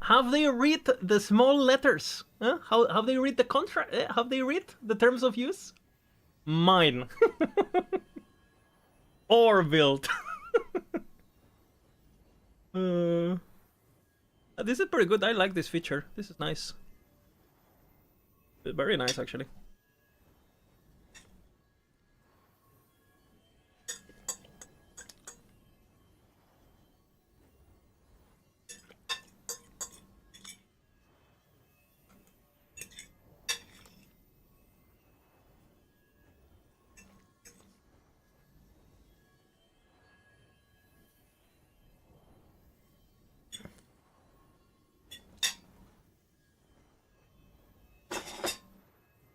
Have they read the small letters? Huh? Have they read the contract? Have they read the terms of use? Mine. Or build. This is pretty good. I like this feature. This is nice. Very nice, actually.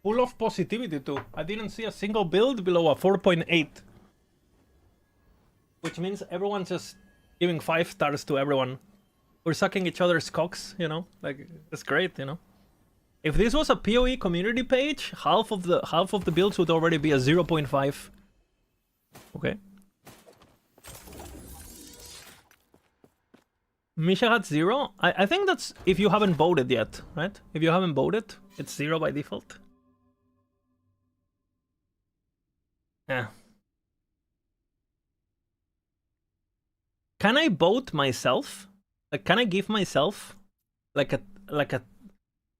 Full of positivity too. I didn't see a single build below a 4.8. Which means everyone's just giving 5 stars to everyone. We're sucking each other's cocks, you know? Like, it's great, you know? If this was a PoE community page, half of the builds would already be a 0.5. Okay. Misha had 0? I think that's if you haven't voted yet, right? If you haven't voted, it's 0 by default. Yeah. Can I vote myself? Like, can I give myself like a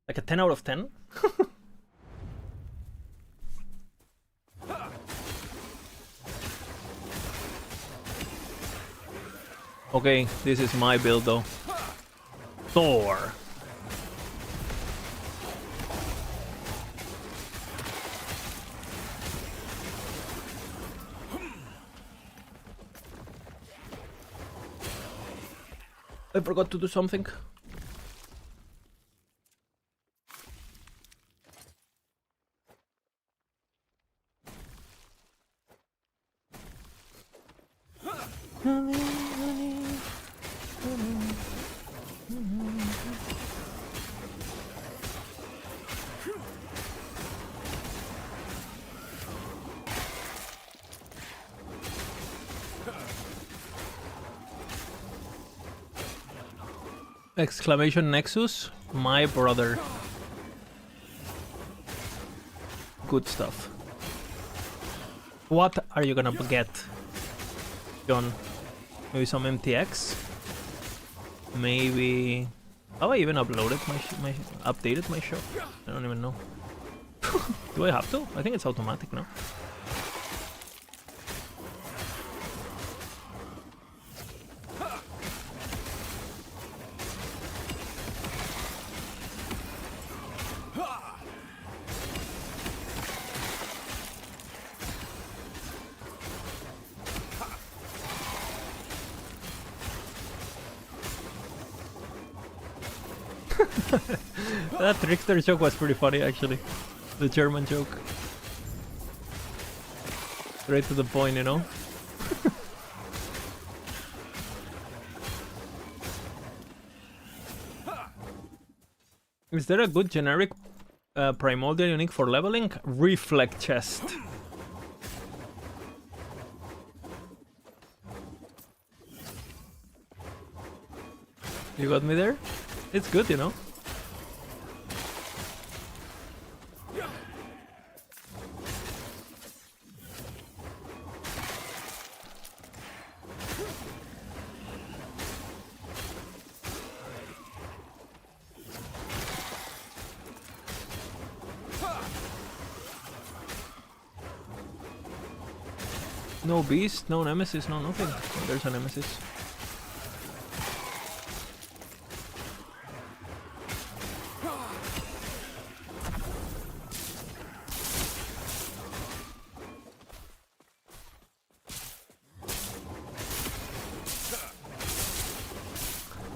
10 out of 10? Okay, this is my build though. THOR. I forgot to do something. Exclamation Nexus, my brother. Good stuff. What are you gonna get, John? Maybe some MTX? Maybe... Have I even uploaded updated my show? I don't even know. Do I have to? I think it's automatic now. That trickster joke was pretty funny, actually. The German joke. Straight to the point, you know? Is there a good generic primordial unique for leveling? Reflect chest. You got me there? It's good, you know? No beast, no nemesis, no nothing. Oh, there's a nemesis.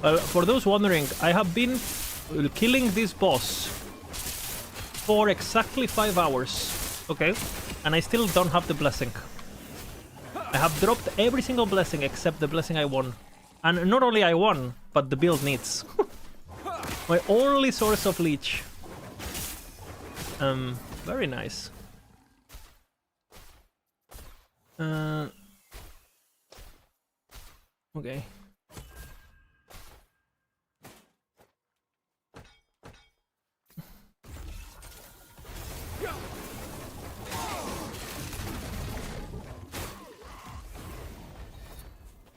Well, for those wondering, I have been killing this boss for exactly 5 hours, okay? And I still don't have the blessing. I have dropped every single blessing except the blessing I won. And not only I won, but the build needs. My only source of leech. Very nice. Okay.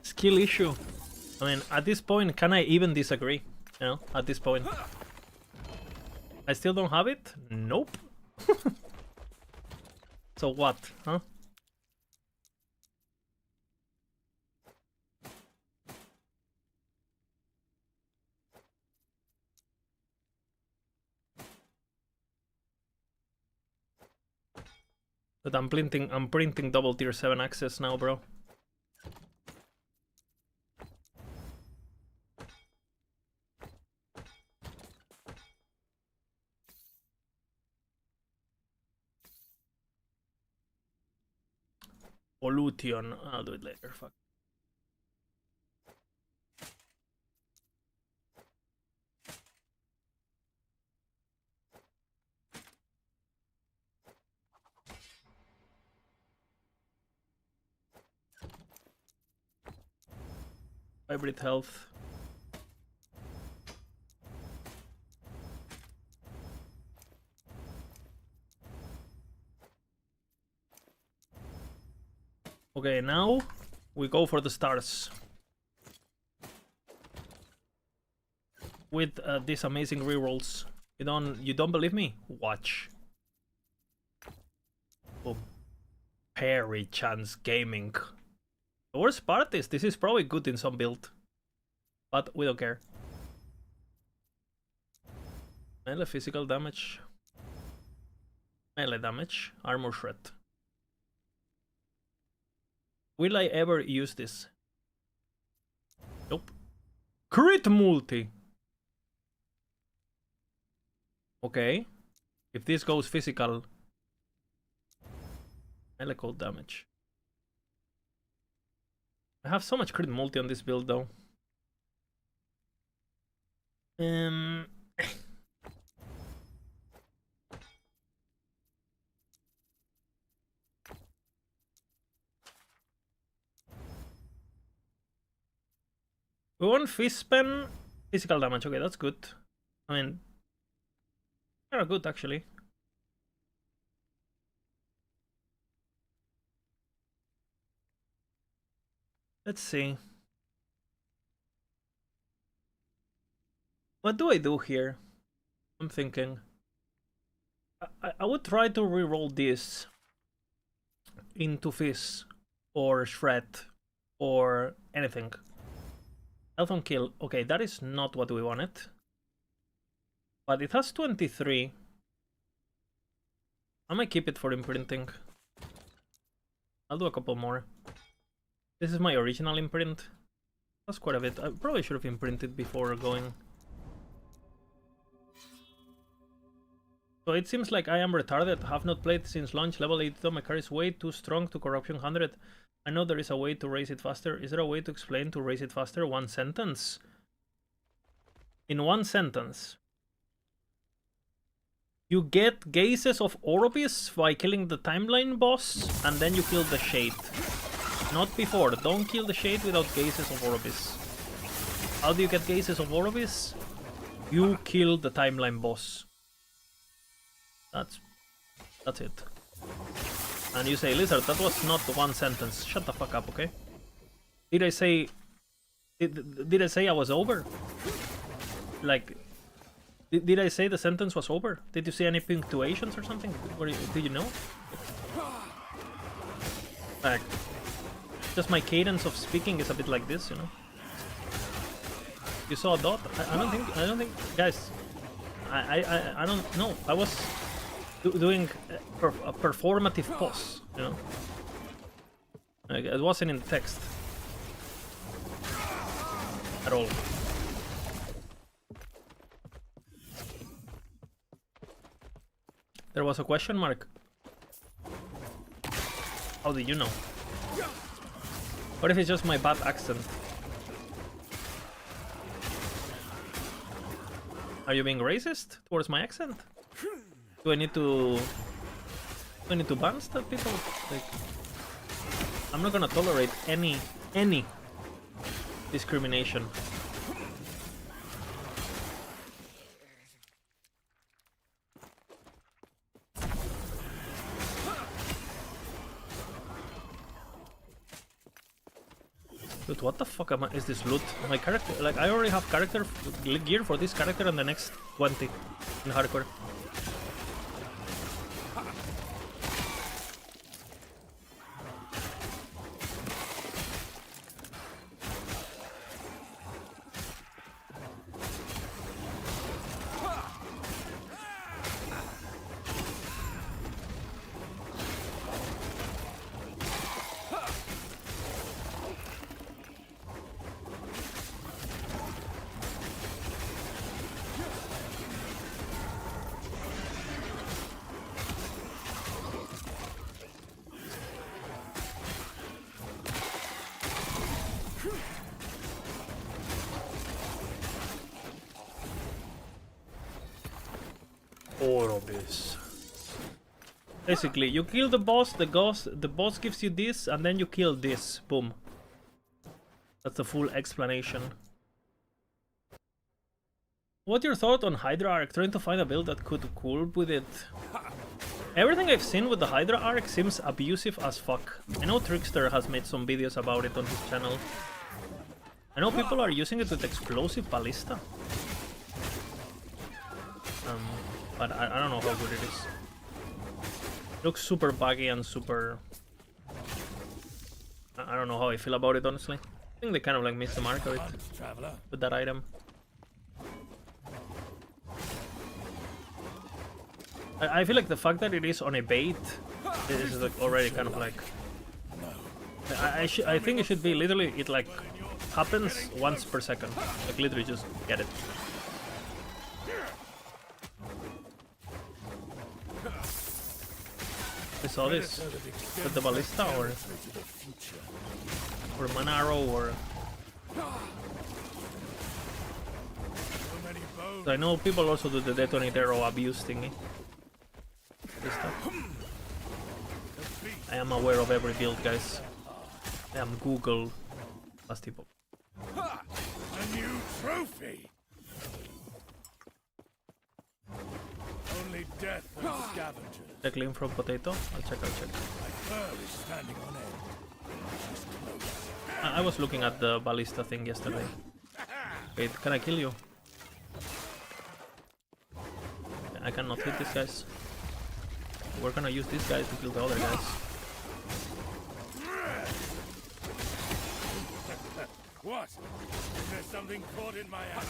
Skill issue. I mean, at this point, can I even disagree? You know, at this point. I still don't have it? Nope. So what, huh? But I'm printing double tier 7 access now, bro. Pollution. I'll do it later. Fuck. Hybrid health. Okay, now we go for the stars. With these amazing rerolls. You don't believe me? Watch. Boom. Parry chance gaming. The worst part is this is probably good in some build. But we don't care. Melee physical damage. Melee damage. Armor shred. Will I ever use this? Nope. Crit multi! Okay. If this goes physical... Melee cold damage. I have so much crit multi on this build though. We want fist pen, physical damage. Okay, that's good. I mean, they're good actually. Let's see. What do I do here? I'm thinking. I would try to reroll this into Fizz or Shred or anything. Health on kill. Okay, that is not what we wanted. But it has 23. I might keep it for imprinting. I'll do a couple more. This is my original imprint. That's quite a bit. I probably should have imprinted before going. So it seems like I am retarded. Have not played since launch. Level 8 though my car is way too strong to corruption 100. I know there is a way to raise it faster. Is there a way to explain to raise it faster? One sentence. In one sentence. You get gazes of Orbis by killing the timeline boss, and then you kill the Shade. Not before. Don't kill the Shade without gazes of Orbis. How do you get gazes of Orbis? You kill the timeline boss. That's it. And you say, Lizard, that was not one sentence. Shut the fuck up, okay? Did I say I was over? Like, did I say the sentence was over? Did you see any punctuations or something? Did you know? Like, just my cadence of speaking is a bit like this, you know? You saw a dot? I don't think, guys, I don't know. I was doing a performative pause, you know? Like, it wasn't in the text at all. There was a question mark. How did you know? What if it's just my bad accent? Are you being racist towards my accent? Do I need to ban stuff, people? Like, I'm not gonna tolerate any discrimination. Dude, what the fuck is this loot? My character, like, I already have character gear for this character and the next 20 in hardcore. Orbis. Basically, you kill the boss gives you this, and then you kill this. Boom. That's the full explanation. What's your thought on Hydra Arc? Trying to find a build that could cool with it. Everything I've seen with the Hydra Arc seems abusive as fuck. I know Trickster has made some videos about it on his channel. I know people are using it with explosive ballista. But I don't know how good it is. It looks super buggy and super... I don't know how I feel about it, honestly. I think they kind of like missed the mark of it with that item. I feel like the fact that it is on a bait is like already kind of like... I think it should be literally, it like happens once per second. Like literally just get it. I saw this with the ballista, or or mana arrow or. So I know people also do the detonate arrow abuse thingy. This stuff. I am aware of every build, guys. I am Google Pastipop. A new trophy. Only death and scavengers. Check link from Potato. I'll check. My fur is standing on end. She's close. I was looking at the ballista thing yesterday. Wait, can I kill you? I cannot hit these guys. We're gonna use these guys to kill the other guys. What? Is there something caught in my ass?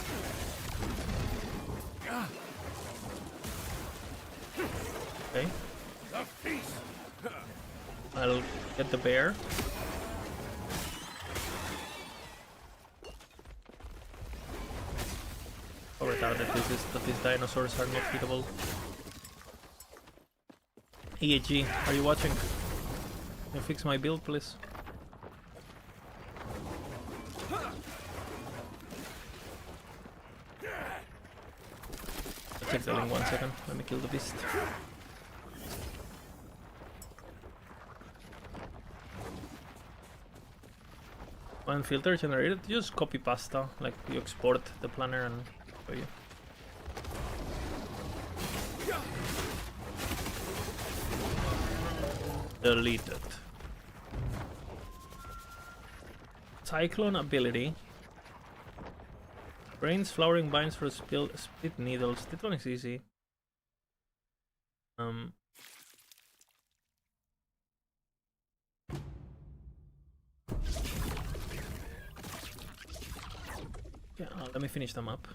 Okay. The feast. I'll get the bear. How retarded this is that these dinosaurs are not hittable. EAG, are you watching? Can you fix my build, please? Check the link 1 second. Let me kill the beast. One filter generated, just copy pasta, like you export the planner and show you. Deleted. Cyclone ability. Brains, flowering vines for split needles. That one is easy. Yeah, let me finish them up.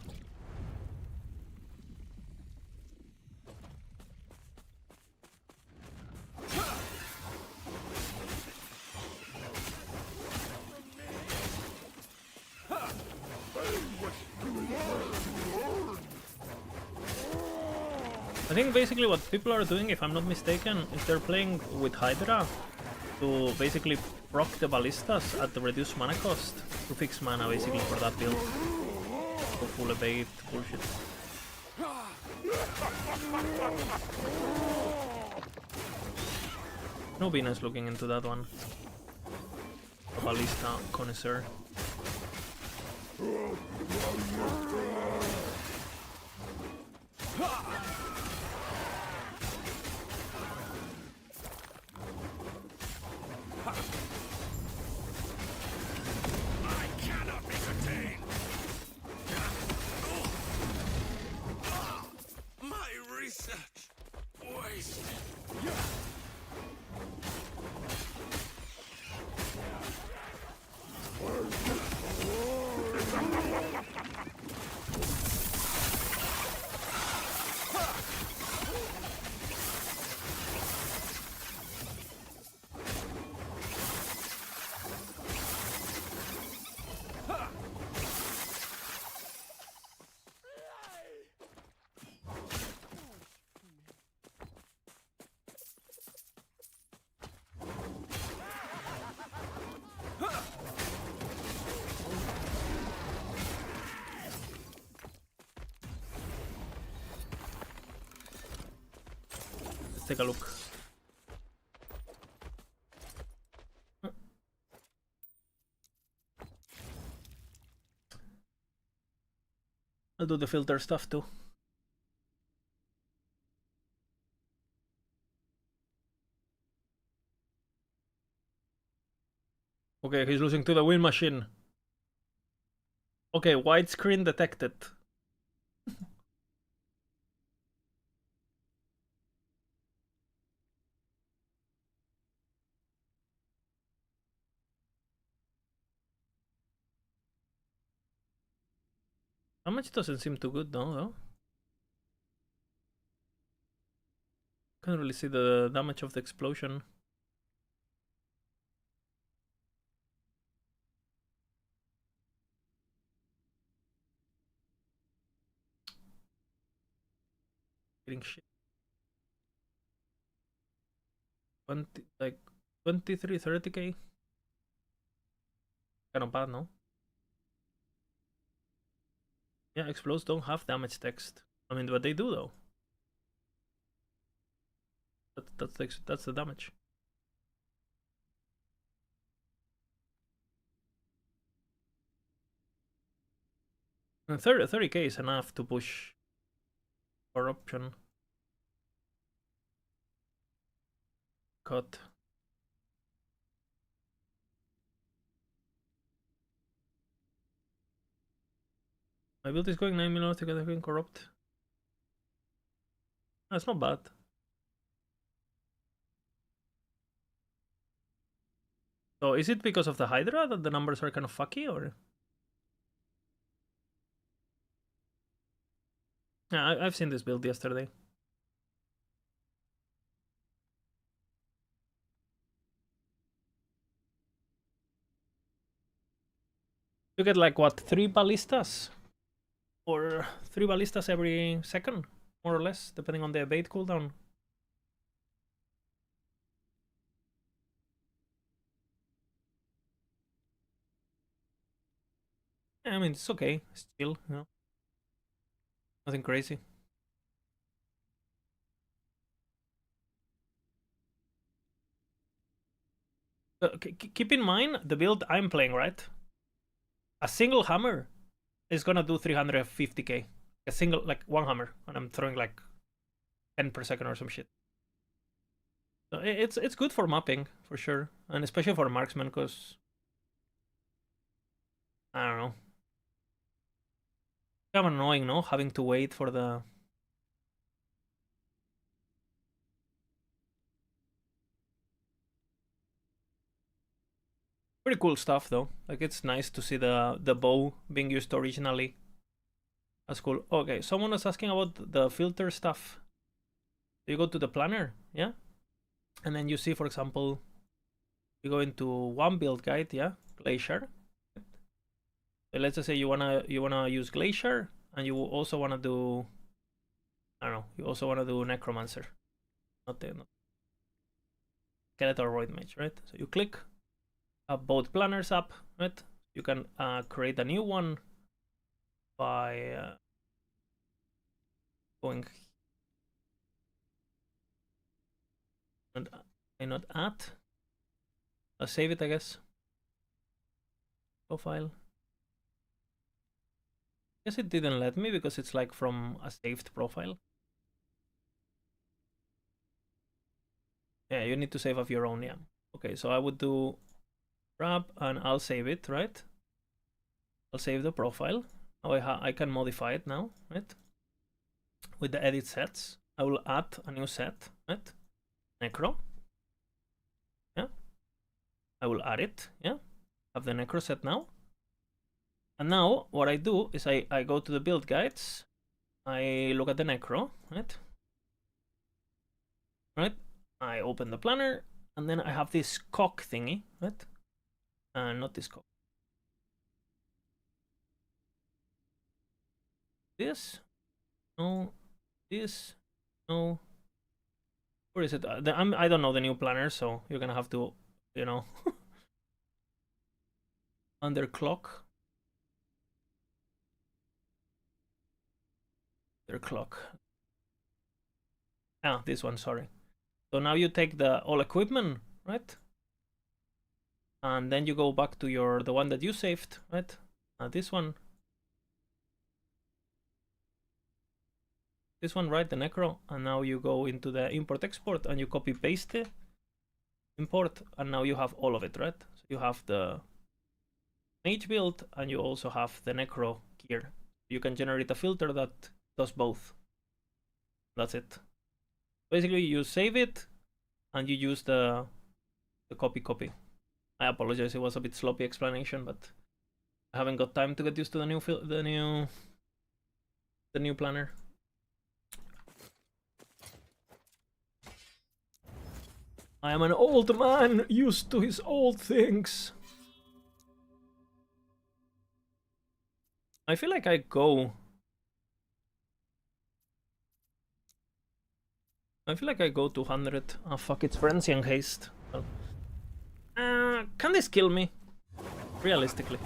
I think basically what people are doing, if I'm not mistaken, is they're playing with Hydra to basically proc the ballistas at the reduced mana cost to fix mana basically for that build. For full evade bullshit. No Venus looking into that one. A ballista connoisseur. Take a look. I'll do the filter stuff too. Okay, he's losing to the wind machine. Okay, widescreen detected. Damage doesn't seem too good though. Can't really see the damage of the explosion. Getting shit. 20, like 23, 30k. Kind of bad, no? Yeah, explodes don't have damage text. I mean, what they do though. That's the damage. And 30k is enough to push corruption. Cut. My build is going 9 million to get everything corrupt. That's not bad. So is it because of the Hydra that the numbers are kind of fucky, or? Yeah, I've seen this build yesterday. You get like what, 3 ballistas? Or 3 ballistas every second, more or less, depending on the evade cooldown. Yeah, I mean, it's okay. It's chill, you know. Nothing crazy. Keep in mind the build I'm playing, right? A single hammer is gonna do 350k. A single, like one hammer, and I'm throwing like 10 per second or some shit. So it's good for mapping for sure, and especially for marksman, because I don't know, kind of annoying, no? Having to wait for the. Pretty cool stuff though. Like it's nice to see the bow being used originally. That's cool. Okay, someone was asking about the filter stuff. You go to the planner, yeah, and then you see, for example, you go into one build guide, yeah, glacier. So let's just say you wanna use glacier, and you also wanna do, I don't know, you also wanna do necromancer, not skeletal void mage, right? So you click, have both planners up, right? You can create a new one by going and I not add. I'll save it, I guess. Profile. Guess it didn't let me because it's like from a saved profile. Yeah, you need to save of your own, yeah. Okay, so I would do grab and I'll save it, right? I'll save the profile. Now I can modify it now, right? With the edit sets, I will add a new set, right? Necro. Yeah. I will add it, yeah. Have the necro set now. And now what I do is I go to the build guides. I look at the necro, right? Right? I open the planner, and then I have this cock thingy, right? Not this cock. This? No. This? No. Where is it? I don't know the new planner, so you're gonna have to, you know, underclock. Underclock. Ah, this one, sorry. So now you take the all equipment, right? And then you go back to your the one that you saved, right? This one. This one, right? The necro. And now you go into the import export and you copy paste it. Import, and now you have all of it, right? So you have the mage build and you also have the necro gear. You can generate a filter that does both. That's it. Basically, you save it and you use the copy. I apologize, it was a bit sloppy explanation, but I haven't got time to get used to the new planner. I am an old man used to his old things. I feel like I go to 100. Oh fuck, it's frenzy and haste. Can this kill me? Realistically.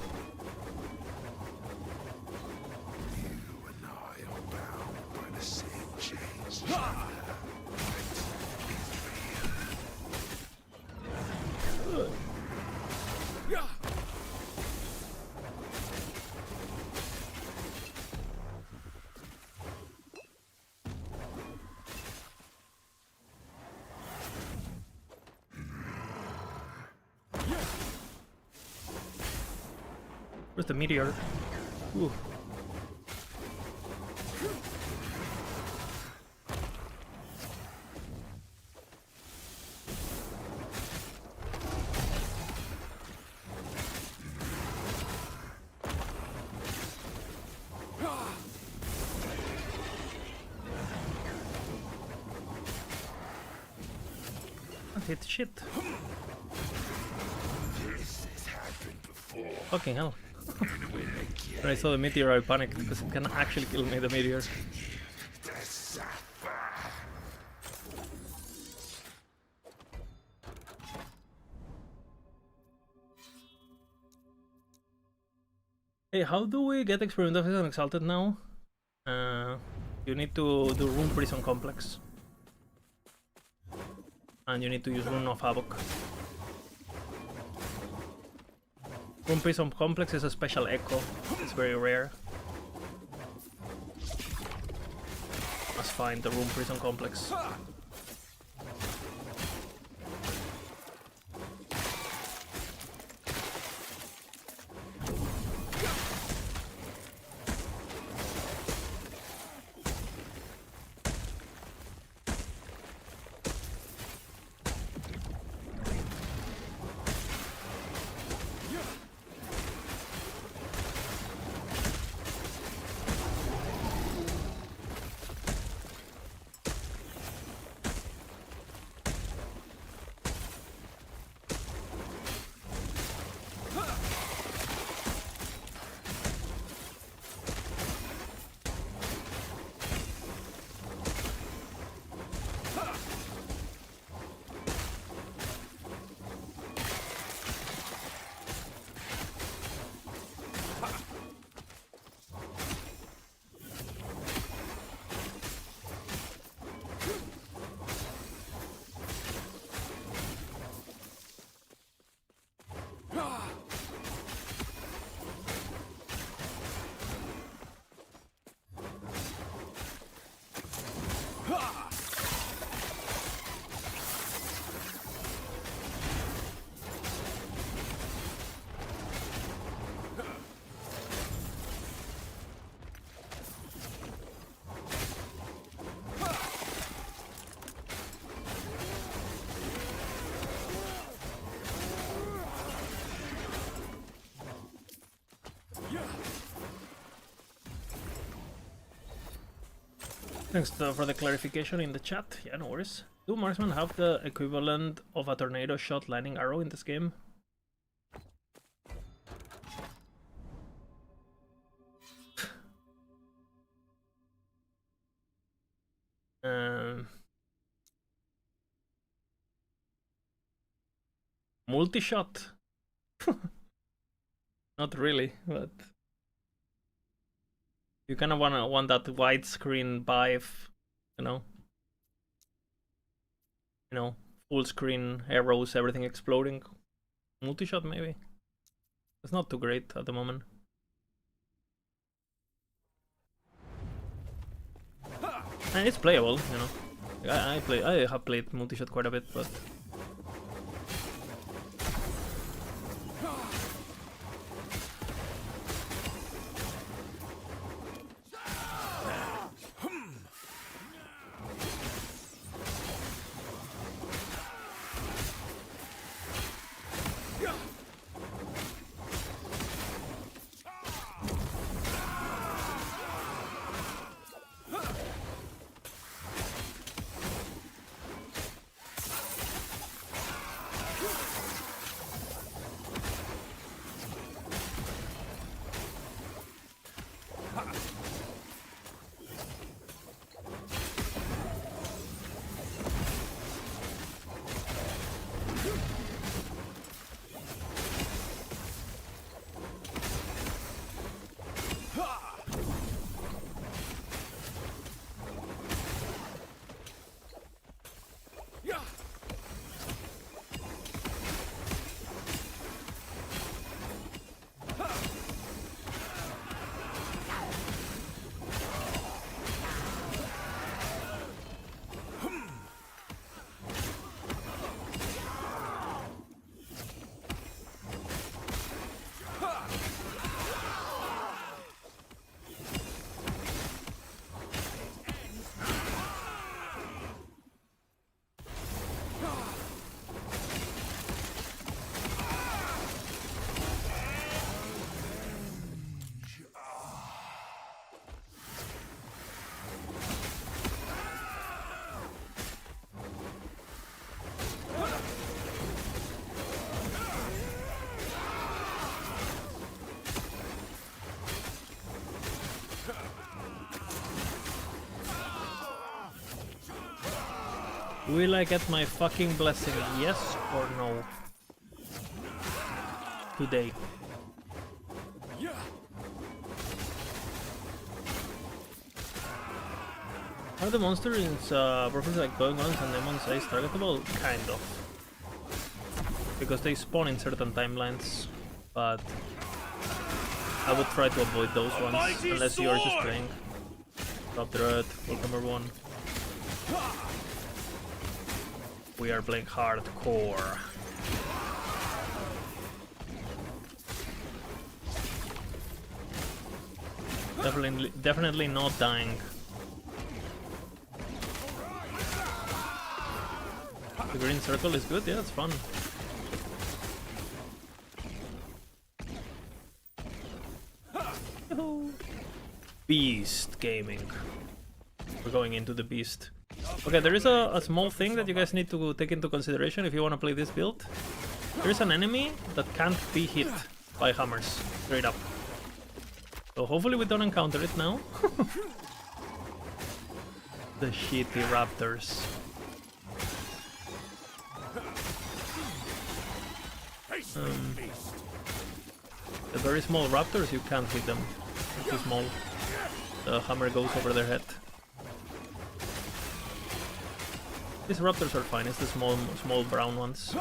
You and I are bound by the same chains. Where's the meteor? Ooh. Can't hit shit. This has happened before. Fucking hell. When I saw the meteor, I panicked because it can actually kill me, the meteor. Hey, how do we get experimental and exalted now? You need to do Rune Prison Complex. And you need to use Rune of Havoc. Rune Prison Complex is a special echo. It's very rare. Must find the Rune Prison Complex. Thanks for the clarification in the chat. Yeah, no worries. Do marksmen have the equivalent of a tornado shot lightning arrow in this game? Multi-shot? Not really, but you kind of want that widescreen vibe, you know? You know, full screen arrows, everything exploding. Multi-shot maybe. It's not too great at the moment. And it's playable, you know. I have played multi-shot quite a bit, but Will I get my fucking blessing? Yes or no? Today. Are the monsters in properties like going on and demons is targetable? Kind of. Because they spawn in certain timelines, but I would try to avoid those ones unless you are just playing. Top Dread, welcome everyone. We are playing hardcore. Definitely not dying. The green circle is good, yeah, it's fun. Beast gaming. We're going into the beast. Okay, there is a small thing that you guys need to take into consideration if you want to play this build. There is an enemy that can't be hit by hammers, straight up. So hopefully we don't encounter it now. The shitty raptors. The very small raptors, you can't hit them. They're too small. The hammer goes over their head. These raptors are fine, it's the small brown ones.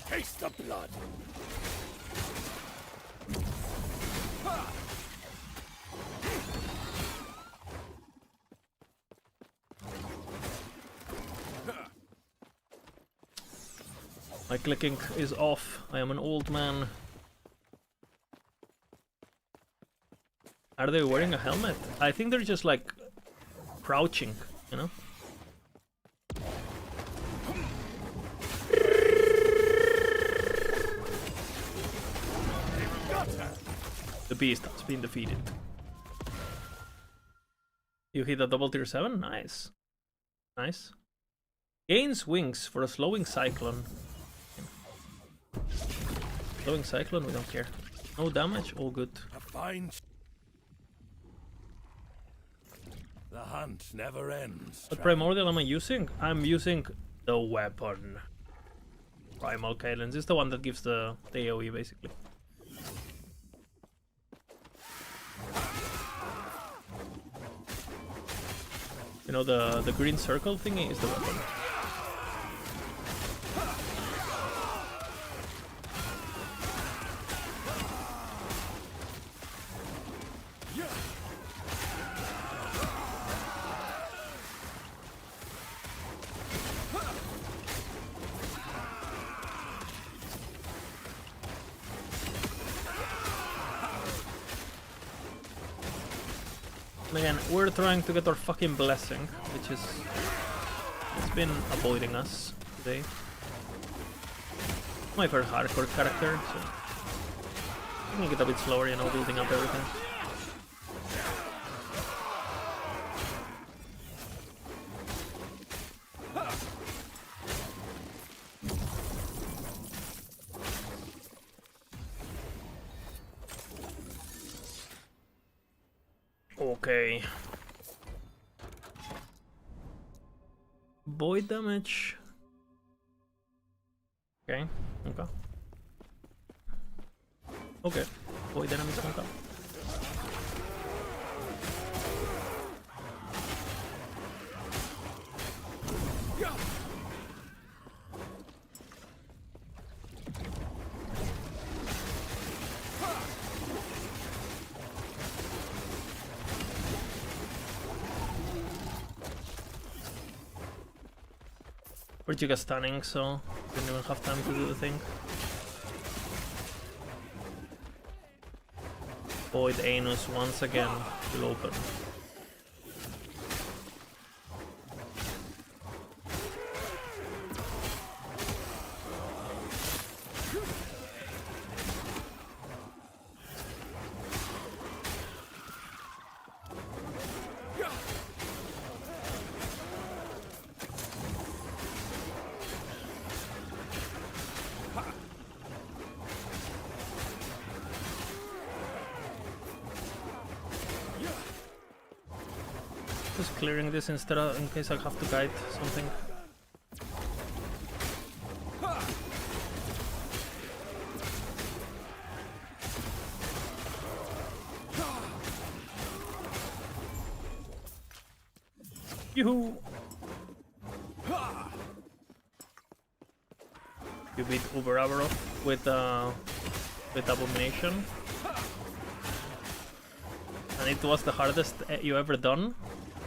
Taste the blood. My clicking is off. I am an old man. Are they wearing a helmet? I think they're just like crouching, you know? The beast has been defeated. You hit a double tier 7? Nice. Nice. Gains wings for a slowing cyclone. Slowing cyclone, we don't care. No damage, all good. A fine. The hunt never ends. What primordial am I using? I'm using the weapon. Primal Cadence is the one that gives the AoE basically. You know, the green circle thingy is the weapon. Again, we're trying to get our fucking blessing, which is... it's been avoiding us today. My first hardcore character, so... I can get a bit slower, you know, building up everything. Okay. Void damage. Okay, okay. Okay, void enemies won't come. We're Giga stunning, so didn't even have time to do the thing. Void Anus once again will open. just clearing this instead of in case I have to guide something. Yoo-hoo! You beat Uber Averov with Abomination. And it was the hardest you ever done?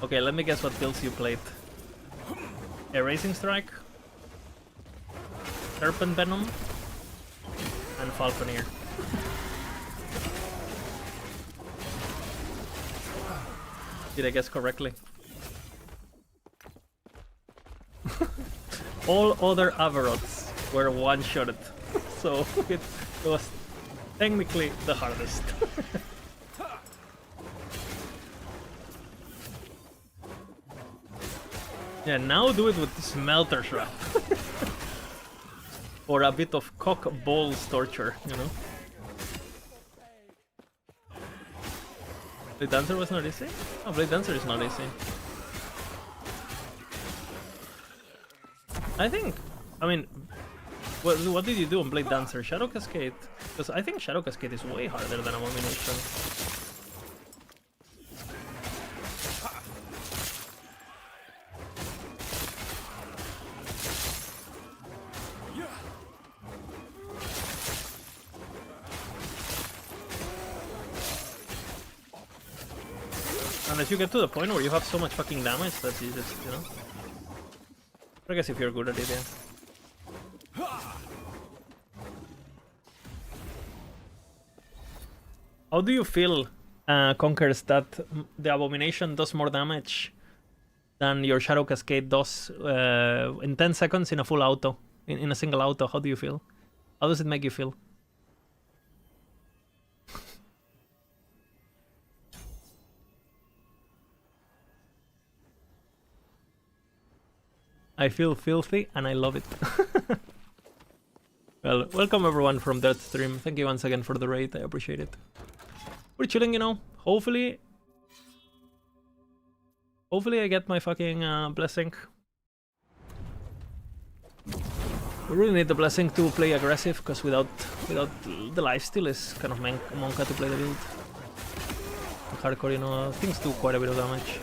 Okay, let me guess what builds you played. Erasing Strike, Serpent Venom, and Falconeer. Did I guess correctly? All other Averots were one-shotted, so it was technically the hardest. Yeah, now do it with Smelter Trap. Or a bit of cock balls torture, you know? Blade Dancer was not easy? Oh, Blade Dancer is not easy. I think, I mean, what did you do on Blade Dancer? Shadow Cascade? Because I think Shadow Cascade is way harder than Abomination. Unless you get to the point where you have so much fucking damage that you just, you know. I guess if you're good at it, yeah. How do you feel, Conkers, that the Abomination does more damage than your Shadow Cascade does in 10 seconds in a full auto, in a single auto? How do you feel? How does it make you feel? I feel filthy and I love it. Well, welcome everyone from that stream. Thank you once again for the raid, I appreciate it. We're chilling, you know. Hopefully I get my fucking blessing. We really need the blessing to play aggressive, because without the lifesteal is kind of monka to play the build. Hardcore, you know, things do quite a bit of damage.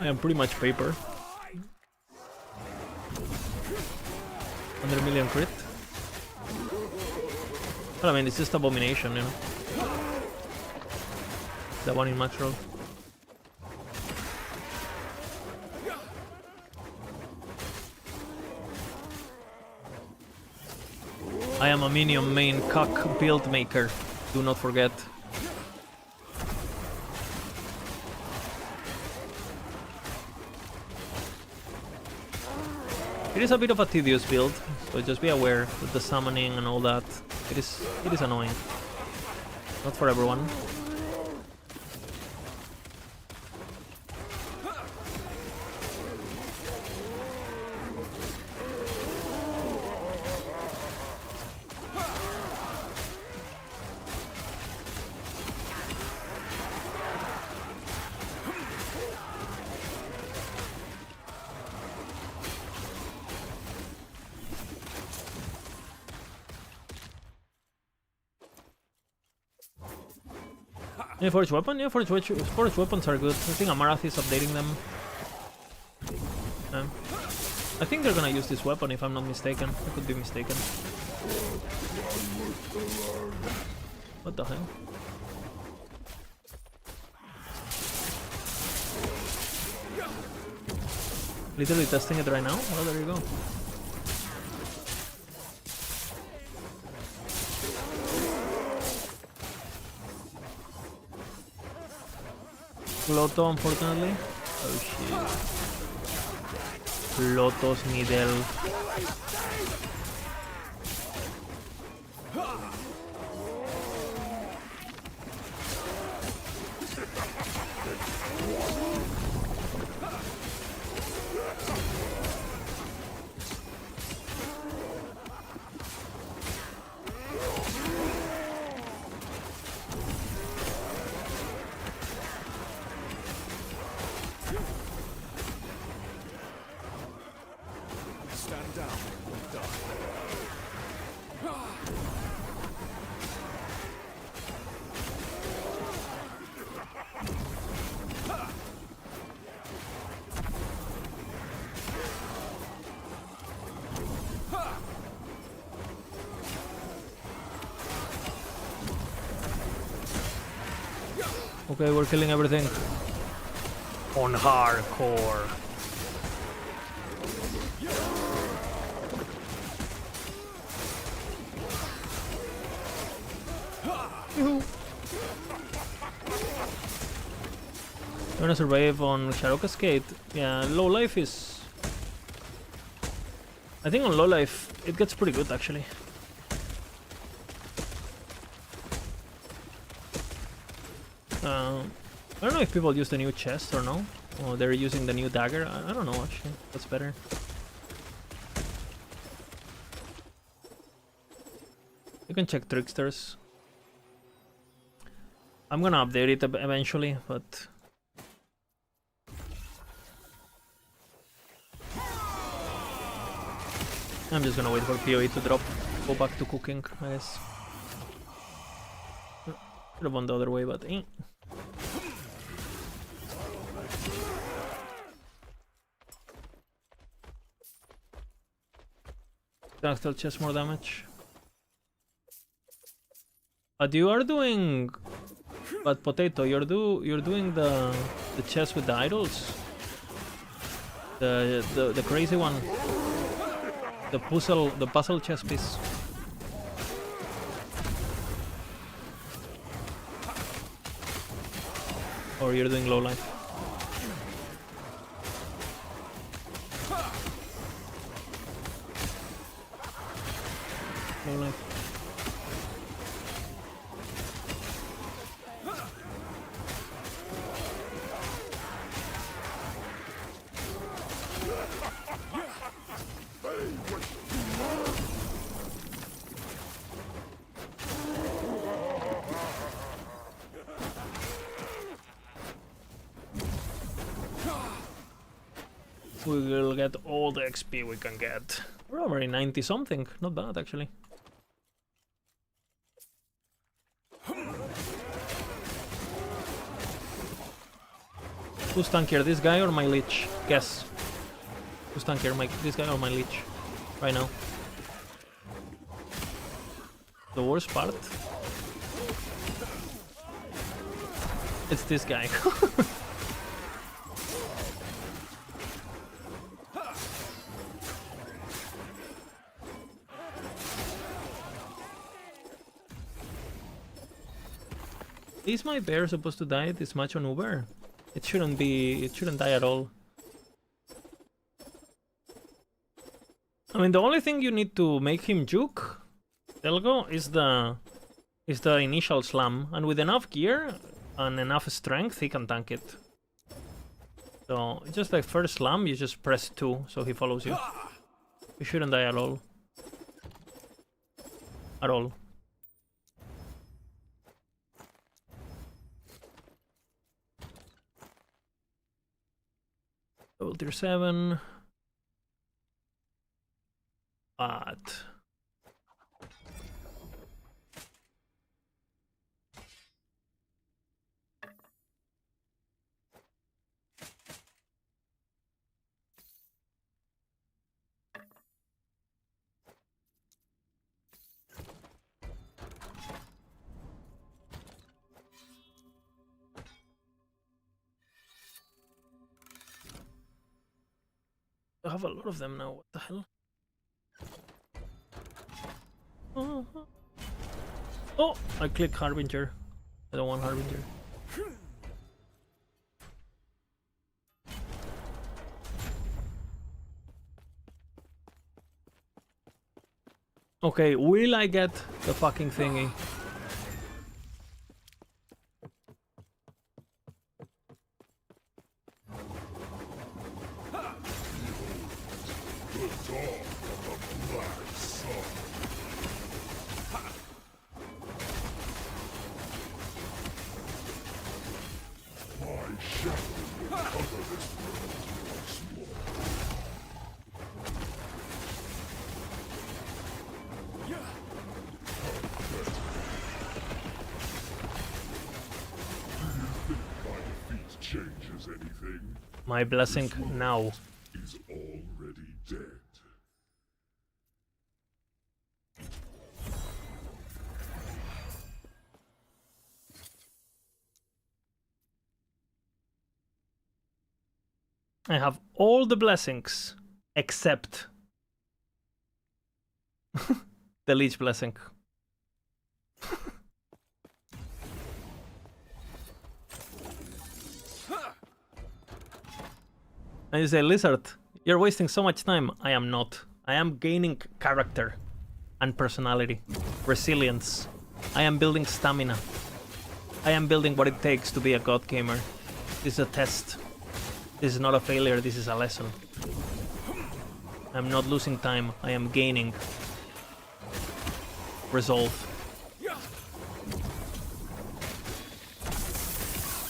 I am pretty much paper. 100 million crit. Well, I mean, it's just Abomination, you know. That one in Macro. I am a minion main cock build maker. Do not forget. It is a bit of a tedious build, so just be aware with the summoning and all that. It is annoying. Not for everyone. Yeah, Forge Weapon? Yeah, Forge Weapons are good. I think Amarath is updating them. I think they're gonna use this weapon if I'm not mistaken. I could be mistaken. What the hell? Literally testing it right now? Well, there you go. Loto, unfortunately. Oh shit. Loto's Needle. Okay, we're killing everything. On hardcore. You wanna survive on Shadow Cascade? Yeah, low life is... I think on low life it gets pretty good actually. I don't know if people use the new chest or no. Or they're using the new dagger. I don't know actually. That's better. You can check tricksters. I'm gonna update it eventually, but I'm just gonna wait for PoE to drop. Go back to cooking, I guess. Could have gone the other way, but eh. Tactile chest more damage. But you are doing... But Potato, you're doing the chest with the idols? The crazy one. The puzzle chest piece. Or you're doing low life? Low life. We will get all the XP we can get. We're already 90 something, not bad actually. Who's tankier, this guy or my leech? Guess. Who's tankier, this guy or my leech? Right now. The worst part? It's this guy. Is my bear supposed to die this much on Uber? It shouldn't die at all. I mean, the only thing you need to make him juke, Delgo, is the initial slam, and with enough gear and enough strength, he can tank it. So, just like first slam, you just press 2, so he follows you. He shouldn't die at all. At all. Level tier 7. But... I have a lot of them now, what the hell? Oh, I click Harbinger. I don't want Harbinger. Okay, will I get the fucking thingy? Changes anything? My blessing now. Is already dead. I have all the blessings except the Leech blessing. And you say, Lizard, you're wasting so much time. I am not. I am gaining character and personality, resilience. I am building stamina. I am building what it takes to be a god gamer. This is a test. This is not a failure, this is a lesson. I'm not losing time, I am gaining resolve.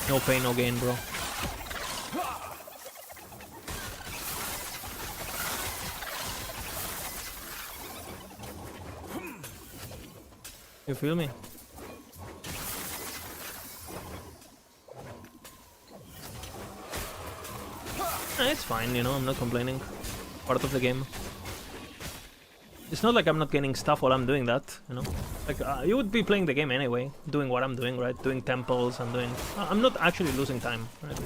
No pain, no gain, bro. You feel me? It's fine, you know, I'm not complaining. Part of the game. It's not like I'm not gaining stuff while I'm doing that, you know? Like, you would be playing the game anyway, doing what I'm doing, right? Doing temples and doing... I'm not actually losing time, right?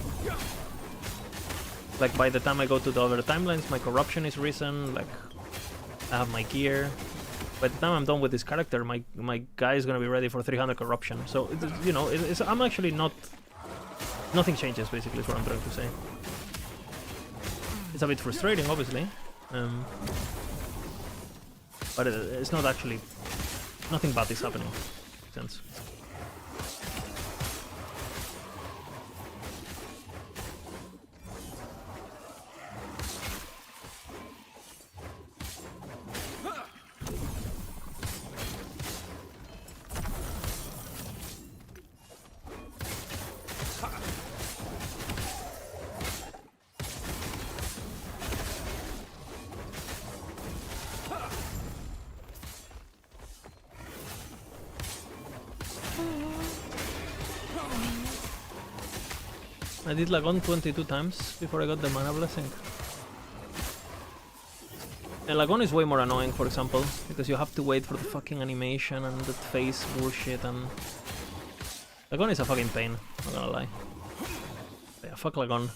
Like, by the time I go to the other timelines, my corruption is risen, like, I have my gear. By the time I'm done with this character, my guy is gonna be ready for 300 corruption. So, you know, I'm actually not... Nothing changes, basically, is what I'm trying to say. It's a bit frustrating, obviously, but it's not actually... Nothing bad is happening, makes sense. I did Lagon 22 times before I got the mana blessing. And Lagon is way more annoying, for example, because you have to wait for the fucking animation and that face bullshit, and... Lagon is a fucking pain, not gonna lie. Yeah, fuck Lagon.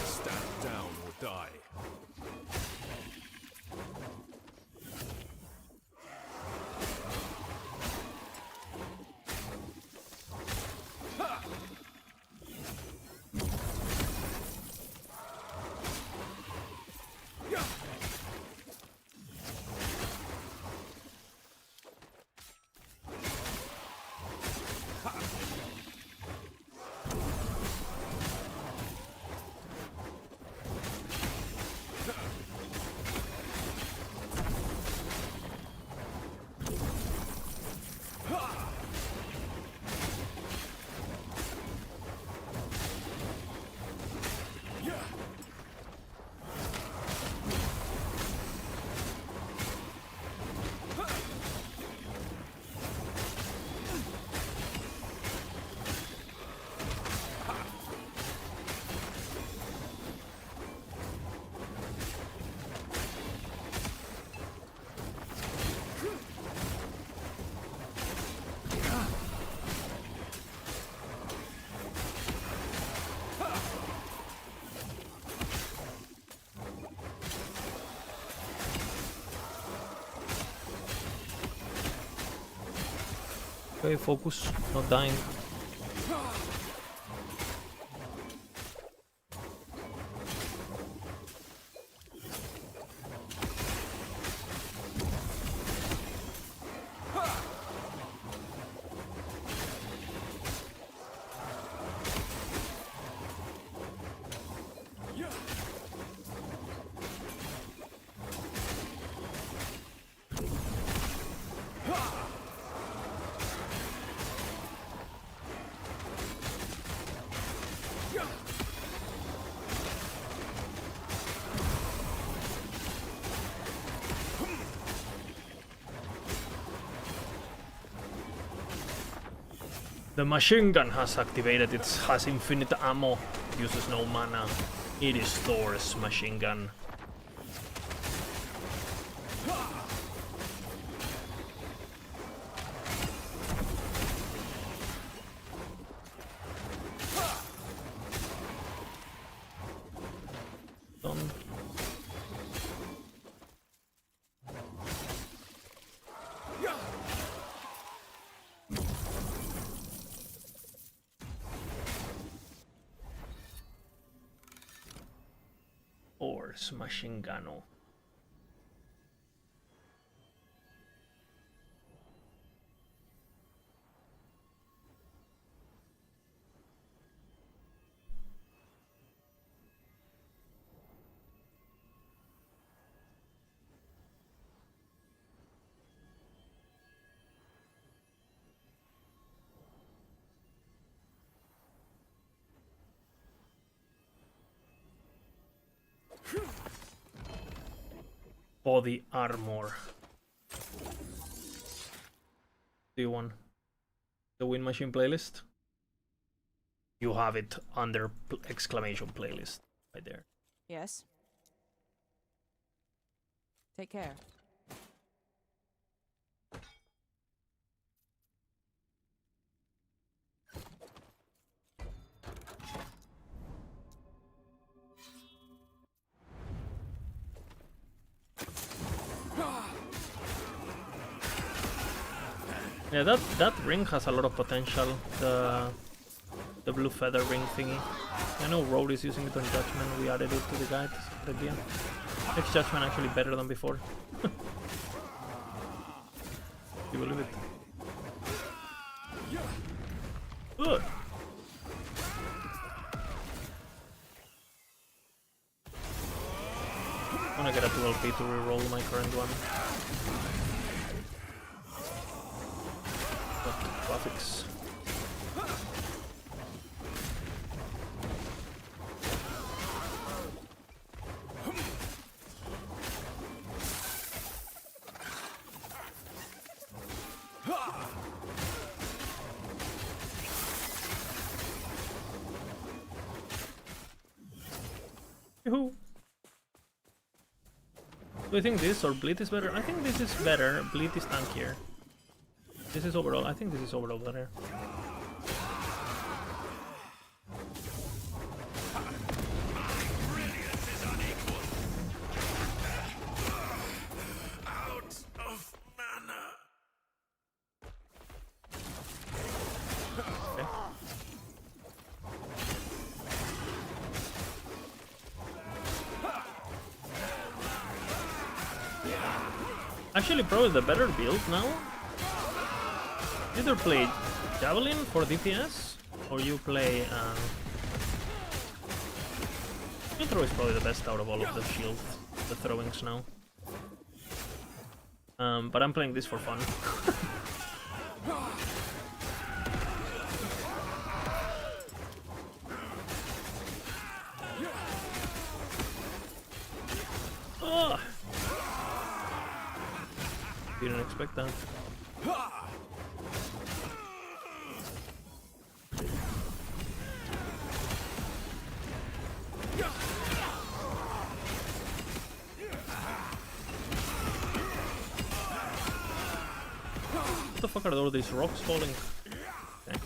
Stand down or die. Okay, focus, not dying. The machine gun has activated, it has infinite ammo, uses no mana. It is Thor's machine gun. Reverse machine gun. Body armor. Do you want the Wind Machine playlist? You have it under exclamation playlist right there. Yes. Take care. Yeah, that ring has a lot of potential. The blue feather ring thingy. I know Road is using it on Judgment. We added it to the guide. Good idea. Makes Judgment actually better than before. You believe it? Ugh. I'm gonna get a 12p to reroll my current one. Graphics. Yoo-hoo. Do you think this or Bleed is better? I think this is better. Bleed is tankier. This is overall. I think this is overall better. Out of mana. Okay. Actually, probably the better build now. Either play Javelin for DPS, or you play. Intro is probably the best out of all of the shield, the throwings now. But I'm playing this for fun. Oh! Didn't expect that. What the fuck are all these rocks falling? Okay.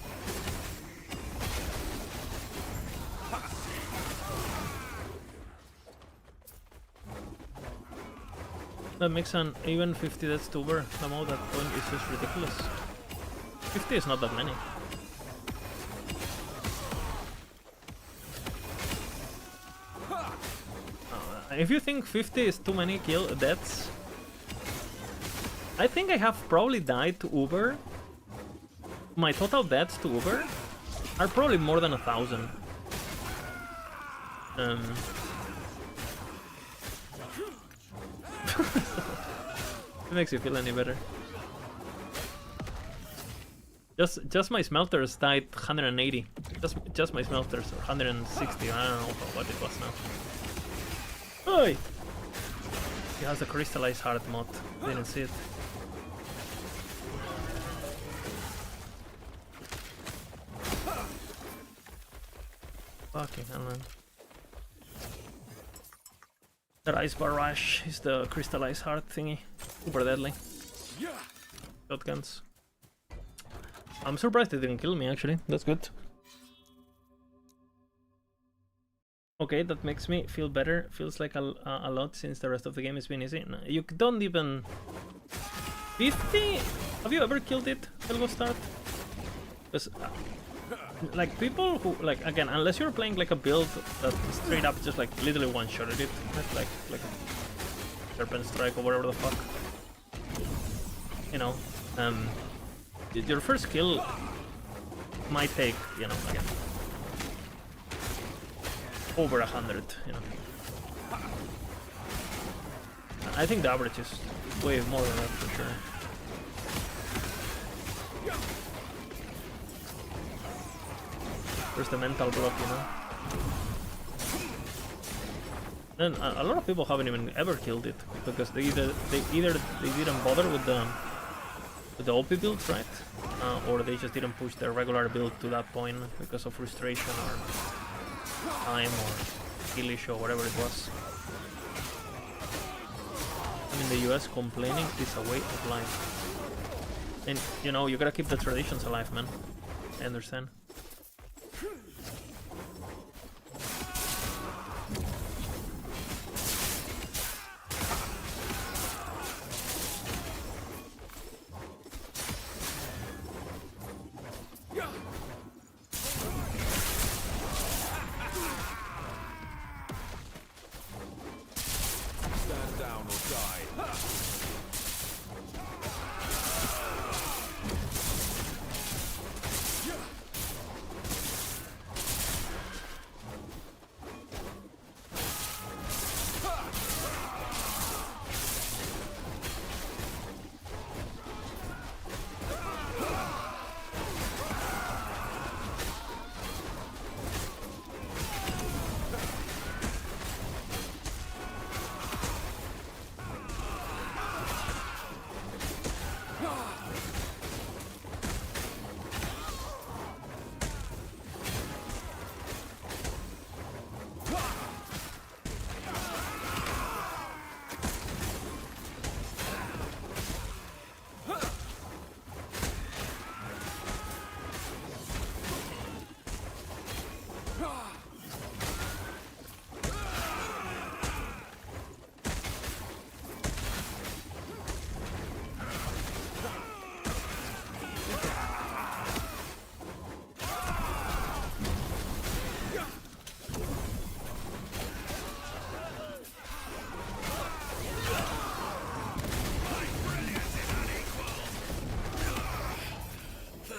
That makes an even 50 deaths to Uber. Somehow that point is just ridiculous. 50 is not that many. If you think 50 is too many deaths, I think I have probably died to Uber. My total deaths to Uber are probably more than 1,000. It makes you feel any better. Just my smelters died 180. Just my smelters, or 160. I don't know what it was now. Oi! He has a crystallized heart mod. Didn't see it. Fucking hell, man. That ice barrage is the crystallized heart thingy. Super deadly. Shotguns. I'm surprised it didn't kill me, actually. That's good. Okay, that makes me feel better. Feels like a lot since the rest of the game has been easy. No, you don't even... 50? Have you ever killed it? Helgo start? Because like people who like again, unless you're playing like a build that straight up just like literally one-shotted it, like a serpent strike or whatever the fuck, you know, your first kill might take, you know, again, over 100, you know. I think the average is way more than that for sure. There's the mental block, you know. Then a lot of people haven't even ever killed it because they either didn't bother with the OP build, right? Or they just didn't push their regular build to that point because of frustration or time or skill issue or whatever it was. I'm in the US, complaining is a way of life. And you know, you gotta keep the traditions alive, man. I understand.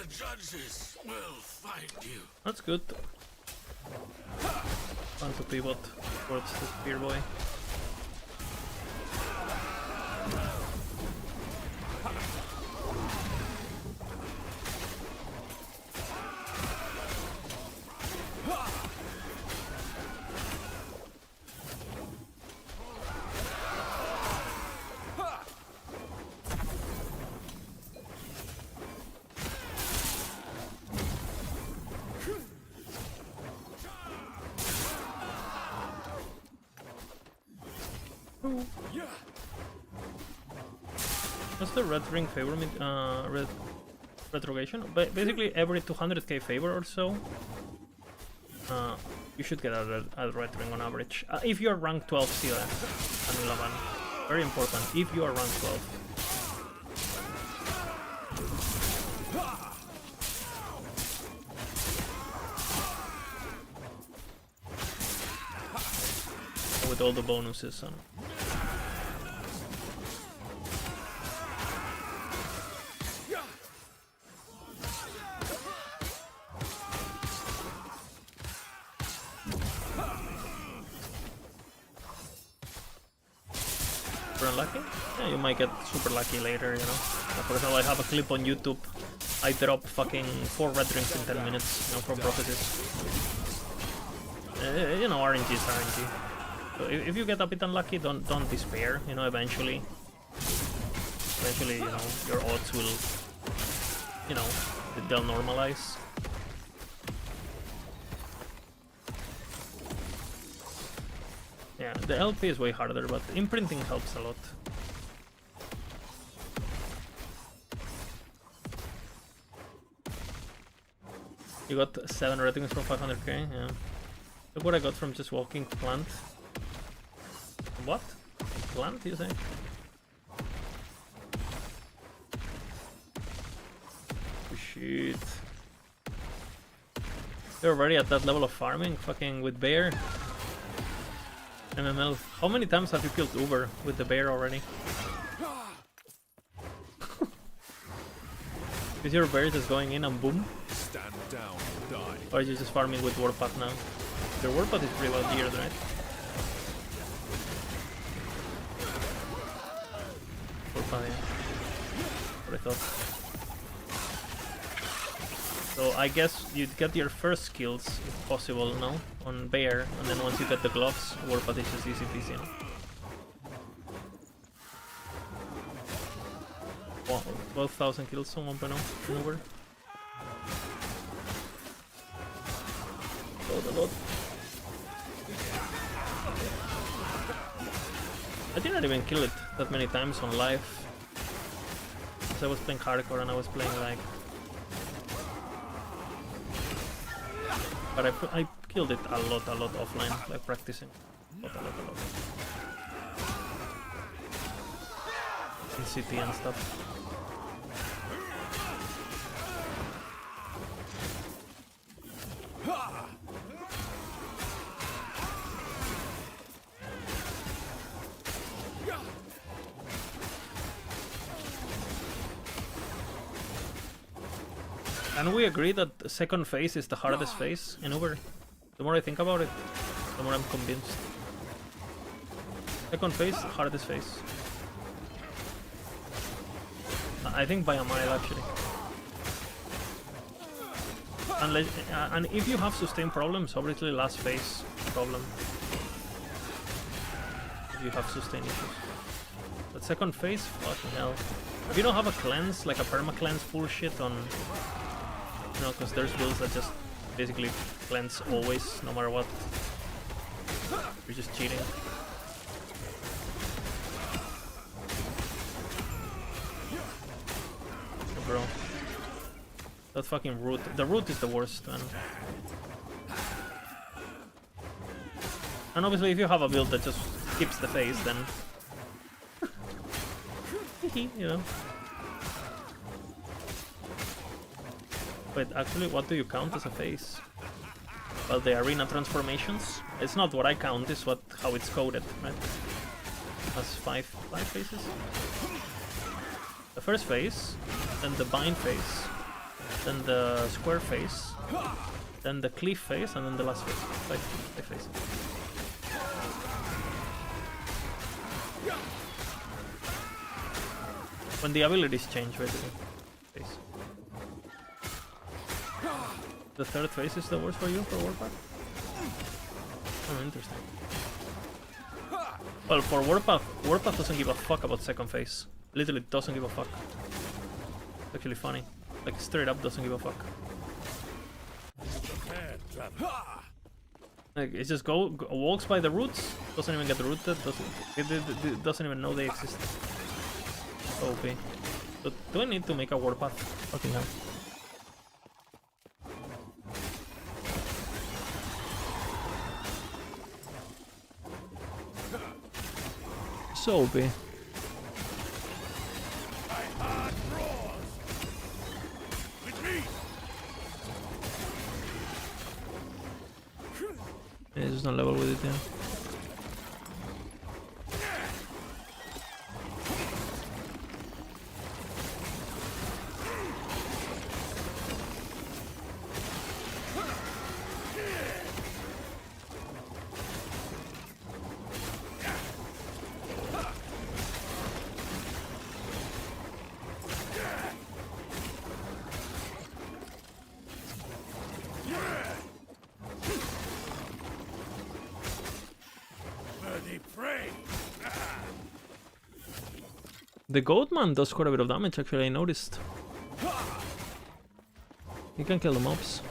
Judges will find you. That's good. Fun to pivot towards the spear boy. What's the red ring favor red retrogression? Basically every 200k favor or so, you should get a red ring on average. If you're rank 12 still, and 11. Very important, if you are rank 12. With all the bonuses on. Lucky? Yeah, you might get super lucky later, you know. For example, I have a clip on YouTube. I drop fucking 4 red rings in 10 minutes, you know, from prophecies. You know, RNG is RNG. So if you get a bit unlucky, don't despair. You know, eventually, you know, your odds will, you know, they'll normalize. Yeah, the LP is way harder, but imprinting helps a lot. You got 7 ratings from 500k, yeah. Look what I got from just walking plant. What? Plant, you say? Oh, shit. You're already at that level of farming, fucking with bear. MML. How many times have you killed Uber with the bear already? Is your bear just going in and boom? Stand down, die. Or are you just farming with Warpath now? Your Warpath is pretty well geared, right? Warpath, yeah. What I thought. So I guess you'd get your first skills, if possible, no? On bear, and then once you get the gloves, Warpath is just easy peasy, no? 12,000 kills on 1.0 in Uber. Load. I didn't even kill it that many times on live. Because I was playing hardcore and I was playing like... But I killed it a lot offline, like practicing. A lot. In city and stuff. And we agree that the second phase is the hardest phase in Uber. The more I think about it, the more I'm convinced. Second phase, hardest phase. I think by a mile actually. And if you have sustained problems, obviously last phase problem. If you have sustained issues. But second phase, fucking hell. If you don't have a cleanse, like a perma-cleanse bullshit on... You know, because there's builds that just basically cleanse always, no matter what. You're just cheating. Bro. That fucking root. The root is the worst, man. And obviously if you have a build that just skips the phase, then... you know. Wait, actually, what do you count as a phase? Well, the arena transformations. It's not what I count, it's how it's coded, right? Has five phases. The first phase, then the bind phase, then the square phase, then the cleave phase, and then the last phase. Five phases. When the abilities change, basically. Phase. The third phase is the worst for you for Warpath? Oh, interesting. Well, for Warpath doesn't give a fuck about second phase. Literally doesn't give a fuck. It's actually funny. Like, straight up doesn't give a fuck. Like, it just walks by the roots, doesn't even get rooted, doesn't even know they exist. OP. But do I need to make a Warpath? Fucking hell. So OP. Yeah, it's just not level with it, yeah. The Goatman does quite a bit of damage, actually, I noticed. You can kill the mobs.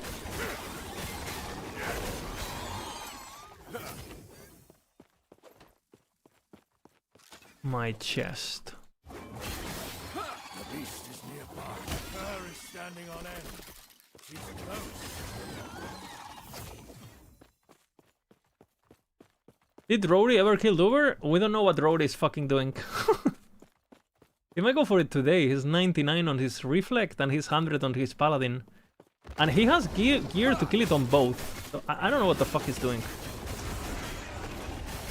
My chest. The beast is nearby. Her is standing on end. She's close. Did Rory ever kill Uber? We don't know what Rory is fucking doing. If I go for it today, he's 99 on his Reflect and he's 100 on his Paladin. And he has gear to kill it on both. So I don't know what the fuck he's doing.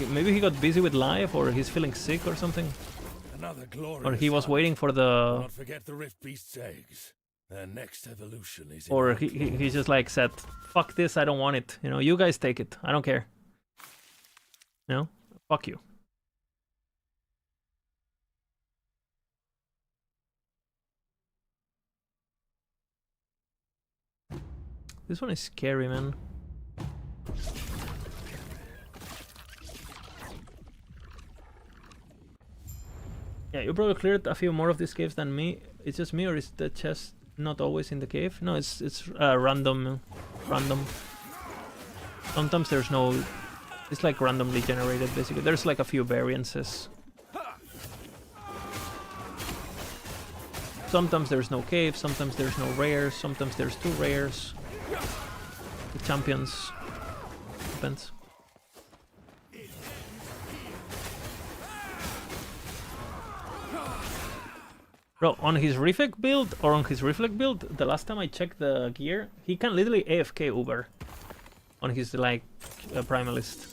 Maybe he got busy with life, or he's feeling sick or something. Another glorious Or he was hunt. waiting for Do the... not forget the Rift Beast's eggs. Their next evolution is in Or our he just like said, fuck this, I don't want it. You know, you guys take it. I don't care. You know? Fuck you. This one is scary, man. Yeah, you probably cleared a few more of these caves than me. It's just me, or is the chest not always in the cave? No, it's random. Sometimes there's no... It's like randomly generated, basically. There's like a few variances. Sometimes there's no cave, sometimes there's no rares, sometimes there's 2 rares. The champions. Depends. Bro, on his reflect build, the last time I checked the gear, he can literally AFK Uber on his like primalist.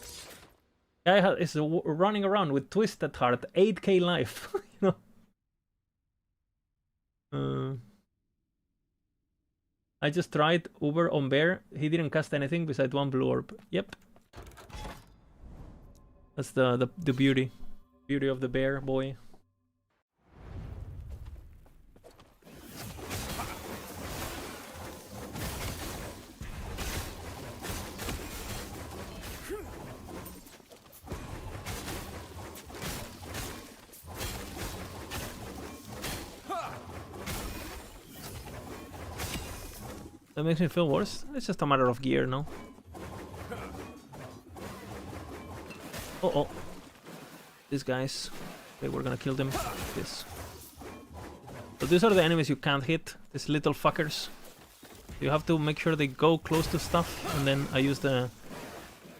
Guy is running around with Twisted Heart, 8k life. You know? I just tried Uber on Bear. He didn't cast anything besides 1 blue orb. Yep. That's the beauty of the bear boy. That makes me feel worse. It's just a matter of gear, no? Oh. These guys. Okay, we're gonna kill them. This. So these are the enemies you can't hit. These little fuckers. You have to make sure they go close to stuff, and then I use the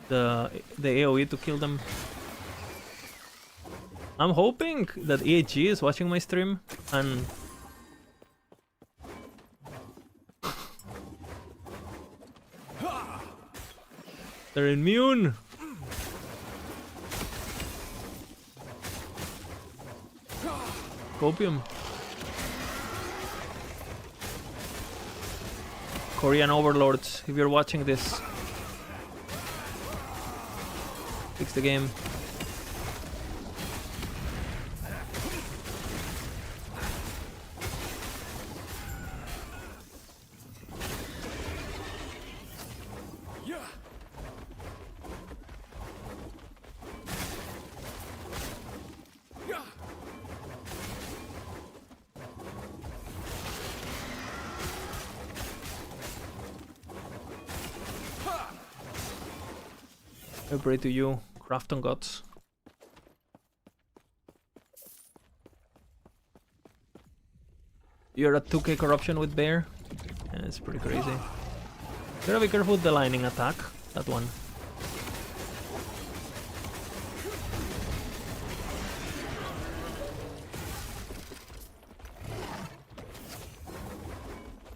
AoE to kill them. I'm hoping that EHG is watching my stream and... They're immune! Copium. Korean overlords, if you're watching this, fix the game. I pray to you, Crafton gods. You're at 2k corruption with Bear? Yeah, it's pretty crazy. You gotta be careful with the lightning attack, that one.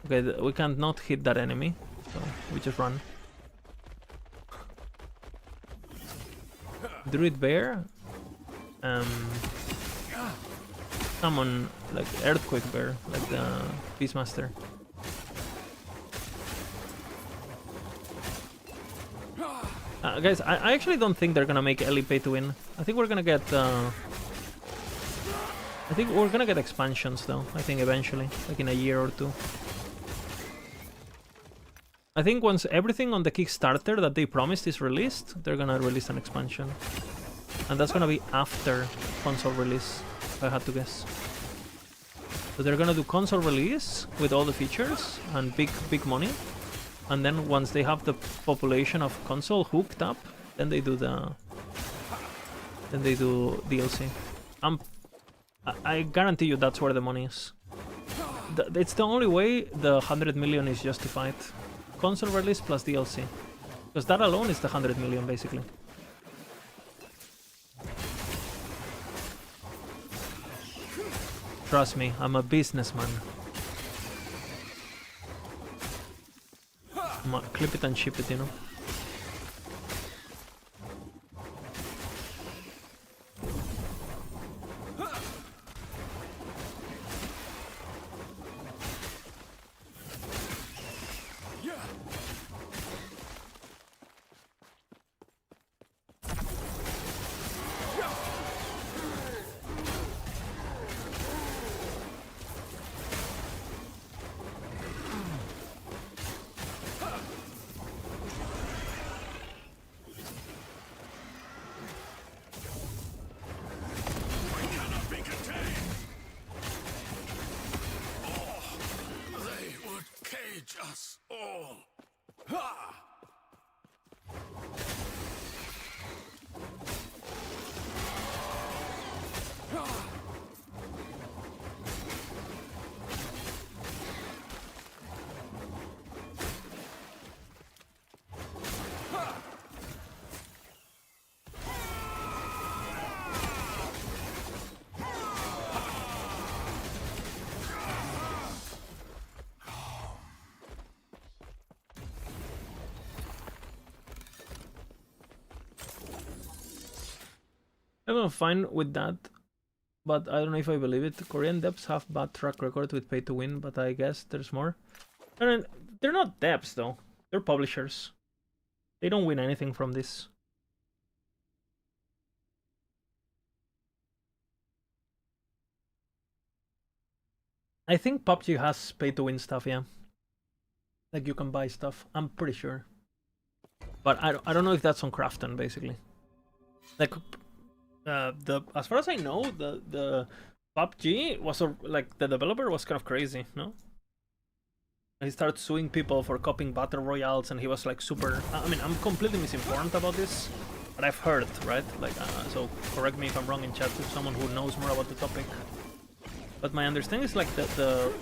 Okay, we can't not hit that enemy, so we just run. Druid Bear, summon like Earthquake Bear, like the Beastmaster. Guys, I actually don't think they're gonna make Ellie pay to win. I think we're gonna get expansions though. I think eventually, like in a year or 2. I think once everything on the Kickstarter that they promised is released, they're gonna release an expansion. And that's gonna be after console release, if I had to guess. So they're gonna do console release with all the features and big money. And then once they have the population of console hooked up, then they do DLC. I guarantee you that's where the money is. It's the only way the 100 million is justified. Console release plus DLC. Because that alone is the 100 million, basically. Trust me, I'm a businessman. Clip it and ship it, you know. Us all. Ha! I'm fine with that, but I don't know if I believe it. Korean devs have bad track record with pay to win, but I guess there's more. I mean, they're not devs though. They're publishers. They don't win anything from this. I think PUBG has pay to win stuff, yeah. Like you can buy stuff. I'm pretty sure. But I don't know if that's on Krafton basically. Like as far as I know, the PUBG was like the developer was kind of crazy, no? He started suing people for copying battle royales, and he was like super. I mean, I'm completely misinformed about this, but I've heard, right? Like, so correct me if I'm wrong in chat if someone who knows more about the topic. But my understanding is like the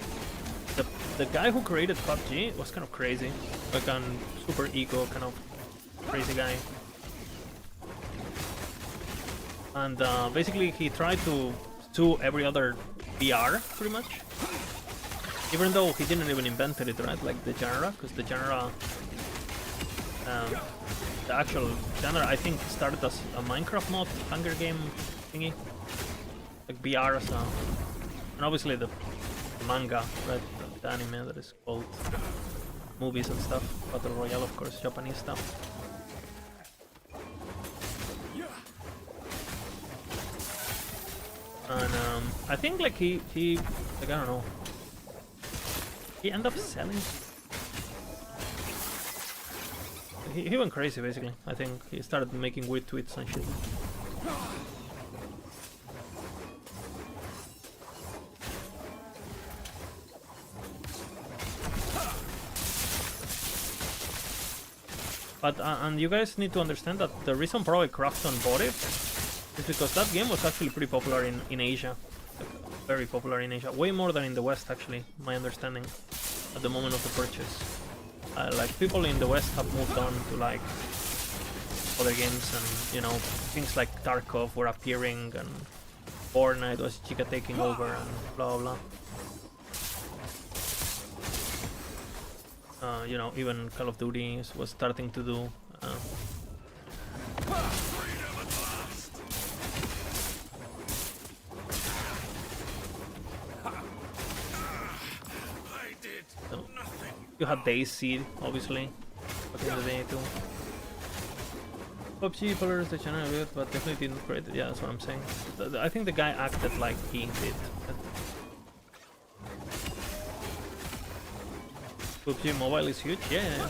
guy who created PUBG was kind of crazy, like a super ego kind of crazy guy. And basically he tried to sue every other VR, pretty much. Even though he didn't even invent it, right? Like the genre, because the genre, the actual genre, I think started as a Minecraft mod, Hunger Game thingy. Like VR as a... And obviously the manga, right? The anime that is called movies and stuff. Battle Royale, of course, Japanese stuff. And I think like he like I don't know. He ended up selling. He went crazy basically. I think he started making weird tweets and shit. But and you guys need to understand that the reason probably Krafton bought it is because that game was actually pretty popular in Asia. Like, very popular in Asia. Way more than in the West, actually, my understanding, at the moment of the purchase. Like, people in the West have moved on to, like, other games, and, you know, things like Tarkov were appearing, and Fortnite was Chica taking over, and blah, blah, blah. You know, even Call of Duty was starting to do... You had Daisy, obviously, back in the day too. PUBG followers the channel a bit, but definitely didn't create it. Yeah, that's what I'm saying. I think the guy acted like he did. PUBG Mobile is huge, yeah.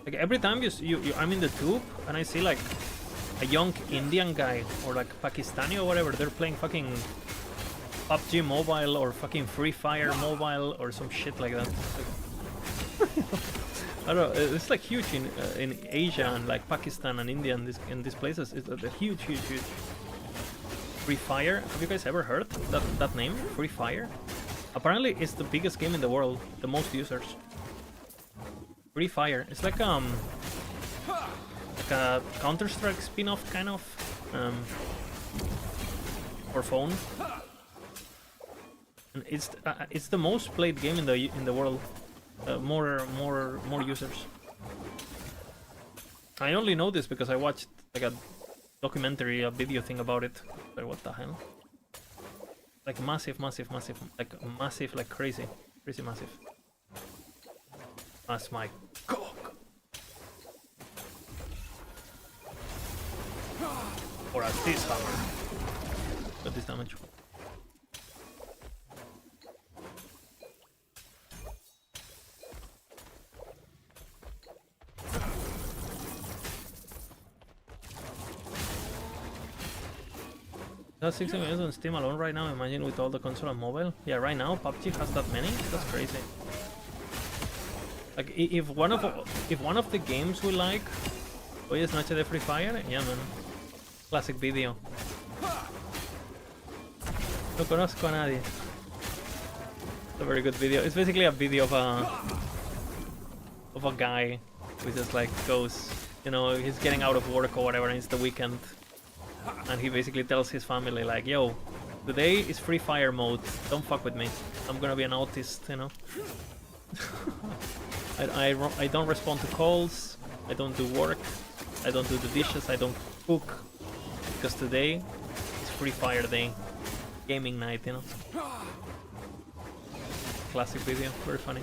Like every time I'm in the tube and I see like a young Indian guy or like Pakistani or whatever, they're playing fucking PUBG Mobile or fucking Free Fire Mobile or some shit like that. I don't know. It's like huge in Asia and like Pakistan and India and in these places. It's a huge. Free Fire. Have you guys ever heard that name? Free Fire. Apparently, it's the biggest game in the world. The most users. Free Fire. It's like a Counter-Strike spin-off kind of for phone. And it's the most played game in the world. more users. I only know this because I watched like a documentary, a video thing about it. Like, what the hell? Like massive, like crazy massive. That's my cock. Or at this hammer. Got this damage. That's 60 million on Steam alone right now, imagine with all the console and mobile. Yeah, right now PUBG has that many? That's crazy. Like, if one of the games we like, hoy es noche de Free Fire, yeah man. Classic video. No conozco a nadie. It's a very good video. It's basically a video of a guy who just like goes, you know, he's getting out of work or whatever and it's the weekend. And he basically tells his family like, yo, today is Free Fire mode, don't fuck with me. I'm gonna be an autist, you know. I don't respond to calls, I don't do work, I don't do the dishes, I don't cook. Because today is Free Fire day. Gaming night, you know. Classic video, very funny.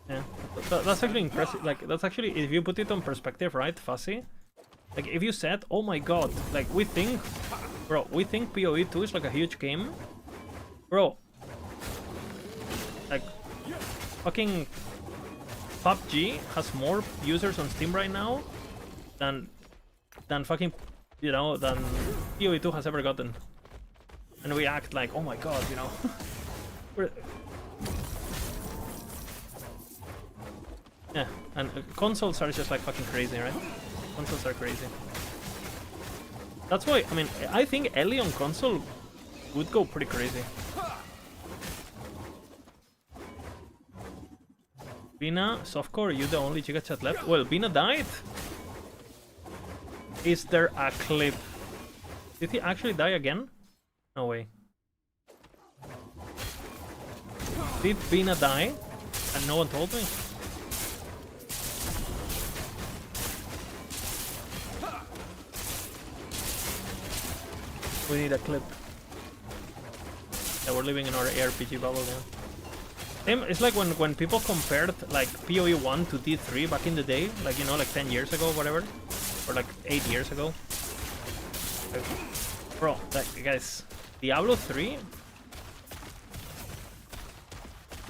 Yeah, that's actually impressive. Like, that's actually, if you put it on perspective, right, Fussy? Like, if you said, oh my god, like, we think PoE 2 is like a huge game. Bro, like, fucking PUBG has more users on Steam right now than fucking, you know, than PoE 2 has ever gotten. And we act like, oh my god, you know. Yeah, and consoles are just like fucking crazy, right? Consoles are crazy. That's why, I mean, I think Ellie on console would go pretty crazy. Bina, softcore, are you the only Giga Chat left? Well, Bina died. Is there a clip? Did he actually die again? No way. Did Bina die? And no one told me? We need a clip. Yeah, we're living in our ARPG bubble now. It's like when people compared like PoE 1 to D3 back in the day, like, you know, like 10 years ago, whatever, or like 8 years ago. Like, bro, like, guys, Diablo 3.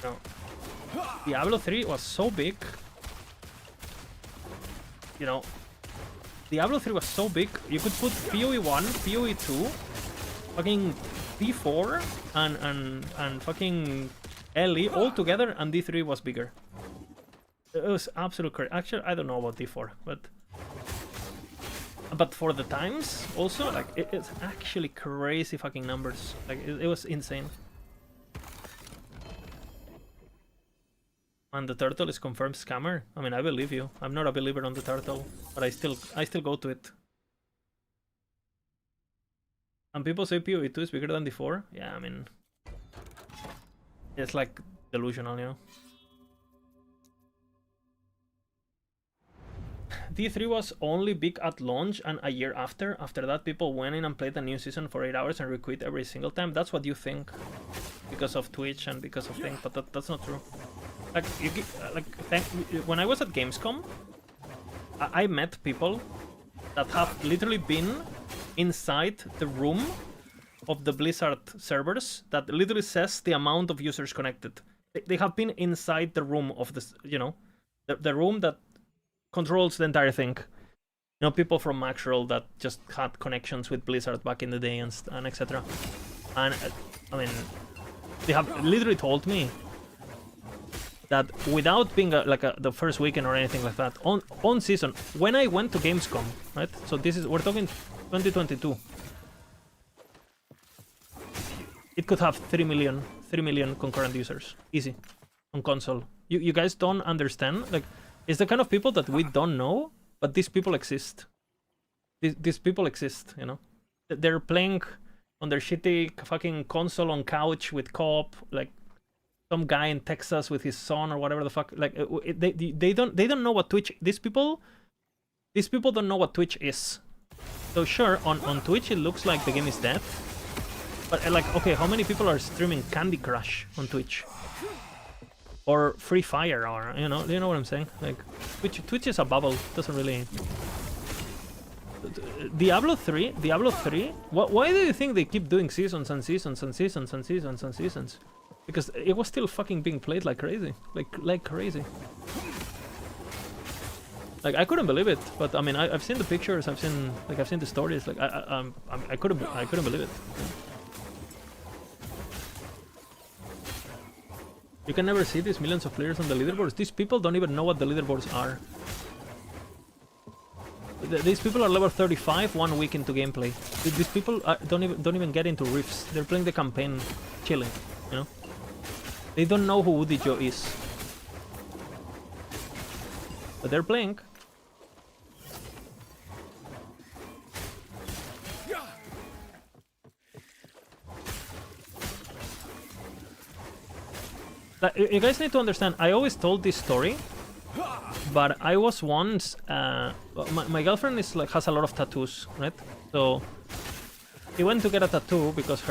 No, Diablo 3 was so big. You know, Diablo 3 was so big, you could put PoE 1, PoE 2, fucking D4, and fucking Ellie all together, and D3 was bigger. It was absolute crazy. Actually, I don't know about D4, but for the times, also, like, it's actually crazy fucking numbers. Like, it was insane. And the turtle is confirmed scammer. I mean, I believe you. I'm not a believer on the turtle, but I still go to it. And people say PoE 2 is bigger than D4. Yeah, I mean, it's like delusional, you know. D3 was only big at launch and a year after. After that, people went in and played the new season for 8 hours and requit every single time. That's what you think, because of Twitch and because of things, but that's not true. Like, when I was at Gamescom, I met people that have literally been inside the room of the Blizzard servers that literally says the amount of users connected. They have been inside the room of this, you know, the room that controls the entire thing. You know, people from Maxroll that just had connections with Blizzard back in the day and etc. And I mean, they have literally told me that without being the first weekend or anything like that, on season, when I went to Gamescom, right? So we're talking 2022. It could have 3 million concurrent users, easy, on console. You guys don't understand. Like, it's the kind of people that we don't know, but these people exist. These people exist, you know? They're playing on their shitty fucking console on couch with co-op, like some guy in Texas with his son or whatever the fuck. Like, they don't know what Twitch... These people don't know what Twitch is. So sure, on Twitch it looks like the game is dead. But like, okay, how many people are streaming Candy Crush on Twitch? Or Free Fire, or, you know what I'm saying? Like, Twitch is a bubble, doesn't really... Diablo 3, why do you think they keep doing seasons and seasons and seasons and seasons and seasons? Because it was still fucking being played like crazy. Like crazy. Like, I couldn't believe it, but I mean, I've seen the pictures, I've seen the stories, like, I couldn't believe it. You can never see these millions of players on the leaderboards. These people don't even know what the leaderboards are. These people are level 35 1 week into gameplay. These people don't even get into rifts. They're playing the campaign, chilling, you know? They don't know who Woody Joe is. But they're playing. You guys need to understand, I always told this story, but I was once... my girlfriend is like has a lot of tattoos, right? So she went to get a tattoo because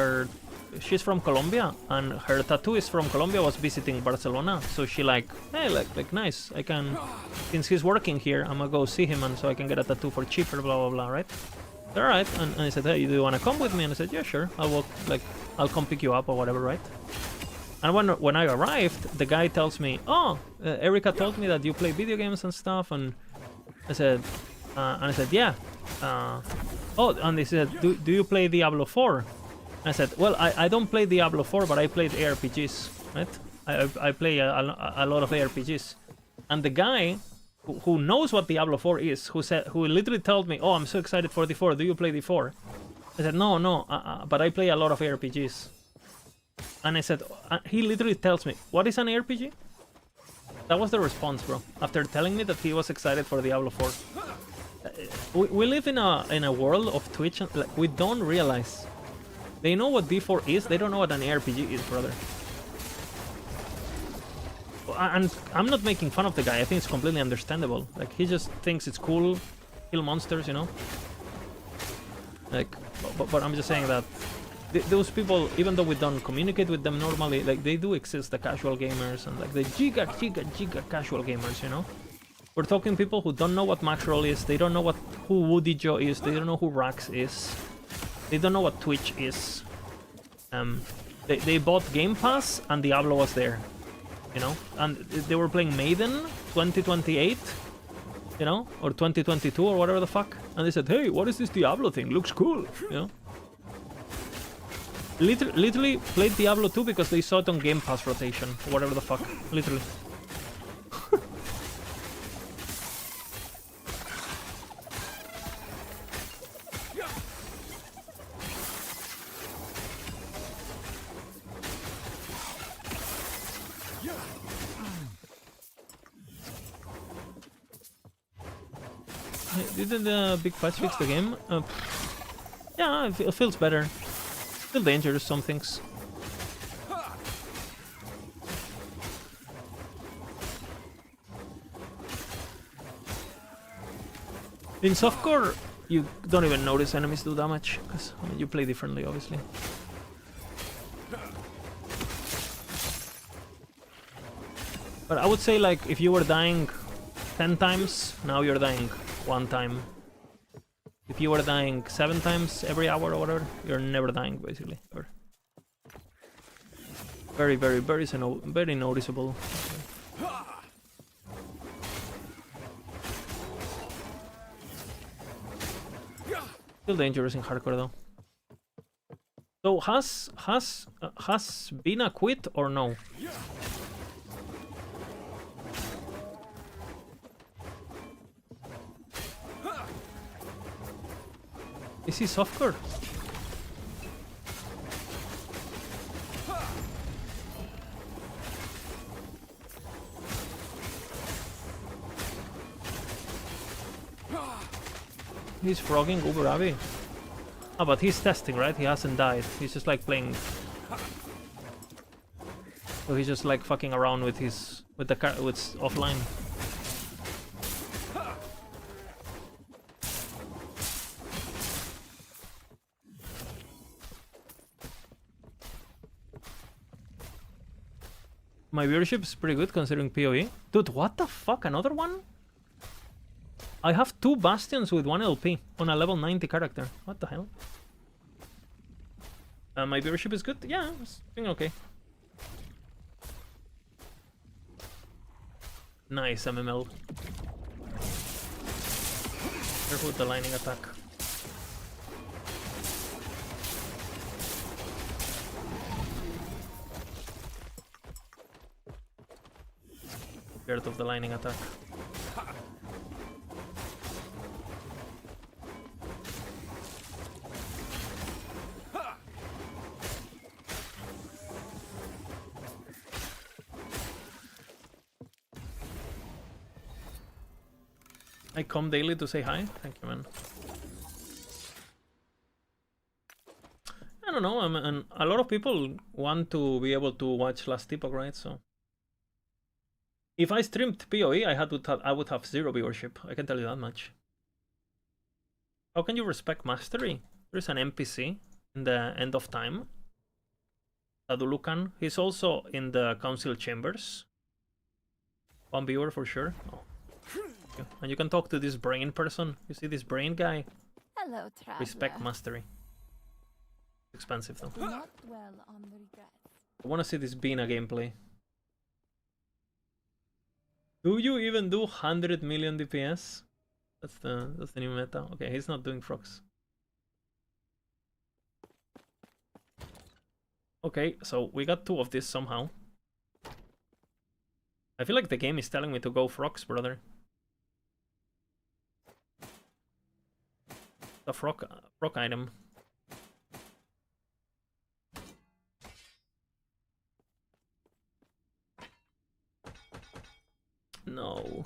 she's from Colombia, and her tattooist from Colombia was visiting Barcelona. So she like, hey, like nice, I can... Since he's working here, I'm gonna go see him, and so I can get a tattoo for cheaper, blah, blah, blah, right? Alright, and I said, hey, do you wanna come with me? And I said, yeah, sure, I'll come pick you up or whatever, right? And when I arrived, the guy tells me, oh, Erica told me that you play video games and stuff, and I said, yeah. Oh, and they said, do you play Diablo 4? And I said, well, I don't play Diablo 4, but I played ARPGs, right? I play a lot of ARPGs. And the guy who knows what Diablo 4 is, who literally told me, oh, I'm so excited for D4, do you play D4? I said, no, but I play a lot of ARPGs. And I said, he literally tells me, what is an ARPG? That was the response, bro. After telling me that he was excited for Diablo 4. We live in a world of Twitch, and like, we don't realize. They know what D4 is, they don't know what an ARPG is, brother. And I'm not making fun of the guy, I think it's completely understandable. Like, he just thinks it's cool, kill monsters, you know? Like, but I'm just saying that those people, even though we don't communicate with them normally, like, they do exist, the casual gamers and like the giga casual gamers, you know? We're talking people who don't know what Maxroll is, they don't know who Woody Joe is, they don't know who Rax is, they don't know what Twitch is. They bought Game Pass and Diablo was there, you know? And they were playing Maiden 2028, you know? Or 2022 or whatever the fuck. And they said, hey, what is this Diablo thing? Looks cool, you know? Literally played Diablo 2 because they saw it on Game Pass rotation, or whatever the fuck. Literally. Didn't the big patch fix the game? Yeah, it feels better. Still dangerous, some things. In softcore, you don't even notice enemies do damage, because I mean, you play differently, obviously. But I would say, like, if you were dying 10 times, now you're dying 1 time. If you were dying 7 times every hour or whatever, you're never dying, basically. Ever. Very, very, very noticeable. Still dangerous in hardcore, though. So has Bina quit or no? Is he softcore? He's frogging Uber Abby. Ah, but he's testing, right? He hasn't died. He's just like playing. So he's just like fucking around with the car with offline. My viewership is pretty good considering PoE. Dude, what the fuck? Another one? I have 2 Bastions with 1 LP on a level 90 character. What the hell? My viewership is good? Yeah, it's doing okay. Nice MML. Careful with the lightning attack. Scared of the lightning attack. I come daily to say hi. Thank you, man. I don't know. And a lot of people want to be able to watch Last Epoch, right? So if I streamed PoE, I would have 0 viewership. I can tell you that much. How can you respect mastery? There's an NPC in the End of Time. Sadulukan. He's also in the Council Chambers. 1 viewer for sure. Oh. And you can talk to this brain person. You see this brain guy? Hello, traveler. Respect mastery. Expensive though. Do not dwell on the regrets. I want to see this Bina gameplay. Do you even do 100 million DPS? That's the new meta. Okay, he's not doing frogs. Okay, so we got 2 of this somehow. I feel like the game is telling me to go frogs, brother. The frog item. No.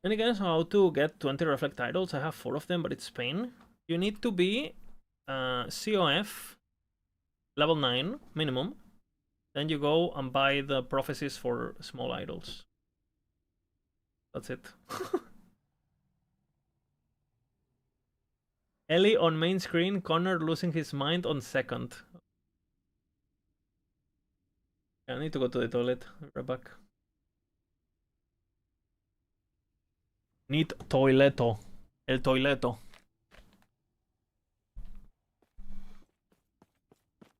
Any guys how to get 20 reflect idols? I have 4 of them, but it's pain. You need to be COF level 9 minimum. Then you go and buy the prophecies for small idols. That's it. Ellie on main screen, Connor losing his mind on second. I need to go to the toilet. Right back. Need toileto. El toileto.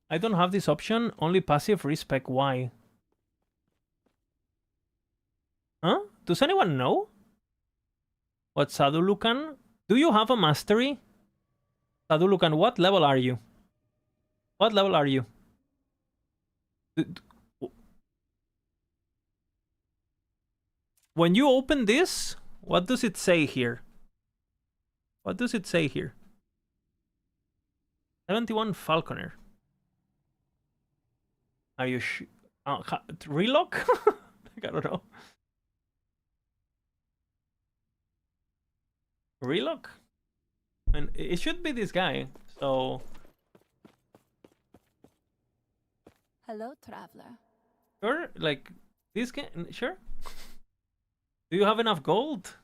I don't have this option. Only passive respec. Why? Huh? Does anyone know? What, Sadulukan? Do you have a mastery? Sadulukan, what level are you? What level are you? When you open this, what does it say here? What does it say here? 71 Falconer. Are you relock? I don't know. Relock? And it should be this guy, so... Hello, traveler. Sure, like, this guy, sure? Do you have enough gold?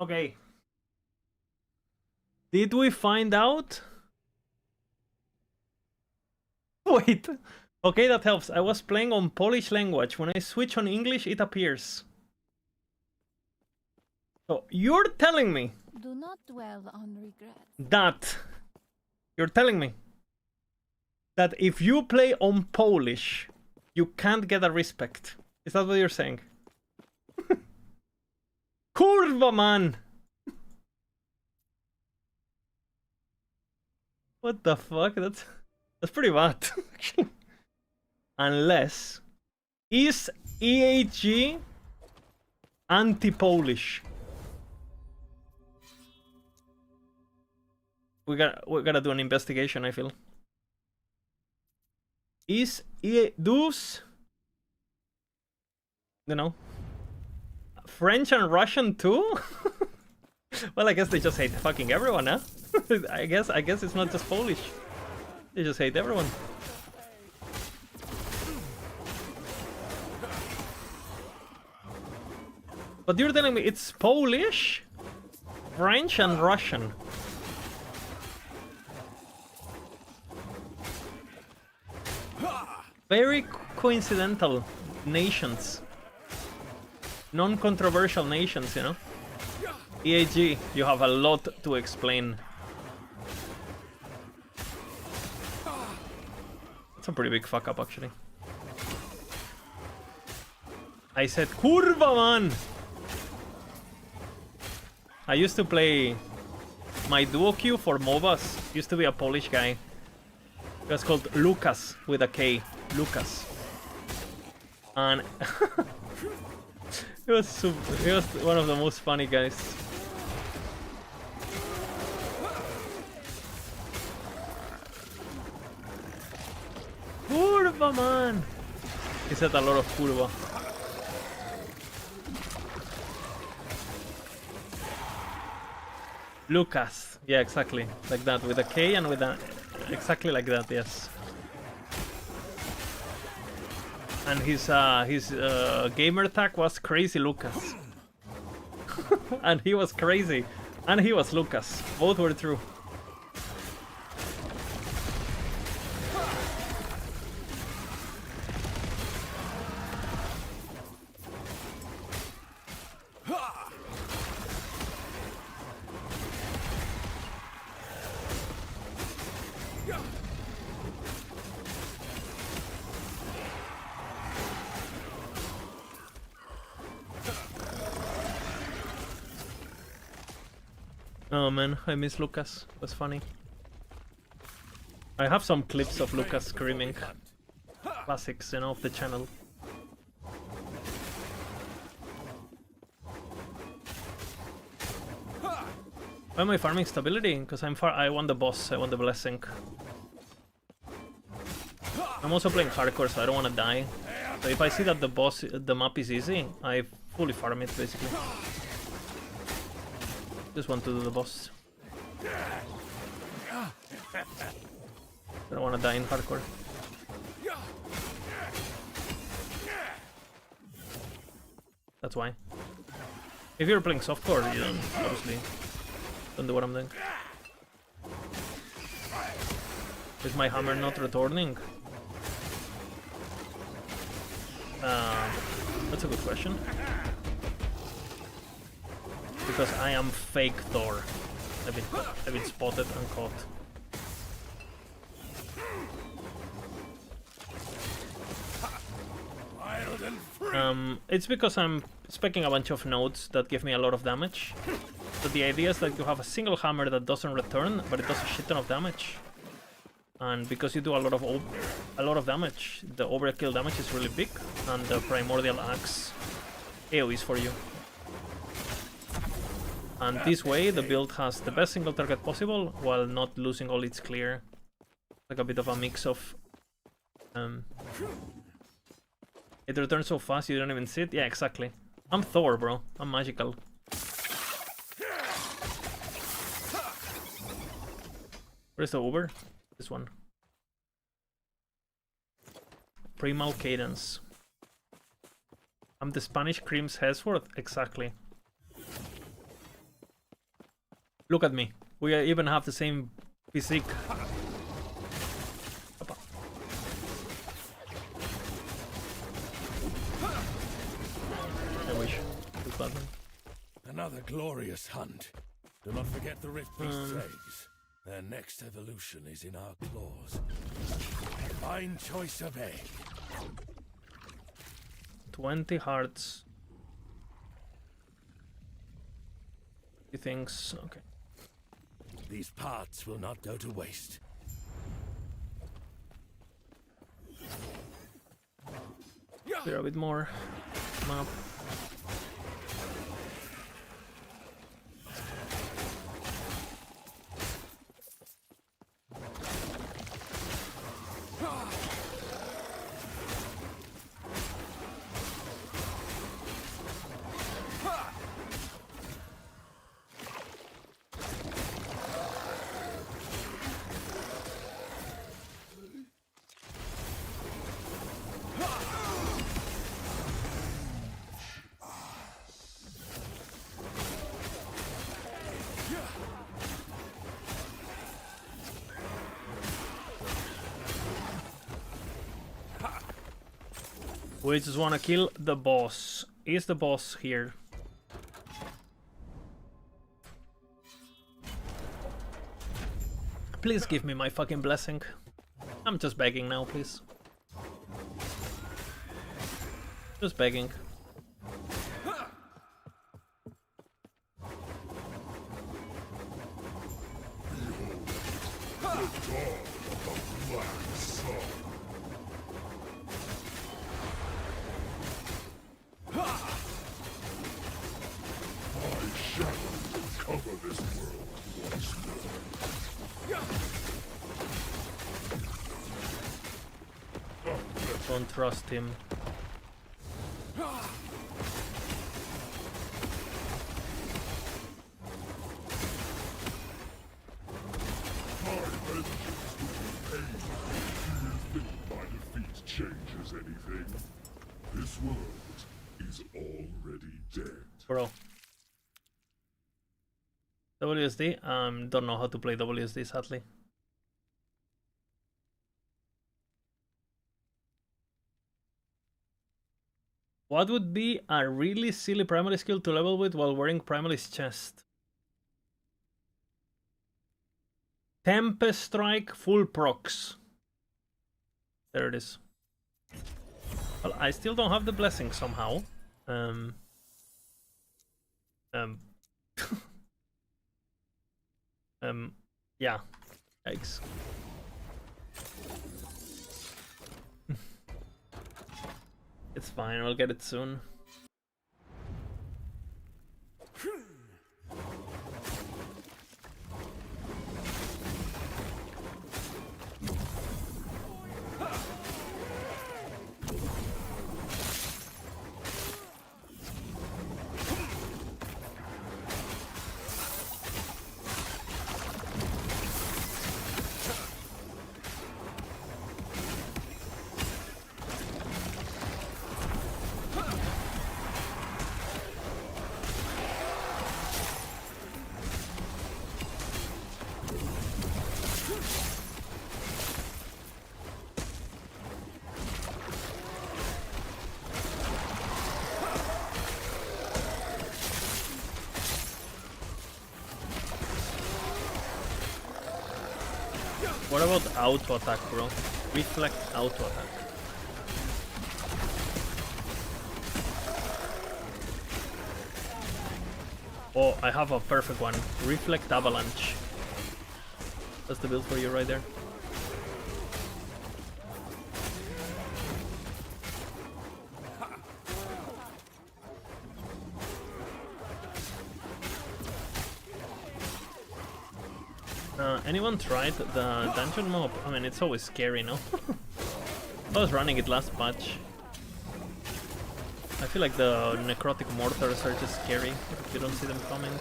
Okay. Did we find out? Wait. Okay, that helps. I was playing on Polish language. When I switch on English, it appears. So you're telling me Do not dwell on regrets. that you're telling me that if you play on Polish, you can't get a respect. Is that what you're saying? Kurwa, man! What the fuck? That's pretty bad, actually. Unless is EHG anti-Polish? We gotta do an investigation, I feel. Is those, you know, French and Russian too? Well, I guess they just hate fucking everyone, huh? I guess it's not just Polish. They just hate everyone. But you're telling me it's Polish, French, and Russian. Very coincidental nations. Non-controversial nations, you know? EAG, you have a lot to explain. It's a pretty big fuck up, actually. I said, Kurva, man! I used to play... My duo queue for MOBAs used to be a Polish guy. It was called Lucas, with a K. Lucas. And... He was one of the most funny guys. Kurva, man! He said a lot of kurva. Lucas. Yeah, exactly. Like that, with a K and with a... Exactly like that, yes. And his gamer tag was Crazy Lucas. And he was crazy. And he was Lucas. Both were true. Oh man, I miss Lucas. It was funny. I have some clips of Lucas screaming. Classics, you know, of the channel. Why am I farming stability? Because I want the boss, I want the blessing. I'm also playing hardcore, so I don't want to die. So if I see that the map is easy, I fully farm it, basically. Just want to do the boss. I don't want to die in hardcore. That's why. If you're playing softcore, you don't, obviously, don't do what I'm doing. Is my hammer not returning? That's a good question. Because I am fake Thor. I've been spotted and caught. It's because I'm speccing a bunch of nodes that give me a lot of damage. So the idea is that you have a single hammer that doesn't return, but it does a shit ton of damage. And because you do a lot of damage, the overkill damage is really big, and the primordial axe AoEs for you. And this way, the build has the best single target possible, while not losing all its clear. Like a bit of a mix of... It returns so fast you don't even see it? Yeah, exactly. I'm Thor, bro. I'm magical. Where's the Uber? This one. Primal Cadence. I'm the Spanish Creams Hesworth? Exactly. Look at me. We even have the same physique. Opa. I wish. This button. Another glorious hunt. Do not forget the Rift Beast's eggs. Their next evolution is in our claws. Fine choice of egg. 20 hearts. He thinks, okay. These parts will not go to waste. Clear a bit more map. We just want to kill the boss. Is the boss here? Please give me my fucking blessing. I'm just begging now, please. Just begging. Don't trust him. Changes anything. This world is already dead. Bro. WSD? Don't know how to play WSD, sadly. What would be a really silly primary skill to level with while wearing Primalist chest? Tempest Strike full procs. There it is. Well, I still don't have the blessing somehow. Yeah. Yikes. It's fine, I'll get it soon. What about auto attack, bro? Reflect auto attack. Oh, I have a perfect one. Reflect avalanche. That's the build for you right there. Anyone tried the dungeon mob? I mean, it's always scary, no? I was running it last patch. I feel like the necrotic mortars are just scary if you don't see them coming.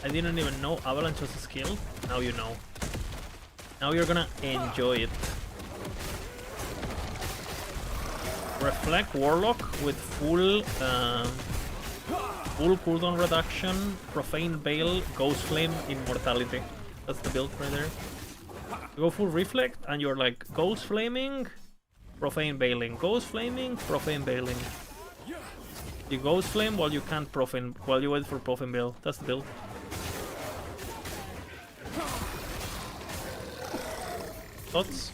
I didn't even know Avalanche was a skill. Now you know. Now you're gonna enjoy it. Reflect Warlock with full cooldown reduction, Profane Veil, Ghost Flame, Immortality. That's the build right there. You go full Reflect and you're like Ghost Flaming, Profane Veiling, Ghost Flaming, Profane Veiling. You Ghost Flame while you can't Profane, while you wait for Profane Veil. That's the build. Thoughts?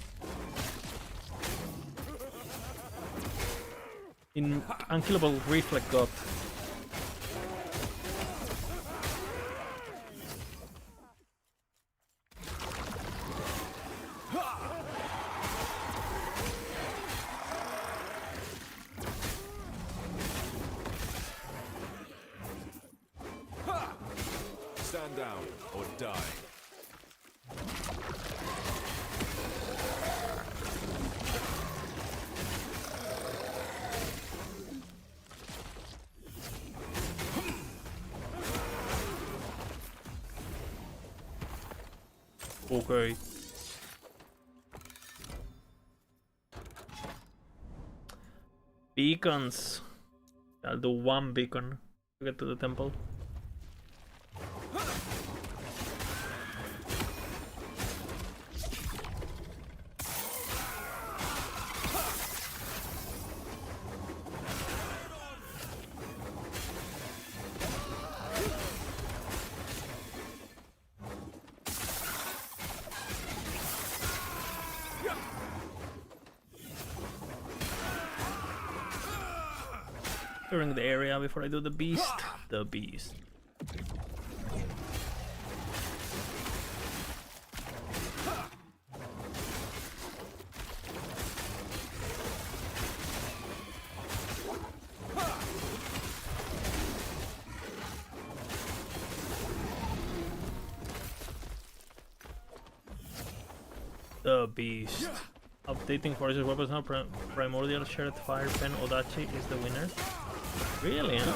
In Unkillable Reflect God. Stand down or die. Okay. Beacons. I'll do one beacon to get to the temple. Clearing the area before I do the beast. The beast. The beast. Updating forces weapons now. Primordial Shared Fire Pen Odachi is the winner. Really, huh?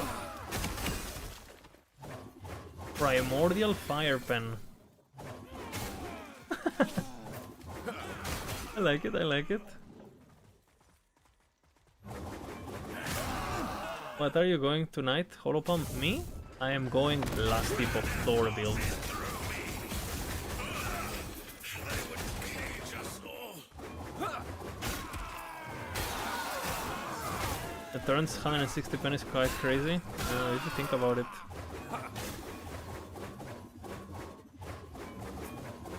Primordial Fire Pen. I like it, I like it. What are you going tonight, Holopump? Me? I am going last tip of THOR build. The turns 160 pen is quite crazy, if you think about it.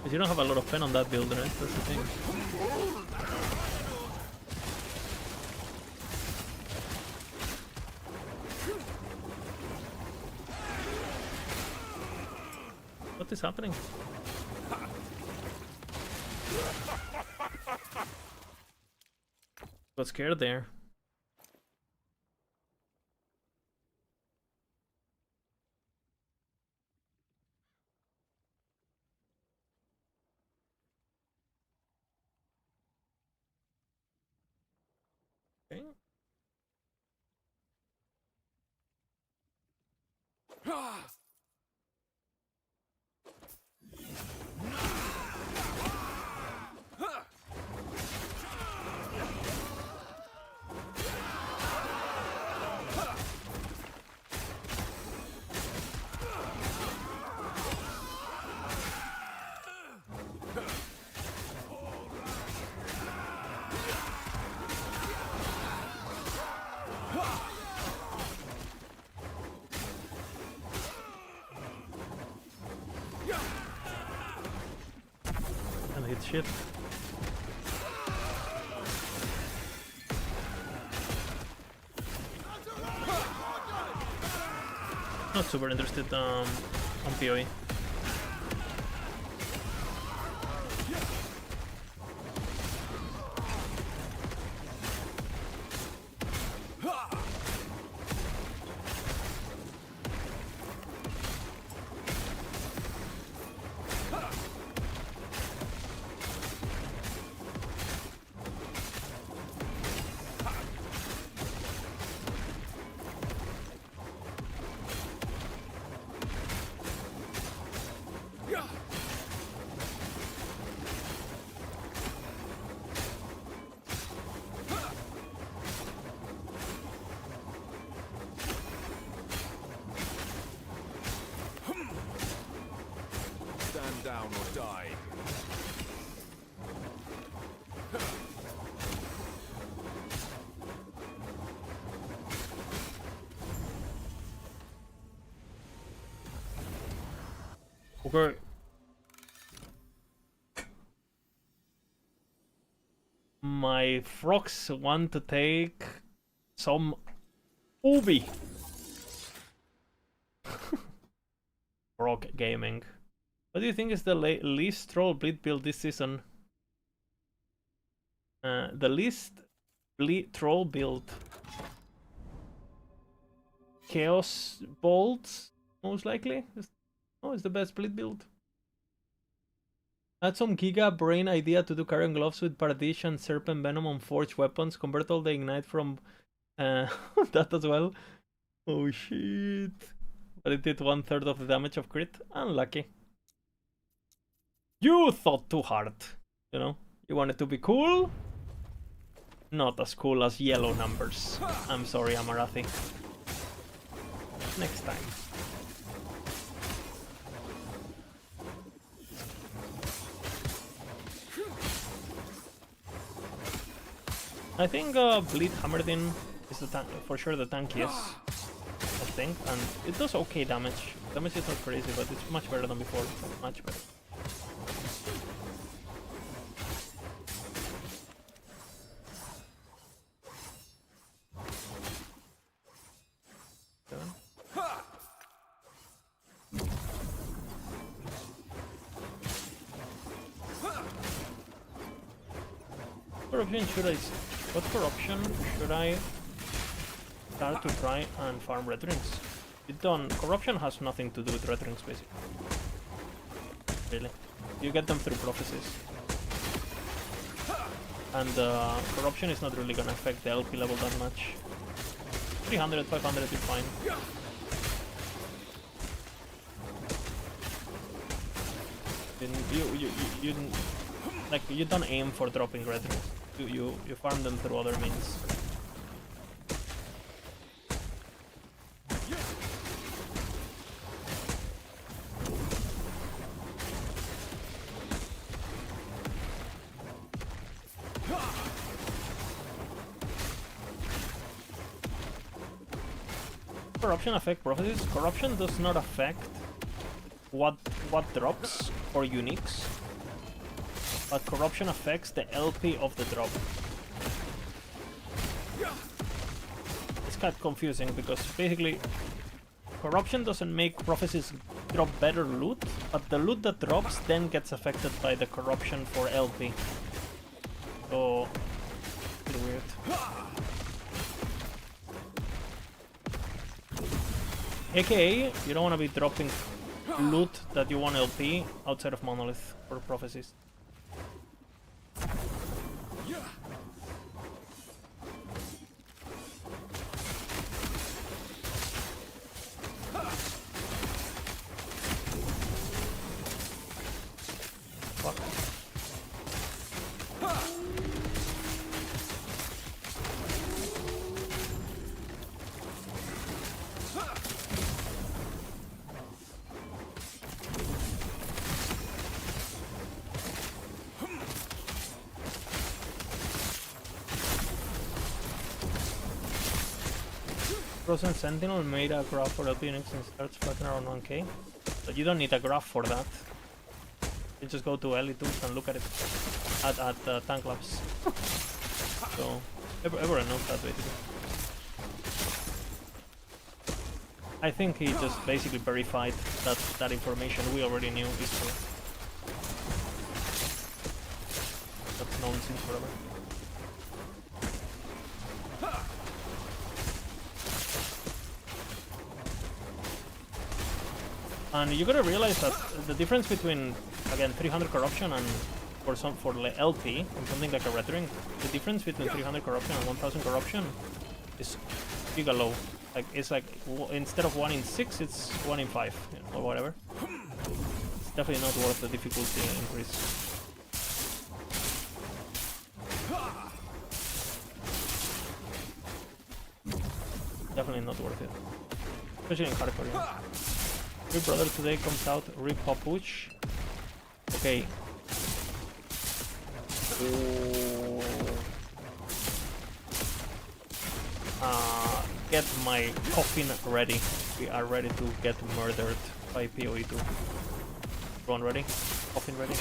Because you don't have a lot of pen on that build, right? That's the thing. What is happening? Got scared there. Okay. And hit shit. Not super interested on PoE. Stand down or die. Okay. My frogs want to take some Ubi. Frog gaming. What do you think is the least troll bleed build this season? The least bleed troll build. Chaos bolts, most likely. It's the best bleed build. Add some Giga brain idea to do Carrion Gloves with Paradish and Serpent Venom on forged weapons. Convert all the ignite from that as well. Oh shit. But it did 1/3 of the damage of crit. Unlucky. You thought too hard. You know? You wanted to be cool? Not as cool as yellow numbers. I'm sorry, Amarathi. Next time. I think Bleed Hammerdin is the for sure the tankiest, I think, and it does okay damage. Damage is not crazy, but it's much better than before. Much better. What corruption should I start to try and farm red rings? Corruption has nothing to do with red rings, basically. Really. You get them through prophecies. And corruption is not really gonna affect the LP level that much. 300, 500 is fine. You don't aim for dropping red rings. You farm them through other means. Corruption affect prophecies? Corruption does not affect what drops or uniques. but corruption affects the LP of the drop. It's kind of confusing because basically corruption doesn't make prophecies drop better loot, but the loot that drops then gets affected by the corruption for LP. So, pretty weird. AKA, you don't want to be dropping loot that you want LP outside of Monolith for prophecies. Fuck. Frozen Sentinel made a graph for LP Unix and starts flattening around 1k. But you don't need a graph for that. You just go to LE2 and look at it at tank labs. So everyone knows that basically. I think he just basically verified that that information we already knew is true. That's known since forever. And you gotta realize that the difference between, again, 300 corruption and for LP and something like a Rhetoric, the difference between 300 corruption and 1000 corruption is giga low. Like it's like instead of 1 in 6, it's 1 in 5, you know, or whatever. It's definitely not worth the difficulty increase. Definitely not worth it, especially in hardcore. Yeah. Your brother today comes out, rip Papuch. Okay. Get my coffin ready. We are ready to get murdered by PoE2. Everyone ready? Coffin ready?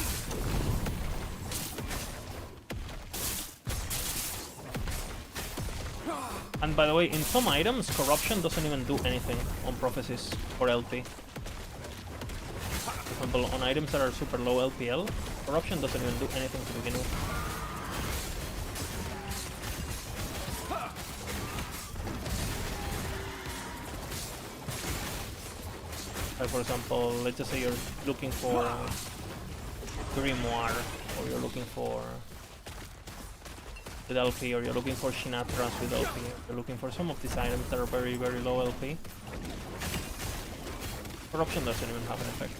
And by the way, in some items, corruption doesn't even do anything on prophecies or LP. For example, on items that are super low LPL, corruption doesn't even do anything to begin with. Like for example, let's just say you're looking for Grimoire, or you're looking for with LP, or you're looking for Shinatras with LP, you're looking for some of these items that are very, very low LP. Corruption doesn't even have an effect,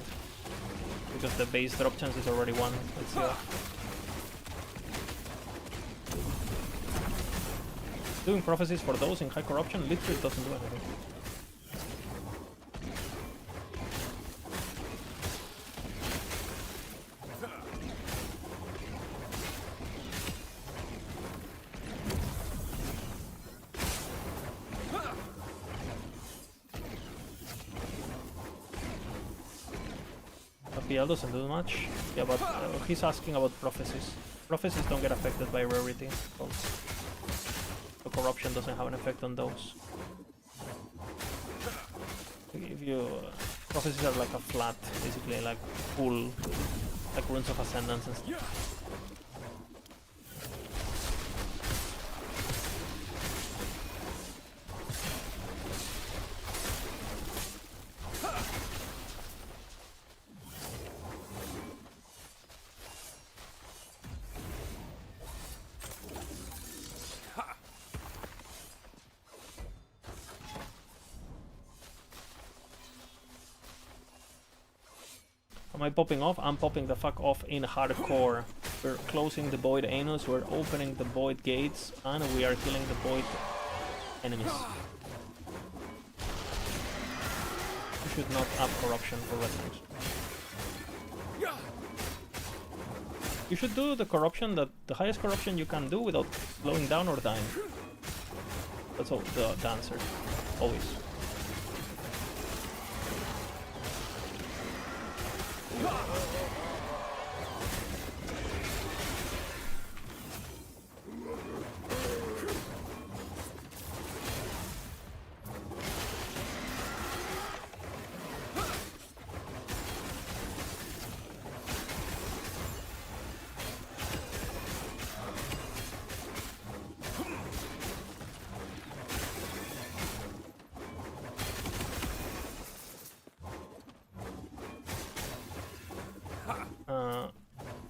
because the base drop chance is already 1, let's see. Doing prophecies for those in high corruption literally doesn't do anything. PL doesn't do much. Yeah, but he's asking about prophecies. Prophecies don't get affected by rarity. So corruption doesn't have an effect on those. If you prophecies are like a flat, basically like full, like runes of ascendance and stuff. Am I popping off? I'm popping the fuck off in hardcore. We're closing the void anus, we're opening the void gates, and we are killing the void enemies. You should not up corruption for Rhetoric. You should do the corruption, the highest corruption you can do without slowing down or dying. That's all the answer. Always.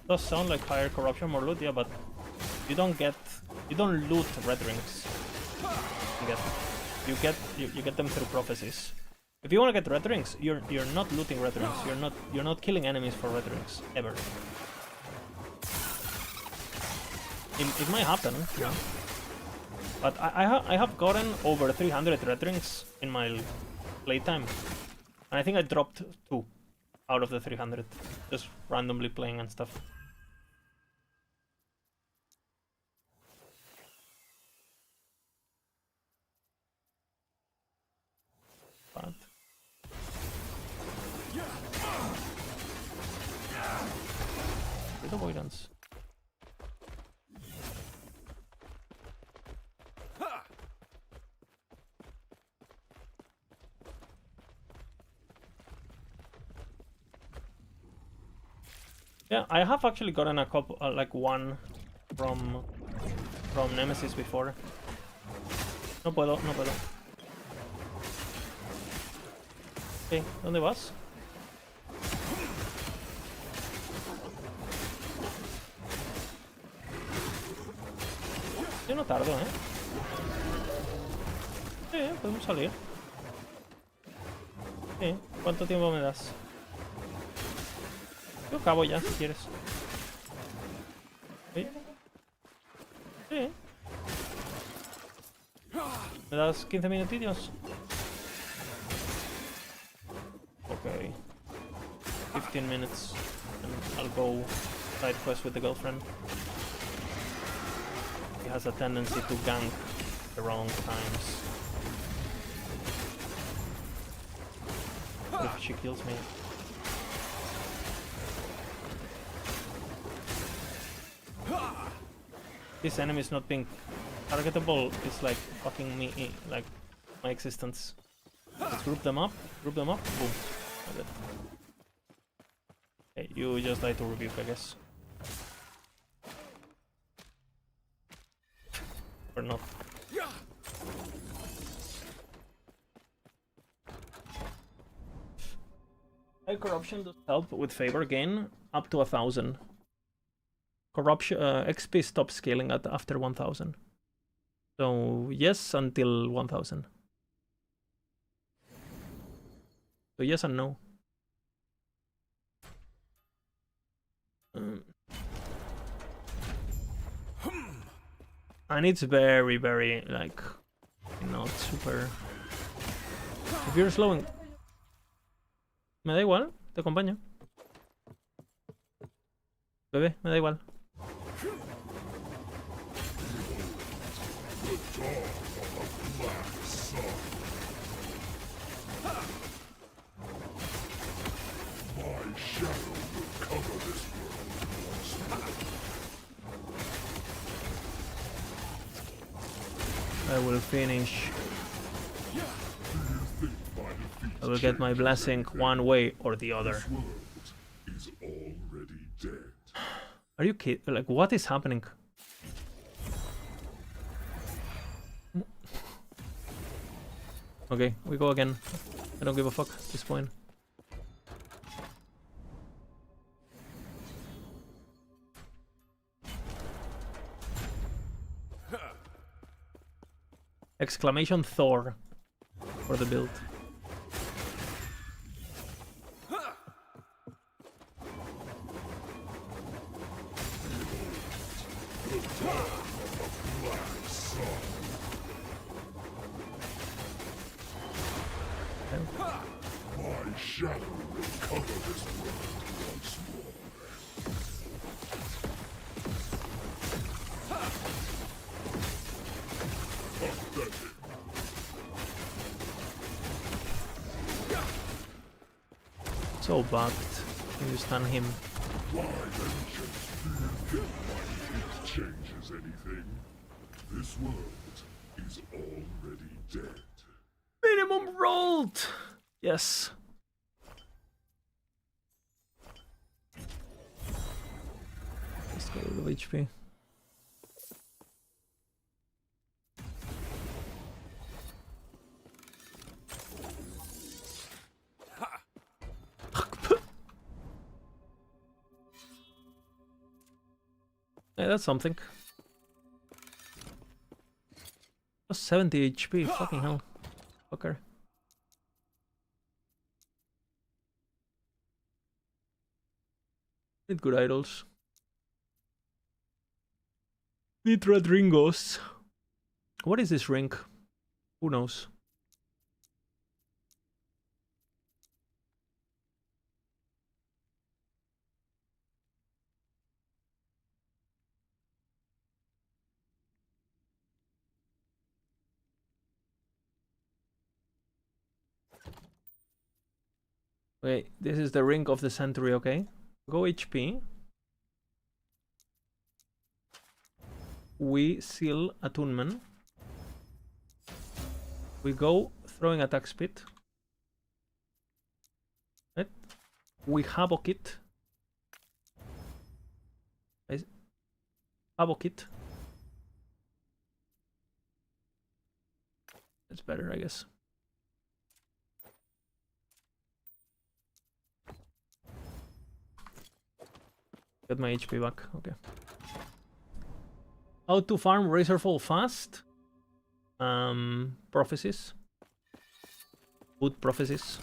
does sound like higher corruption, more loot, yeah, but you don't loot red rings. You get them through prophecies. If you want to get red rings, you're not looting red rings. You're not killing enemies for red rings ever. It might happen, you know. But I have gotten over 300 red rings in my playtime, and I think I dropped 2 out of the 300, just randomly playing and stuff. But with avoidance. Yeah, I have actually gotten a couple, like one from Nemesis before. No puedo. Ok, ¿dónde vas? Yo no tardo, ¿eh? Sí, podemos salir. Sí, ¿cuánto tiempo me das? Yo acabo ya, si quieres. ¿Sí? Sí. ¿Me das 15 minutillos? Okay. 15 minutes. And I'll go side quest with the girlfriend. He has a tendency to gank the wrong times. What if she kills me? This enemy is not being targetable. It's like fucking me, like my existence. Let's group them up, boom. Okay. Okay, you just die to rebuke, I guess. Or not. High corruption does help with favor gain up to 1,000. Corruption XP stops scaling at after 1,000. So yes, until 1,000. So yes and no. And it's very, very, like, not super... If you're slowing... Me da igual, te acompaño. Bebé, me da igual. I will finish. I will get my blessing one way or the other. Is already dead. Are you kidding? Like, what is happening? Okay, we go again. I don't give a fuck at this point. Exclamation THOR for the build. My shadow will cover this world once more. Pathetic. So bugged. Can you stun him? Why vengeance fear it changes anything? This world is already dead. Minimum rolled! Yes. Let's get rid of HP. Yeah, that's something. Just 70 HP, fucking hell. Fucker. Need good idols. Need red ring ghosts. What is this ring? Who knows? Okay, this is the ring of the century, okay? Go HP. We seal attunement. We go throwing attack speed. Right? We havoc it. Havoc it. That's better, I guess. Get my HP back, okay. How to farm Razorfall fast? Prophecies. Good prophecies.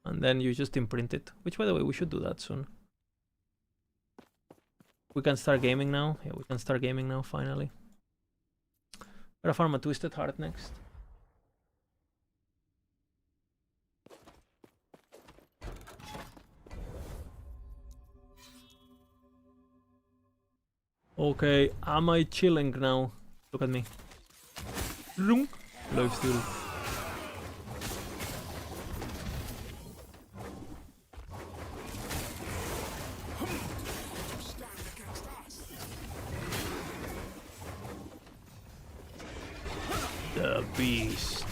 And then you just imprint it. Which, by the way, we should do that soon. We can start gaming now. Yeah, we can start gaming now, finally. Gotta farm a Twisted Heart next. Okay, am I chilling now? Look at me. Lifesteal. The beast.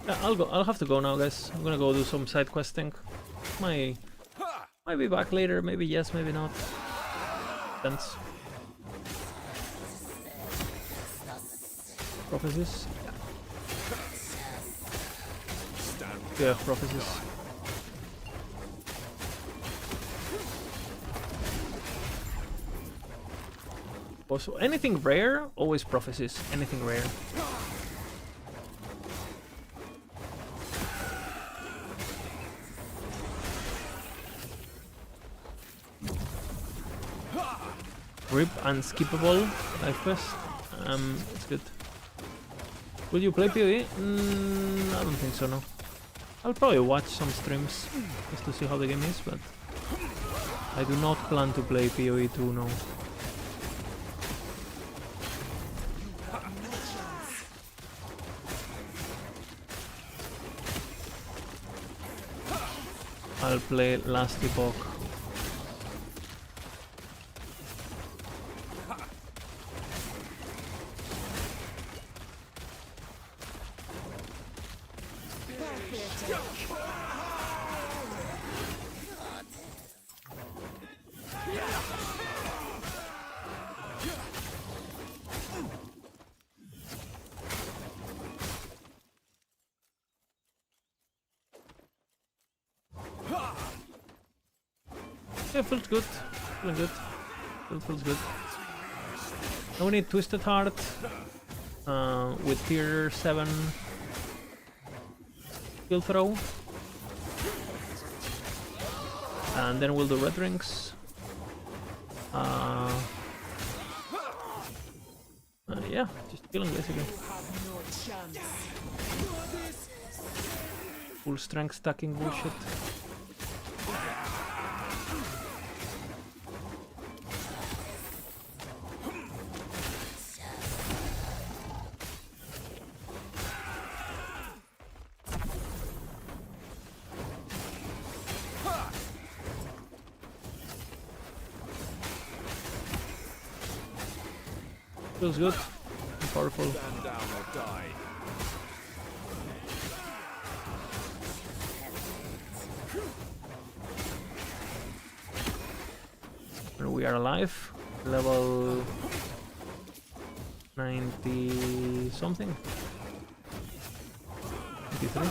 Yeah, I'll have to go now, guys. I'm gonna go do some side questing. Might be back later, maybe yes, maybe not. Depends. Prophecies? Yeah, prophecies. Also, anything rare, always prophecies. Anything rare. Rip unskippable life quest. It's good. Will you play PoE? I don't think so, no. I'll probably watch some streams just to see how the game is, but I do not plan to play PoE 2, no. I'll play last Epoch. Yeah, feels good. Feeling good. Feels good. Now we need Twisted Heart with tier 7 skill throw. And then we'll do red rings. Yeah, just killing basically. Full strength stacking bullshit. Feels good. Powerful. Stand down or die. And we are alive. Level 90 something. 93.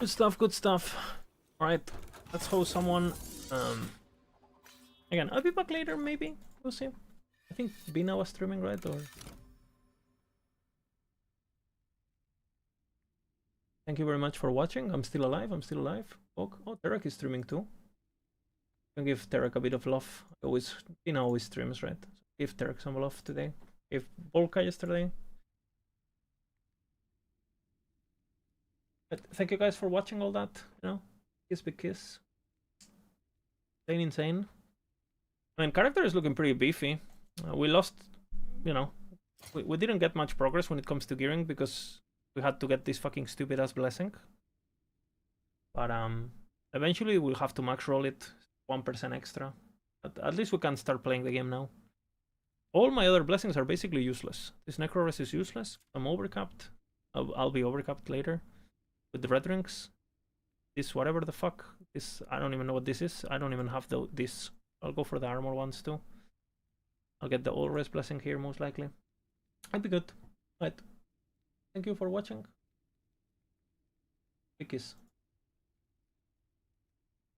Good stuff, good stuff. Alright, let's host someone. Again, I'll be back later, maybe. We'll see. I think Bina was streaming, right? Or thank you very much for watching. I'm still alive, I'm still alive. Oh, Terek is streaming too. Can give Terek a bit of love. Bina always streams, right? So give Terek some love today. Gave Volka yesterday. But thank you guys for watching all that, you know, kiss big kiss. Insane. I mean, character is looking pretty beefy. We lost, you know, we didn't get much progress when it comes to gearing because we had to get this fucking stupid ass blessing. But eventually we'll have to max roll it 1% extra. But at least we can start playing the game now. All my other blessings are basically useless. This Necro is useless. I'm overcapped. I'll be overcapped later. With the red rings, this whatever the fuck, this I don't even know what this is. I don't even have this. I'll go for the armor ones too. I'll get the all-res blessing here most likely. I'd be good. Right. Thank you for watching. Big kiss.